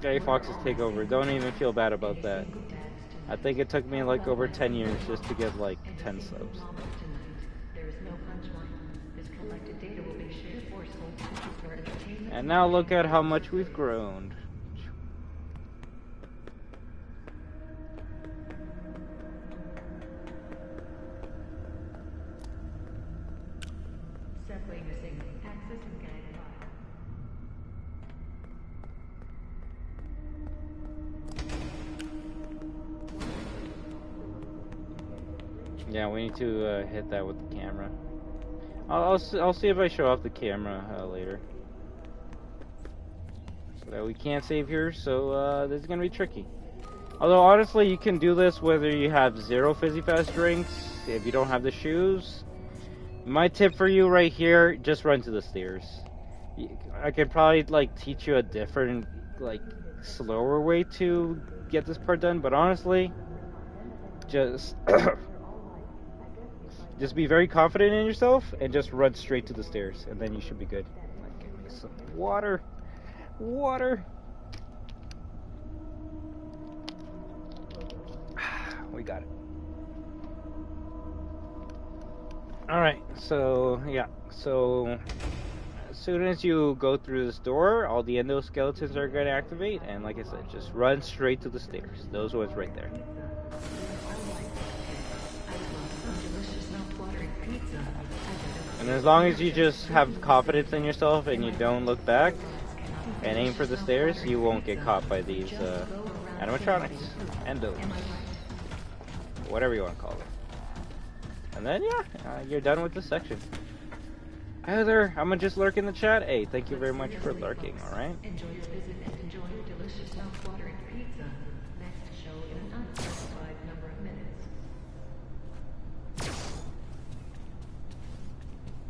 Jay Fox's Takeover. Don't even feel bad about that. I think it took me like over 10 years just to get like 10 subs. And now look at how much we've grown. Yeah, we need to hit that with the camera. I'll see if I show off the camera later. So we can't save here, so this is gonna be tricky. Although honestly, you can do this whether you have 0 Fizzy Fast drinks, if you don't have the shoes. My tip for you right here: just run to the stairs. I could probably like teach you a different, like, slower way to get this part done, but honestly, just Just be very confident in yourself and just run straight to the stairs, and then you should be good. Like, give me some water. Water. We got it. Alright, so yeah, so as soon as you go through this door, all the endoskeletons are going to activate, and like I said, just run straight to the stairs. Those ones right there. And as long as you just have confidence in yourself and you don't look back and aim for the stairs, you won't get caught by these animatronics, endos, whatever you want to call them. And then yeah, you're done with this section. Hi there, I'm gonna just lurk in the chat. Hey, thank you very much for lurking, alright? Enjoy your visit and enjoy your delicious mouth-watering pizza. Next show in an unspecified number of minutes.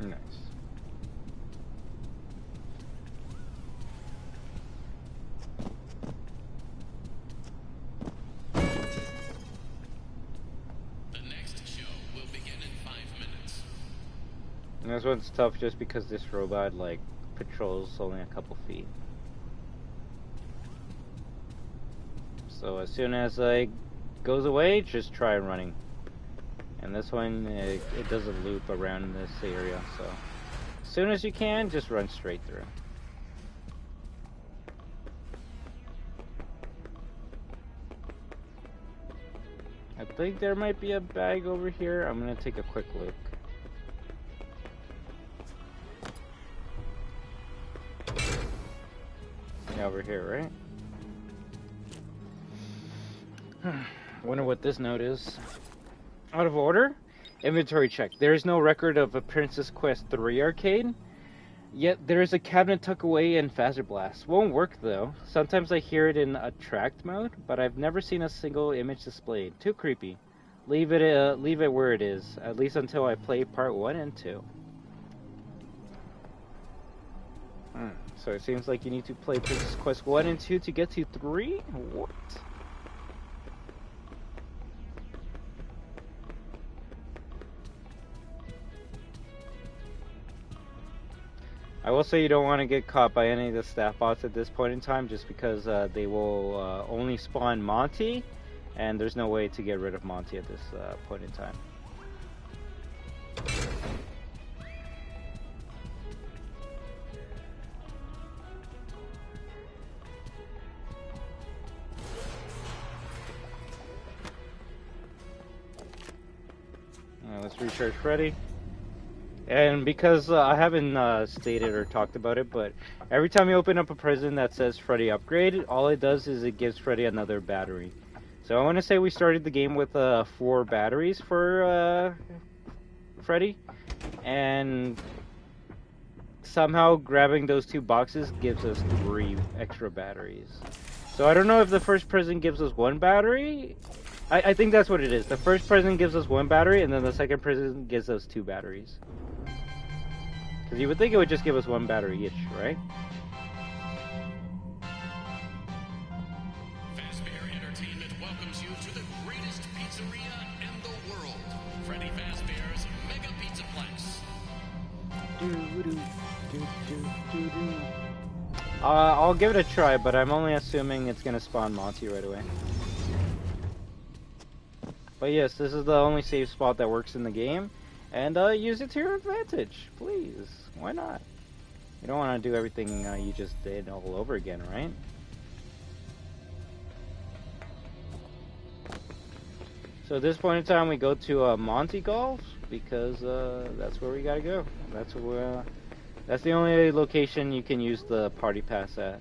Nice. And this one's tough just because this robot, like, patrols only a couple feet. So as soon as it goes away, just try running. And this one, it does a loop around this area, so as soon as you can, just run straight through. I think there might be a bag over here. I'm gonna take a quick look. Over here, right? Wonder what this note is. Out of order? Inventory check. There is no record of a Princess Quest 3 arcade. Yet there is a cabinet tucked away in Phaser Blast. Won't work though. Sometimes I hear it in attract mode, but I've never seen a single image displayed. Too creepy. Leave it where it is, at least until I play part 1 and 2. So it seems like you need to play Princess Quest 1 and 2 to get to 3? What? I will say you don't want to get caught by any of the staff bots at this point in time, just because they will only spawn Monty, and there's no way to get rid of Monty at this point in time. Let's recharge Freddy. And because I haven't stated or talked about it, but every time you open up a prison that says Freddy upgrade, all it does is it gives Freddy another battery. So I want to say we started the game with 4 batteries for Freddy, and somehow grabbing those 2 boxes gives us 3 extra batteries. So I don't know if the first prison gives us 1 battery. I think that's what it is. The first prison gives us 1 battery, and then the second prison gives us 2 batteries. Because you would think it would just give us 1 battery each, right? Fazbear Entertainment welcomes you to the greatest pizzeria in the world. Freddy Fazbear's Mega Pizzaplex. I'll give it a try, but I'm only assuming it's gonna spawn Monty right away. But yes, this is the only safe spot that works in the game, and use it to your advantage, please. Why not? You don't want to do everything you just did all over again, right? So at this point in time, we go to Monty Golf, because that's where we gotta go. That's where. That's the only location you can use the party pass at.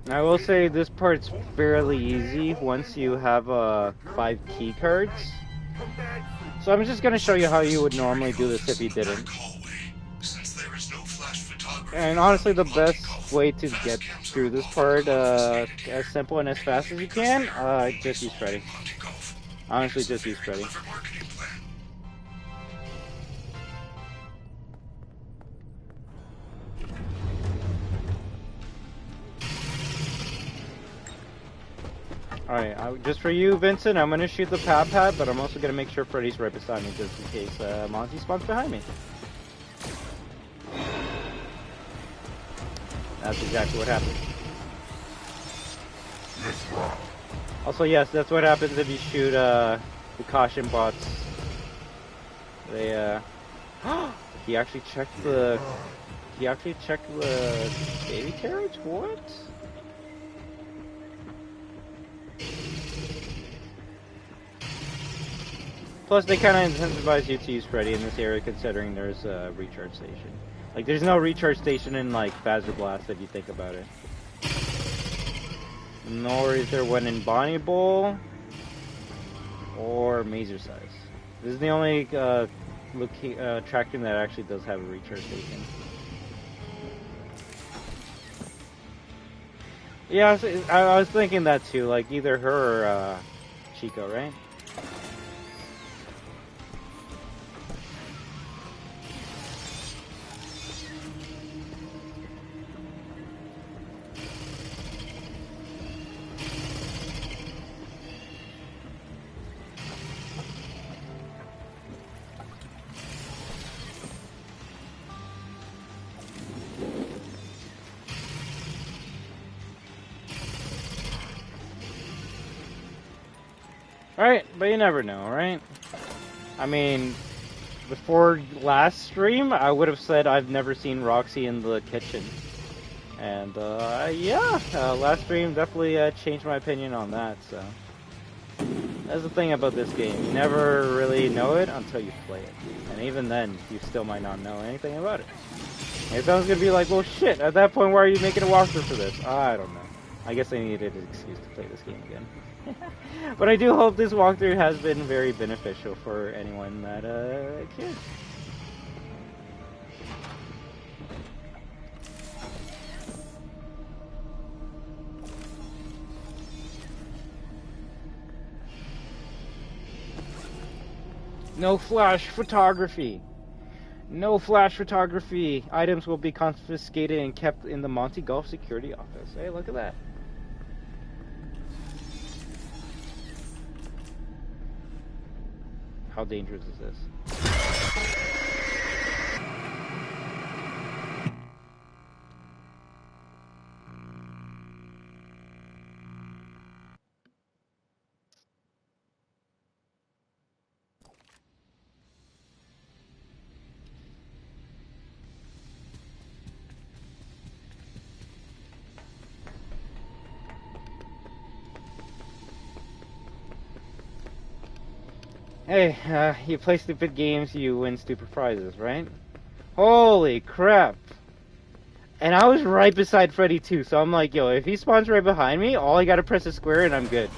I will say this part's fairly easy once you have 5 key cards. So I'm just going to show you how you would normally do this if you didn't. Since there is no flash photography. And honestly, the best way to get through this part, as simple and as fast as you can, just use Freddy. Honestly, just use Freddy. Alright, just for you, Vincent, I'm gonna shoot the pad, but I'm also gonna make sure Freddy's right beside me, just in case Monty spawns behind me. That's exactly what happened. Also, yes, that's what happens if you shoot the caution bots. They he actually checked the baby carriage? What? Plus, they kind of incentivize you to use Freddy in this area, considering there's a recharge station. Like, there's no recharge station in, like, Phaser Blast, if you think about it. Nor is there one in Bonnie Bowl or Mazer Size. This is the only attraction that actually does have a recharge station. Yeah, I was thinking that too, like either her or Chica, right? Right, but you never know, right? I mean, before last stream, I would have said I've never seen Roxy in the kitchen. And, yeah, last stream definitely changed my opinion on that, so. That's the thing about this game. You never really know it until you play it. And even then, you still might not know anything about it. And someone's gonna be like, well, shit, at that point, why are you making a walkthrough for this? I don't know. I guess I needed an excuse to play this game again. But I do hope this walkthrough has been very beneficial for anyone that cares. No flash photography. No flash photography. Items will be confiscated and kept in the Monty Golf security office. Hey, look at that. How dangerous is this? Hey, you play stupid games, you win stupid prizes, right? Holy crap! And I was right beside Freddy too, so I'm like, yo, if he spawns right behind me, all I gotta press is square and I'm good.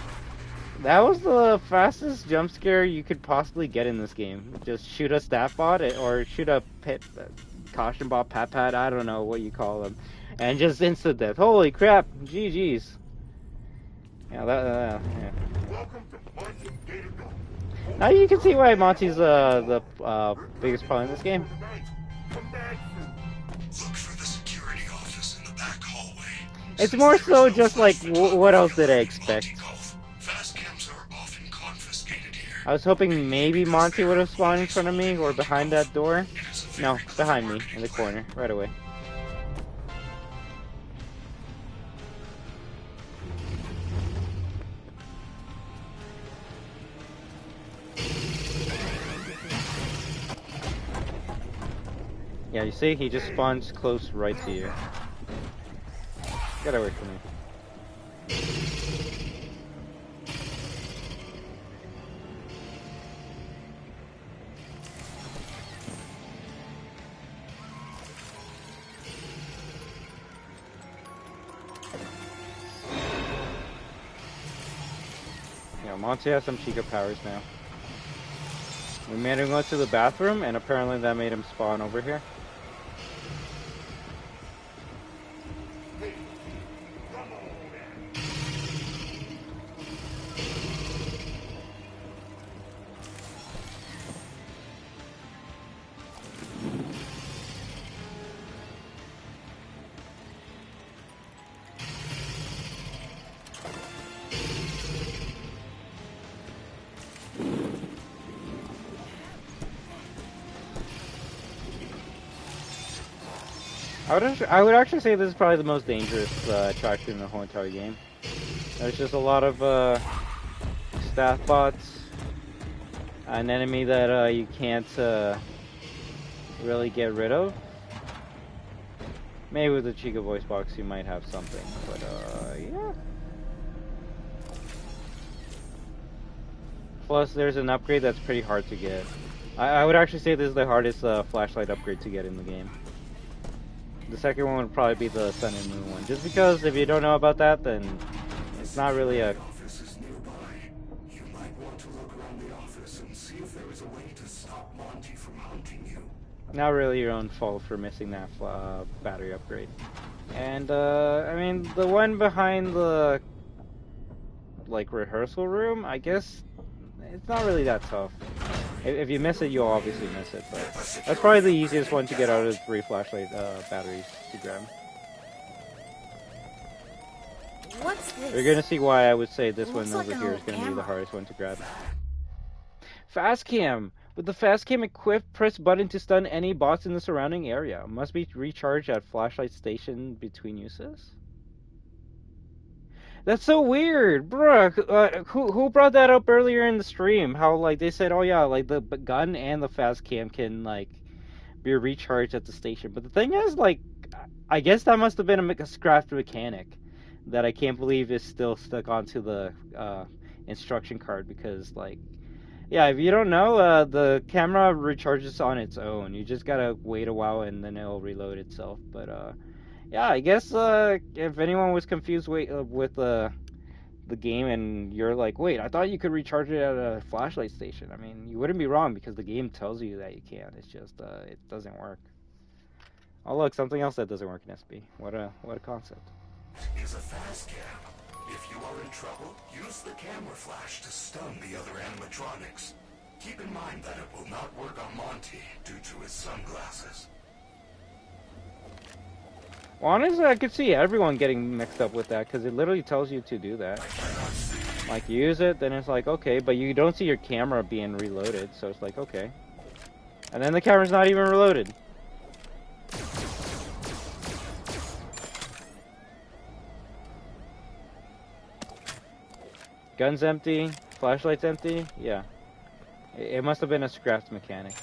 That was the fastest jump scare you could possibly get in this game. Just shoot a staff bot, or shoot a caution bot, pat, I don't know what you call them. And just instant death. Holy crap, GG's. Yeah, yeah. Now you can see why Monty's the biggest problem in this game. Look for the security office in the back hallway. It's more so just like, what else did I expect? Fast cams are often confiscated here. I was hoping maybe Monty would have spawned in front of me or behind that door. No, behind me, in the corner, right away. Yeah, you see, he just spawns close right to you. Get away from me. Yeah, Monty has some Chica powers now. We made him go to the bathroom, and apparently that made him spawn over here. I would actually say this is probably the most dangerous attraction in the whole entire game. There's just a lot of staff bots, an enemy that you can't really get rid of. Maybe with the Chica voice box you might have something, but yeah. Plus there's an upgrade that's pretty hard to get. I would actually say this is the hardest flashlight upgrade to get in the game. The second one would probably be the Sun and Moon one, just because if you don't know about that, then it's not really a... Office is nearby. You might want to look around the office and see if there is a way to stop Monty from hunting you. Not really your own fault for missing that battery upgrade. And I mean, the one behind the like rehearsal room, I guess it's not really that tough. If you miss it, you'll obviously miss it, but that's probably the easiest one to get out of the 3 flashlight batteries to grab. What's this? You're gonna see why I would say this one Looks over like an here old is gonna be the camera. hardest one to grab. Fast cam! With the fast cam equipped, press button to stun any bots in the surrounding area. Must be recharged at flashlight station between uses. That's so weird, bruh. Who brought that up earlier in the stream? How like they said, oh yeah, like the gun and the fast cam can like be recharged at the station. But the thing is, like, I guess that must have been a scrapped mechanic that I can't believe is still stuck onto the instruction card, because like, yeah, if you don't know, the camera recharges on its own. You just gotta wait a while and then it'll reload itself. But yeah, I guess if anyone was confused with the game and you're like, wait, I thought you could recharge it at a flashlight station. I mean, you wouldn't be wrong because the game tells you that you can. It's just it doesn't work. Oh look, something else that doesn't work in SB. What a concept. Is a fast cam. If you are in trouble, use the camera flash to stun the other animatronics. Keep in mind that it will not work on Monty due to his sunglasses. Well, honestly, I could see everyone getting mixed up with that, because it literally tells you to do that. Like, you use it, then it's like, okay, but you don't see your camera being reloaded, so it's like, okay. And then the camera's not even reloaded. Gun's empty, flashlight's empty, yeah. It must have been a scrapped mechanic.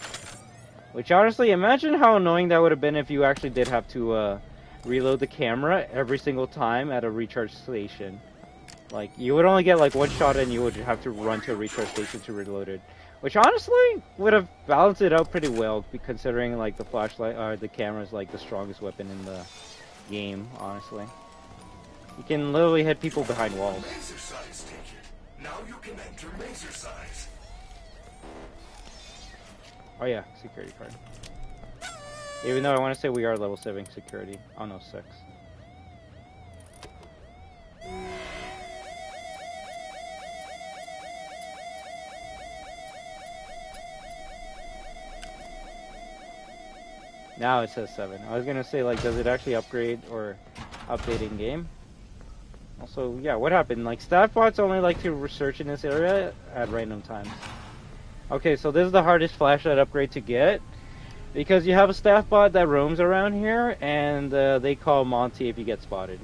Which, honestly, imagine how annoying that would have been if you actually did have to, reload the camera every single time at a recharge station. Like, you would only get like one shot and you would have to run to a recharge station to reload it. Which honestly would have balanced it out pretty well, considering like the flashlight or the camera is like the strongest weapon in the game, honestly. You can literally hit people behind walls. Laser size ticket. Now you can enter laser size. Oh yeah, security card. Even though I want to say we are level 7 security. Oh no, 6. Now it says 7. I was gonna say, like, does it actually upgrade or update in game? Also, yeah, what happened? Like, staff bots only like to research in this area at random times. Okay, so this is the hardest flashlight upgrade to get, because you have a staff bot that roams around here, and they call Monty if you get spotted.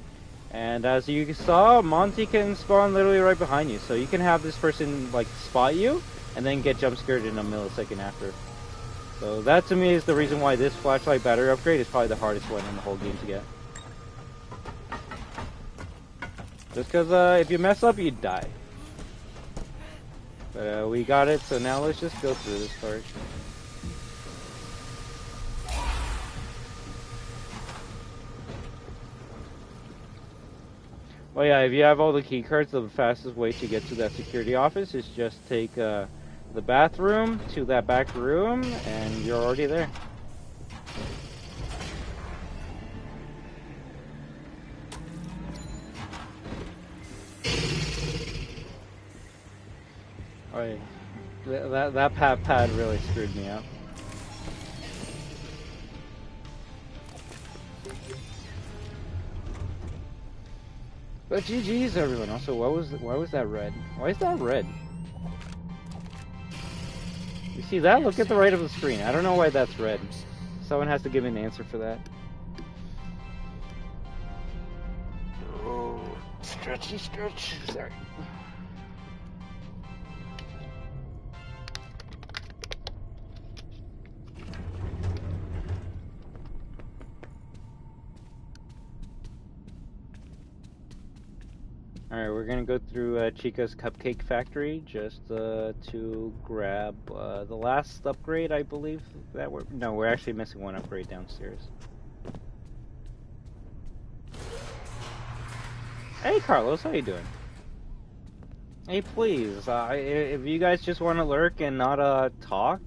And as you saw, Monty can spawn literally right behind you, so you can have this person like spot you, and then get jump scared in a millisecond after. So that to me is the reason why this flashlight battery upgrade is probably the hardest one in the whole game to get. Just because if you mess up, you die. But we got it, so now let's just go through this part. Well, yeah, if you have all the key cards, the fastest way to get to that security office is just take the bathroom to that back room, and you're already there. Oh, yeah. That pad really screwed me up. But GG's everyone. Also, why was that red? Why is that red? You see that? Look at the right of the screen. I don't know why that's red. Someone has to give me an answer for that. Stretchy, stretch. Sorry. Alright, we're gonna go through Chica's Cupcake Factory just to grab the last upgrade, I believe that we're actually missing one upgrade downstairs. Hey Carlos, how you doing? Hey, please, if you guys just want to lurk and not talk,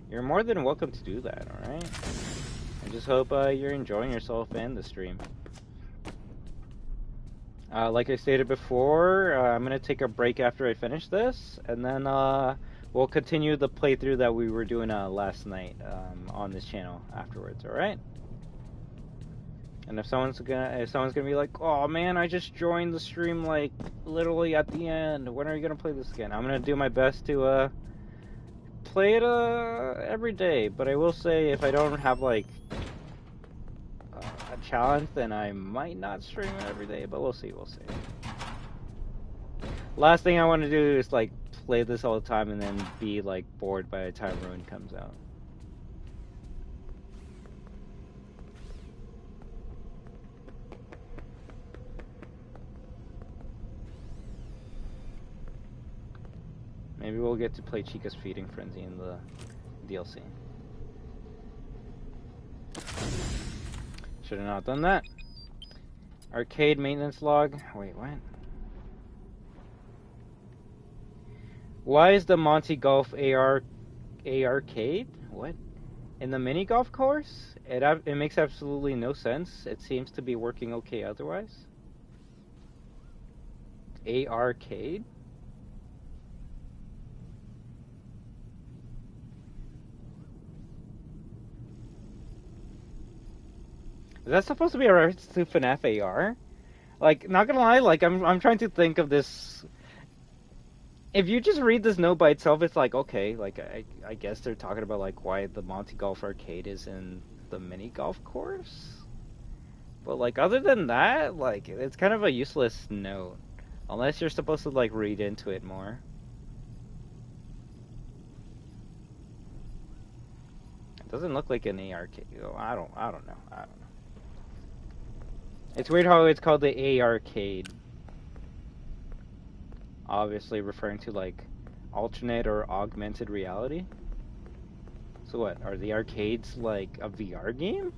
you're more than welcome to do that, alright? I just hope you're enjoying yourself and the stream. Like I stated before, I'm going to take a break after I finish this, and then we'll continue the playthrough that we were doing last night on this channel afterwards, alright? And if someone's gonna be like, oh man, I just joined the stream like literally at the end, when are you gonna play this again? I'm gonna do my best to play it every day, but I will say if I don't have like a challenge, then I might not stream it every day, but we'll see. Last thing I want to do is like play this all the time and then be like bored by the time Ruin comes out. Maybe we'll get to play Chica's Feeding Frenzy in the DLC. Should have not done that. Arcade maintenance log. Wait, what? Why is the Monty Golf arcade? What? In the mini golf course? It makes absolutely no sense. It seems to be working okay otherwise. Arcade? Is that supposed to be a reference to FNaF AR? Like, not gonna lie, like, I'm trying to think of this. If you just read this note by itself, it's like, okay, like, I guess they're talking about, like, why the Monty Golf Arcade is in the mini golf course? But, like, other than that, like, it's kind of a useless note. Unless you're supposed to, like, read into it more. It doesn't look like an arcade. Oh, I don't know. It's weird how it's called the arcade. Obviously referring to like alternate or augmented reality. So what, are the arcades like a VR game?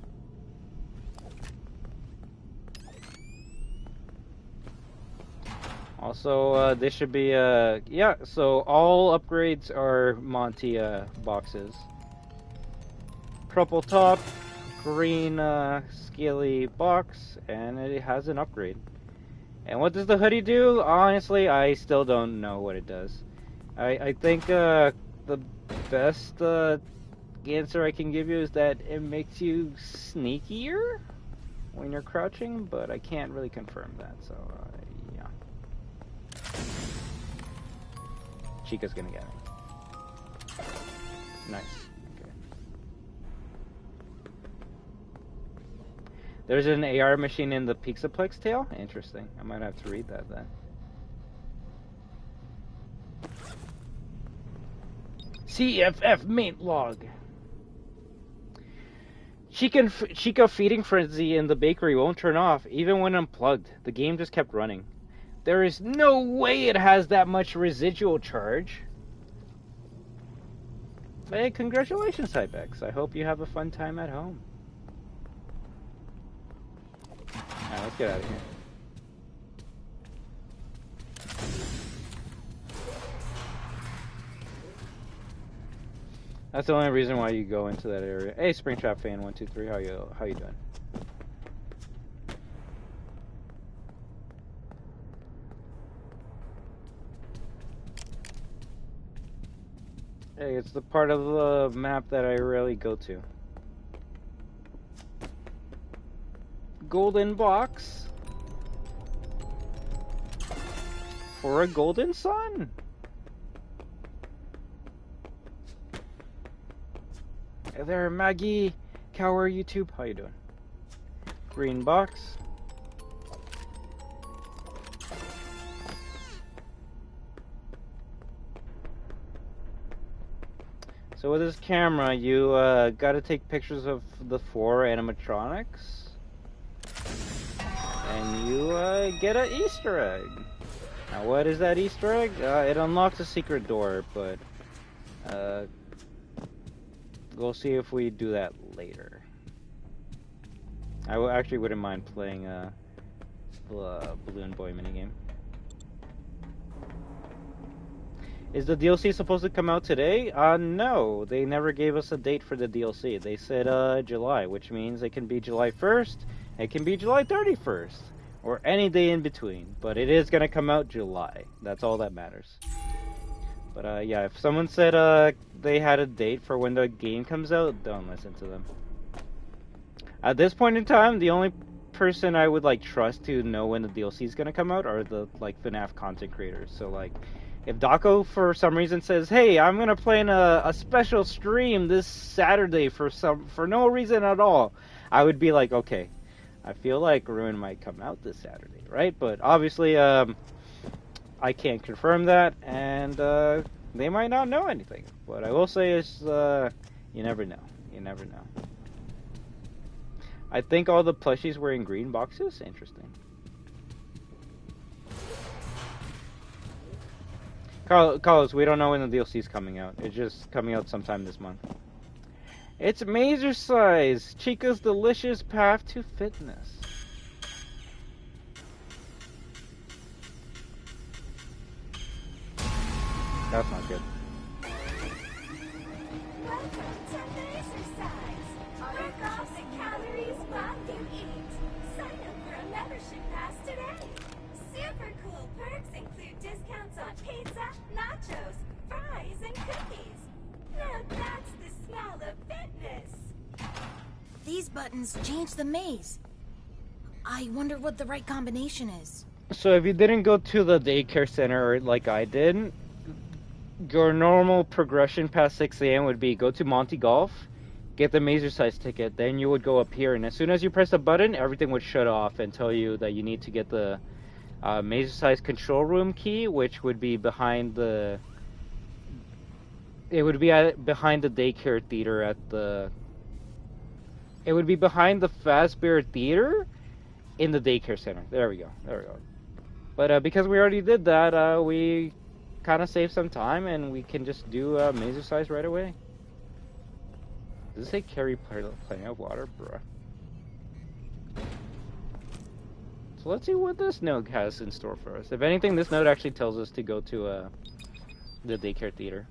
Also, this should be yeah, so all upgrades are Monty boxes. Purple top, green scaly box, and it has an upgrade. And what does the hoodie do? Honestly, I still don't know what it does. I think the best answer I can give you is that it makes you sneakier when you're crouching, but I can't really confirm that, so yeah. Chica's gonna get me. Nice. There's an AR machine in the Pixaplex tale? Interesting. I might have to read that then. CFF main log. Chica Feeding Frenzy in the bakery won't turn off, even when unplugged. The game just kept running. There is no way it has that much residual charge. Hey, congratulations, Hypex. I hope you have a fun time at home. Alright, let's get out of here. That's the only reason why you go into that area. Hey, Springtrap fan 123, how you doing? Hey, it's the part of the map that I rarely go to. Golden box for a golden sun. Hey there, Maggie Cower YouTube. How you doing? Green box. So with this camera, you gotta take pictures of the 4 animatronics, and you get an Easter egg. Now, what is that Easter egg? It unlocks a secret door, but we'll see if we do that later. I actually wouldn't mind playing a Balloon Boy minigame. Is the DLC supposed to come out today? No, they never gave us a date for the DLC. They said July, which means it can be July 1st, it can be July 31st, or any day in between. But it is gonna come out July. That's all that matters. But yeah, if someone said they had a date for when the game comes out, don't listen to them. At this point in time, the only person I would like trust to know when the DLC is gonna come out are the like FNaF content creators. So like, if Daco for some reason says, "Hey, I'm gonna play in a special stream this Saturday for no reason at all," I would be like, okay, I feel like Ruin might come out this Saturday, right? But obviously, I can't confirm that, and they might not know anything. What I will say is, you never know. You never know. I think all the plushies were in green boxes. Interesting. Carlos, we don't know when the DLC is coming out. It's just coming out sometime this month. It's Mazer Size, Chica's delicious path to fitness. That's not good. Welcome to Mazer Size. Work off the calories while you eat. Sign up for a membership pass today. Super cool perks include discounts on pizza, nachos, fries, and cookies. Now that's the smell of fitness. These buttons change the maze. I wonder what the right combination is. So if you didn't go to the daycare center like I did, your normal progression past 6 a.m. would be go to Monty Golf, get the Mazer Size ticket, then you would go up here, and as soon as you press the button, everything would shut off and tell you that you need to get the Mazer Size control room key, which would be behind the... It would be behind the daycare theater at the... It would be behind the Fazbear Theater in the daycare center. There we go. There we go. But because we already did that, we kind of saved some time, and we can just do Mazer Size right away. Does it say carry plenty of water? Bruh. So let's see what this note has in store for us. If anything, this note actually tells us to go to the daycare theater.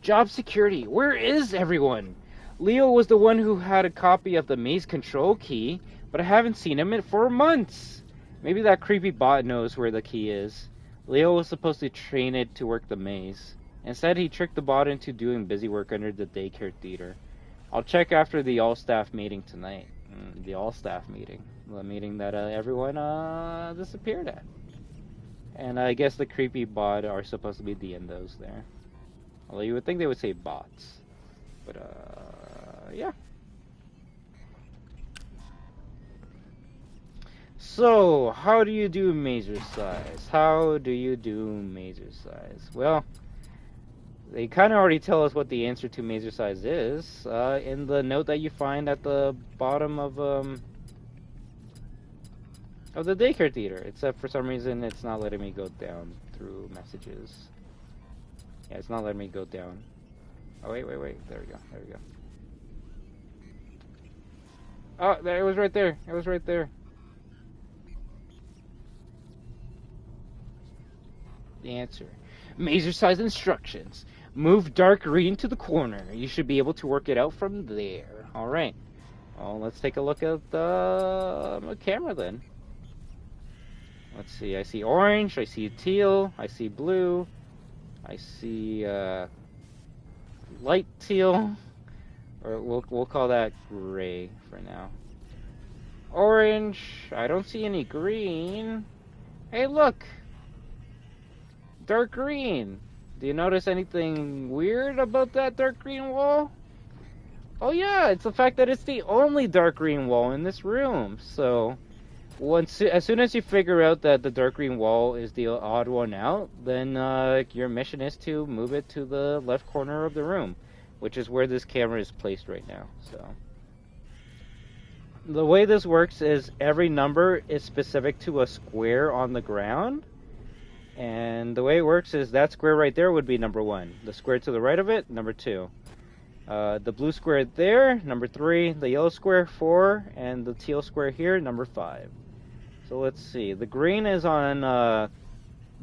Job security. Where is everyone? Leo was the one who had a copy of the maze control key, but I haven't seen him for months. Maybe that creepy bot knows where the key is. Leo was supposed to train it to work the maze. Instead, he tricked the bot into doing busy work under the daycare theater. I'll check after the all-staff meeting tonight. The all-staff meeting. The meeting that everyone disappeared at. And I guess the creepy bot are supposed to be the endos there. Although you would think they would say bots. But, yeah. So, how do you do Mazer Size? How do you do Mazer Size? Well, they kind of already tell us what the answer to Mazer Size is in the note that you find at the bottom of the daycare theater. Except for some reason, it's not letting me go down through messages. Yeah, it's not letting me go down. Oh, wait. There we go. There we go. Oh, there, it was right there. It was right there. The answer. Mazer Size instructions. Move dark green to the corner. You should be able to work it out from there. Alright. Well, let's take a look at the camera then. Let's see. I see orange. I see teal. I see blue. I see light teal. Or we'll call that gray for now. Orange. I don't see any green. Hey, look. Dark green. Do you notice anything weird about that dark green wall? Oh yeah, it's the fact that it's the only dark green wall in this room. So, as soon as you figure out that the dark green wall is the odd one out, then your mission is to move it to the left corner of the room. which is where this camera is placed right now. So the way this works is every number is specific to a square on the ground. And the way it works is that square right there would be number 1. The square to the right of it, number 2. The blue square there, number 3. The yellow square, 4. And the teal square here, number 5. So let's see. The green is on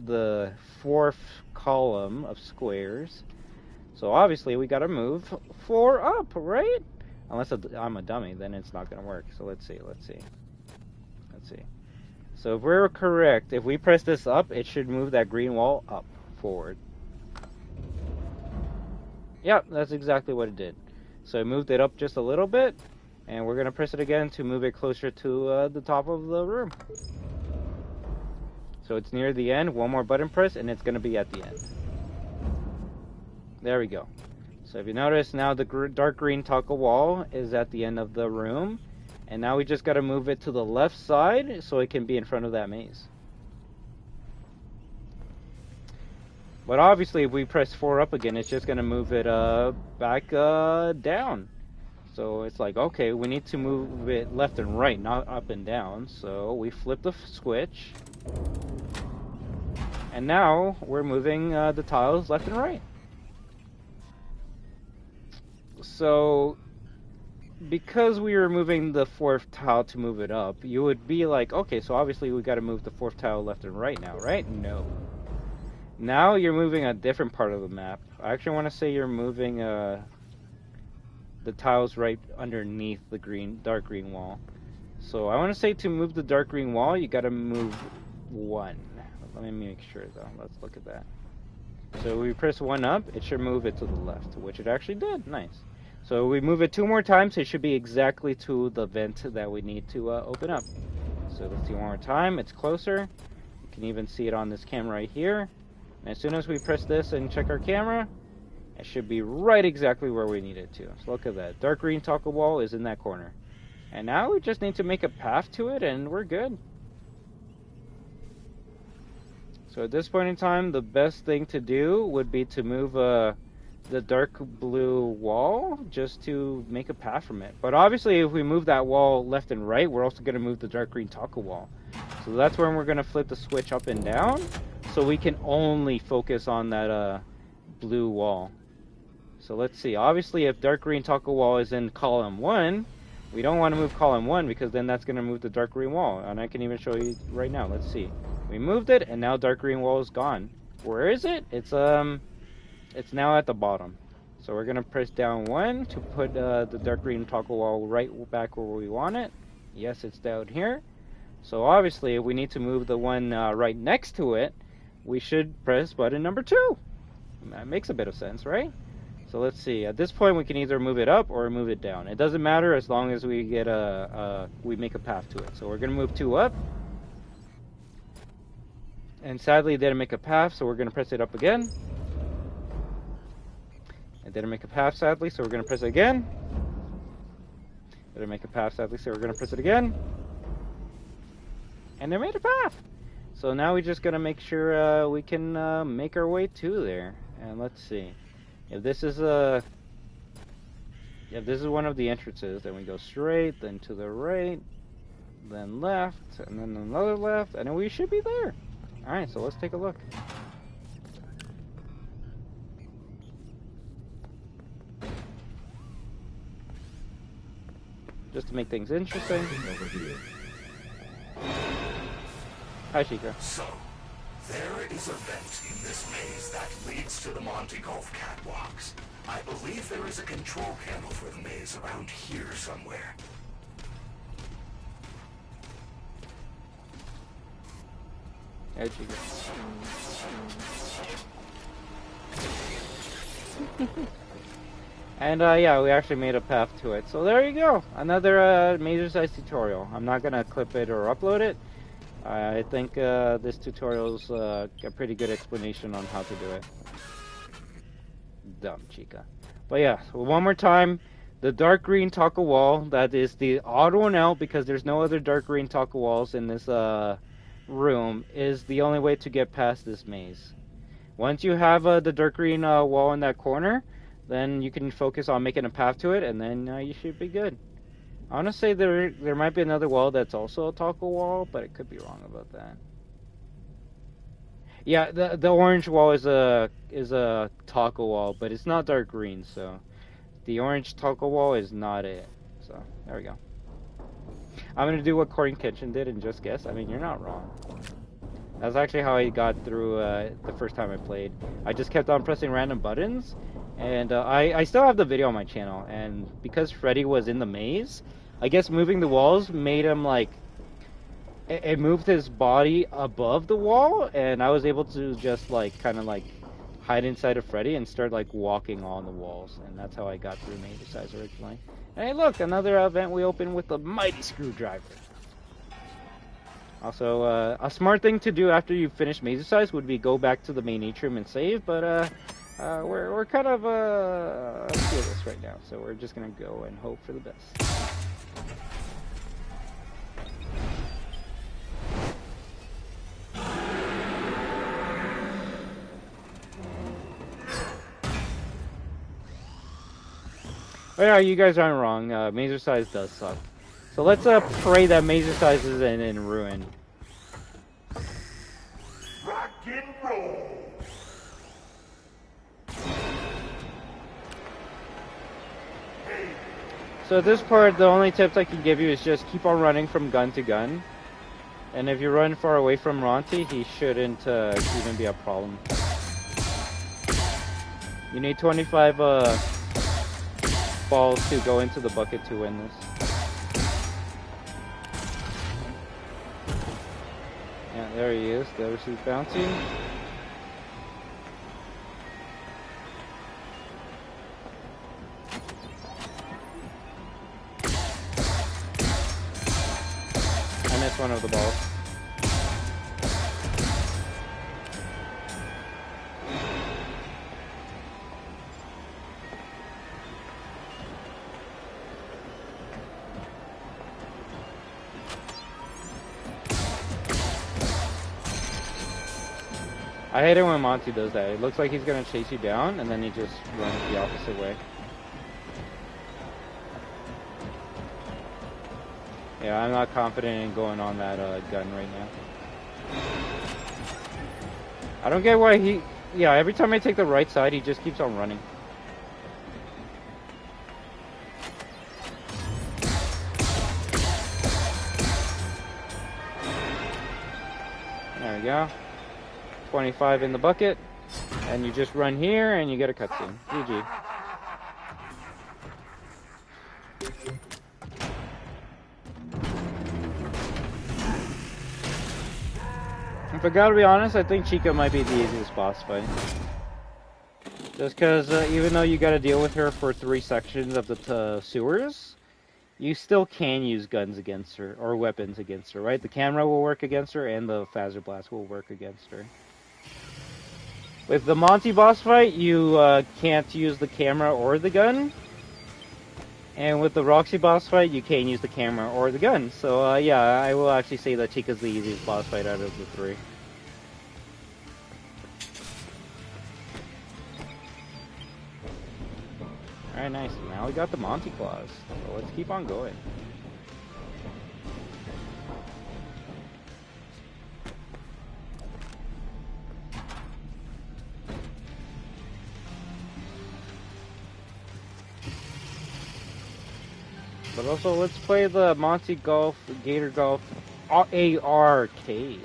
the 4th column of squares. So obviously we gotta move 4 up, right? Unless I'm a dummy, then it's not gonna work. So let's see. So if we're correct, if we press this up, it should move that green wall up, forward. Yep, that's exactly what it did. So it moved it up just a little bit, and we're gonna press it again to move it closer to the top of the room. So it's near the end, one more button press, and it's gonna be at the end. There we go. So if you notice, now the dark green toggle wall is at the end of the room. And now we just got to move it to the left side so it can be in front of that maze. But obviously if we press 4 up again, it's just going to move it back down. So it's like, okay, we need to move it left and right, not up and down. So we flip the switch. And now we're moving the tiles left and right. So because we were moving the 4th tile to move it up, you would be like, okay, so obviously we got to move the 4th tile left and right now, right? No. Now you're moving a different part of the map. I actually want to say you're moving the tiles right underneath the dark green wall. So I want to say to move the dark green wall, you got to move 1. Let me make sure though. Let's look at that. So we press 1 up, it should move it to the left, which it actually did. Nice. So we move it 2 more times, it should be exactly to the vent that we need to open up. So let's see one more time, it's closer. You can even see it on this camera right here. And as soon as we press this and check our camera, it should be right exactly where we need it to. So look at that, dark green toggle wall is in that corner. And now we just need to make a path to it and we're good. So at this point in time, the best thing to do would be to move the dark blue wall just to make a path from it. But obviously if we move that wall left and right, we're also going to move the dark green toggle wall. So that's when we're going to flip the switch up and down so we can only focus on that blue wall. So let's see, obviously if dark green toggle wall is in column 1, we don't want to move column 1 because then that's going to move the dark green wall. And I can even show you right now. Let's see. We moved it and now dark green wall is gone. Where is it? It's now at the bottom. So we're gonna press down 1 to put the dark green toggle wall right back where we want it. Yes, it's down here. So obviously if we need to move the one right next to it, we should press button number 2. That makes a bit of sense, right? So let's see, at this point we can either move it up or move it down. It doesn't matter as long as we get we make a path to it. So we're gonna move 2 up. And sadly it didn't make a path, so we're gonna press it up again. It didn't make a path, sadly, so we're going to press it again. It didn't make a path, sadly, so we're going to press it again. And it made a path! So now we're just going to make sure we can make our way to there. And let's see. If this is one of the entrances, then we go straight, then to the right, then left, and then another left, and then we should be there. Alright, so let's take a look. Just to make things interesting. Hi, Chica. So, there is a vent in this maze that leads to the Monty Golf catwalks. I believe there is a control panel for the maze around here somewhere. Hi, Chica. And yeah, we actually made a path to it. So there you go. Another major size tutorial. I'm not going to clip it or upload it. I think this tutorial's a pretty good explanation on how to do it. Dumb Chica. But yeah, so one more time. The dark green toggle wall, that is the odd one out because there's no other dark green toggle walls in this room, is the only way to get past this maze. Once you have the dark green wall in that corner, then you can focus on making a path to it, and then you should be good. I want to say there might be another wall that's also a taco wall, but I could be wrong about that. Yeah, the orange wall is a taco wall, but it's not dark green, so the orange taco wall is not it. So there we go. I'm gonna do what Corey Kitchen did and just guess. I mean, you're not wrong. That's actually how I got through the first time I played. I just kept on pressing random buttons, and I still have the video on my channel. And because Freddy was in the maze, I guess moving the walls made him like it moved his body above the wall, and I was able to just like kind of like hide inside of Freddy and start like walking on the walls, and that's how I got through Maze Size originally. And hey, look, another event we opened with the mighty screwdriver. Also, a smart thing to do after you finish Maze Size would be go back to the main atrium and save, but we're kind of fearless right now, so we're just gonna go and hope for the best. Oh yeah, you guys aren't wrong. Mazer Size does suck. So let's pray that Mazer Size isn't in ruin. Rock and roll. So at this part, the only tips I can give you is just keep on running from gun to gun. And if you run far away from Monty, he shouldn't even be a problem. You need 25 balls to go into the bucket to win this. Yeah, there he is. There's his bounty. I missed one of the balls. I hate it when Monty does that. It looks like he's gonna chase you down, and then he just runs the opposite way. Yeah, I'm not confident in going on that gun right now. I don't get why he... Yeah, every time I take the right side, he just keeps on running. There we go. 25 in the bucket, and you just run here and you get a cutscene. GG. If I gotta be honest, I think Chica might be the easiest boss fight. Just because even though you gotta deal with her for 3 sections of the sewers, you still can use guns against her, or weapons against her, right? The camera will work against her, and the phaser blast will work against her. With the Monty boss fight, you can't use the camera or the gun. And with the Roxy boss fight, you can't use the camera or the gun. So yeah, I will actually say that Chica's the easiest boss fight out of the 3. Alright, nice. Now we got the Monty claws. So let's keep on going. But also, let's play the Monty Golf, Gator Golf arcade.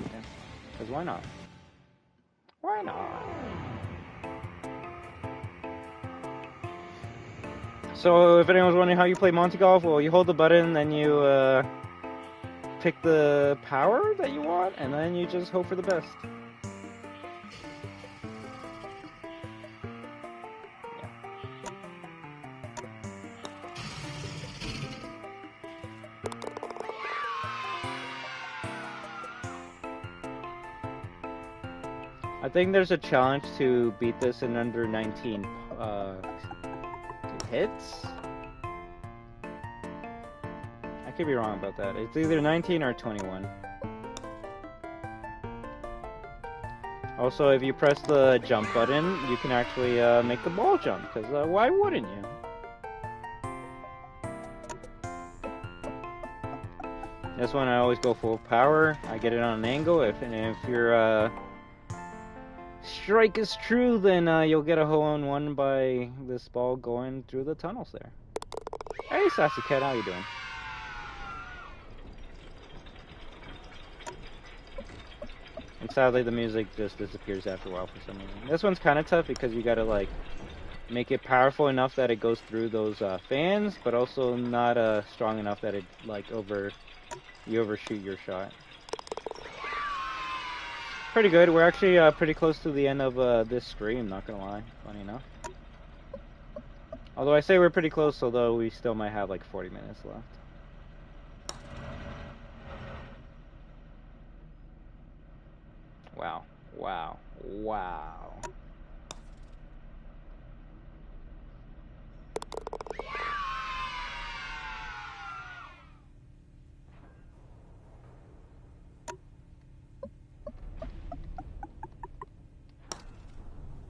Because why not? Why not? So, if anyone's wondering how you play Monty Golf, well, you hold the button, then you pick the power that you want, and then you just hope for the best. I think there's a challenge to beat this in under 19 hits. I could be wrong about that. It's either 19 or 21. Also, if you press the jump button, you can actually make the ball jump, because why wouldn't you? This one I always go full power. I get it on an angle. If your strike is true, then you'll get a hole-in-one by this ball going through the tunnels there. Hey, Sassy Cat, how you doing? And sadly, the music just disappears after a while for some reason. This one's kind of tough because you gotta, like, make it powerful enough that it goes through those fans, but also not strong enough that it, like, you overshoot your shot. Pretty good. We're actually pretty close to the end of this stream, not gonna lie. Funny enough. Although I say we're pretty close, although we still might have like 40 minutes left. Wow. Wow. Wow.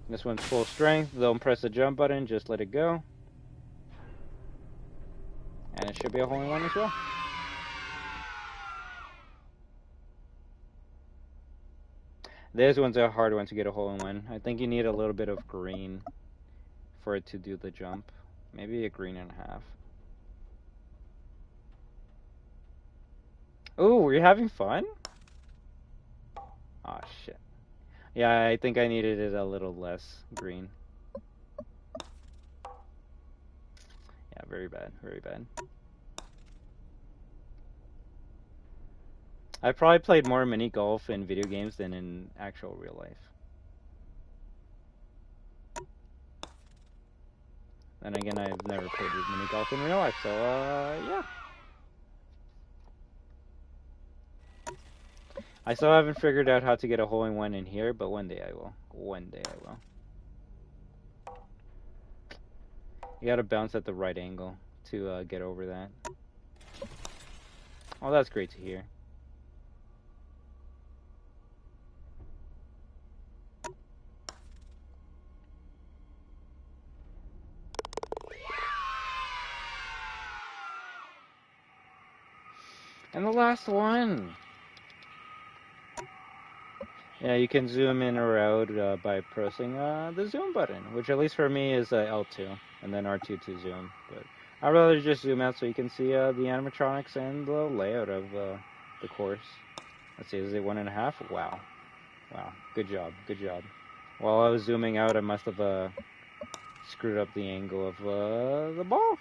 This one's full strength. Don't press the jump button, just let it go. And it should be a hole-in-one as well. This one's a hard one to get a hole-in-one. I think you need a little bit of green for it to do the jump. Maybe a green and a half. Ooh, were you having fun? Aw, shit. Yeah, I think I needed it a little less green. Yeah, very bad, very bad. I probably played more mini golf in video games than in actual real life. Then again, I've never played mini golf in real life, so yeah. I still haven't figured out how to get a hole-in-one in here, but one day I will. One day I will. You gotta bounce at the right angle to get over that. Oh, that's great to hear. And the last one! Yeah, you can zoom in or out by pressing the zoom button, which at least for me is L2, and then R2 to zoom. But I'd rather just zoom out so you can see the animatronics and the layout of the course. Let's see, is it 1.5? Wow. Wow, good job, good job. While I was zooming out, I must have screwed up the angle of the ball.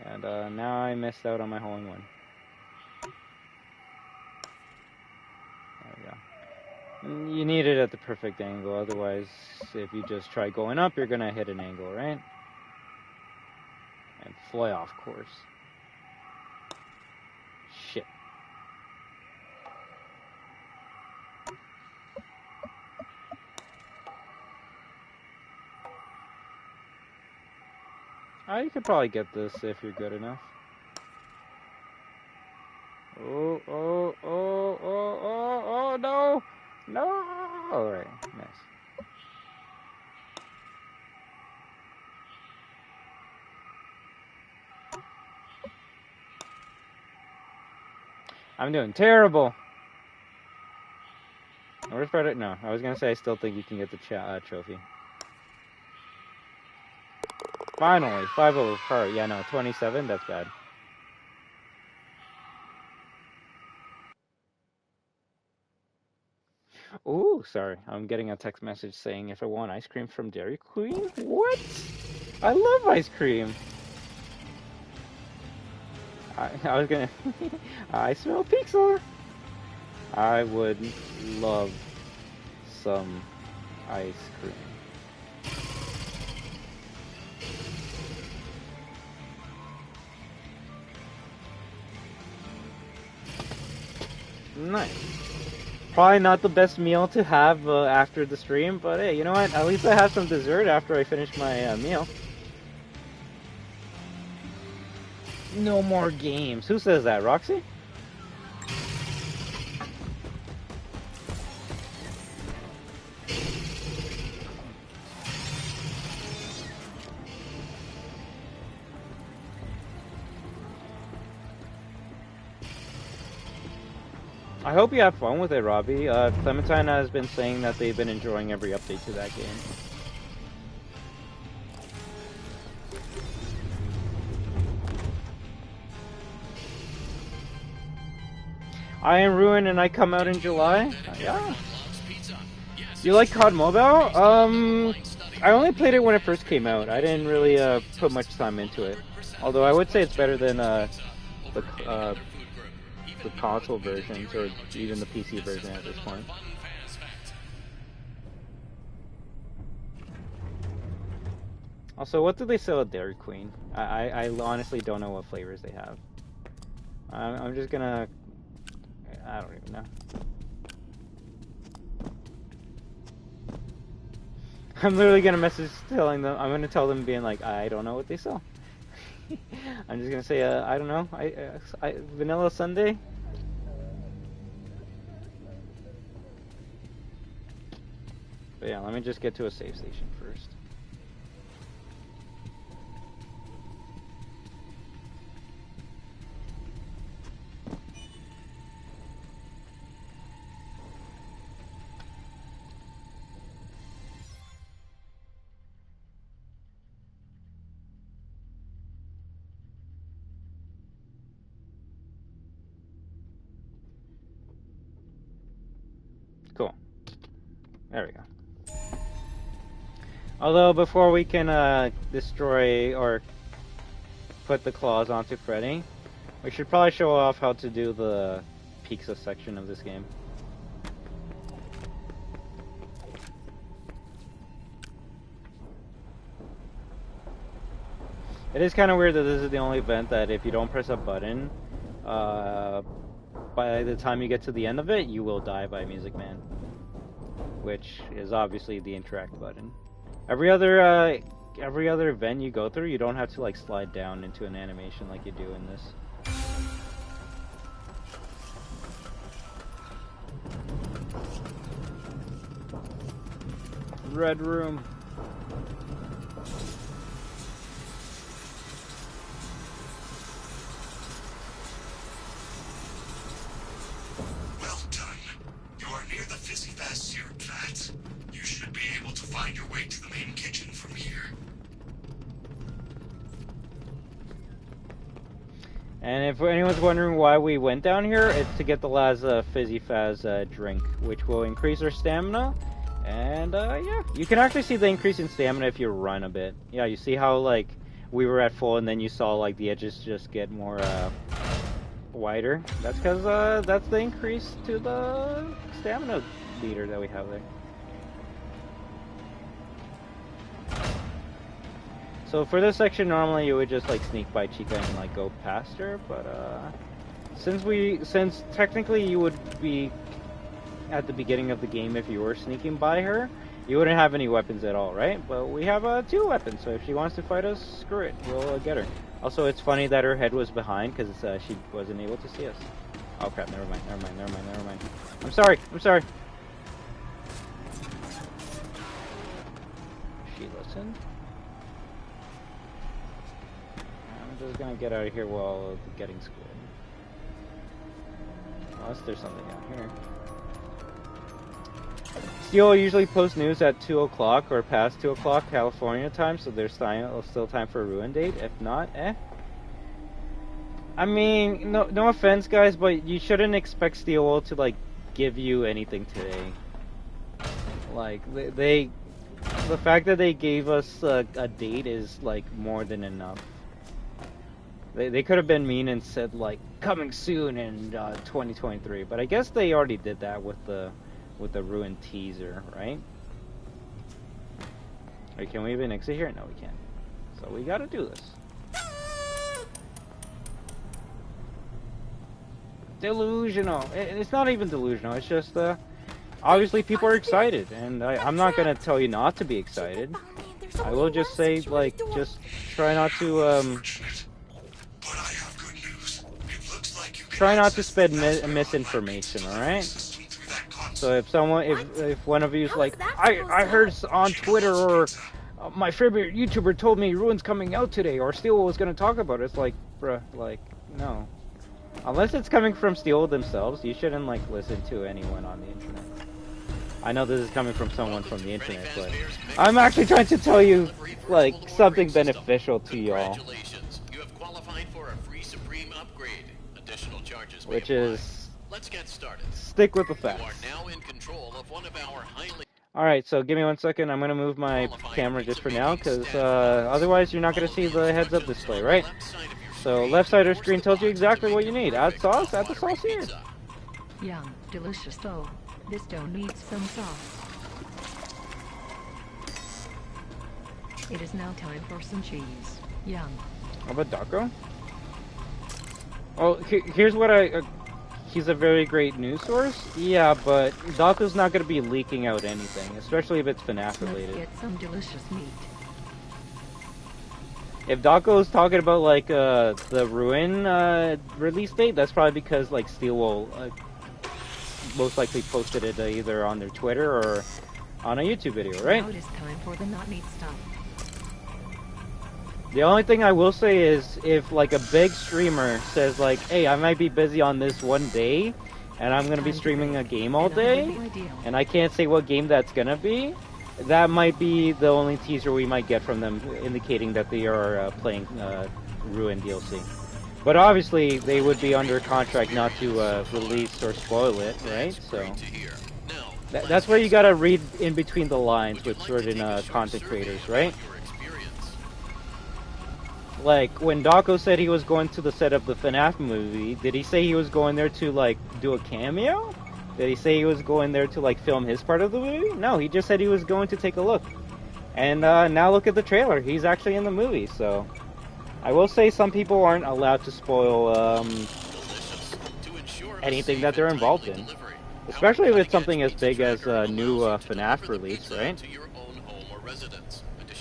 And now I missed out on my hole-in-one. You need it at the perfect angle, otherwise, if you just try going up, you're gonna hit an angle, right? And fly off course. Shit. You could probably get this if you're good enough. Oh, oh, oh, oh, oh, oh, no! No! Alright, nice. I'm doing terrible! Where's Freddy? No, I was gonna say I still think you can get the trophy. Finally! 5-0 car. Yeah, no, 27? That's bad. Ooh, sorry. I'm getting a text message saying if I want ice cream from Dairy Queen. What? I love ice cream. I was gonna... I smell pizza. I would love some ice cream. Nice. Probably not the best meal to have after the stream, but hey, you know what? At least I have some dessert after I finish my meal. No more games. Who says that, Roxy? I hope you have fun with it, Robbie. Clementine has been saying that they've been enjoying every update to that game. I am Ruin and I come out in July? Yeah. You like COD Mobile? I only played it when it first came out. I didn't really put much time into it. Although I would say it's better than the console versions or even the PC version at this point. Also, what do they sell at Dairy Queen? I honestly don't know what flavors they have. I'm just gonna... I don't even know. I'm literally gonna message telling them. I'm gonna tell them being like, I don't know what they sell. I'm just gonna say, I don't know. Vanilla sundae. But yeah, let me just get to a safe station first. Cool. There we go. Although before we can destroy or put the claws onto Freddy, we should probably show off how to do the pizza section of this game. It is kind of weird that this is the only event that if you don't press a button, by the time you get to the end of it, you will die by Music Man. Which is obviously the interact button. Every other event you go through, you don't have to like slide down into an animation like you do in this. Red room. Well done. You are near the fizzy fast syrup vat. You should be able to find your way to the main kitchen from here. And if anyone's wondering why we went down here, it's to get the last Fizzy Faz drink, which will increase our stamina. And yeah, you can actually see the increase in stamina if you run a bit. Yeah, you see how like we were at full and then you saw like the edges just get more wider. That's because that's the increase to the stamina meter that we have there. So for this section, normally you would just like sneak by Chica and like go past her, but since technically you would be at the beginning of the game if you were sneaking by her, you wouldn't have any weapons at all, right? But we have 2 weapons, so if she wants to fight us, screw it, we'll get her. Also, it's funny that her head was behind because she wasn't able to see us. Oh crap! Never mind. I'm sorry. She listened. I'm just gonna get out of here while getting squid. Unless there's something out here. Steel usually posts news at 2 o'clock or past 2 o'clock California time, so there's still time for a ruin date. If not, I mean, no offense, guys, but you shouldn't expect Steel to like give you anything today. Like the fact that they gave us a date is like more than enough. They could have been mean and said like coming soon in 2023, but I guess they already did that with the ruined teaser, right? Wait, can we even exit here? No, we can't. So we gotta do this. Delusional. It's not even delusional. It's just obviously people are excited, and I'm not gonna tell you not to be excited. I will just say like just try not to try not to spread misinformation, alright? So if one of you is like, I heard on Twitter or my favorite YouTuber told me Ruin's coming out today or Steel was going to talk about it, it's like, bruh, like, no. Unless it's coming from Steel themselves, you shouldn't like listen to anyone on the internet. I know this is coming from someone from the internet, but I'm actually trying to tell you like something beneficial to y'all. Congratulations. You have qualified for a free Supreme upgrade. Additional charges may Which apply. is Let's get started. stick with the facts. You are now in control of one of our highly... Alright, so give me 1 second. I'm going to move my camera just for now, because otherwise you're not going to see the heads-up display, right? So left side of the screen tells you exactly what you need. Add sauce, add the sauce here. Yum, delicious though. This dough needs some sauce. It is now time for some cheese. Yum. How about Daco? Oh, here's what he's a very great news source. Yeah, but Daco's not going to be leaking out anything, especially if it's FNaF related. Let's get some delicious meat. If Daco's talking about like the Ruin release date, that's probably because like Steel will most likely posted it either on their Twitter or on a YouTube video, right? Now it is time for the not neat stuff. The only thing I will say is if like a big streamer says like, hey, I might be busy on this one day and I'm gonna be streaming a game all day and I can't say what game that's gonna be, that might be the only teaser we might get from them indicating that they are playing Ruin DLC. But obviously they would be under contract not to release or spoil it, right? So that's where you gotta read in between the lines with certain content creators, right? Like, when Daco said he was going to the set of the FNaF movie, did he say he was going there to, like, do a cameo? Did he say he was going there to, like, film his part of the movie? No, he just said he was going to take a look. And now look at the trailer. He's actually in the movie, so... I will say some people aren't allowed to spoil anything that they're involved in. Especially if it's something as big as a new FNaF release, right?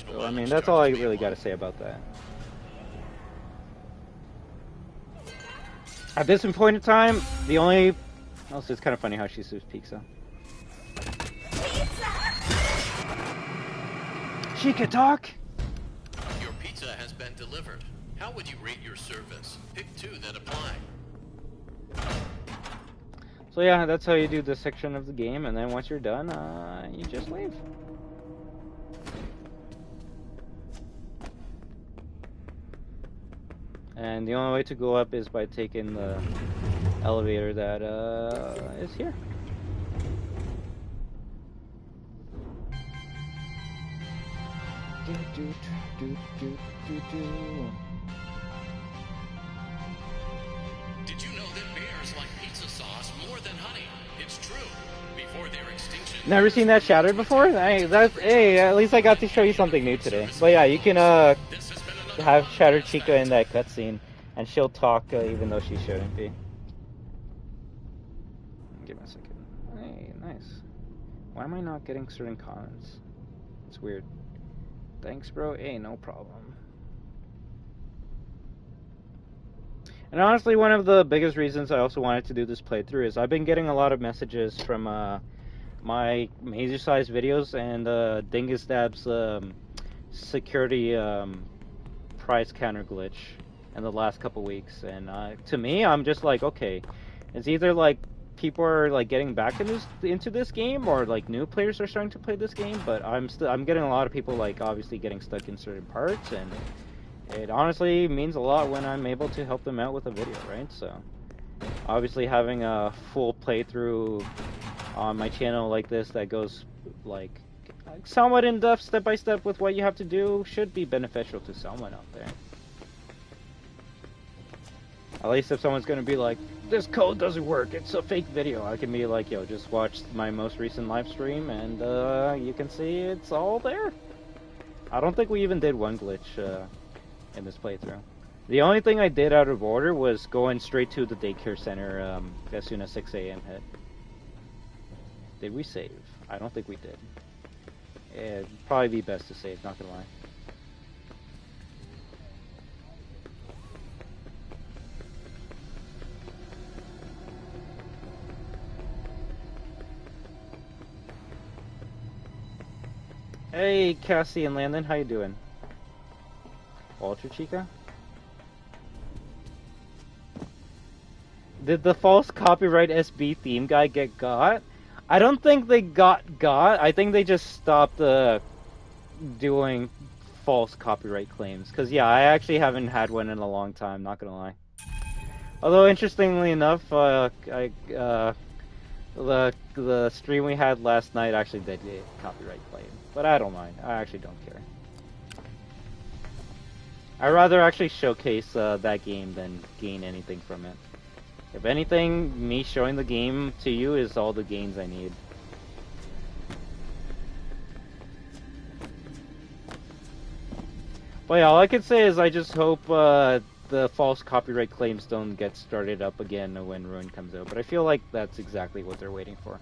So, I mean, that's all I really gotta say about that. At this point in time, the only... Also, it's kind of funny how she serves pizza. Chica, talk! Your pizza has been delivered. How would you rate your service? Pick 2 that apply. So yeah, that's how you do this section of the game, and then once you're done, you just leave. And the only way to go up is by taking the elevator that is here. Did you know that bears like pizza sauce more than honey? It's true. Before their extinction... Never seen that shattered before? Hey, at least I got to show you something new today. But yeah, you can have Shattered Chica in that cutscene, and she'll talk even though she shouldn't be. Give me a second. Hey, nice. Why am I not getting certain comments? It's weird. Thanks, bro. Hey, no problem. And honestly, one of the biggest reasons I also wanted to do this playthrough is I've been getting a lot of messages from my major-sized videos and Dingus Dab's security price counter glitch in the last couple weeks, and to me, I'm just like, okay, it's either like people are like getting back into this game, or like new players are starting to play this game. But I'm getting a lot of people like obviously getting stuck in certain parts, and it honestly means a lot when I'm able to help them out with a video, right? So obviously having a full playthrough on my channel like this that goes like somewhat in depth, step by step with what you have to do should be beneficial to someone out there. At least if someone's gonna be like, this code doesn't work, it's a fake video, I can be like, yo, just watch my most recent live stream and you can see it's all there. I don't think we even did one glitch in this playthrough. The only thing I did out of order was going straight to the daycare center as soon as 6 AM hit. Did we save? I don't think we did. It'd probably be best to save, not gonna lie. Hey, Cassie and Landon, how you doing? Walter Chica? Did the false copyright SB theme guy get got? I don't think they got. I think they just stopped doing false copyright claims. Cause yeah, I actually haven't had one in a long time. Not gonna lie. Although interestingly enough, the stream we had last night actually did a copyright claim, but I don't mind. I actually don't care. I'd rather actually showcase that game than gain anything from it. If anything, me showing the game to you is all the gains I need. But yeah, all I can say is I just hope the false copyright claims don't get started up again when Ruin comes out. But I feel like that's exactly what they're waiting for.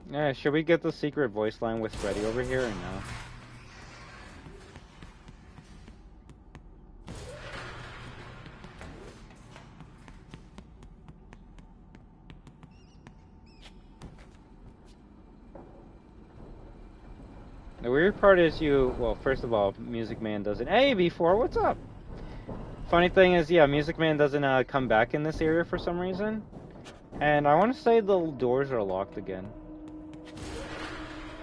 Yeah, should we get the secret voice line with Freddy over here or no? The weird part is well, first of all, Music Man doesn't. Hey, B4, what's up? Funny thing is, yeah, Music Man doesn't come back in this area for some reason. And I want to say the doors are locked again.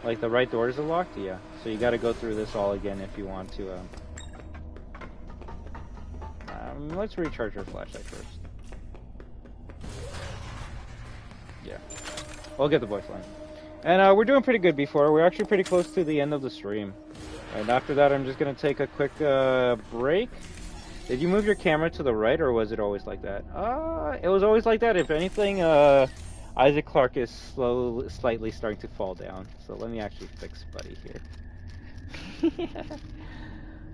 Like, the right doors are locked? Yeah. So you gotta go through this all again if you want to, let's recharge our flashlight first. Yeah. We'll get the voice line. And, we're doing pretty good before. We're actually pretty close to the end of the stream. And after that, I'm just gonna take a quick, break. Did you move your camera to the right, or was it always like that? It was always like that. If anything, Isaac Clarke is slightly starting to fall down. So let me actually fix Buddy here.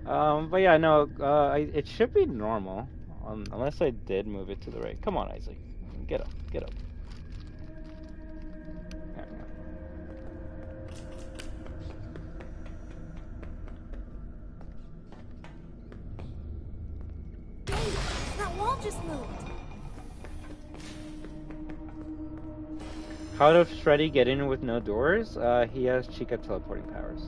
But yeah, no, it should be normal. Unless I did move it to the right. Come on, Isaac. Get up, get up. There we go. Hey, that wall just moved. How does Freddy get in with no doors? He has Chica teleporting powers.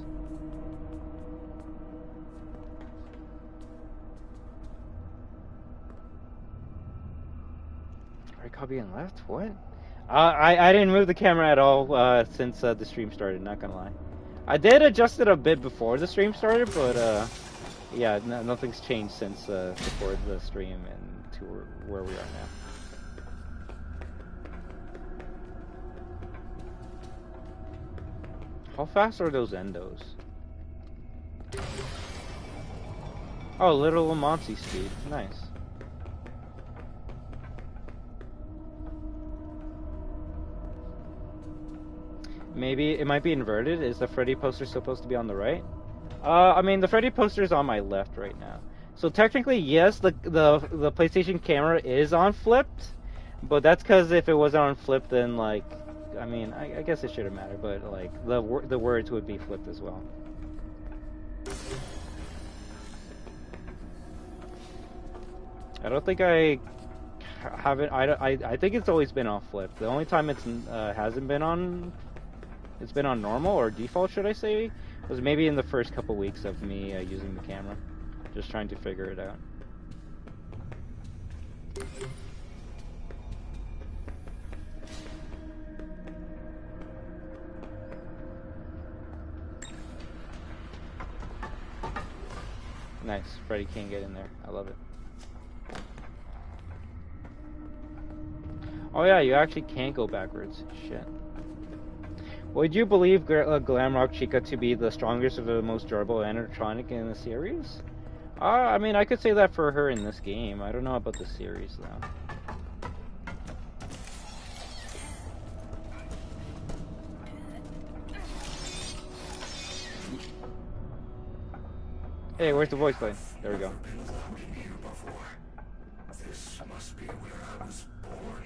Right copy and left? What? I didn't move the camera at all since the stream started, not gonna lie. I did adjust it a bit before the stream started, but yeah, nothing's changed since before the stream and to where we are now. How fast are those endos? Oh, little Monty speed. Nice. Maybe it might be inverted. Is the Freddy poster supposed to be on the right? I mean, the Freddy poster is on my left right now. So technically, yes, the PlayStation camera is on flipped, but that's because if it wasn't on flipped, then like, I mean, I guess it shouldn't matter, but like the words would be flipped as well. I don't think I haven't. I think it's always been on flipped. The only time it's hasn't been on, it's been on normal or default, should I say, was maybe in the first couple weeks of me using the camera, just trying to figure it out. Nice. Freddy can't get in there. I love it. Oh yeah, you actually can't go backwards. Shit. Would you believe Glamrock Chica to be the strongest or the most durable animatronic in the series? I mean, I could say that for her in this game. I don't know about the series, though. Hey, where's the voice line? There we go. This must be where I was born.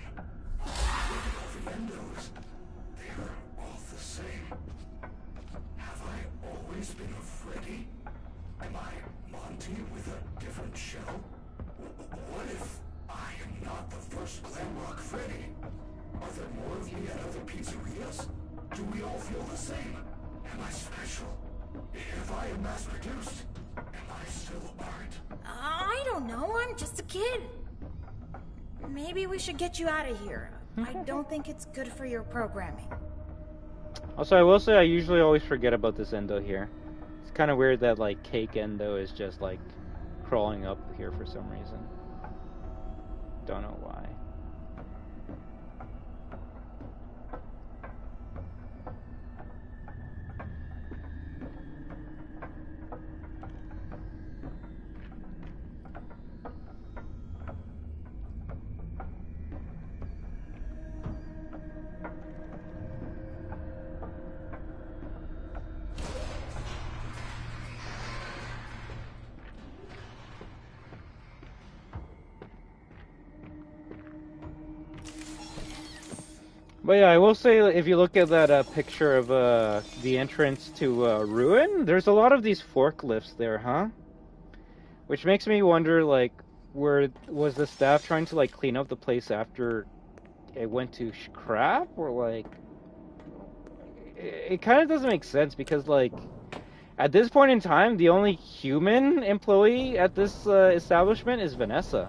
me at other pizzerias? Do we all feel the same? Am I special? If I am mass-produced, am I still art? I don't know, I'm just a kid. Maybe we should get you out of here. I don't think it's good for your programming. Also, I will say I usually always forget about this endo here. It's kind of weird that, like, Cake Endo is just, like, crawling up here for some reason. Don't know why. But yeah, I will say, if you look at that picture of the entrance to Ruin, there's a lot of these forklifts there, huh? Which makes me wonder, like, was the staff trying to, like, clean up the place after it went to crap? Or, like, it kind of doesn't make sense because, like, at this point in time, the only human employee at this establishment is Vanessa.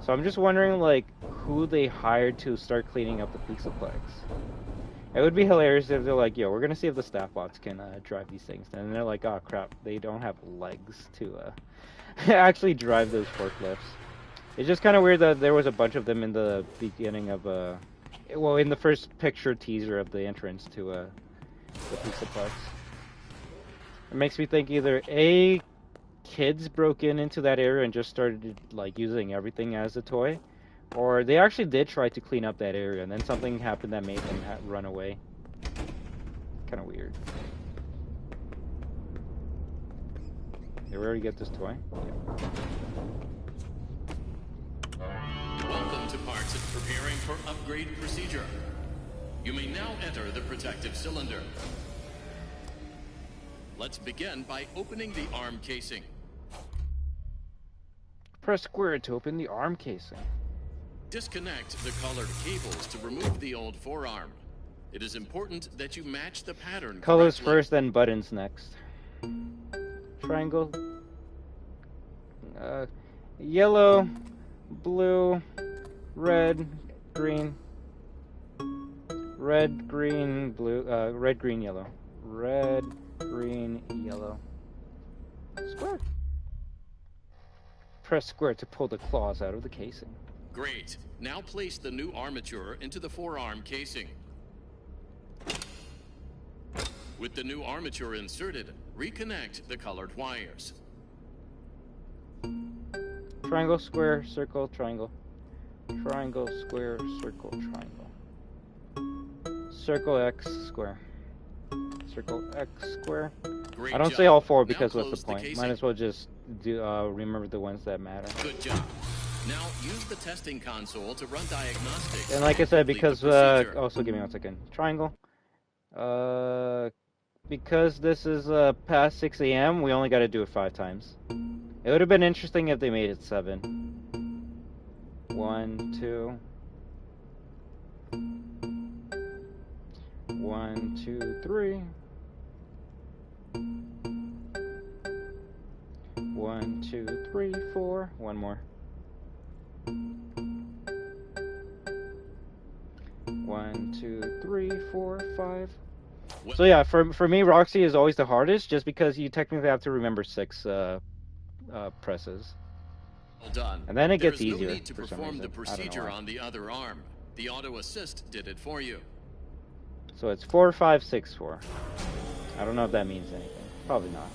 So I'm just wondering, like, who they hired to start cleaning up the Pixelplex. It would be hilarious if they're like, yo, we're gonna see if the staff bots can drive these things. And they're like, oh crap, they don't have legs to actually drive those forklifts. It's just kind of weird that there was a bunch of them in the beginning of, well, in the first picture teaser of the entrance to the Pixelplex. It makes me think either A, kids broke into that area and just started, like, using everything as a toy, or they actually did try to clean up that area and then something happened that made them run away. Kind of weird. Did we already get this toy? Yeah. Welcome to parts and preparing for upgrade procedure. You may now enter the protective cylinder. Let's begin by opening the arm casing. Press square to open the arm casing. Disconnect the colored cables to remove the old forearm. It is important that you match the pattern Colors correctly. first, then buttons next. Triangle. Yellow, blue, red, green. Red, green, blue. Red, green, yellow. Red, green, yellow. Square. Press square to pull the claws out of the casing. Great. Now place the new armature into the forearm casing. With the new armature inserted, reconnect the colored wires. Triangle, square, circle, triangle. Triangle, square, circle, triangle. Circle, X, square. Circle, X, square. Great I don't job. say all four Now because what's close the the point? casing. Might as well just do remember the ones that matter. Good job. Now use the testing console to run diagnostics. And like I said, Complete because the procedure. also give me 1 second. Triangle. Because this is past 6 a.m., we only got to do it 5 times. It would have been interesting if they made it 7. 1, 2. 1, 2, 3. 1, 2, 3, 4. One more. 1, 2, 3, 4, 5. So yeah, for me, Roxy is always the hardest, just because you technically have to remember 6 presses. Well done. And then it gets There's easier no need to for some perform reason. the I don't know procedure why. on the other arm. The auto assist did it for you. So it's 4, 5, 6, 4. I don't know if that means anything. Probably not.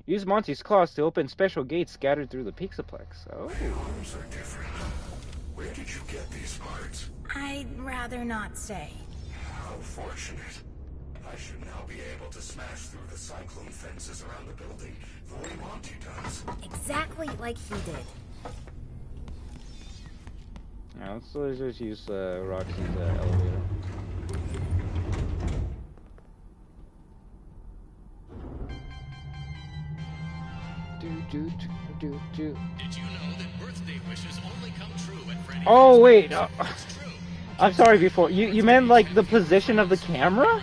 Use Monty's claws to open special gates scattered through the Pixelplex. Oh. Arms are different. Where did you get these parts? I'd rather not say. How fortunate. I should now be able to smash through the cyclone fences around the building the way Monty does. Exactly like he did. Yeah, let's just use Roxy's elevator. Did you know that birthday wishes Oh wait, I'm sorry. Before you meant like the position of the camera?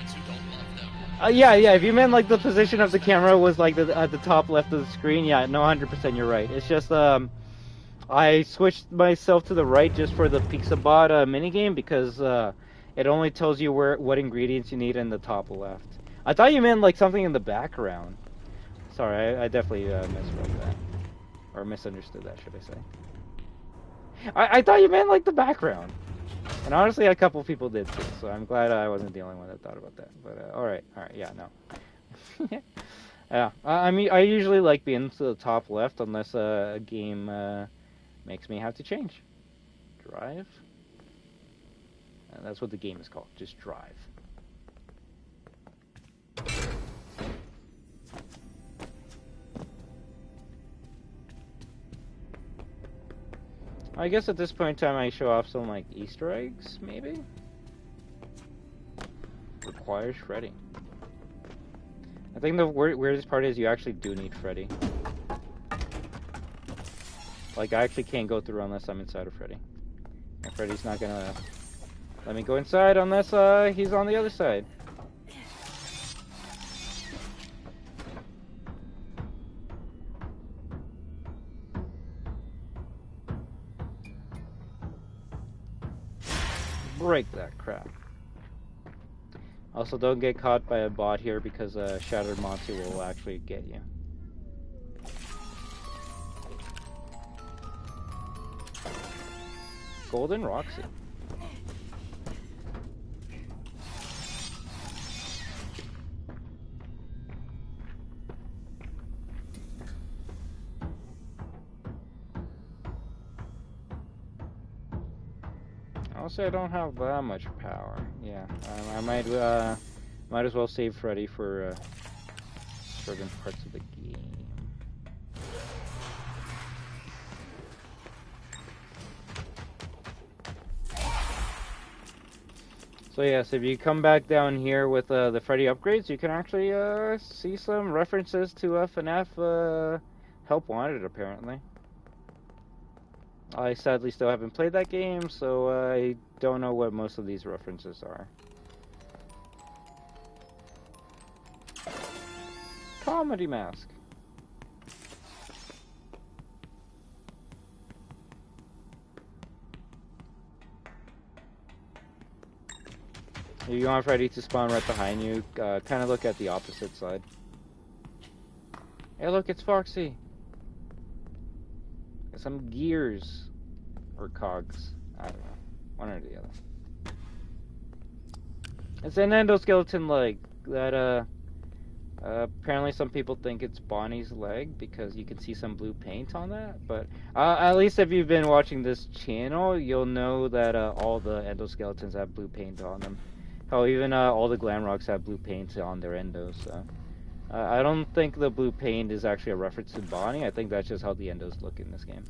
Yeah. If you meant like the position of the camera was like at the top left of the screen, yeah, no, 100% you're right. It's just I switched myself to the right just for the Pixabot minigame because it only tells you what ingredients you need in the top left. I thought you meant like something in the background. Sorry, I definitely misread that. Or misunderstood that, should I say. I thought you meant like the background. And honestly, a couple people did too, so I'm glad I wasn't the only one that thought about that. But alright, yeah, no. Yeah, I mean, I usually like being to the top left unless a game makes me have to change. Drive? That's what the game is called, just drive. I guess at this point in time I show off some like Easter eggs, maybe? Requires Freddy. I think the weirdest part is you actually do need Freddy. Like, I actually can't go through unless I'm inside of Freddy. And Freddy's not gonna let me go inside unless he's on the other side. Break that crap. Also, don't get caught by a bot here because Shattered Monty will actually get you. Golden Roxy. Also, I don't have that much power. Yeah, I might as well save Freddy for certain parts of the game. So yes, if you come back down here with the Freddy upgrades, you can actually see some references to FNaF Help Wanted, apparently. I sadly still haven't played that game, so I don't know what most of these references are. Comedy mask. If you want Freddy to spawn right behind you, kind of look at the opposite side. Hey look, it's Foxy! Got some gears. Or cogs. I don't know. One or the other. It's an endoskeleton leg that, apparently some people think it's Bonnie's leg because you can see some blue paint on that. But, at least if you've been watching this channel, you'll know that, all the endoskeletons have blue paint on them. Hell, even, all the Glamrocks have blue paint on their endos, so. I don't think the blue paint is actually a reference to Bonnie. I think that's just how the endos look in this game.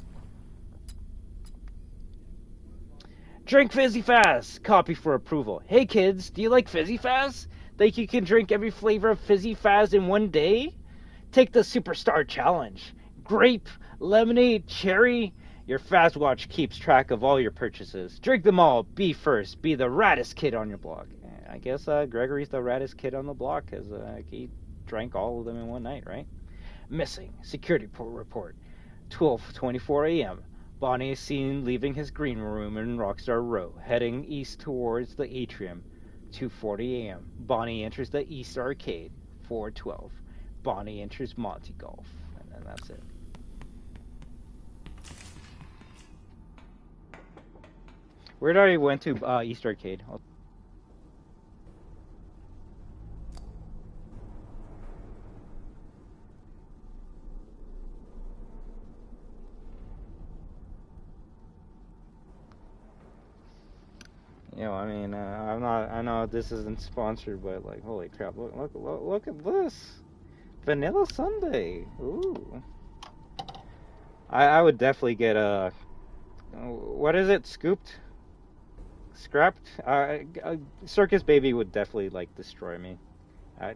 Drink Fizzy Fazz! Copy for approval. Hey kids, do you like Fizzy Fazz? Think you can drink every flavor of Fizzy Fazz in one day? Take the Superstar Challenge. Grape, lemonade, cherry. Your Fazz Watch keeps track of all your purchases. Drink them all. Be first. Be the raddest kid on your block. I guess Gregory's the raddest kid on the block because he drank all of them in one night, right? Missing. Security report. 12:24 a.m. Bonnie is seen leaving his green room in Rockstar Row, heading east towards the atrium. 2:40 a.m. Bonnie enters the East Arcade. 4:12. Bonnie enters Monty Golf. And then that's it. Where did I went to East Arcade? You know, I mean, I'm not. I know this isn't sponsored, but like, holy crap! Look at this, vanilla sundae. Ooh, I would definitely get a. What is it? Scooped, scrapped. Circus Baby would definitely like destroy me.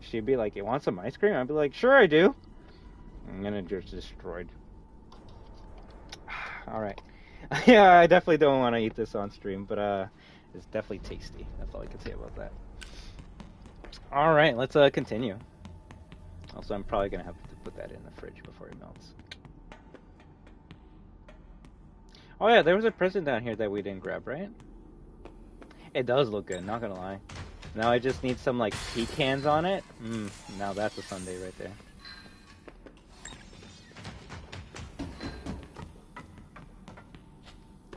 She'd be like, "You want some ice cream?" I'd be like, "Sure, I do." I'm gonna just destroyed. All right. Yeah, I definitely don't want to eat this on stream, but it's definitely tasty. That's all I can say about that. All right, let's continue. Also, I'm probably gonna have to put that in the fridge before it melts. Oh yeah, there was a present down here that we didn't grab, right? It does look good, not gonna lie. Now I just need some like pecans on it. Now that's a sundae right there.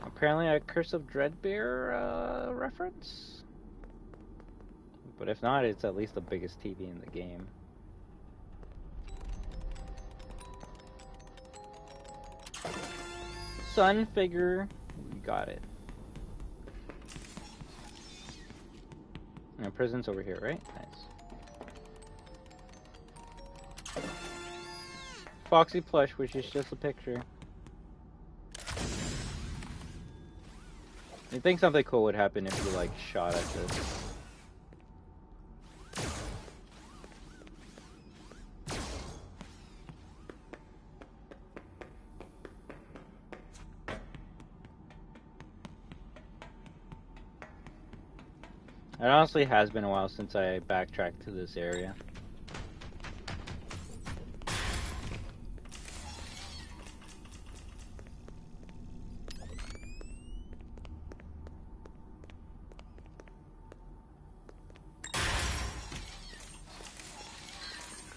Apparently a Curse of Dreadbear reference? But if not, it's at least the biggest TV in the game. Sun figure, we got it. And prison's over here, right? Nice. Foxy plush, which is just a picture. You think something cool would happen if you like shot at this? It honestly has been a while since I backtracked to this area.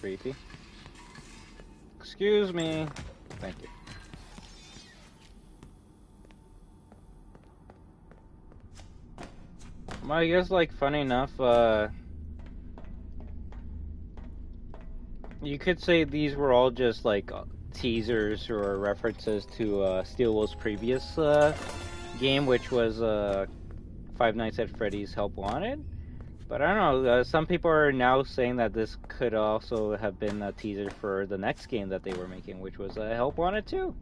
Creepy. Excuse me. Thank you. Well, I guess, like, funny enough, you could say these were all just, like, teasers or references to Steelwool's previous game, which was Five Nights at Freddy's Help Wanted. But I don't know, some people are now saying that this could also have been a teaser for the next game that they were making, which was Help Wanted 2.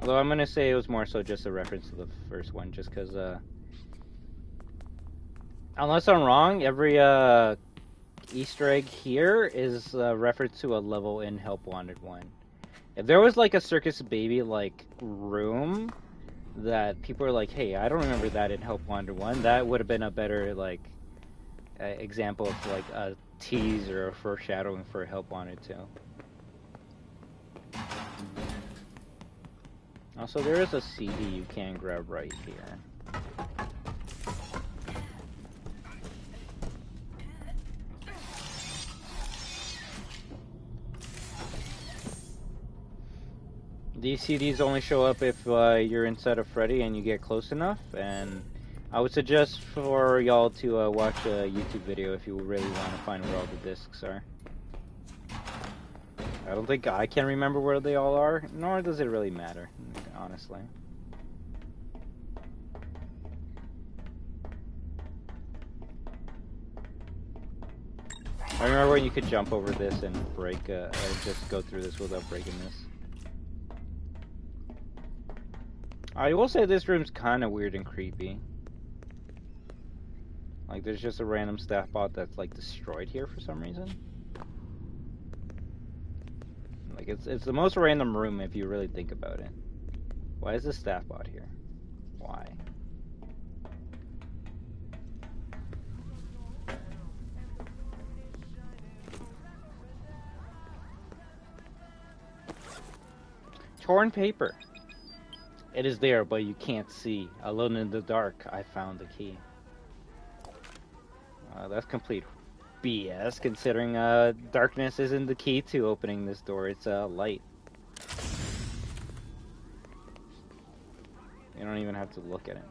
Although I'm gonna say it was more so just a reference to the first one, just because, unless I'm wrong, every Easter egg here is a reference to a level in Help Wanted 1. If there was like a Circus Baby like room that people are like, hey, I don't remember that in Help Wanted 1, that would have been a better like example of like a tease or a foreshadowing for Help Wanted 2. Also, there is a CD you can grab right here. These CDs only show up if you're inside of Freddy and you get close enough, and I would suggest for y'all to watch a YouTube video if you really want to find where all the discs are. I don't think I can remember where they all are, nor does it really matter, honestly. I remember when you could jump over this and break, just go through this without breaking this. I will say this room's kind of weird and creepy. Like, there's just a random staff bot that's, like, destroyed here for some reason. Like, it's the most random room if you really think about it. Why is this staff bot here? Why? Torn paper. It is there, but you can't see. Alone in the dark, I found the key. That's complete BS, considering darkness isn't the key to opening this door. It's light. You don't even have to look at it.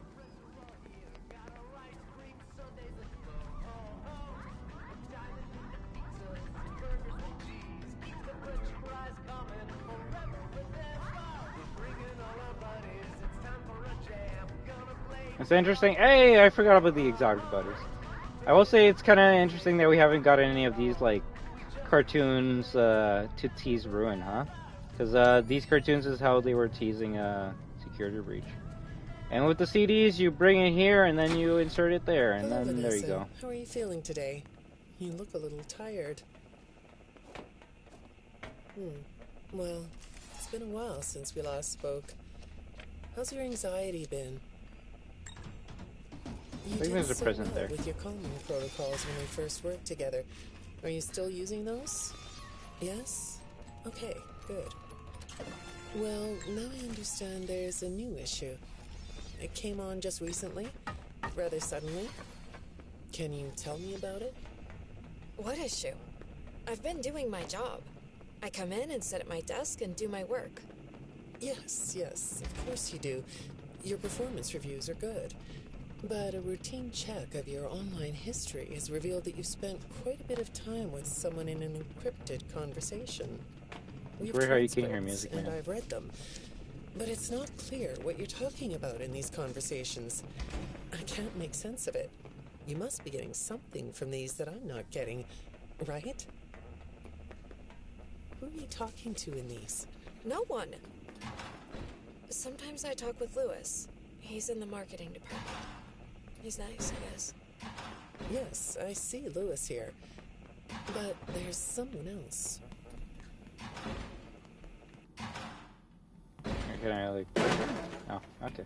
It's interesting. Hey, I forgot about the exotic butters. I will say it's kind of interesting that we haven't got any of these like cartoons to tease Ruin, huh? Because these cartoons is how they were teasing Security Breach. And with the CDs, you bring it here and then you insert it there, and Hello, then Vanessa. there you go. How are you feeling today? You look a little tired. Well, been a while since we last spoke. How's your anxiety been? You I think did there's a so present well there. with your calming protocols when we first worked together. Are you still using those? Yes? Okay, good. Well, now I understand there's a new issue. It came on just recently, rather suddenly. Can you tell me about it? What issue? I've been doing my job. I come in and sit at my desk and do my work. Yes, of course you do. Your performance reviews are good. But a routine check of your online history has revealed that you spent quite a bit of time with someone in an encrypted conversation. We've Weird how you can't hear music, and man. I've read them. But it's not clear what you're talking about in these conversations. I can't make sense of it. You must be getting something from these that I'm not getting, right? Who are you talking to in these? No one. Sometimes I talk with Lewis. He's in the marketing department. He's nice, I guess. Yes, I see Lewis here. But there's someone else. Can I like... Oh, okay.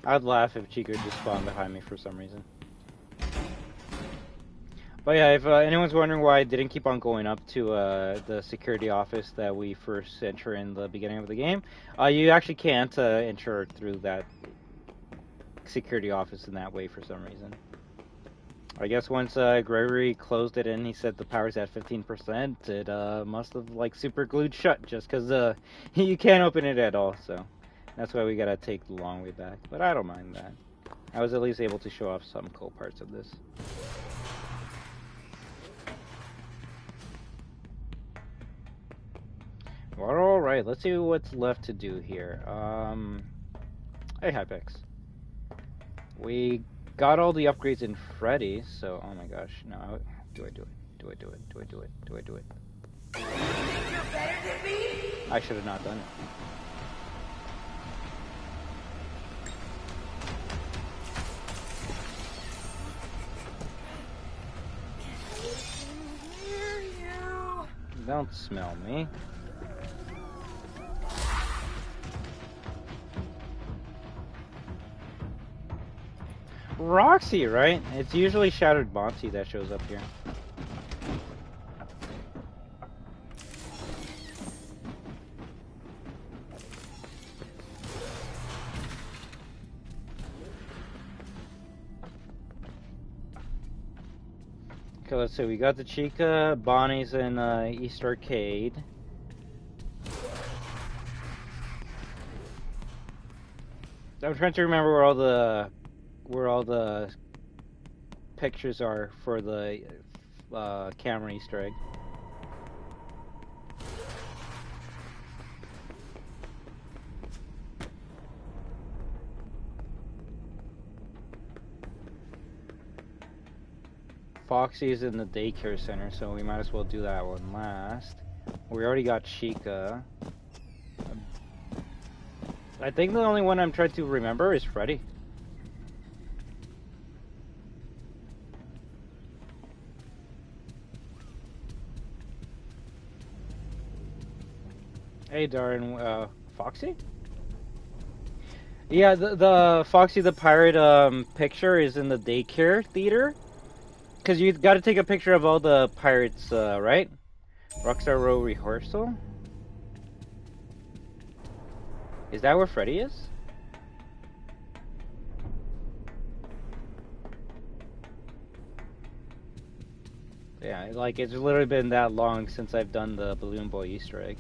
I'd laugh if Chica just spawned behind me for some reason. But yeah, if anyone's wondering why I didn't keep on going up to the security office that we first enter in the beginning of the game, you actually can't enter through that security office in that way for some reason. I guess once Gregory closed it in, he said the power's at 15%. It must have like super glued shut just because you can't open it at all. So that's why we gotta take the long way back. But I don't mind that. I was at least able to show off some cool parts of this. Well, alright, let's see what's left to do here. Hey, Hypex. We got all the upgrades in Freddy, so, oh my gosh, no, do I do it? Do I do it? Do I do it? Do I do it? You think you're better than me? I should have not done it. Don't smell me. Roxy, right? It's usually Shattered Monty that shows up here. Okay, let's see. We got the Chica, Bonnie's in East Arcade. I'm trying to remember where all the pictures are for the camera Easter egg. Foxy's in the daycare center, so we might as well do that one last. We already got Chica. I think the only one I'm trying to remember is Freddy. Hey, Darren, Foxy? Yeah, the Foxy the Pirate picture is in the daycare theater. Because you got to take a picture of all the pirates, right? Rockstar Row rehearsal? Is that where Freddy is? Yeah, like it's literally been that long since I've done the Balloon Boy Easter egg.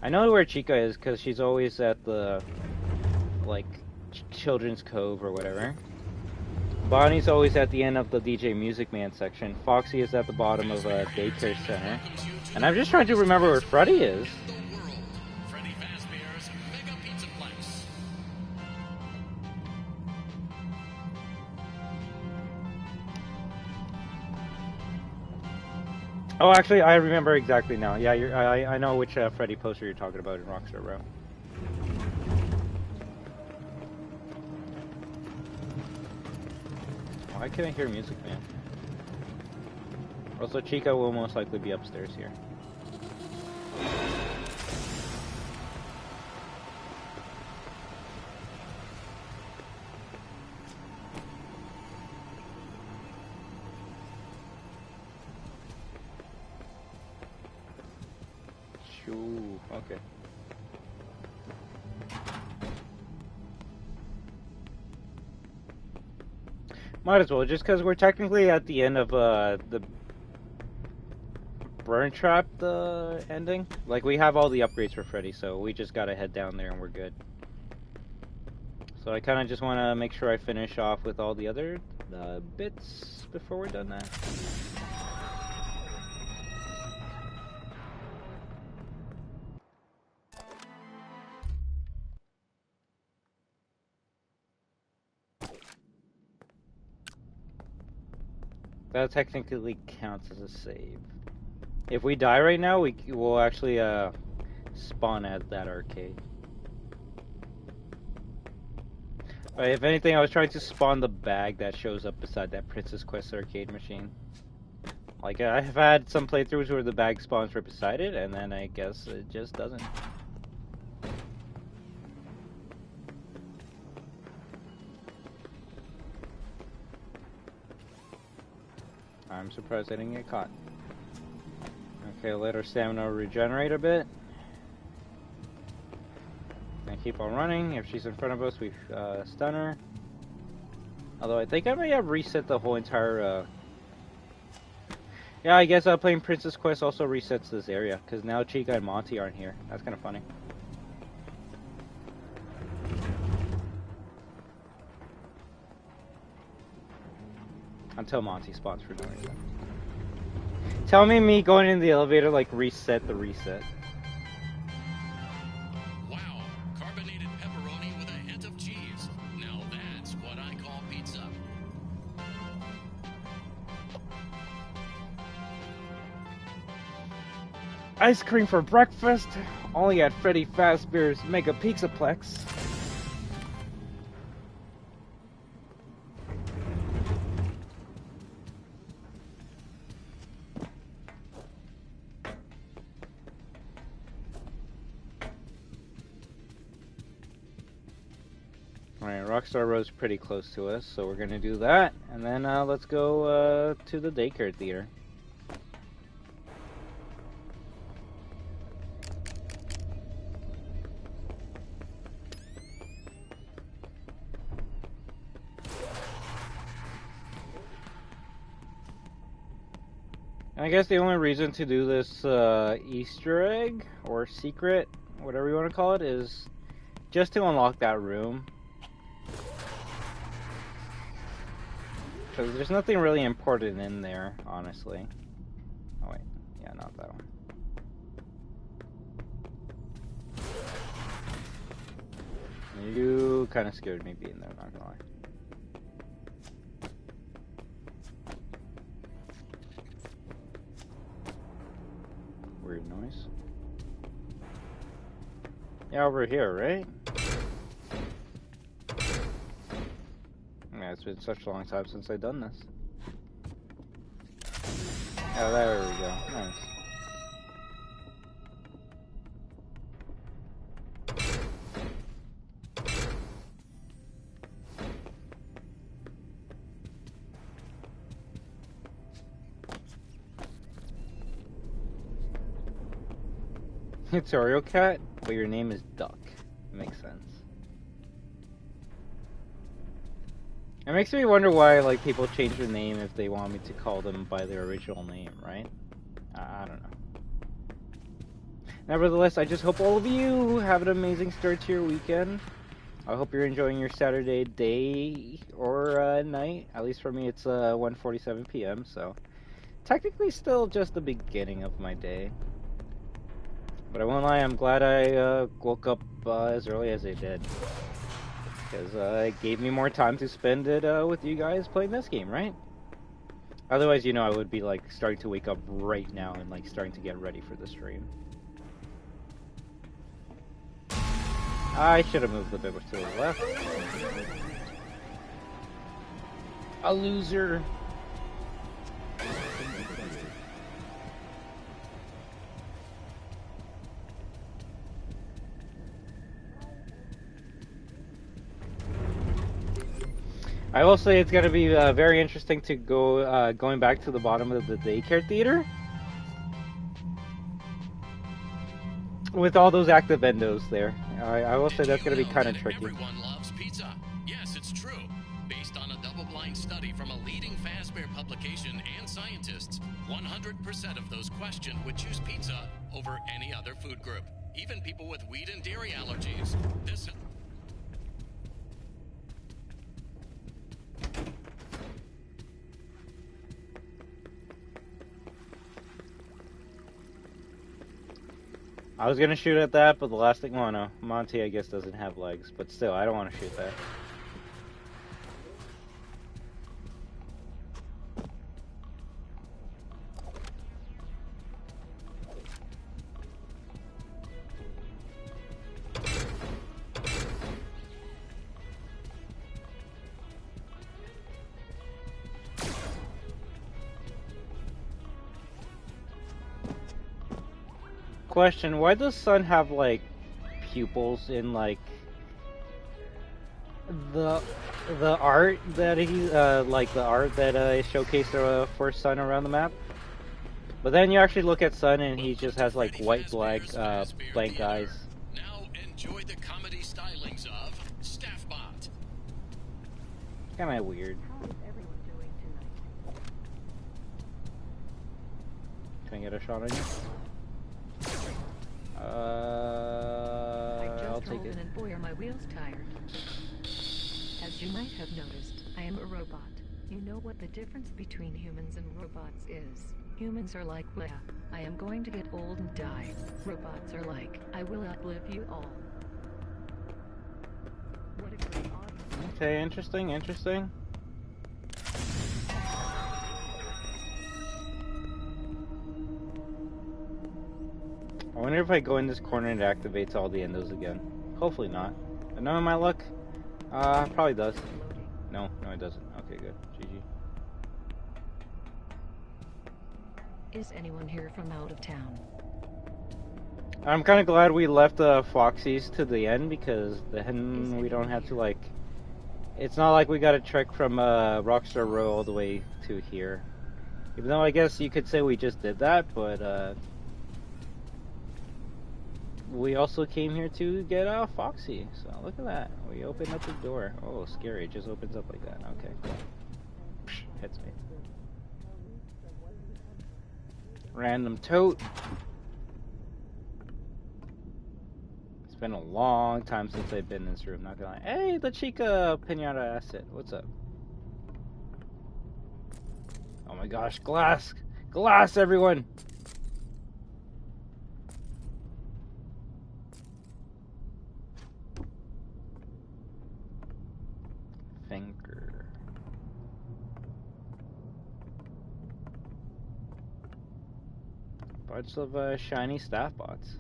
I know where Chica is because she's always at the, like, Children's Cove or whatever. Bonnie's always at the end of the DJ Music Man section. Foxy is at the bottom of a daycare center. And I'm just trying to remember where Freddy is. Oh, actually, I remember exactly now. Yeah, I know which Freddy poster you're talking about in Rockstar Row. Why can't I hear music, man? Also, Chica will most likely be upstairs here. Ooh, okay. Might as well, just because we're technically at the end of the burn trap ending. Like, we have all the upgrades for Freddy, so we just gotta head down there and we're good. So I kind of just want to make sure I finish off with all the other bits before we're done that. That technically counts as a save. If we die right now, we'll actually spawn at that arcade. But if anything, I was trying to spawn the bag that shows up beside that Princess Quest arcade machine. Like, I've had some playthroughs where the bag spawns right beside it, and then I guess it just doesn't. I'm surprised I didn't get caught. Okay, let our stamina regenerate a bit. And keep on running. If she's in front of us, we stun her. Although I think I may have reset the whole entire... Yeah, I guess playing Princess Quest also resets this area, because now Chica and Monty aren't here. That's kind of funny. Until Monty spawns for no reason. Tell me going in the elevator, like, reset the reset. Wow, carbonated pepperoni with a hint of cheese. Now that's what I call pizza. Ice cream for breakfast, only at Freddy Fazbear's Mega Pizzaplex. Alright, Rockstar Road's pretty close to us, so we're gonna do that, and then let's go to the Daycare Theater. I guess the only reason to do this Easter egg, or secret, whatever you want to call it, is just to unlock that room. Because there's nothing really important in there, honestly. Oh wait, yeah, not that one. You kind of scared me being there, not gonna lie. Weird noise. Yeah, over here, right? Yeah, it's been such a long time since I've done this. Oh, there we go. Nice. It's Oreo Cat, but your name is Duck. Makes sense. It makes me wonder why, like, people change their name if they want me to call them by their original name, right? I don't know. Nevertheless, I just hope all of you have an amazing start to your weekend. I hope you're enjoying your Saturday day or night. At least for me, it's 1:47 p.m., so technically still just the beginning of my day. But I won't lie, I'm glad I woke up as early as I did. Because it gave me more time to spend it with you guys playing this game, right? Otherwise, you know, I would be like starting to wake up right now and like starting to get ready for the stream. I should have moved a bit to the left. A loser. I will say it's going to be very interesting to go going back to the bottom of the Daycare Theater. with all those active endos there. I will say that's going to be kind of tricky. Everyone loves pizza. Yes, it's true. Based on a double-blind study from a leading Fazbear publication and scientists, 100% of those questioned would choose pizza over any other food group. Even people with wheat and dairy allergies. This... I was gonna shoot at that, but the last thing, well, no, Monty I guess doesn't have legs, but still, I don't want to shoot that. Question, why does Sun have like pupils in like the art that he like the art that is showcased for Sun around the map? But then you actually look at Sun and he just has like white blank eyes. Now enjoy the comedy stylings of Staffbot. Kind of weird. How is everyone doing tonight? Can I get a shot on you? I'll take it. And boy, are my wheels tired. As you might have noticed, I am a robot. You know what the difference between humans and robots is. Humans are like, well, I am going to get old and die. Robots are like, I will outlive you all. What a great audience. Okay, interesting. I wonder if I go in this corner and it activates all the endos again. Hopefully not. But knowing my luck, probably does. No, it doesn't. Okay, good. GG. Is anyone here from out of town? I'm kind of glad we left the Foxies to the end because then we don't have to like... It's not like we got to trek from Rockstar Row all the way to here. Even though I guess you could say we just did that, but we also came here to get a Foxy. So look at that. We opened up the door. Oh, scary. It just opens up like that. Okay, cool. Hits me. Random tote. It's been a long time since I've been in this room, not gonna lie. Hey, the Chica Pinata Asset. What's up? Oh my gosh, glass! Glass, everyone! Finger. Bunch of shiny staff bots.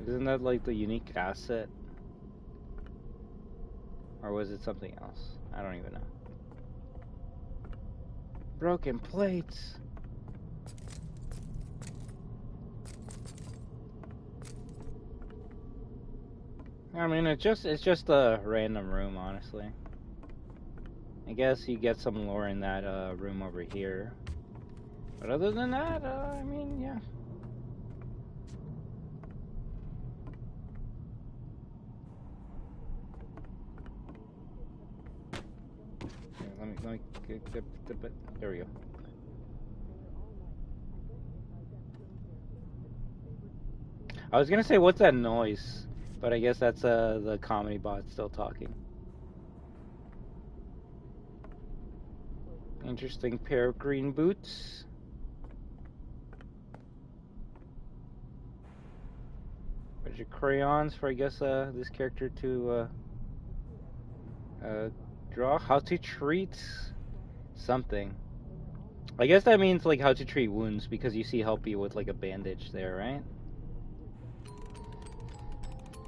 Isn't that like the unique asset? Or was it something else? I don't even know. Broken plates. I mean, it's just a random room, honestly. I guess you get some lore in that room over here. But other than that, I mean, yeah. Let me get, there we go. I was gonna say, what's that noise? But I guess that's the comedy bot still talking. Interesting pair of green boots. Bunch of crayons for, I guess, this character to draw. How to treat something. I guess that means like how to treat wounds, because you see help you with like a bandage there, right?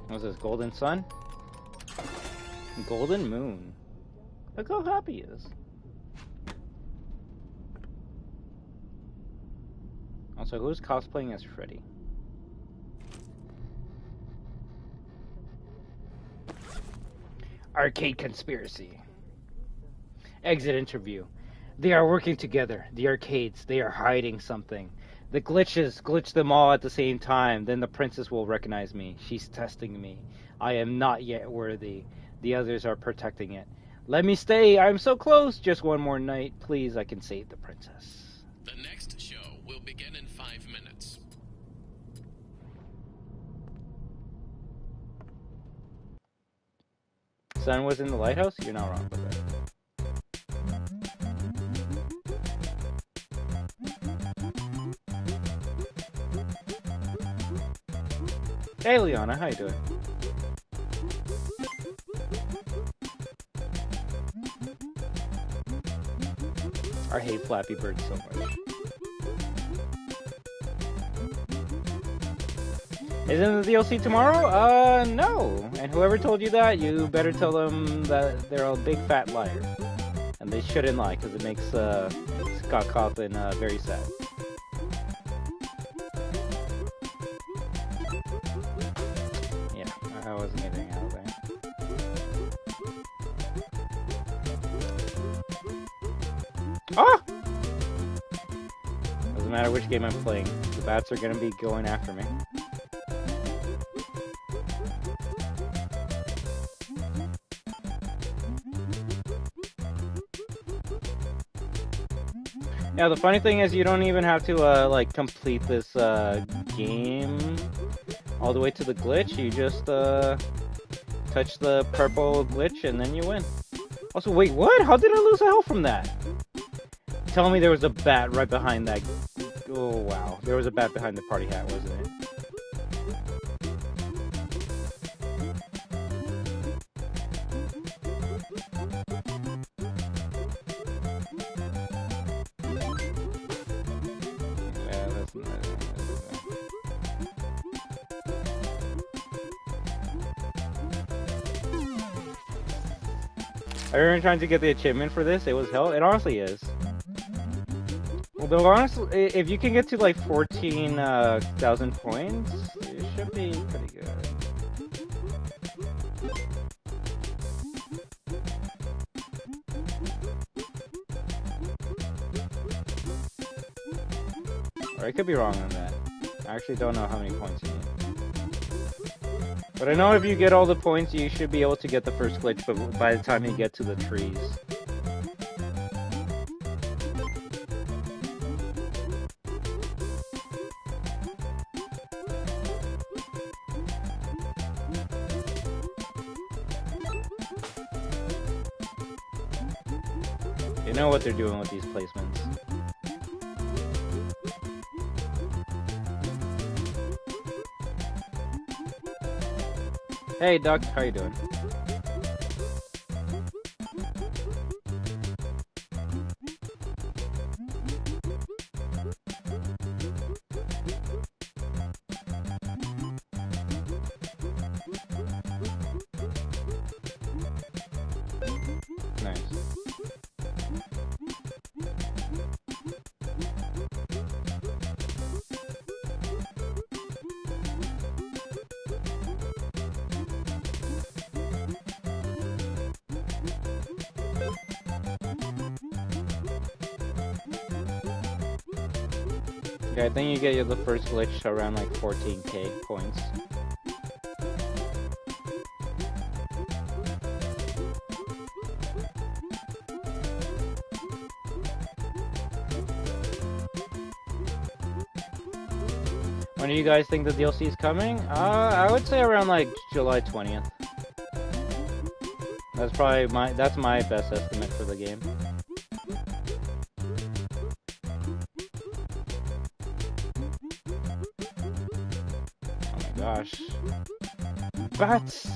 What's this? Golden sun? Golden moon. Look how happy he is. Also, who's cosplaying as Freddy? Arcade conspiracy. Exit interview. They are working together. The arcades, they are hiding something. The glitches glitch them all at the same time. Then the princess will recognize me. She's testing me. I am not yet worthy. The others are protecting it. Let me stay. I'm so close. Just one more night. Please, I can save the princess. The next show will begin in 5 minutes. Sun was in the lighthouse? You're not wrong about that. Hey, Liana, how you doing? I hate Flappy Bird so much. Isn't the DLC tomorrow? No. And whoever told you that, you better tell them that they're a big fat liar. And they shouldn't lie, because it makes Scott Cawthon very sad. Yeah, I wasn't getting out of there. Ah! Doesn't matter which game I'm playing, the bats are gonna be going after me. Yeah, the funny thing is you don't even have to like complete this game all the way to the glitch. You just touch the purple glitch and then you win. Also, wait, what? How did I lose a health from that? Tell me there was a bat right behind that. Oh, wow. There was a bat behind the party hat, wasn't it? Yeah, that's not... I remember trying to get the achievement for this. It was hell. It honestly is. Although honestly, if you can get to like 14,000 points, it should be pretty good. Or I could be wrong on that. I actually don't know how many points you need. But I know if you get all the points, you should be able to get the first glitch, but by the time you get to the trees. You know what they're doing with these placements. Hey, Doc, how you doing? Nice. Okay, I think you get the first glitch around like 14k points. When do you guys think the DLC is coming? I would say around like July 20th. That's probably my best estimate for the game. Gosh. Bats!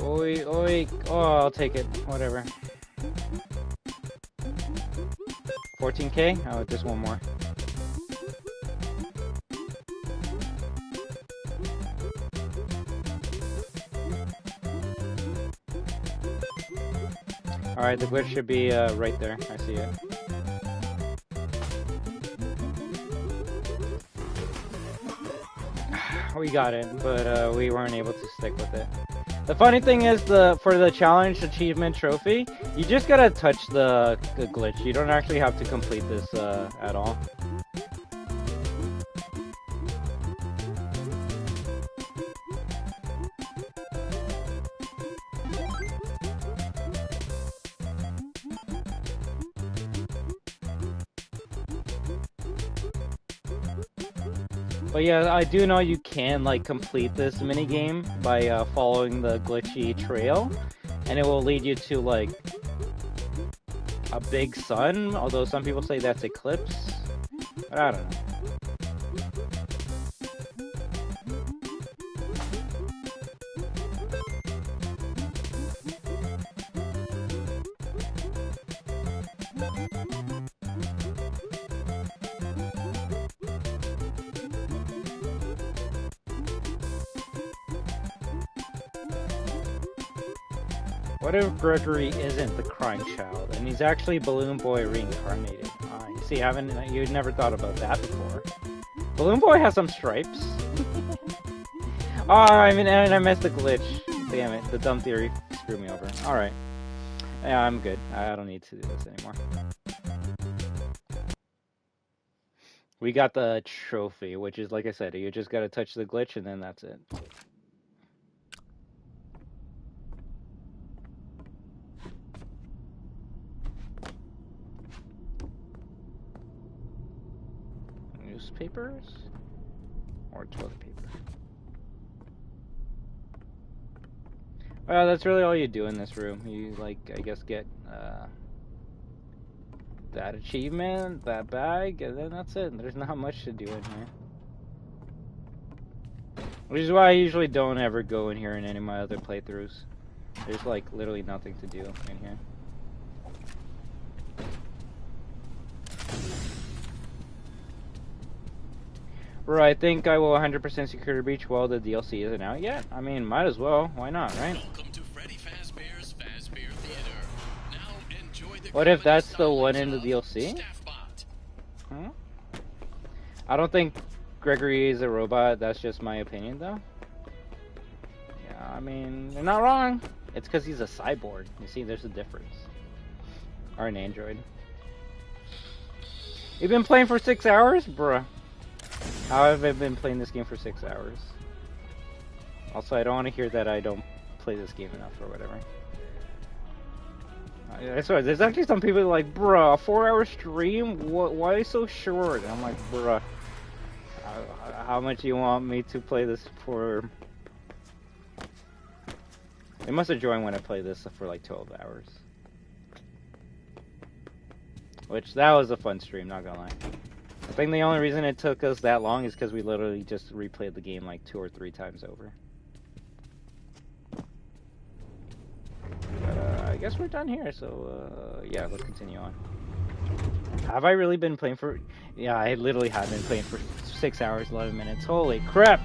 Oi, oi. Oh, I'll take it. Whatever. 14k? Oh, just one more. Alright, the glitch should be right there. I see it. we got it, but we weren't able to stick with it. The funny thing is, for the challenge achievement trophy, you just gotta touch the glitch. You don't actually have to complete this at all. But yeah, I do know you can like complete this minigame by following the glitchy trail, and it will lead you to like a big sun, although some people say that's eclipse. But I don't know. What if Gregory isn't the crying child, and he's actually Balloon Boy reincarnated? You see, you'd never thought about that before. Balloon Boy has some stripes. Oh, and I missed the glitch. Damn it, the dumb theory screwed me over. Alright. Yeah, I'm good. I don't need to do this anymore. We got the trophy, which is, like I said, you just gotta touch the glitch, and then that's it. Newspapers or toilet paper. Well, that's really all you do in this room. You like, I guess, get that achievement, that bag, and then that's it. There's not much to do in here. Which is why I usually don't ever go in here in any of my other playthroughs. There's like literally nothing to do in here. Right, I think I will 100% secure the breach while the DLC isn't out yet. I mean, might as well. Why not, right? Welcome to Freddy Fazbear's Fazbear Theater. Now enjoy the What if that's the one in the DLC? Huh? I don't think Gregory is a robot. That's just my opinion, though. Yeah, I mean, you're not wrong. It's because he's a cyborg. You see, there's a difference. Or an android. You've been playing for 6 hours? Bruh. How have I been playing this game for 6 hours? Also, I don't want to hear that I don't play this game enough or whatever. I swear, there's actually some people who are like, bruh, a 4-hour stream? Why so short? And I'm like, bruh, how much do you want me to play this for? They must have joined when I played this for like 12 hours. Which, that was a fun stream, not gonna lie. I think the only reason it took us that long is because we literally just replayed the game like 2 or 3 times over. But I guess we're done here, so yeah, let's continue on. Have I really been playing for... Yeah, I literally have been playing for 6 hours, 11 minutes. Holy crap!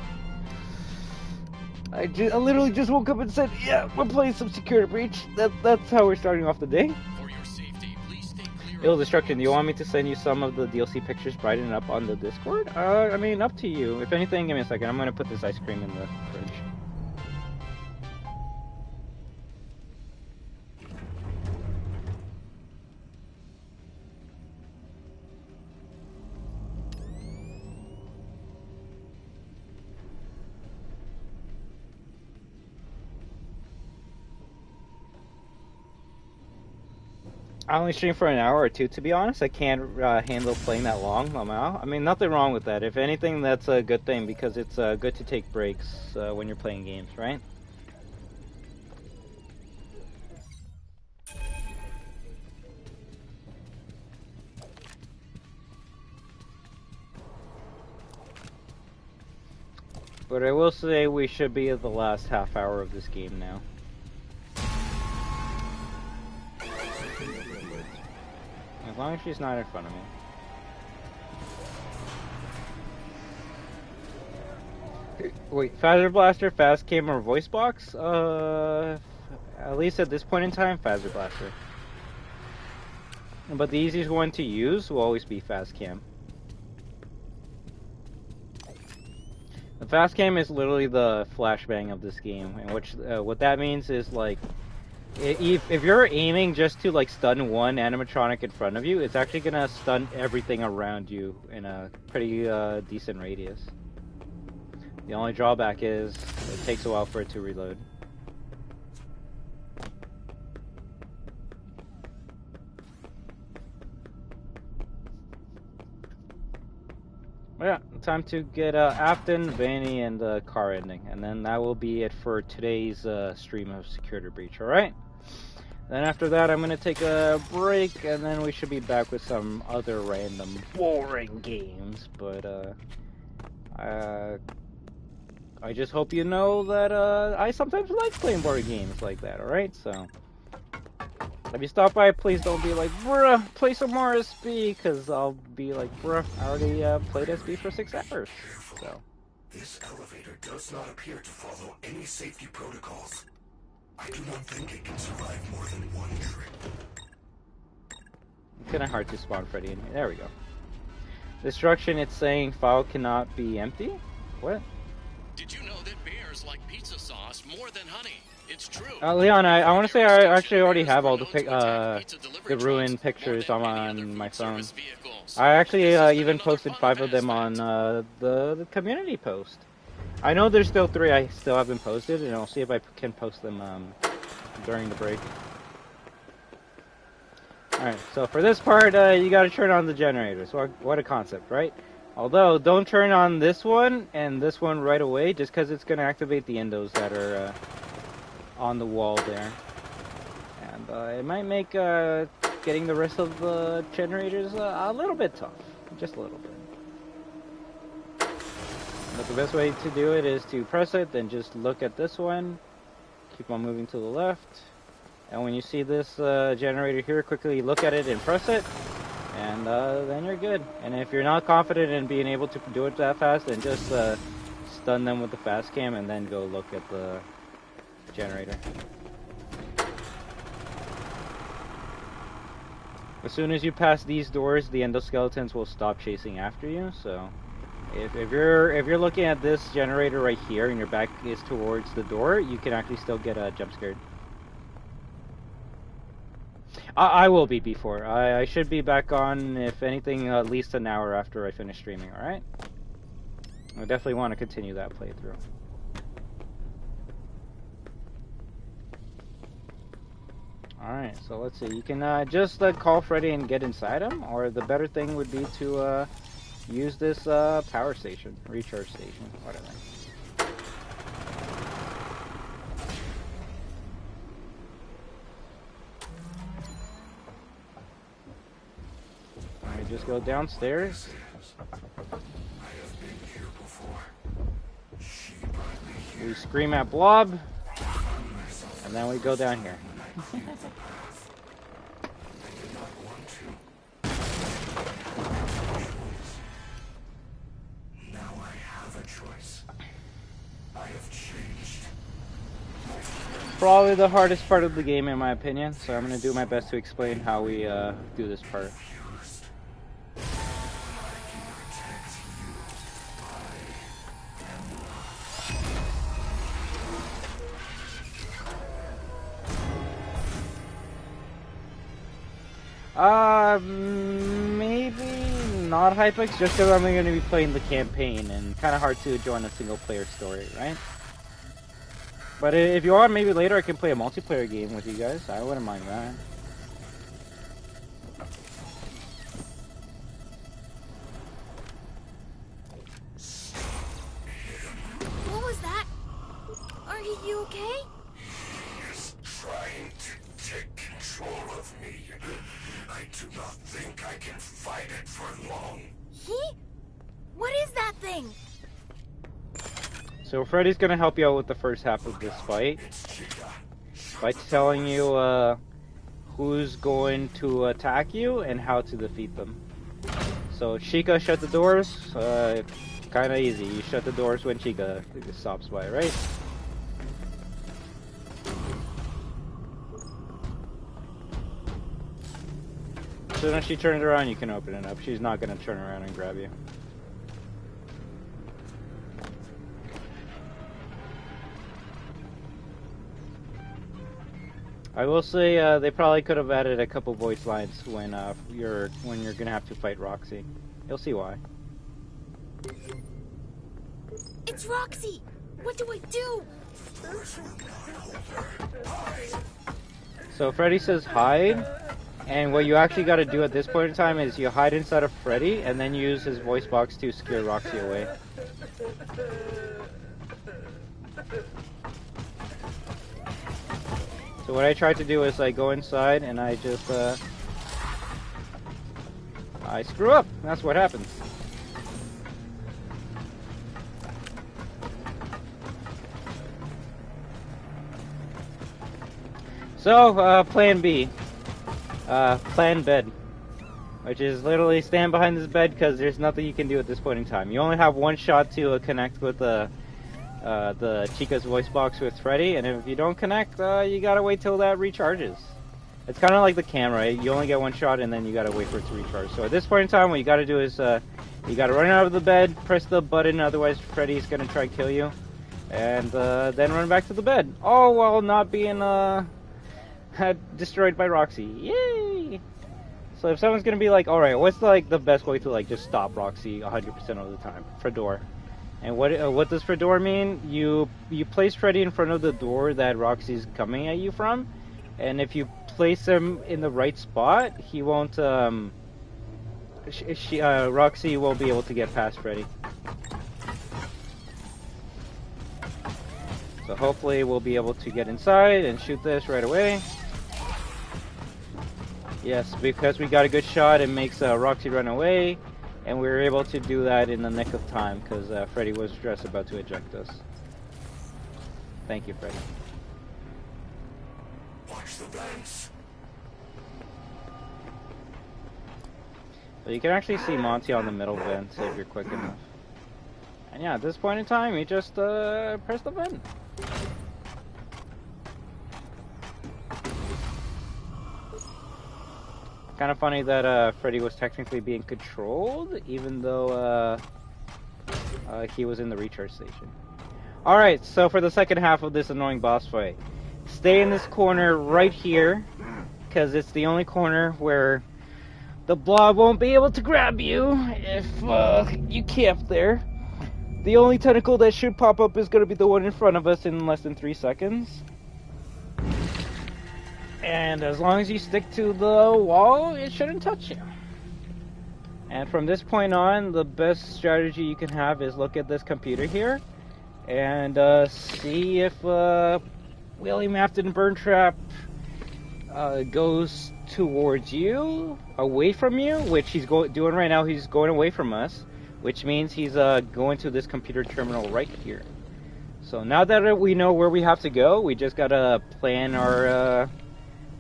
I literally just woke up and said, yeah, we're playing some Security Breach. That's how we're starting off the day. Destruction, do you want me to send you some of the DLC pictures brightened up on the Discord? I mean, up to you. If anything, give me a second. I'm gonna put this ice cream in the fridge. I only stream for an hour or 2, to be honest. I can't handle playing that long amount. I mean, nothing wrong with that. If anything, that's a good thing, because it's good to take breaks when you're playing games, right? But I will say we should be at the last half hour of this game now. As long as she's not in front of me. Wait, Phaser Blaster, Fast Cam, or Voice Box? At least at this point in time, Phaser Blaster. But the easiest one to use will always be Fast Cam. The fast cam is literally the flashbang of this game, and what that means is like, if you're aiming just to like stun one animatronic in front of you, it's actually gonna stun everything around you in a pretty decent radius. The only drawback is it takes a while for it to reload. Yeah, time to get Afton, Vanny, and the car ending, and then that will be it for today's stream of Security Breach. All right. Then after that, I'm gonna take a break, and then we should be back with some other random boring games. But I just hope you know that I sometimes like playing boring games like that. All right, so. If you stop by, please don't be like, bruh, play some more SB, because I'll be like, bruh, I already played SB for 6 hours. So. This elevator does not appear to follow any safety protocols. I do not think it can survive more than one trip. It's kind of hard to spawn Freddy in here. There we go. Destruction, it's saying file cannot be empty? What? Did you know that bears like pizza sauce more than honey? It's true. Leon, I want to say I actually already have all the ruined pictures on my phone. I actually even posted 5 of them on the community post. I know there's still 3 I still haven't posted, and I'll see if I can post them during the break. Alright, so for this part, you gotta turn on the generators. What a concept, right? Although, don't turn on this one and this one right away, just because it's gonna activate the endos that are on the wall there. And it might make getting the rest of the generators a little bit tough. Just a little bit. But the best way to do it is to press it, then just look at this one. Keep on moving to the left. And when you see this generator here, quickly look at it and press it. And then you're good. And if you're not confident in being able to do it that fast, then just stun them with the fast cam and then go look at the generator. As soon as you pass these doors, the endoskeletons will stop chasing after you. So if you're looking at this generator right here and your back is towards the door, you can actually still get jump scared. I will be before. I should be back on, if anything, at least an hour after I finish streaming. All right. I definitely want to continue that playthrough. Alright, so let's see. You can just call Freddy and get inside him, or the better thing would be to use this power station, recharge station, whatever. Alright, just go downstairs. We scream at Blob, and then we go down here. Now I have a choice. I have changed. Probably the hardest part of the game in my opinion, so I'm going to do my best to explain how we do this part. Maybe not Hypix, just because I'm going to be playing the campaign, and kind of hard to join a single player story, right? But if you want, maybe later I can play a multiplayer game with you guys. I wouldn't mind that. What was that? Are you okay? He is trying to take control of me. I do not think I can fight it for long. He? What is that thing? So Freddy's gonna help you out with the first half of this fight by telling you who's going to attack you and how to defeat them. So Chica, shut the doors. Kinda easy. You shut the doors when Chica stops by, right? As soon as she turns around, you can open it up. She's not gonna turn around and grab you. I will say they probably could have added a couple voice lines when you're gonna have to fight Roxy. You'll see why. It's Roxy! What do I do? So Freddy says hide, and what you actually got to do at this point in time is you hide inside of Freddy, and then you use his voice box to scare Roxy away. So what I tried to do is I go inside and I just I screw up. That's what happens. So, plan B. Plan bed. Which is literally stand behind this bed because there's nothing you can do at this point in time. You only have one shot to connect with the Chica's voice box with Freddy, and if you don't connect, you gotta wait till that recharges. It's kind of like the camera. You only get one shot and then you gotta wait for it to recharge. So at this point in time, what you gotta do is you gotta run out of the bed, press the button, otherwise Freddy's gonna try to kill you, and then run back to the bed. All while not being destroyed by Roxy. Yay! So if someone's gonna be like, alright, what's like the best way to like just stop Roxy 100% of the time? Fredor. And what does Fredor mean? You place Freddy in front of the door that Roxy's coming at you from, and if you place him in the right spot, he won't Roxy won't be able to get past Freddy. So hopefully we'll be able to get inside and shoot this right away. Yes, because we got a good shot, it makes Roxy run away, and we were able to do that in the nick of time because Freddy was just about to eject us. Thank you, Freddy. Watch the vents. So you can actually see Monty on the middle vent if you're quick enough. And yeah, at this point in time, you just press the button. Kind of funny that Freddy was technically being controlled, even though he was in the recharge station. Alright, so for the second half of this annoying boss fight, stay in this corner right here, because it's the only corner where the blob won't be able to grab you if you camp there. The only tentacle that should pop up is going to be the one in front of us in less than 3 seconds. And as long as you stick to the wall, it shouldn't touch you. And from this point on, the best strategy you can have is look at this computer here and see if William Afton Burntrap goes towards you, away from you, which he's doing right now. He's going away from us, which means he's going to this computer terminal right here. So now that we know where we have to go, we just gotta plan our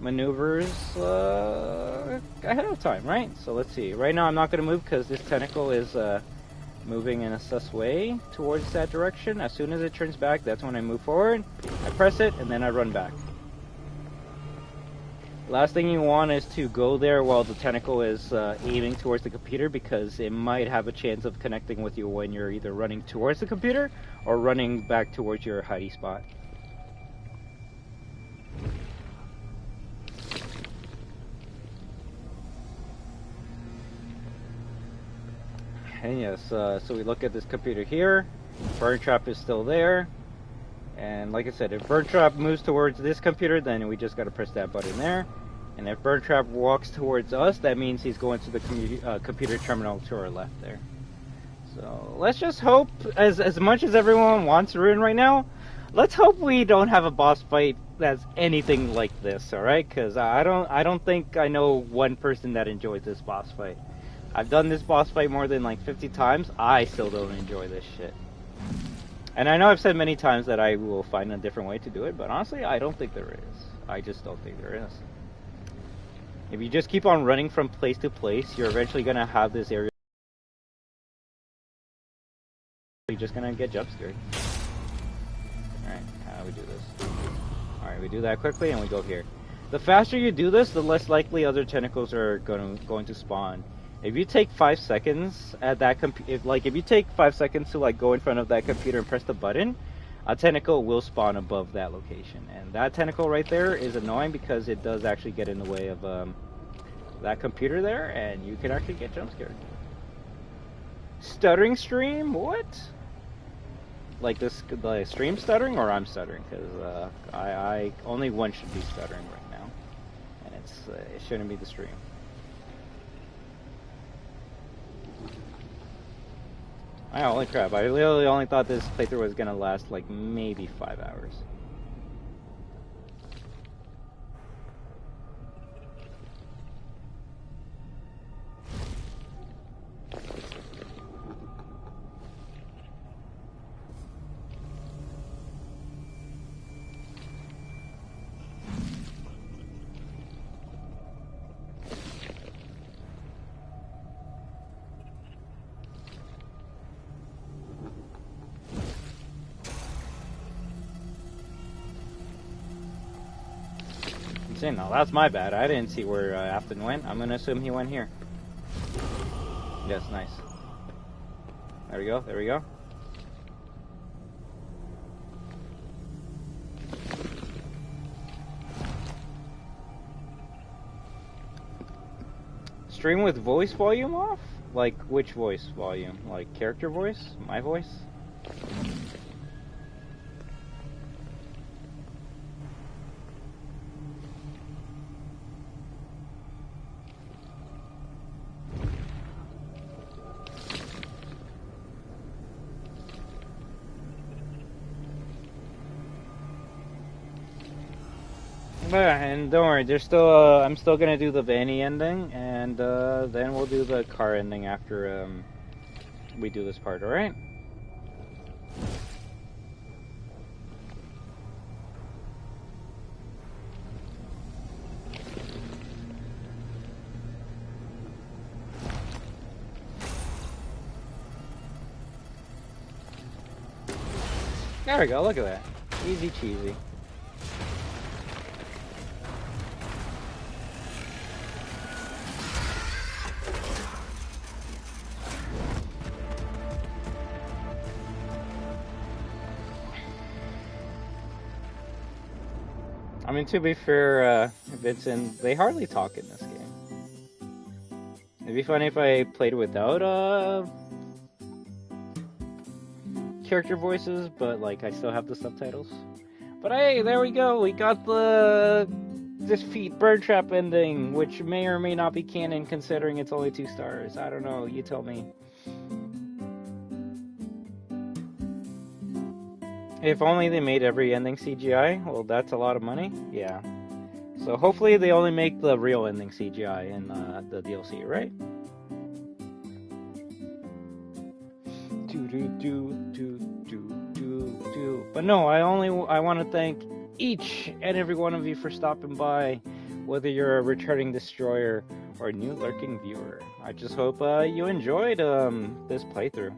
maneuvers ahead of time, right? So let's see. Right now I'm not going to move because this tentacle is moving in a sus way towards that direction. As soon as it turns back, that's when I move forward. I press it and then I run back. Last thing you want is to go there while the tentacle is aiming towards the computer, because it might have a chance of connecting with you when you're either running towards the computer or running back towards your hidey spot. And yes, so we look at this computer here. Burntrap is still there. And like I said, if Burntrap moves towards this computer, then we just gotta press that button there. And if Burntrap walks towards us, that means he's going to the computer terminal to our left there. So let's just hope, as much as everyone wants Ruin right now, let's hope we don't have a boss fight that's anything like this, alright? Because I don't think I know one person that enjoys this boss fight. I've done this boss fight more than like 50 times. I still don't enjoy this shit. And I know I've said many times that I will find a different way to do it, but honestly, I don't think there is. I just don't think there is. If you just keep on running from place to place, you're eventually going to have this area. You're just going to get jump scared. Alright, how do we do this? Alright, we do that quickly and we go here. The faster you do this, the less likely other tentacles are going to spawn. If you take 5 seconds at that if you take 5 seconds to like go in front of that computer and press the button, a tentacle will spawn above that location. And that tentacle right there is annoying because it does actually get in the way of that computer there, and you can actually get jump scared. Stuttering stream? What? Like this, the stream stuttering, or I'm stuttering? Because I only one should be stuttering right now, and it shouldn't be the stream. Holy crap! I literally only thought this playthrough was gonna last like maybe 5 hours. No, that's my bad. I didn't see where Afton went. I'm gonna assume he went here. Yes, nice. There we go, there we go. Stream with voice volume off? Like, which voice volume? Like, character voice? My voice? And don't worry, there's still I'm still gonna do the Vanny ending, and then we'll do the car ending after we do this part. All right? There we go. Look at that, easy cheesy. I mean, to be fair, Vincent, they hardly talk in this game. It'd be funny if I played without character voices, but like I still have the subtitles. But hey, there we go. We got the defeat bird trap ending, which may or may not be canon considering it's only 2 stars. I don't know. You tell me. If only they made every ending CGI, well, that's a lot of money. Yeah. So hopefully they only make the real ending CGI in the DLC, right? But no, I want to thank each and every one of you for stopping by, whether you're a returning destroyer or a new lurking viewer. I just hope you enjoyed this playthrough.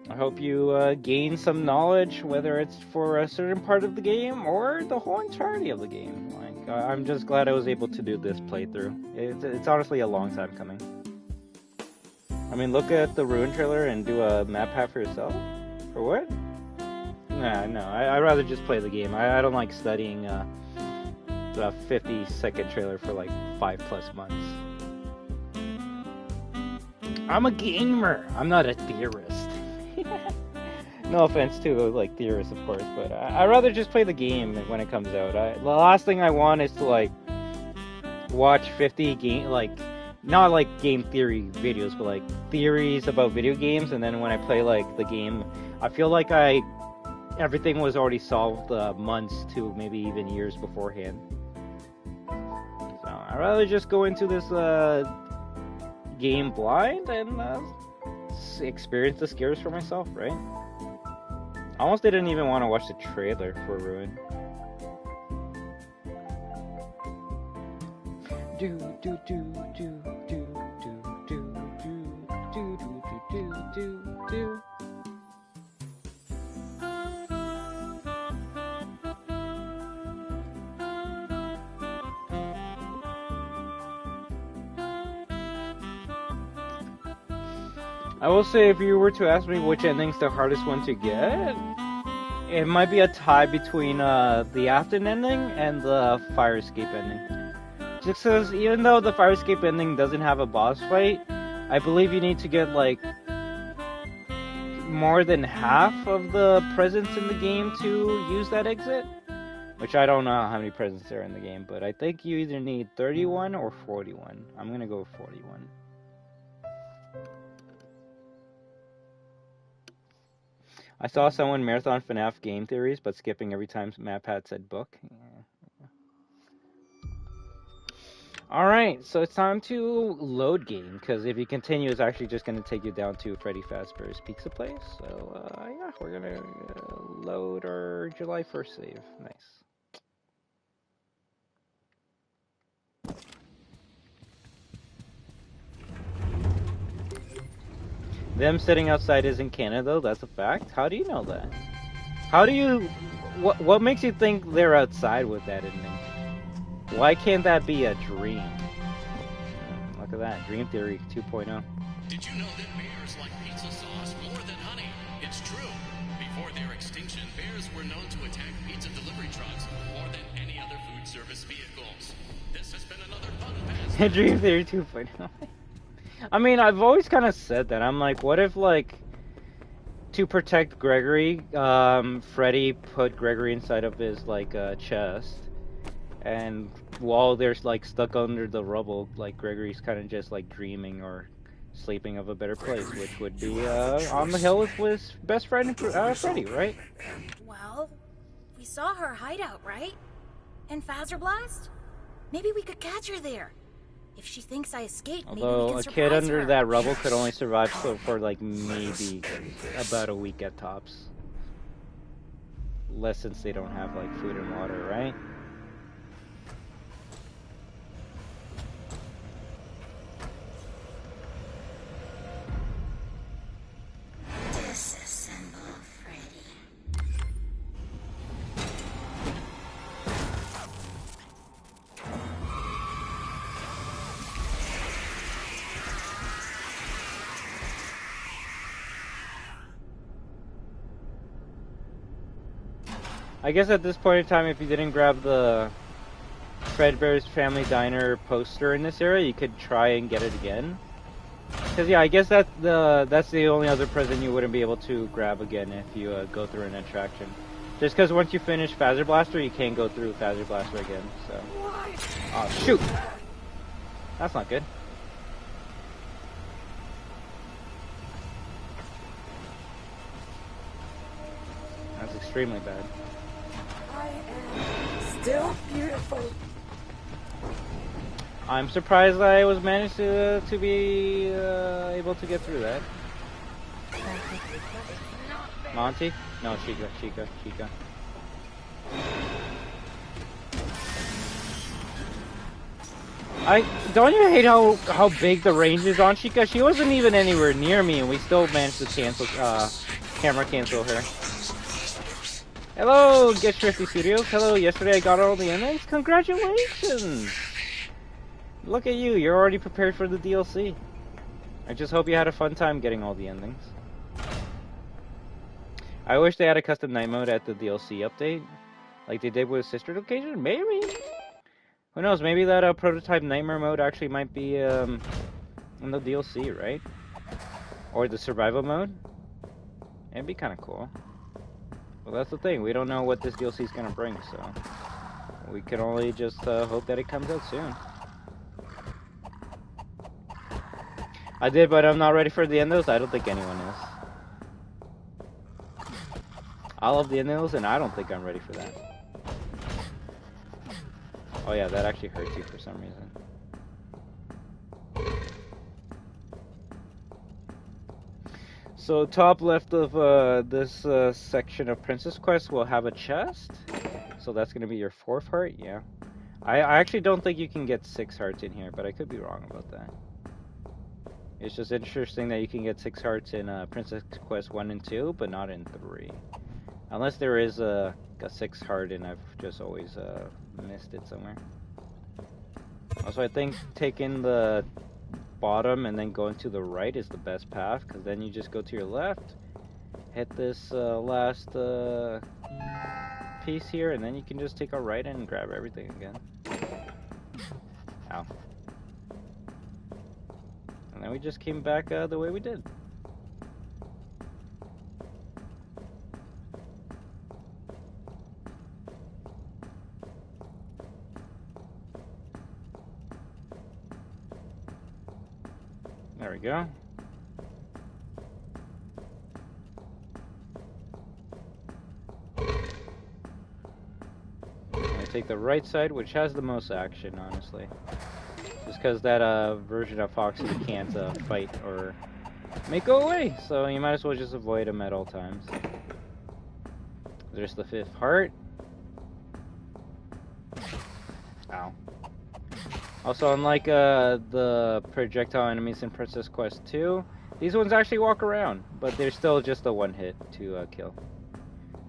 I hope you gain some knowledge, whether it's for a certain part of the game or the whole entirety of the game. Like, I'm just glad I was able to do this playthrough. It's honestly a long time coming. I mean, look at the Ruin trailer and do a map pack for yourself? For what? Nah, no, I'd rather just play the game. I don't like studying a 50-second trailer for like 5+ months. I'm a gamer. I'm not a theorist. No offense to like theorists, of course, but I'd rather just play the game when it comes out. The last thing I want is to like watch 50 game, like not like game theory videos, but like theories about video games, and then when I play like the game, I feel like everything was already solved months to maybe even years beforehand. So I'd rather just go into this game blind and experience the scares for myself, right? I almost didn't even want to watch the trailer for Ruin. Do do do do do do do do do do do do do. I will say, if you were to ask me which ending's the hardest one to get, it might be a tie between the Afton ending and the fire escape ending. Just because even though the fire escape ending doesn't have a boss fight, I believe you need to get like more than half of the presents in the game to use that exit. Which I don't know how many presents there are in the game, but I think you either need 31 or 41. I'm gonna go with 41. I saw someone marathon FNaF game theories, but skipping every time MapPad said book. Yeah. Alright, so it's time to load game, because if you continue, it's actually just going to take you down to Freddy Fazbear's Pizza Place. So, yeah, we're going to load our July 1st save. Nice. Them sitting outside isn't canon, though. That's a fact. How do you know that? How do you... What makes you think they're outside with that ending? Why can't that be a dream? Look at that. Dream Theory 2.0. Did you know that bears like pizza sauce more than honey? It's true. Before their extinction, bears were known to attack pizza delivery trucks more than any other food service vehicles. This has been another fun pass. Dream Theory 2.0. I mean, I've always kind of said that. I'm like, what if, like, to protect Gregory, Freddy put Gregory inside of his, like, chest, and while they're, like, stuck under the rubble, like, Gregory's kind of just, like, dreaming or sleeping of a better place, which would be, on the hill with his best friend, Freddy, right? Well, we saw her hideout, right? In Fazerblast? Maybe we could catch her there. If she thinks I escaped, maybe we Although can a surprise kid under her. that rubble could only survive for like maybe about a week at tops. Less since they don't have like food and water, right? Disassemble Freddy. I guess at this point in time, if you didn't grab the Fredbear's Family Diner poster in this area, you could try and get it again. Because yeah, I guess that's the only other present you wouldn't be able to grab again if you go through an attraction. Just because once you finish Phaser Blaster, you can't go through Phaser Blaster again. So, oh shoot, that's not good. That's extremely bad. I am still beautiful. I'm surprised I was managed to be able to get through that. Monty? No, Chica. Don't you hate how big the range is on Chica? She wasn't even anywhere near me, and we still managed to cancel camera cancel her. Hello, Get Thrifty Studios. Hello, yesterday I got all the endings. Congratulations! Look at you, you're already prepared for the DLC. I just hope you had a fun time getting all the endings. I wish they had a custom night mode at the DLC update, like they did with Sister Location. Maybe? Who knows, maybe that prototype nightmare mode actually might be in the DLC, right? Or the survival mode? It'd be kind of cool. Well, that's the thing, we don't know what this DLC is going to bring, so we can only just hope that it comes out soon. I did, but I'm not ready for the endos. I don't think anyone is. I love the endos, and I don't think I'm ready for that. Oh yeah, that actually hurts you for some reason. So top left of this section of Princess Quest will have a chest. So that's going to be your 4th heart, yeah. I actually don't think you can get 6 hearts in here, but I could be wrong about that. It's just interesting that you can get 6 hearts in Princess Quest 1 and 2, but not in 3. Unless there is a 6 heart and I've just always missed it somewhere. Also, I think taking the bottom and then going to the right is the best path, because then you just go to your left, hit this last piece here, and then you can just take a right and grab everything again. Ow. And then we just came back the way we did. There we go. I take the right side, which has the most action, honestly. Just because that version of Foxy can't fight or make go away, so you might as well just avoid him at all times. There's the 5th heart. Ow. Also, unlike the projectile enemies in Princess Quest 2, these ones actually walk around, but they're still just a one hit to kill.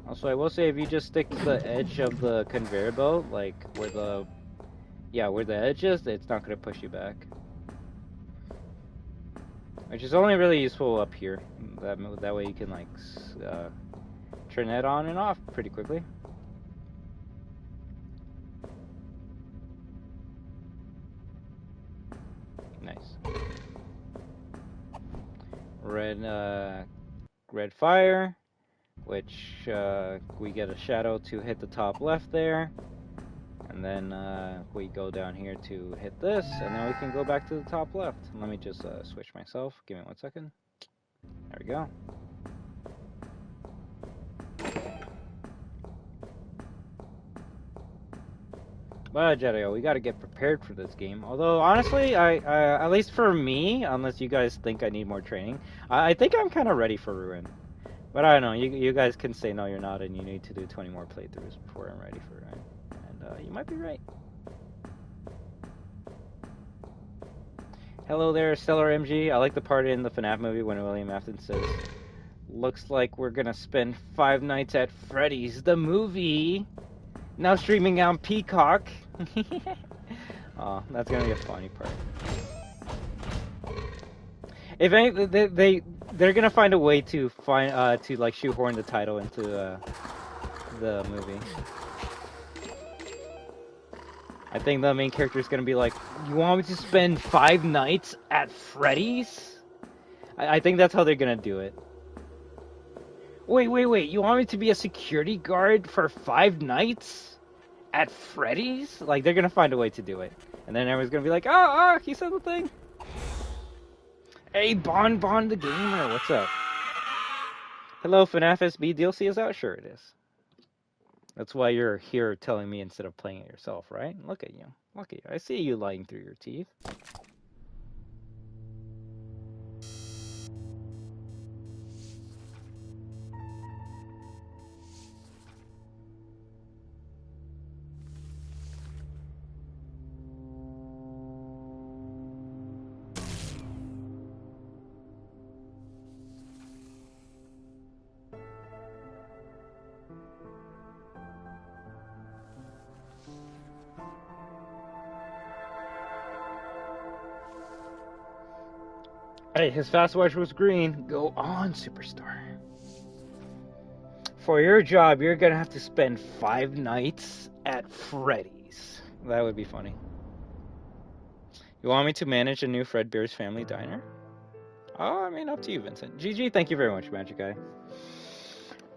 Also, I will say, if you just stick to the edge of the conveyor belt, like where the edge is, it's not going to push you back. Which is only really useful up here. That way you can like turn that on and off pretty quickly. Nice. Red fire, which we get a shadow to hit the top left there, and then we go down here to hit this, and then we can go back to the top left. Let me just switch myself. Give me 1 second. There we go. But Jedi, we gotta get prepared for this game. Although, honestly, I at least for me, unless you guys think I need more training, I think I'm kind of ready for Ruin. But I don't know, you guys can say no, you're not, and you need to do 20 more playthroughs before I'm ready for Ruin. And you might be right. Hello there, Stellar MG. I like the part in the FNaF movie when William Afton says, "Looks like we're gonna spend 5 nights at Freddy's, the movie. Now streaming on Peacock." Oh, that's gonna be a funny part. If any, they're gonna find a way to find to like shoehorn the title into the movie. I think the main character is gonna be like, "You want me to spend 5 nights at Freddy's?" I think that's how they're gonna do it. Wait, you want me to be a security guard for 5 nights? At Freddy's? Like, they're gonna find a way to do it. And then everyone's gonna be like, oh, he said the thing. Hey, Bon the Gamer, what's up? Hello, FNaF SB DLC is out? Sure it is. That's why you're here telling me instead of playing it yourself, right? Look at you. Look at you. I see you lying through your teeth. Hey, his fast watch was green. Go on, Superstar. For your job, you're gonna have to spend 5 nights at Freddy's. That would be funny. You want me to manage a new Fredbear's Family Diner? Oh, I mean, up to you, Vincent. GG, thank you very much, Magic Guy.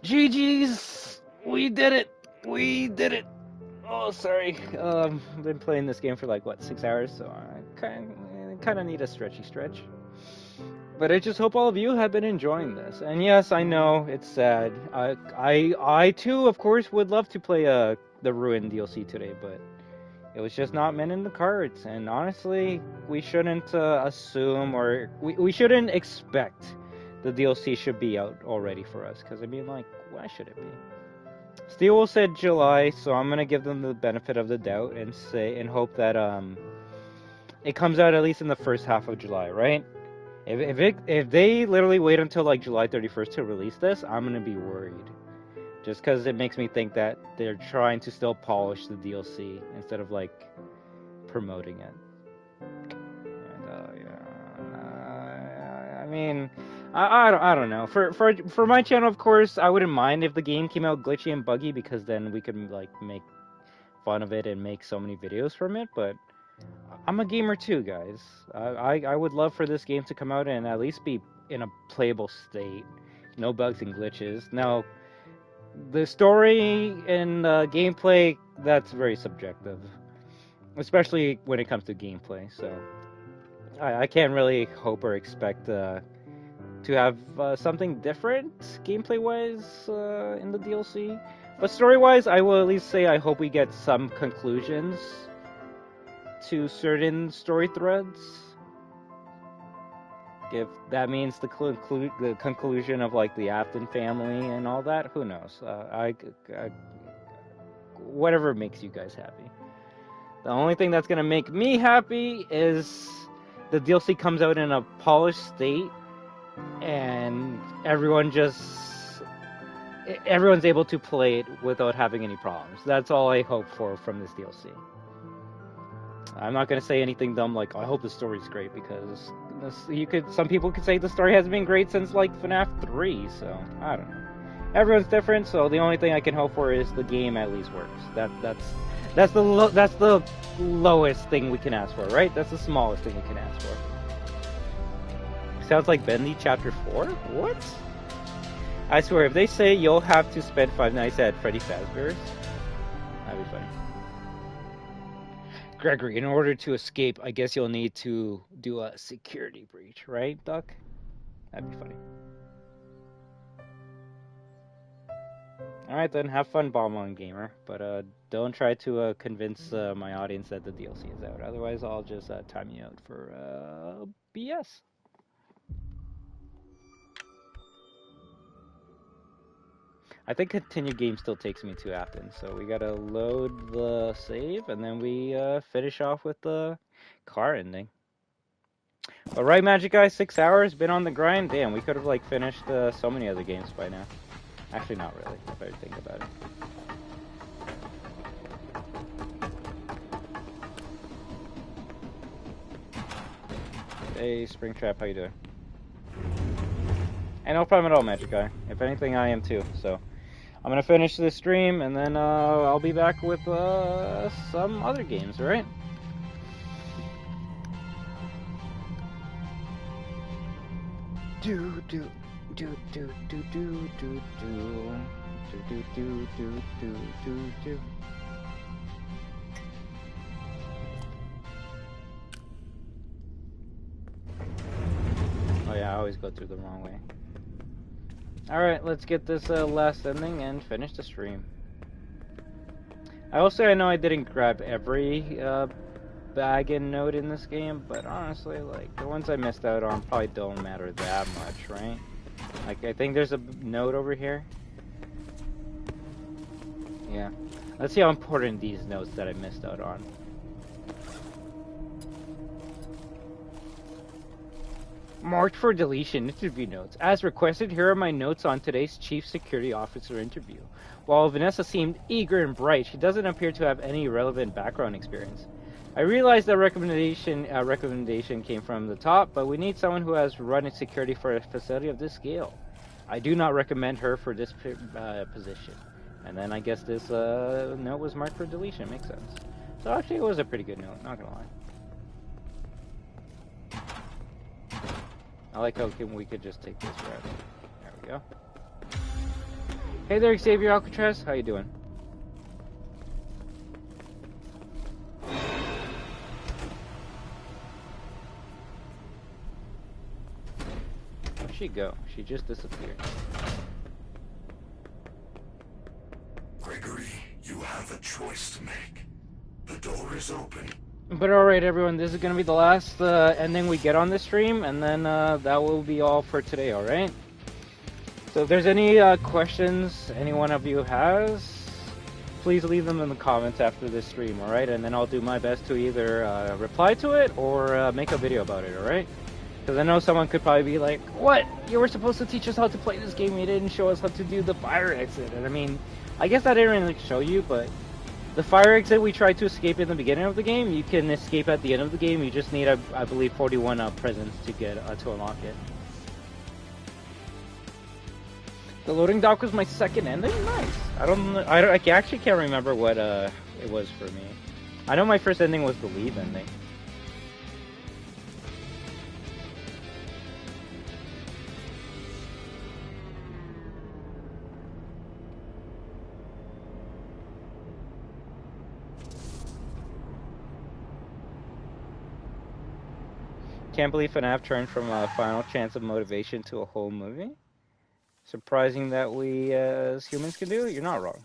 GG's! We did it! We did it! Oh, sorry. I've been playing this game for like, what, 6 hours? So I kind of need a stretchy stretch. But I just hope all of you have been enjoying this. And yes, I know, it's sad. I too, of course, would love to play the Ruin DLC today, but it was just not meant in the cards. And honestly, we shouldn't assume, or we shouldn't expect the DLC should be out already for us. Because, I mean, like, why should it be? Steel said July, so I'm going to give them the benefit of the doubt and hope that it comes out at least in the first half of July, right? If they literally wait until like July 31st to release this, I'm gonna be worried. Just because it makes me think that they're trying to still polish the DLC instead of like promoting it. And yeah, mean, I don't know. For my channel, of course, I wouldn't mind if the game came out glitchy and buggy, because then we could like make fun of it and make so many videos from it. But I'm a gamer too, guys. I would love for this game to come out and at least be in a playable state, no bugs and glitches. Now, the story and gameplay, that's very subjective, especially when it comes to gameplay. So I can't really hope or expect to have something different gameplay-wise in the DLC. But story-wise, I will at least say I hope we get some conclusions to certain story threads. If that means the conclusion of like the Afton family and all that, who knows? Whatever makes you guys happy. The only thing that's gonna make me happy is the DLC comes out in a polished state, and everyone's able to play it without having any problems. That's all I hope for from this DLC. I'm not gonna say anything dumb like, I hope the story's great, because some people could say the story hasn't been great since like FNaF 3, so I don't know. Everyone's different, so the only thing I can hope for is the game at least works. That's the lowest thing we can ask for, right? That's the smallest thing we can ask for. Sounds like Bendy Chapter 4? What? I swear, if they say you'll have to spend 5 nights at Freddy Fazbear's, that'd be funny. Gregory, in order to escape, I guess you'll need to do a security breach, right, Duck? That'd be funny. Alright then, have fun, Bomb Gamer, but don't try to convince my audience that the DLC is out. Otherwise, I'll just time you out for BS. I think continue game still takes me to Afton, so we gotta load the save, and then we finish off with the car ending. But right, Magic Guy, 6 hours, been on the grind? Damn, we could have like finished so many other games by now. Actually, not really, if I think about it. Hey, Springtrap, how you doing? Hey, no problem at all, Magic Guy. If anything, I am too, so I'm gonna finish this stream, and then I'll be back with some other games, right? Do do do do do do do do do do do do. Oh yeah, I always go through the wrong way. Alright, let's get this last ending and finish the stream. I will say I know I didn't grab every bag and note in this game, but honestly, like, the ones I missed out on probably don't matter that much, right? Like, I think there's a note over here. Yeah. Let's see how important these notes that I missed out on. Marked for deletion, interview notes. As requested, here are my notes on today's Chief Security Officer interview. While Vanessa seemed eager and bright, she doesn't appear to have any relevant background experience. I realize that recommendation came from the top, but we need someone who has run security for a facility of this scale. I do not recommend her for this position. And then I guess this note was marked for deletion. Makes sense. So actually it was a pretty good note, not gonna lie. I like how we could just take this route. There we go. Hey there, Xavier Alcatraz. How you doing? Where'd she go? She just disappeared. Gregory, you have a choice to make. The door is open. But alright everyone, this is going to be the last ending we get on this stream, and then that will be all for today, alright? So if there's any questions any one of you has, please leave them in the comments after this stream, alright? And then I'll do my best to either reply to it or make a video about it, alright? Because I know someone could probably be like, what? You were supposed to teach us how to play this game, you didn't show us how to do the fire exit. And I mean, I guess I didn't really show you, but the fire exit we tried to escape in the beginning of the game, you can escape at the end of the game. You just need, I believe, 41 presents to get to unlock it. The loading dock was my second ending? Nice. I actually can't remember what it was for me. I know my first ending was the lead ending. Can't believe FNaF turned from a final chance of motivation to a whole movie. Surprising that we as humans can do it. You're not wrong.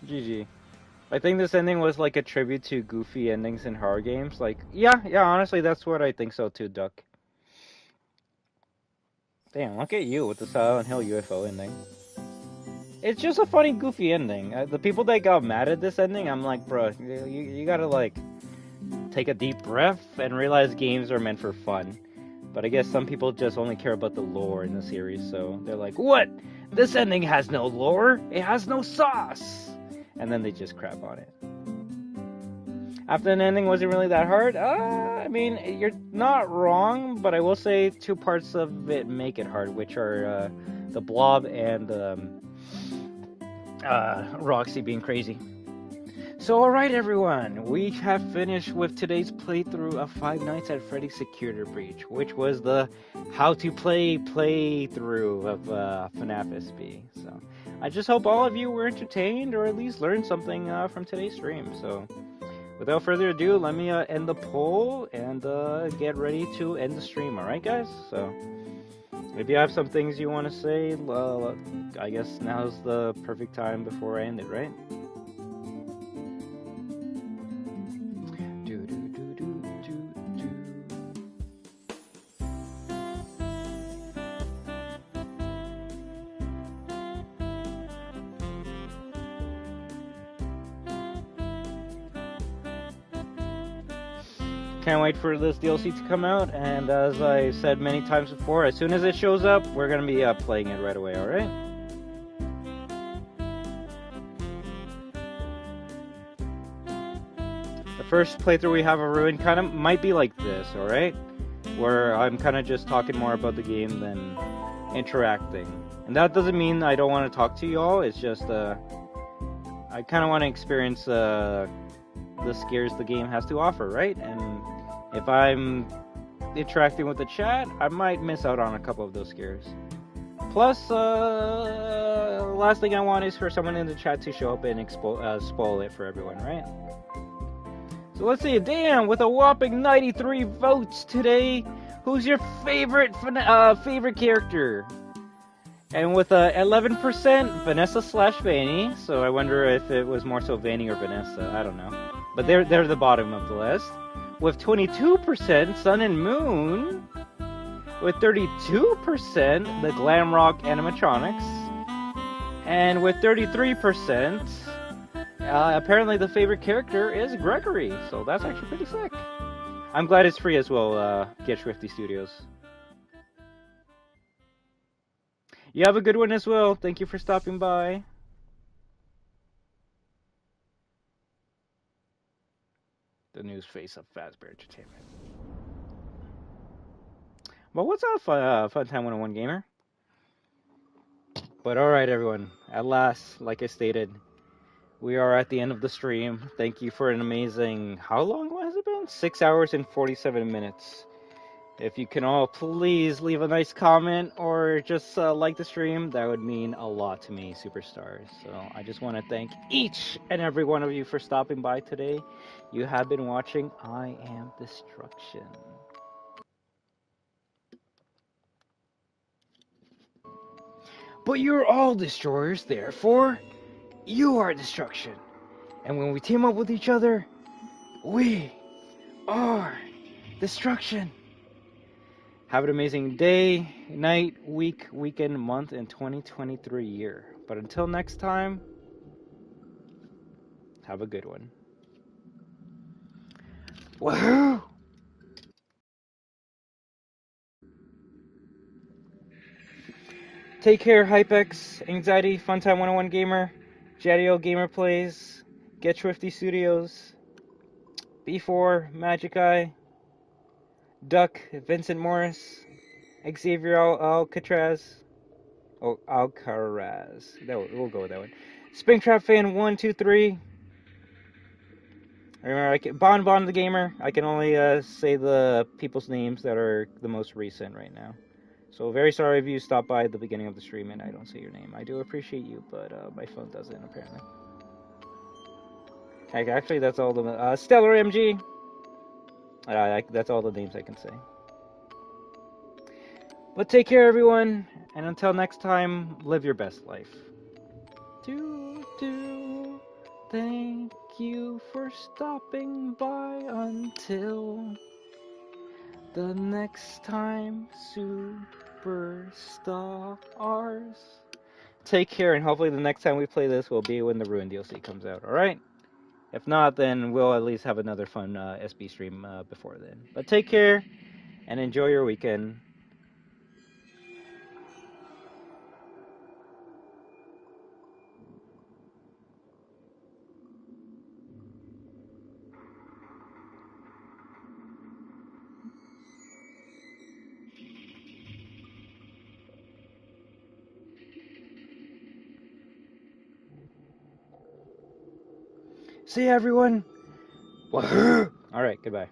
GG. I think this ending was like a tribute to goofy endings in horror games. Like, yeah, honestly, that's what I think so too, Duck. Damn, look at you with the Silent Hill UFO ending. It's just a funny, goofy ending. The people that got mad at this ending, I'm like, bro, you gotta, like, take a deep breath and realize games are meant for fun. But I guess some people just only care about the lore in the series, so they're like, what? This ending has no lore? It has no sauce! And then they just crap on it. After an ending wasn't really that hard? I mean, you're not wrong, but I will say two parts of it make it hard, which are the blob and Roxy being crazy. So alright everyone, we have finished with today's playthrough of Five Nights at Freddy's Security Breach, which was the how to play playthrough of FNaF SB. So I just hope all of you were entertained or at least learned something from today's stream. So without further ado, let me end the poll and get ready to end the stream, alright guys? So maybe you have some things you want to say. I guess now's the perfect time before I end it, right? Can't wait for this DLC to come out, and as I said many times before, as soon as it shows up, we're gonna be playing it right away, alright? The first playthrough we have of Ruin kind of might be like this, alright? Where I'm kind of just talking more about the game than interacting. And that doesn't mean I don't want to talk to y'all, it's just, I kind of want to experience the scares the game has to offer, right? And if I'm interacting with the chat, I might miss out on a couple of those scares. Plus, last thing I want is for someone in the chat to show up and spoil it for everyone, right? So let's see, damn, with a whopping 93 votes today, who's your favorite character? And with 11%, Vanessa/Vanny, so I wonder if it was more so Vanny or Vanessa, I don't know. But they're the bottom of the list. With 22%, Sun and Moon. With 32%, the Glam Rock Animatronics. And with 33%, apparently the favorite character is Gregory. So that's actually pretty sick. I'm glad it's free as well, Get Swifty Studios. You have a good one as well. Thank you for stopping by. The news face of Fazbear Entertainment. Well, what's up, Funtime 101 Gamer? But alright, everyone. At last, like I stated, we are at the end of the stream. Thank you for an amazing... How long has it been? 6 hours and 47 minutes. If you can all please leave a nice comment or just like the stream, that would mean a lot to me, superstars. So I just want to thank each and every one of you for stopping by today. You have been watching I Am Destruction. But you're all destroyers, therefore, you are destruction. And when we team up with each other, we are destruction. Have an amazing day, night, week, weekend, month, and 2023 year. But until next time, have a good one. WAHOO! Take care, HypeX, Anxiety, Funtime 101 Gamer, Jadio Gamer Plays, Get Swifty Studios, B4, Magic Eye, Duck, Vincent Morris, Xavier Alcatraz. Oh, Alcaraz. We'll go with that one. Springtrap Fan 123. Remember, Bon the Gamer. I can only say the people's names that are the most recent right now. So very sorry if you stopped by at the beginning of the stream and I don't say your name. I do appreciate you, but my phone doesn't apparently. Actually, that's all the Stellar MG. That's all the names I can say. But take care, everyone, and until next time, live your best life. Thank you for stopping by. Until the next time, superstars. Take care, and hopefully the next time we play this will be when the Ruin DLC comes out, alright? If not, then we'll at least have another fun SB stream before then. But take care, and enjoy your weekend. See you, everyone! Wahoo! Alright, goodbye.